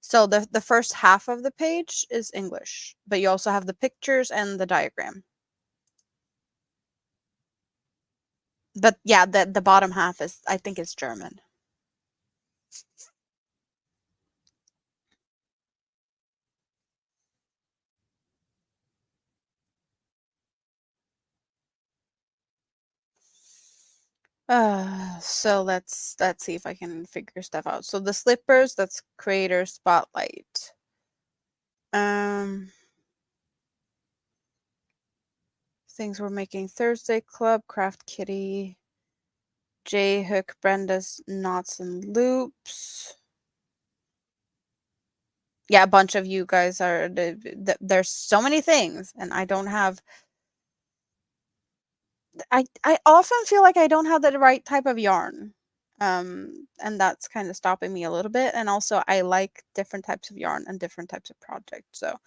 So the first half of the page is English, but you also have the pictures and the diagram. But yeah, the bottom half is I think it's German. So let's see if I can figure stuff out. So the slippers, that's creator spotlight. Um Things we're making Thursday club, craft kitty, J Hook, Brenda's knots and loops. Yeah, a bunch of you guys are there's so many things, and I don't have. I often feel like I don't have the right type of yarn. And that's kind of stopping me a little bit. And also I like different types of yarn and different types of projects. So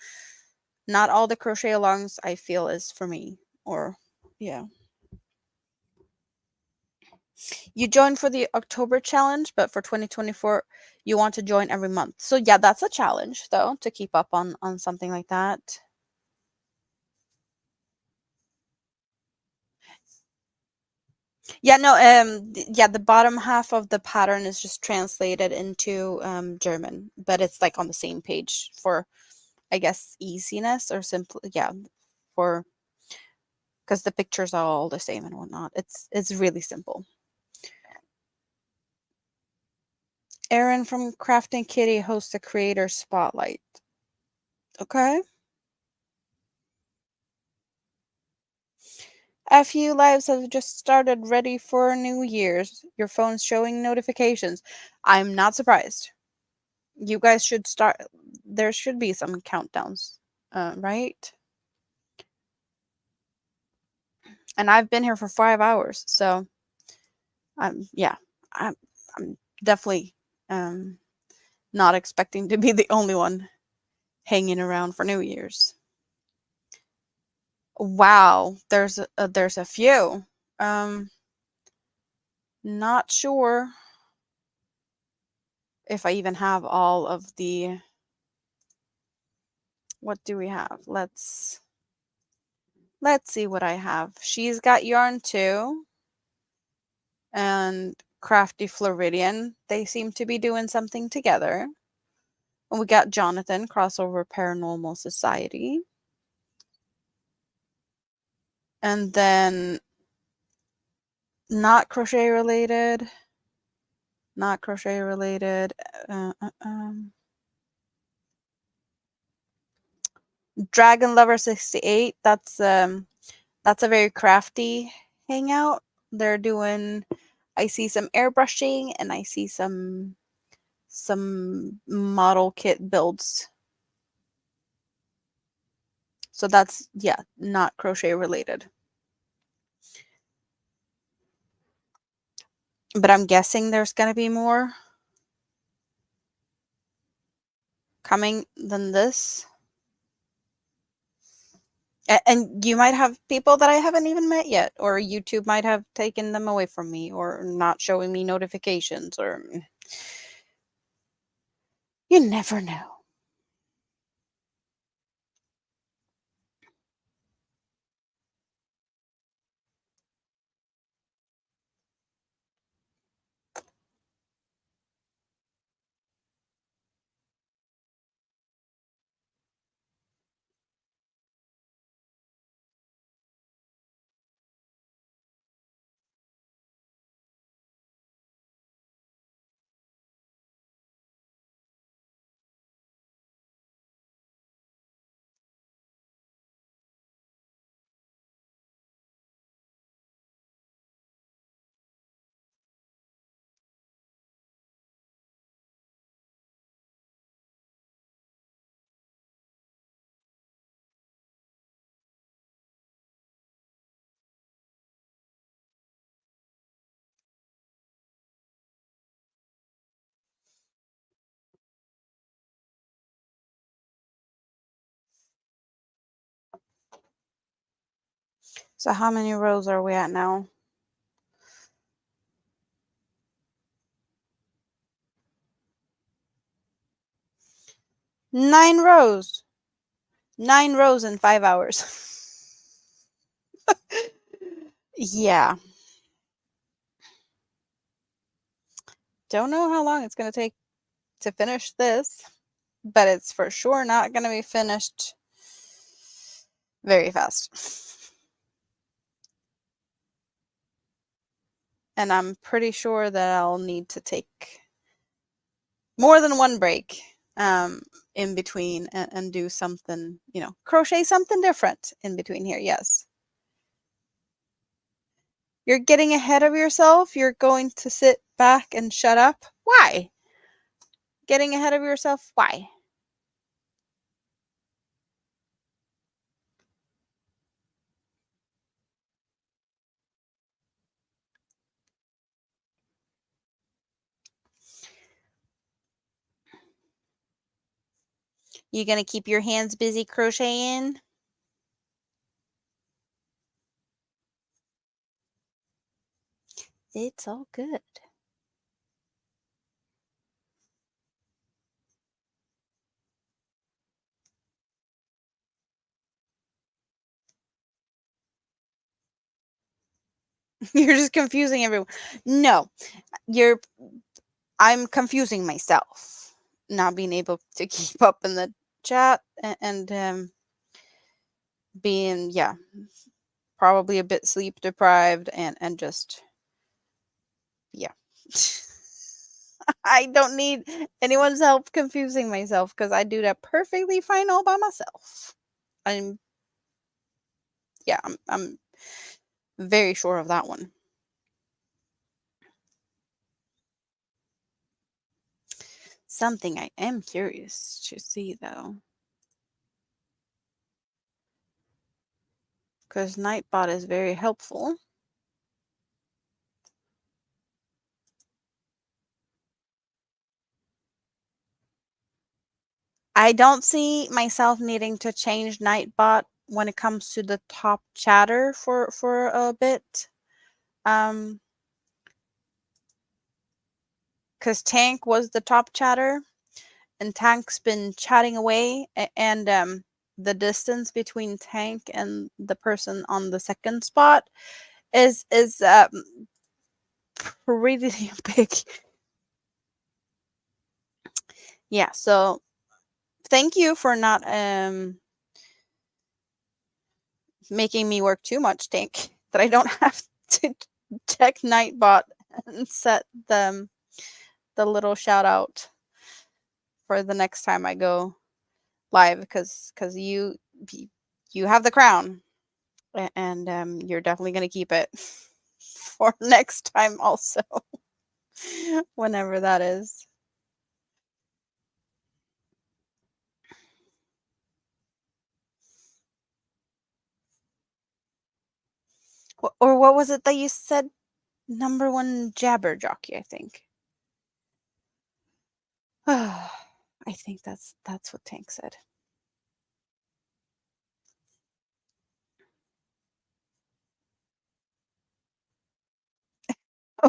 not all the crochet alongs I feel is for me. Or yeah. You joined for the October challenge, but for 2024 you want to join every month. So yeah, that's a challenge though, to keep up on something like that. Yeah, no, yeah, the bottom half of the pattern is just translated into German, but it's like on the same page for, I guess, easiness or simple. Yeah, for because the pictures are all the same and whatnot. It's really simple. Erin from Crafting Kitty hosts a creator spotlight. Okay. A few lives have just started ready for New Year's. Your phone's showing notifications. I'm not surprised. You guys should start. There should be some countdowns, right? And I've been here for 5 hours, so yeah, I'm I'm definitely not expecting to be the only one hanging around for New Year's. Wow, there's a few. Um, Not sure if I even have all of the. What do we have? Let's see what I have. She's got yarn too, and Crafty Floridian. They seem to be doing something together. And we got Jonathan, Crossover Paranormal Society. And then not crochet related. Not crochet related. Uh, uh, um, Dragon Lover 68. That's a very crafty hangout. They're doing. I see some airbrushing and I see some model kit builds. So that's, yeah, not crochet related. But I'm guessing there's going to be more coming than this. And you might have people that I haven't even met yet, or YouTube might have taken them away from me, or not showing me notifications, or you never know. So how many rows are we at now? 9 rows. 9 rows in 5 hours. Yeah. Don't know how long it's going to take to finish this, but it's for sure not going to be finished very fast. And I'm pretty sure that I'll need to take more than one break in between and do something, crochet something different in between here. Yes. You're getting ahead of yourself. You're going to sit back and shut up. Why? Getting ahead of yourself? Why? You gonna keep your hands busy crocheting? It's all good. You're just confusing everyone. No, I'm confusing myself, not being able to keep up in the chat and being, yeah, probably a bit sleep deprived and just, yeah. I don't need anyone's help confusing myself because I do that perfectly fine all by myself. I'm, yeah, I'm very sure of that one. Something I am curious to see though, because Nightbot is very helpful. I don't see myself needing to change Nightbot when it comes to the top chatter for a bit. Because Tank was the top chatter, and Tank's been chatting away, and the distance between Tank and the person on the second spot is pretty big. Yeah, so thank you for not making me work too much, Tank, that I don't have to check Nightbot and set the little shout out for the next time I go live, because you have the crown, and you're definitely going to keep it for next time also, whenever that is. Or what was it that you said? Number one jabber jockey, I think. I think that's what Tank said.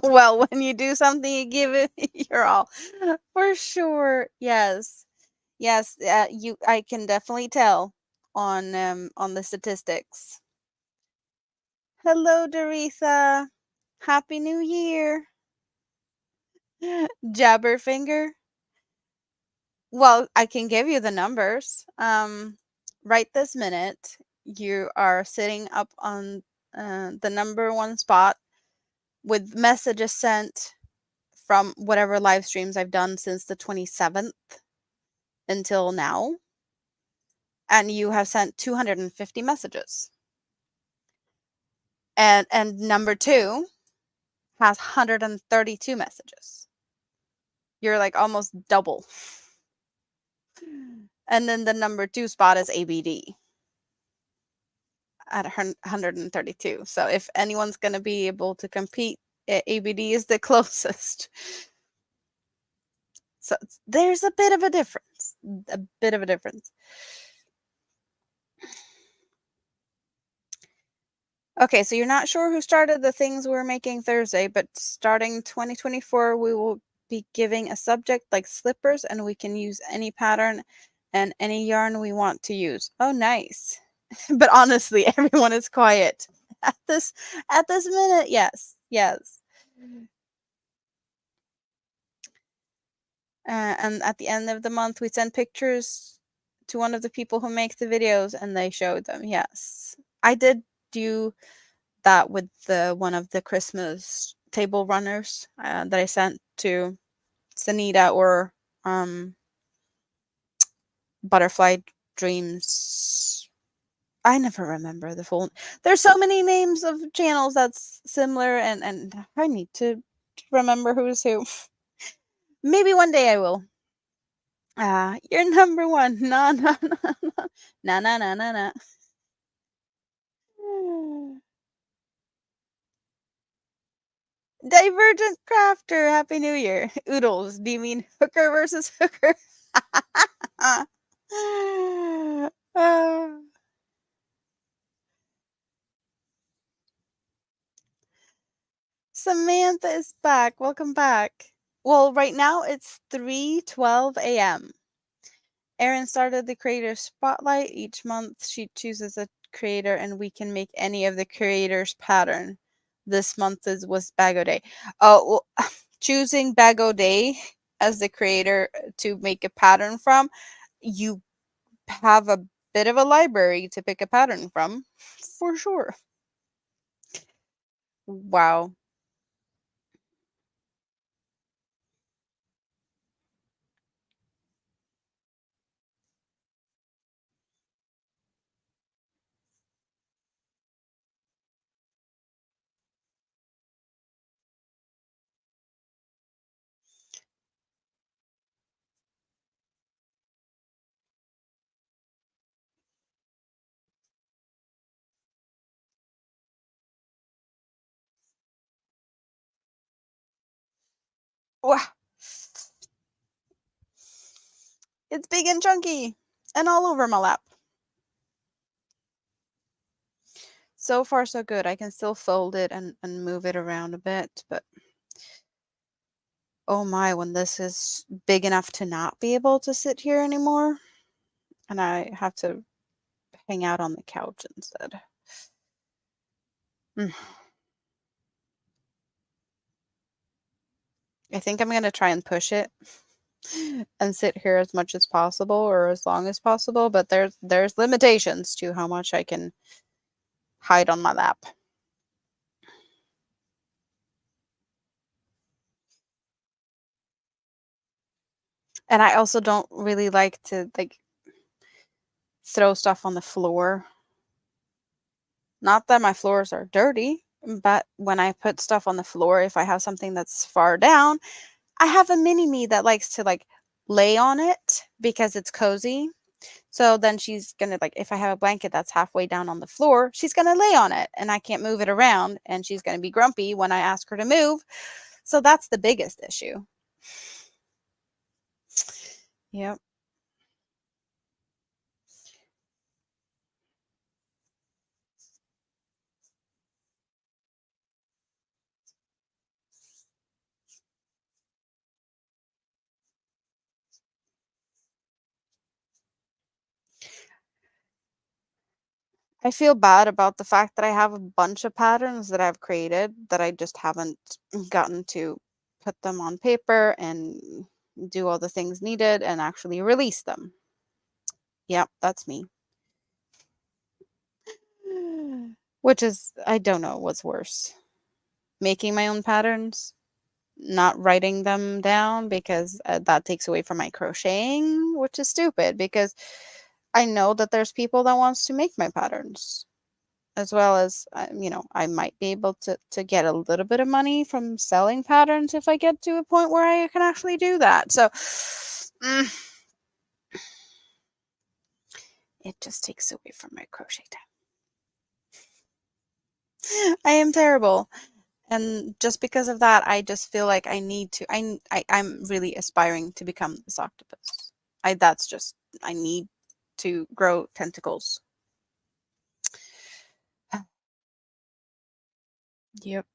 Well, when you do something, you give it your all. For sure. Yes. Yes, I can definitely tell on the statistics. Hello, Doretha. Happy New Year. Jabberfinger. Well, I can give you the numbers. Right this minute, you are sitting up on the number one spot with messages sent from whatever live streams I've done since the 27th until now. And you have sent 250 messages. And number two has 132 messages. You're like almost double. And then the number two spot is ABD at 132. So if anyone's going to be able to compete, ABD is the closest. So there's a bit of a difference. A bit of a difference. Okay, so you're not sure who started the things we're making Thursday, but starting 2024, we will be giving a subject like slippers, and we can use any pattern and any yarn we want to use. Oh, nice. But honestly, everyone is quiet at this minute. Yes, yes. And at the end of the month, we send pictures to one of the people who make the videos, and they showed them. Yes, I did do that with one of the Christmas table runners that I sent to Sanita, or Butterfly Dreams I never remember the full. There's so many names of channels that's similar, and I need to remember who's who. Maybe one day I will. You're number one. No, no, no, no, no, no, no, no, no. Divergent Crafter, Happy New Year. Oodles, do you mean hooker versus hooker? Uh, Samantha is back. Welcome back. Well, right now it's 3:12 a.m. Erin started the creator spotlight. Each month she chooses a creator and we can make any of the creators pattern. This month was Bago Day. Oh, well, choosing Bago Day as the creator to make a pattern from, you have a bit of a library to pick a pattern from, for sure. Wow. Wow. It's big and chunky and all over my lap. So far, so good. I can still fold it and move it around a bit, but oh my, when this is big enough to not be able to sit here anymore, and I have to hang out on the couch instead. Mm. I think I'm going to try and push it and sit here as much as possible or as long as possible, but there's limitations to how much I can hide on my lap. And I also don't really like to throw stuff on the floor. Not that my floors are dirty, but when I put stuff on the floor, if I have something that's far down, I have a mini me that likes to lay on it because it's cozy. So then she's gonna if I have a blanket that's halfway down on the floor, she's gonna lay on it and I can't move it around and she's gonna be grumpy when I ask her to move. So that's the biggest issue. Yep. I feel bad about the fact that I have a bunch of patterns that I've created that I just haven't gotten to put them on paper and do all the things needed and actually release them. Yep, that's me. Which is, I don't know what's worse. Making my own patterns, not writing them down because that takes away from my crocheting, which is stupid because I know that there's people that wants to make my patterns. As well as I might be able to get a little bit of money from selling patterns if I get to a point where I can actually do that. So it just takes away from my crochet time. I am terrible, and just because of that I just feel like I need to I'm really aspiring to become this octopus. That's just I need to grow tentacles. Yep.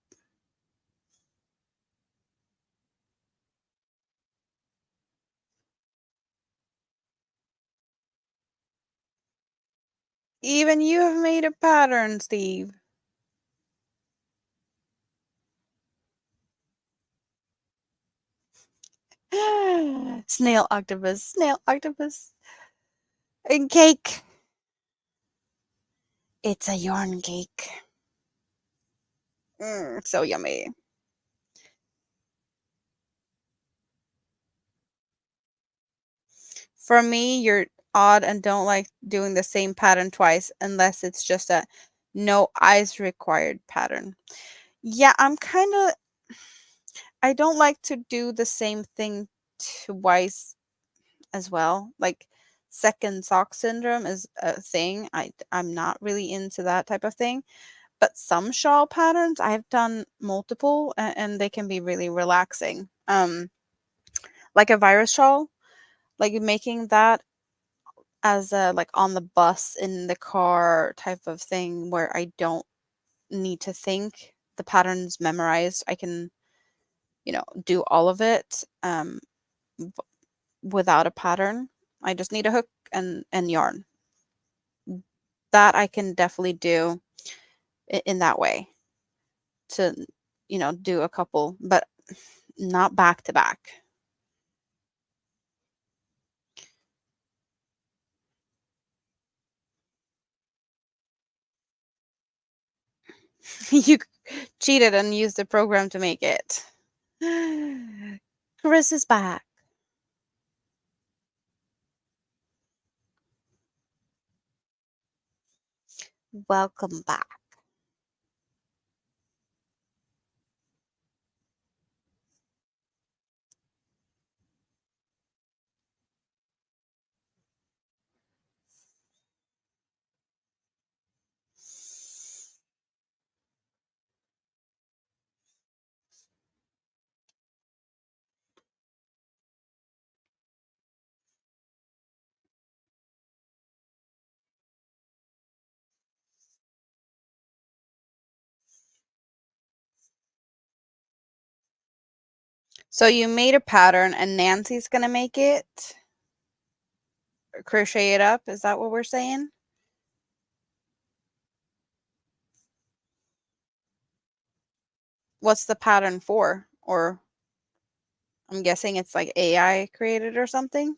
Even you have made a pattern, Steve. Snail octopus, snail octopus. And cake. It's a yarn cake. So yummy. For me, you're odd and don't like doing the same pattern twice unless it's just a no eyes required pattern. Yeah, I don't like to do the same thing twice as well. Like second sock syndrome is a thing. I'm not really into that type of thing. But some shawl patterns I've done multiple and they can be really relaxing. Like a virus shawl, like making that as a like on the bus in the car type of thing where I don't need to think. The pattern's memorized. I can, do all of it v- without a pattern. I just need a hook and yarn. That I can definitely do in that way to, do a couple, but not back to back. You cheated and used the program to make it. Chris is back. Welcome back. So you made a pattern and Nancy's going to make it, crochet it up. Is that what we're saying? What's the pattern for? Or I'm guessing it's like AI created or something.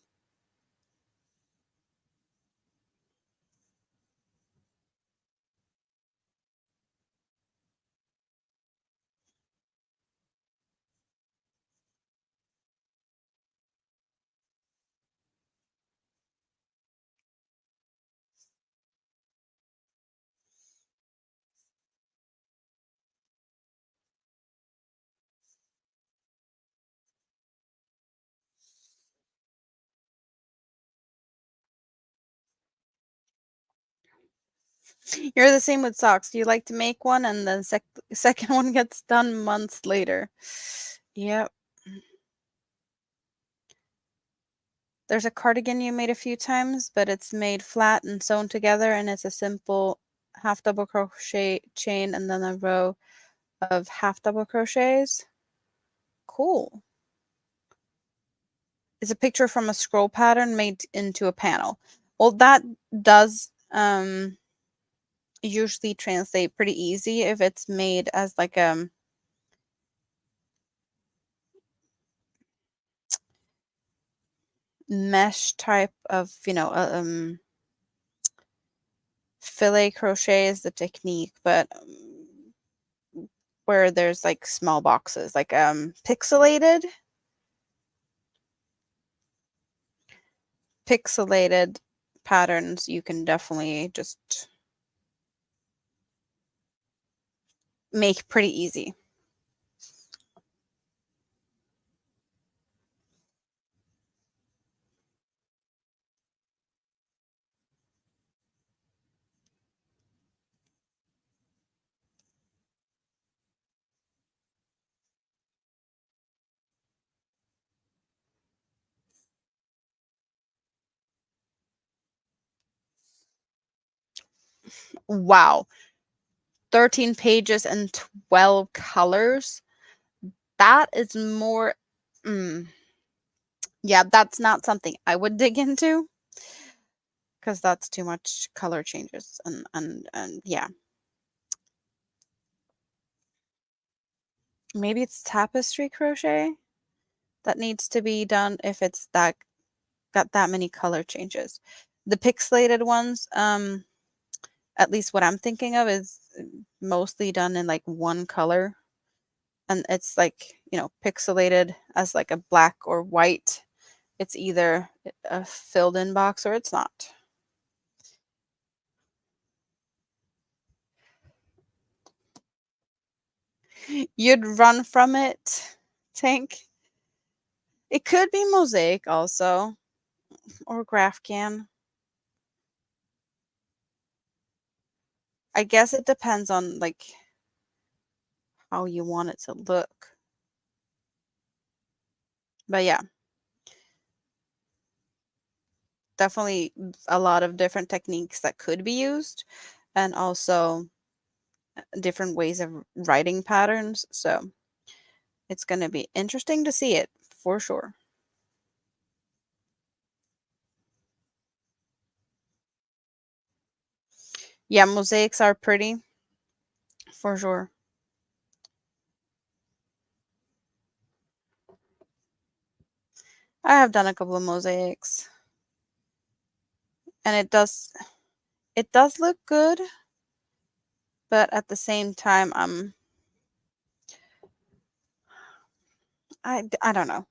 You're the same with socks. You like to make one and the second one gets done months later. Yep. There's a cardigan you made a few times, but it's made flat and sewn together, and it's a simple half double crochet chain and then a row of half double crochets. Cool. It's a picture from a scroll pattern made into a panel. Well, that does usually translate pretty easy if it's made as like mesh type of, filet crochet is the technique, but where there's like small boxes, like pixelated patterns, you can definitely just make pretty easy. Wow. 13 pages and 12 colors. That is more yeah, that's not something I would dig into because that's too much color changes and yeah. Maybe it's tapestry crochet that needs to be done if it's that got that many color changes. The pixelated ones, at least what I'm thinking of is mostly done in like one color. And it's like, pixelated as like a black or white It's either a filled in box or it's not. You'd run from it, Tank. It could be mosaic also, or Graphcan. I guess it depends on like how you want it to look. But yeah, definitely a lot of different techniques that could be used, and also different ways of writing patterns. So it's going to be interesting to see it for sure. Yeah, mosaics are pretty for sure. I have done a couple of mosaics and it does look good, but at the same time I don't know.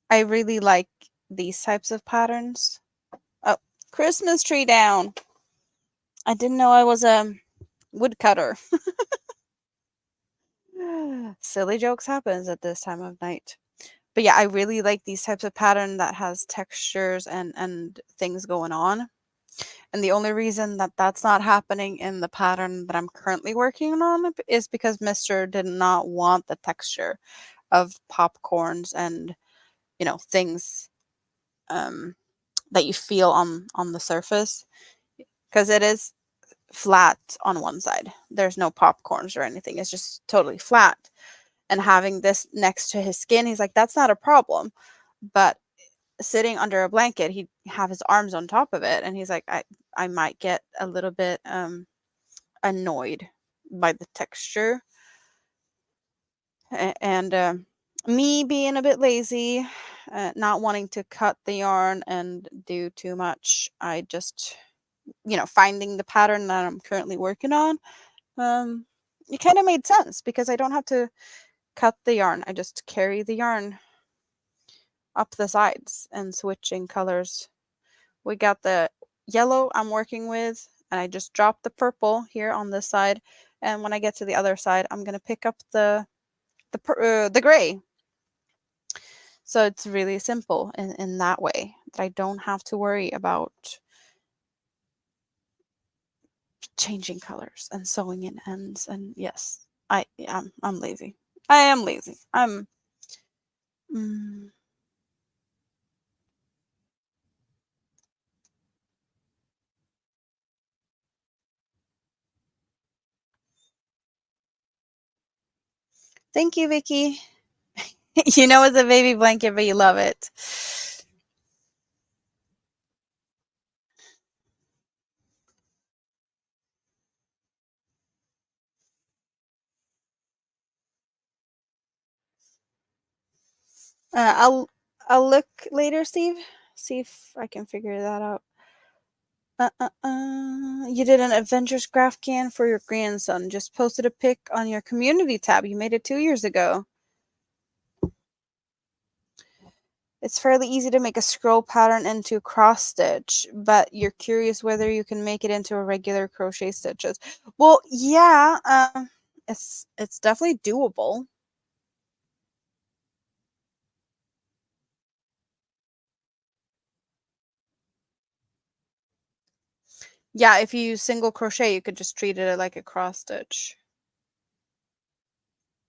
I really like these types of patterns. Oh, Christmas tree down. I didn't know I was a woodcutter. Silly jokes happens at this time of night. But yeah, I really like these types of pattern that has textures and things going on. And the only reason that that's not happening in the pattern that I'm currently working on is because Mr. did not want the texture of popcorns and things um, that you feel on the surface, because it is flat on one side. There's no popcorns or anything. It's just totally flat. And having this next to his skin, he's like, that's not a problem. But sitting under a blanket, he'd have his arms on top of it, and he's like, I might get a little bit annoyed by the texture. And me being a bit lazy, not wanting to cut the yarn and do too much, I just, finding the pattern that I'm currently working on, um, it kind of made sense because I don't have to cut the yarn. I just carry the yarn up the sides and switching colors. We got the yellow I'm working with, and I just dropped the purple here on this side. And when I get to the other side, I'm gonna pick up the gray. So it's really simple in that way that I don't have to worry about changing colors and sewing in ends. And yes, I'm lazy. I am lazy. Mm, Thank you, Vicky. You know it's a baby blanket, but you love it. I'll look later, Steve. See if I can figure that out. You did an Avengers graph can for your grandson. Just posted a pic on your community tab. You made it 2 years ago. It's fairly easy to make a scroll pattern into cross stitch, but you're curious whether you can make it into a regular crochet stitches. Well, yeah, it's definitely doable. Yeah, if you use single crochet, you could just treat it like a cross stitch.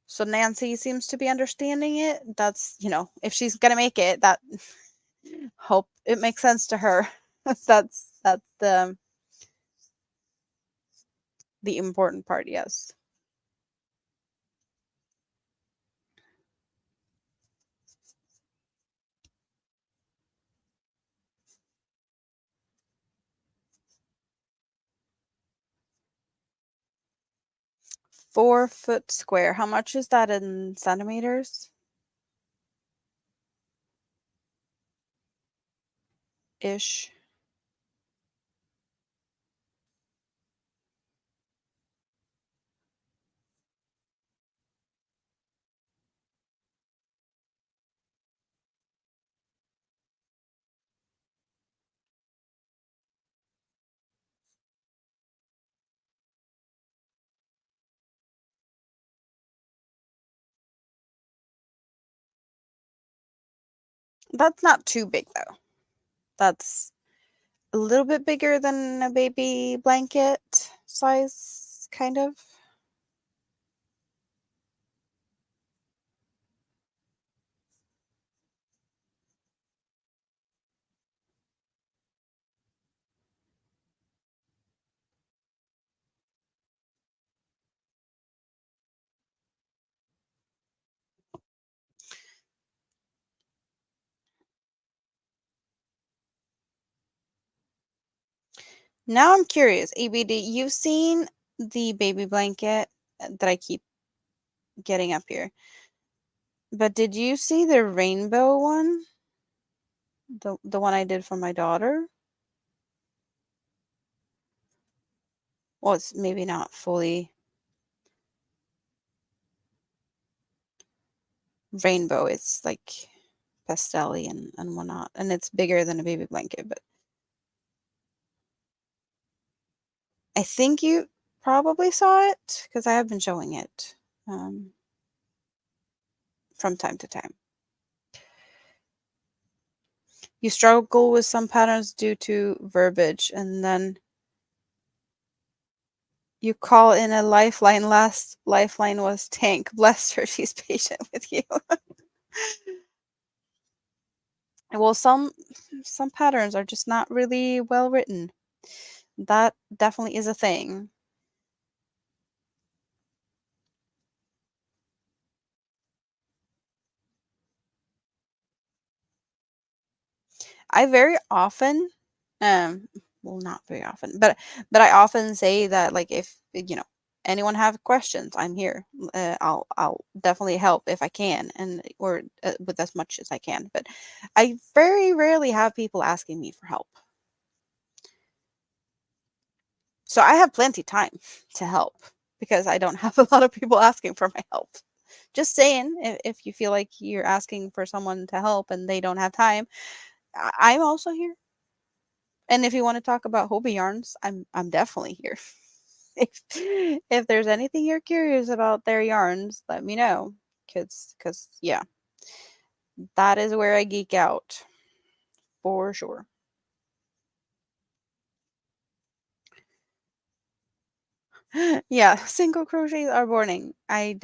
So Nancy seems to be understanding it. That's, if she's gonna make it, that hope it makes sense to her. That's the important part, yes. $4 foot square. How much is that in centimeters? Ish. That's not too big though. That's a little bit bigger than a baby blanket size, kind of. Now I'm curious, ABD, you've seen the baby blanket that I keep getting up here, but did you see the rainbow one? The one I did for my daughter? Well, it's maybe not fully rainbow. It's like pastel-y and whatnot, and it's bigger than a baby blanket, but I think you probably saw it because I have been showing it um, from time to time. You struggle with some patterns due to verbiage, and then you call in a lifeline. Last lifeline was Tank. Bless her, she's patient with you. Well, some patterns are just not really well written. That definitely is a thing. I very often, um, well, not very often, but I often say that like if anyone have questions, I'm here. I'll definitely help if I can, and or with as much as I can. But I very rarely have people asking me for help, so I have plenty time to help because I don't have a lot of people asking for my help. Just saying, if you feel like you're asking for someone to help and they don't have time, I'm also here. And if you want to talk about hobby yarns, I'm definitely here. if if there's anything you're curious about their yarns, let me know. Cause yeah, that is where I geek out for sure. Yeah, single crochets are boring. I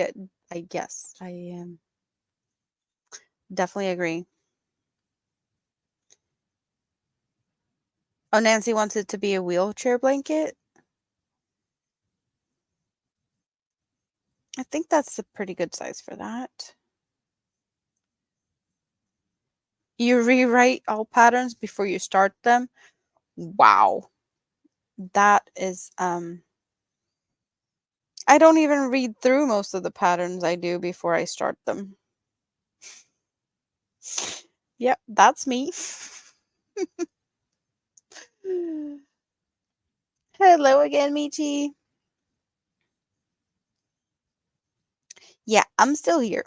guess I definitely agree. Oh, Nancy wants it to be a wheelchair blanket. I think that's a pretty good size for that. You rewrite all patterns before you start them. Wow. That is I don't even read through most of the patterns I do before I start them. Yep, that's me. Hello again, Michi. Yeah, I'm still here.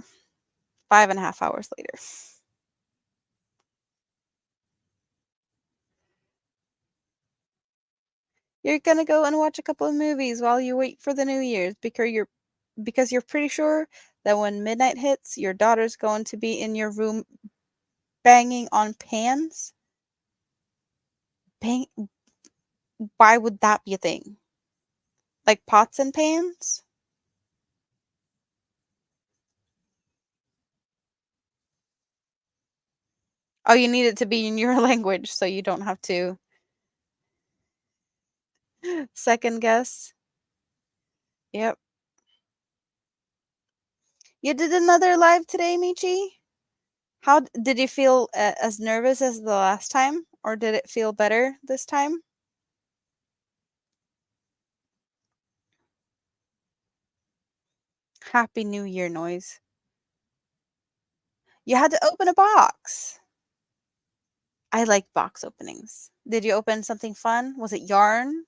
5.5 hours later. You're gonna go and watch a couple of movies while you wait for the New Year's because you're pretty sure that when midnight hits, your daughter's going to be in your room banging on pans. Bang, why would that be a thing? Like pots and pans? Oh, you need it to be in your language so you don't have to second guess. Yep. You did another live today, Michi? Did you feel as nervous as the last time, or did it feel better this time? Happy New Year noise. You had to open a box. I like box openings. Did you open something fun? Was it yarn?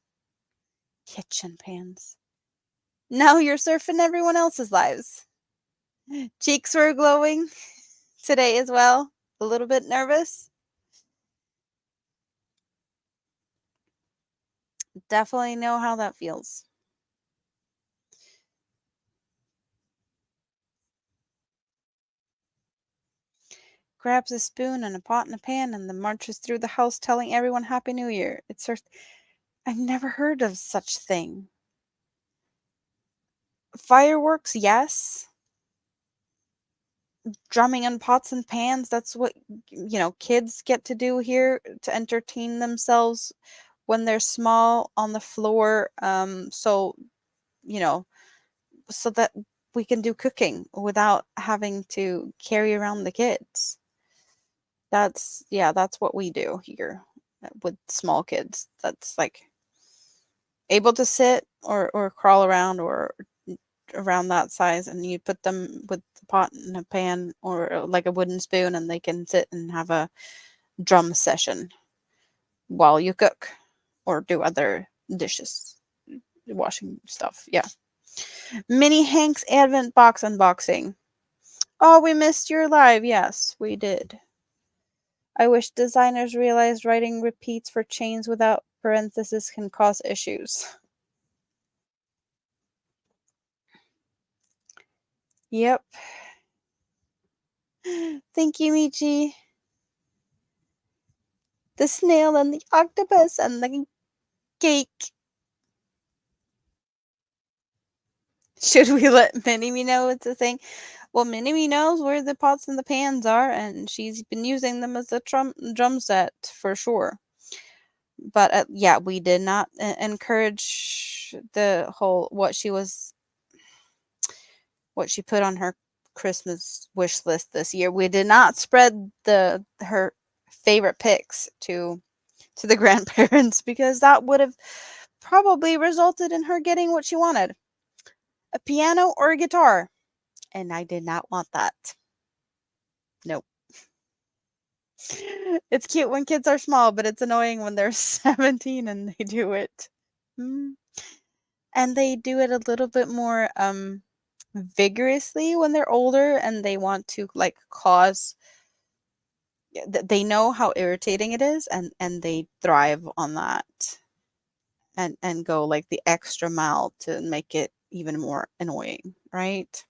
Kitchen pans. Now you're surfing everyone else's lives. Cheeks were glowing today as well. A little bit nervous. Definitely know how that feels. grabs a spoon and a pot and a pan and then marches through the house telling everyone Happy New Year. It's her. I've never heard of such thing. Fireworks, yes. Drumming on pots and pans, that's what kids get to do here to entertain themselves when they're small on the floor. So you know, so that we can do cooking without having to carry around the kids. That's what we do here with small kids. That's like able to sit or crawl around or around that size, and you put them with a pot and a pan or like a wooden spoon, and they can sit and have a drum session while you cook or do other dishes, washing stuff. Yeah. Mini Hank's Advent Box unboxing. Oh, we missed your live. Yes, we did. I wish designers realized writing repeats for chains without parentheses can cause issues. Yep. Thank you, Michi. The snail and the octopus and the cake. Should we let Minnie know it's a thing? Well, Minnie knows where the pots and the pans are, and she's been using them as a drum set for sure. But yeah, we did not encourage the whole what she put on her Christmas wish list this year. We did not spread her favorite picks to the grandparents because that would have probably resulted in her getting what she wanted. A piano or a guitar. And I did not want that. Nope. It's cute when kids are small, but it's annoying when they're 17 and they do it. And they do it a little bit more vigorously when they're older and they want to like cause they know how irritating it is, and they thrive on that and go like the extra mile to make it even more annoying, right?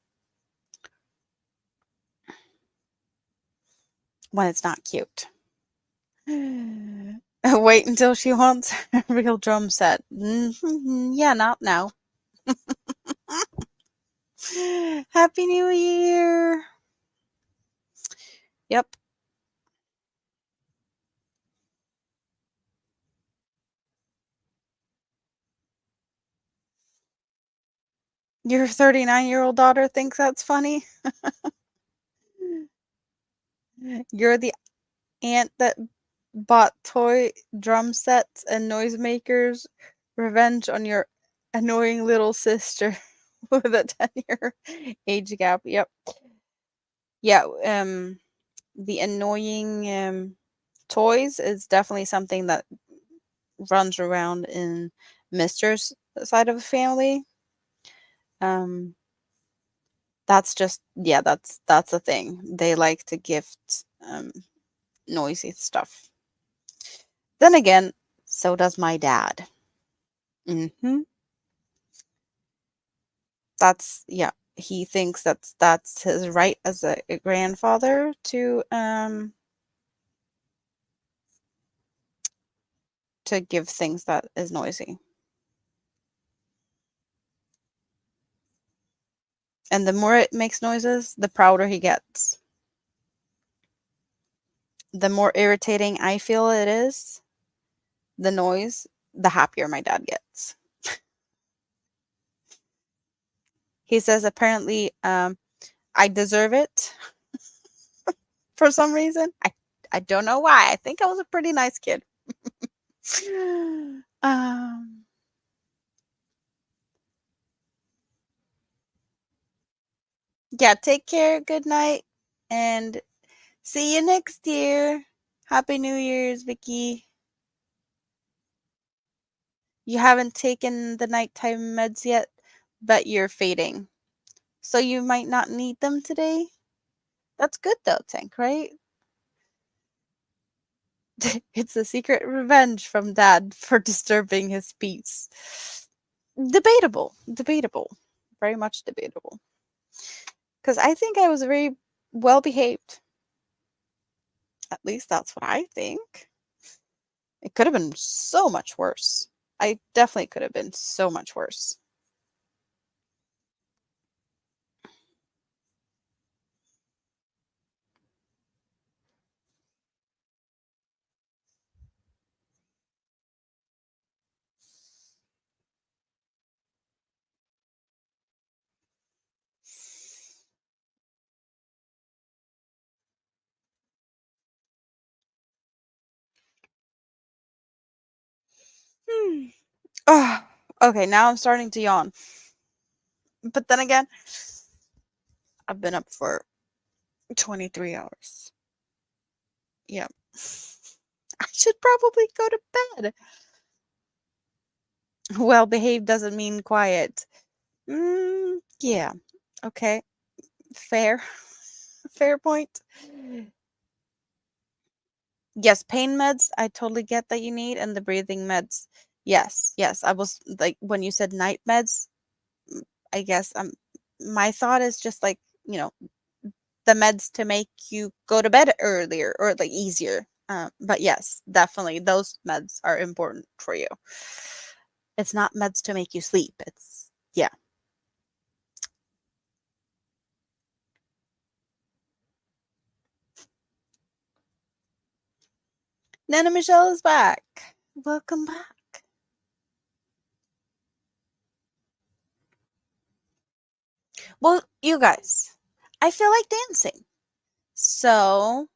When it's not cute. Wait until she wants a real drum set. Yeah, not now. Happy New Year. Yep. Your 39-year-old daughter thinks that's funny. You're the aunt that bought toy drum sets and noisemakers. Revenge on your annoying little sister with a 10-year age gap. Yep. Yeah. The annoying toys is definitely something that runs around in Mister's side of the family. Um, that's just that's a thing. They like to gift noisy stuff. Then again, so does my dad. Hmm. That's yeah. He thinks that's his right as a grandfather to give things that is noisy. And the more it makes noises, the prouder he gets. The more irritating I feel it is, the noise, the happier my dad gets. He says apparently I deserve it for some reason. I don't know why. I think I was a pretty nice kid. um, yeah, take care. Good night. And see you next year. Happy New Year's, Vicky. You haven't taken the nighttime meds yet, but you're fading. So you might not need them today. That's good though, Tank, right? It's a secret revenge from Dad for disturbing his peace. Debatable. Debatable. Very much debatable. Because I think I was very well behaved. At least that's what I think. It could have been so much worse. I definitely could have been so much worse. Hmm. Oh, okay, now I'm starting to yawn. But then again, I've been up for 23 hours. Yep. I should probably go to bed. Well behaved doesn't mean quiet. Yeah. Okay. Fair. Fair point. Yes, pain meds, I totally get that you need, and the breathing meds. Yes, yes. I was like, when you said night meds, I guess my thought is just like, you know, the meds to make you go to bed earlier or like easier. But yes, definitely those meds are important for you. It's not meds to make you sleep. It's, yeah. Nana Michelle is back. Welcome back. Well, you guys, I feel like dancing. So,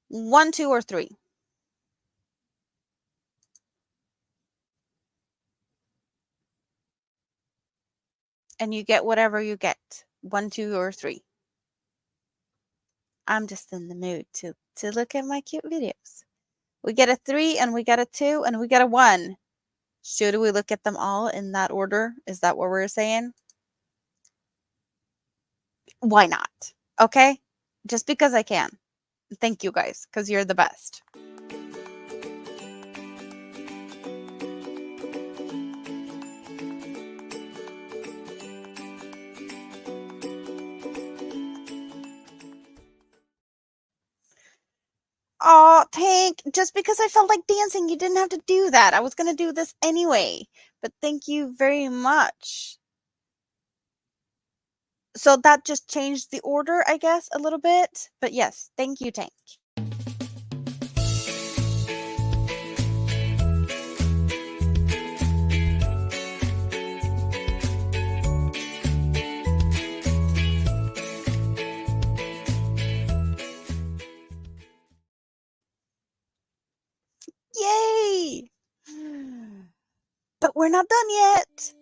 one, two, or three. And you get whatever you get. One, two, or three. I'm just in the mood to look at my cute videos. We get a 3 and we get a 2 and we get a 1. Should we look at them all in that order? Is that what we're saying? Why not? Okay? Just because I can. Thank you guys, because you're the best. Oh, Tank, just because I felt like dancing, you didn't have to do that. I was going to do this anyway. But thank you very much. So that just changed the order, I guess, a little bit. But yes, thank you, Tank. Yay! But we're not done yet.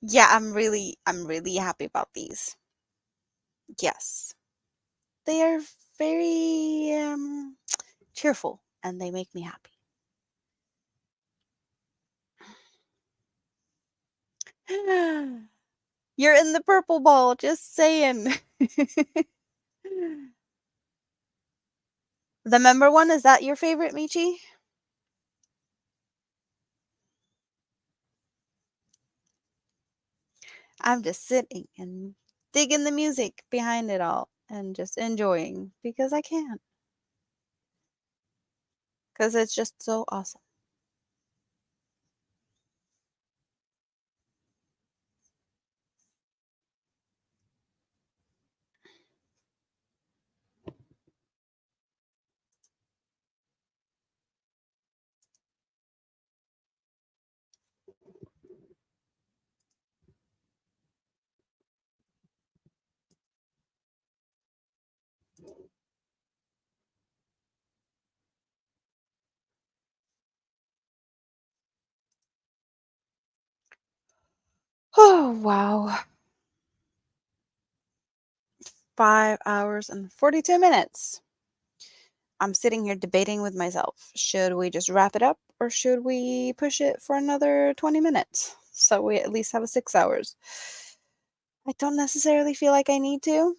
Yeah, I'm really happy about these. Yes. They are very cheerful and they make me happy. You're in the purple ball, just saying. The member one, is that your favorite, Michi? I'm just sitting and digging the music behind it all and just enjoying because I can. Because it's just so awesome. Oh, wow. 5 hours and 42 minutes. I'm sitting here debating with myself. Should we just wrap it up or should we push it for another 20 minutes? So we at least have 6 hours. I don't necessarily feel like I need to.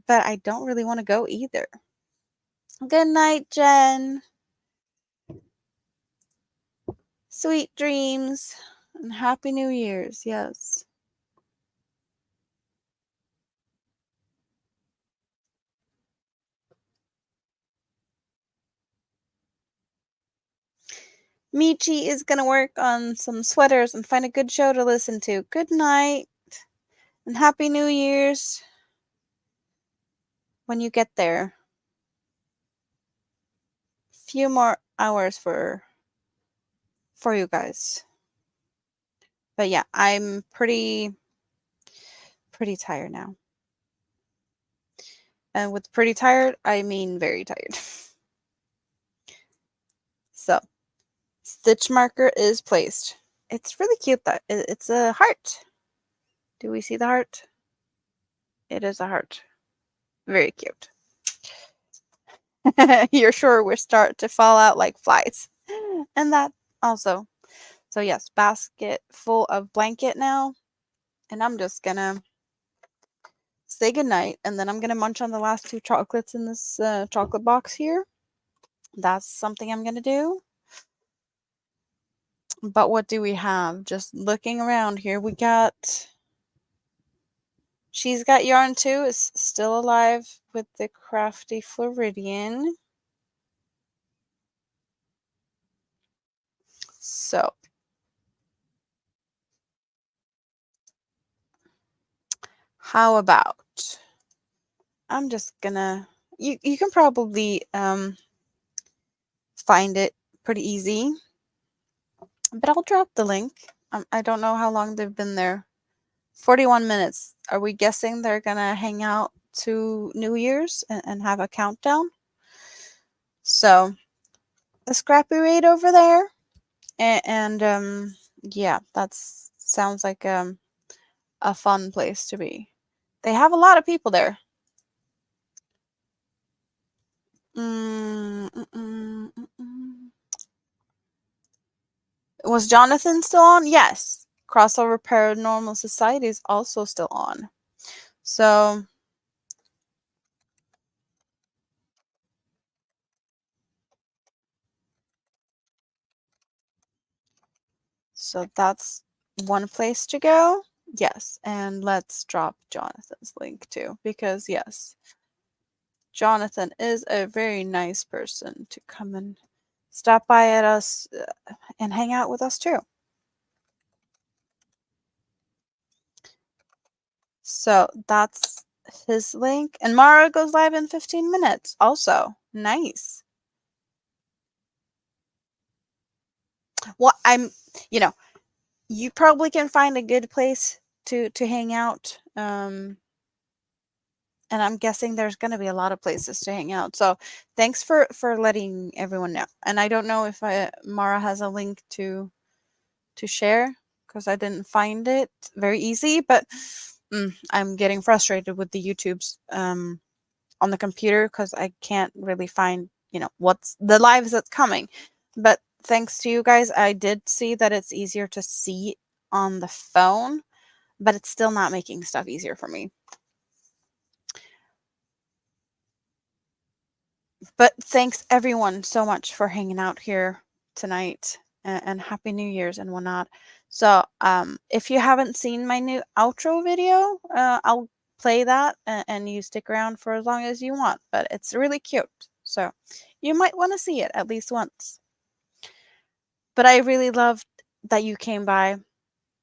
but I don't really want to go either. Good night, Jen. Sweet dreams and happy New Year's. Yes. Michi is going to work on some sweaters and find a good show to listen to. Good night and happy New Year's when you get there. Few more hours for you guys. But yeah, I'm pretty tired now. And with pretty tired, I mean very tired. So, stitch marker is placed. It's really cute that it's a heart. Do we see the heart? It is a heart. Very cute. You're sure we start to fall out like flies. And that also. So yes, basket full of blanket now. And I'm just gonna say goodnight. And then I'm gonna munch on the last 2 chocolates in this chocolate box here. That's something I'm gonna do. But what do we have? Just looking around here, we got She's Got Yarn Too is still alive with the Crafty Floridian. So how about I'm just gonna you can probably find it pretty easy, but I'll drop the link. I don't know how long they've been there. 41 minutes. Are we guessing they're gonna hang out to New Year's and have a countdown? So a scrappy raid over there, and yeah, that's sounds like a fun place to be. They have a lot of people there. Mm, mm, mm, mm, mm. Was Jonathan still on? Yes. Crossover Paranormal Society is also still on. So that's one place to go. Yes, and let's drop Jonathan's link too, because yes, Jonathan is a very nice person to come and stop by at us and hang out with us too. So that's his link. And Mara goes live in 15 minutes. Also, nice. Well, you probably can find a good place to hang out. And I'm guessing there's going to be a lot of places to hang out. So thanks for letting everyone know. And I don't know if Mara has a link to share because I didn't find it very easy, but I'm getting frustrated with the YouTubes on the computer because I can't really find, what's the lives that's coming. But thanks to you guys, I did see that it's easier to see on the phone, but it's still not making stuff easier for me. But thanks everyone so much for hanging out here tonight, and happy New Year's and whatnot. So if you haven't seen my new outro video, I'll play that and you stick around for as long as you want, but it's really cute. So you might want to see it at least once. But I really loved that you came by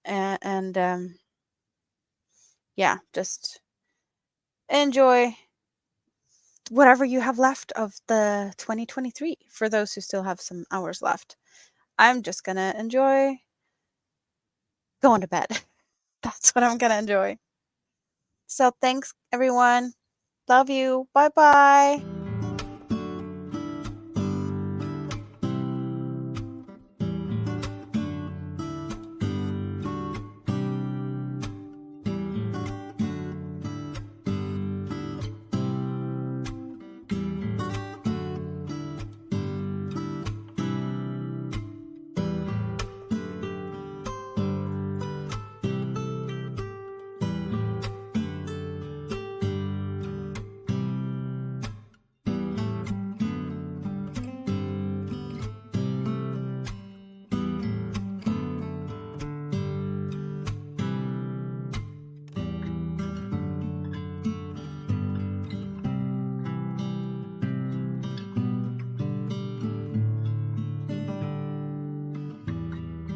and yeah, just enjoy whatever you have left of the 2023 for those who still have some hours left. I'm just gonna enjoy going to bed. That's what I'm gonna enjoy. So thanks everyone. Love you. Bye bye.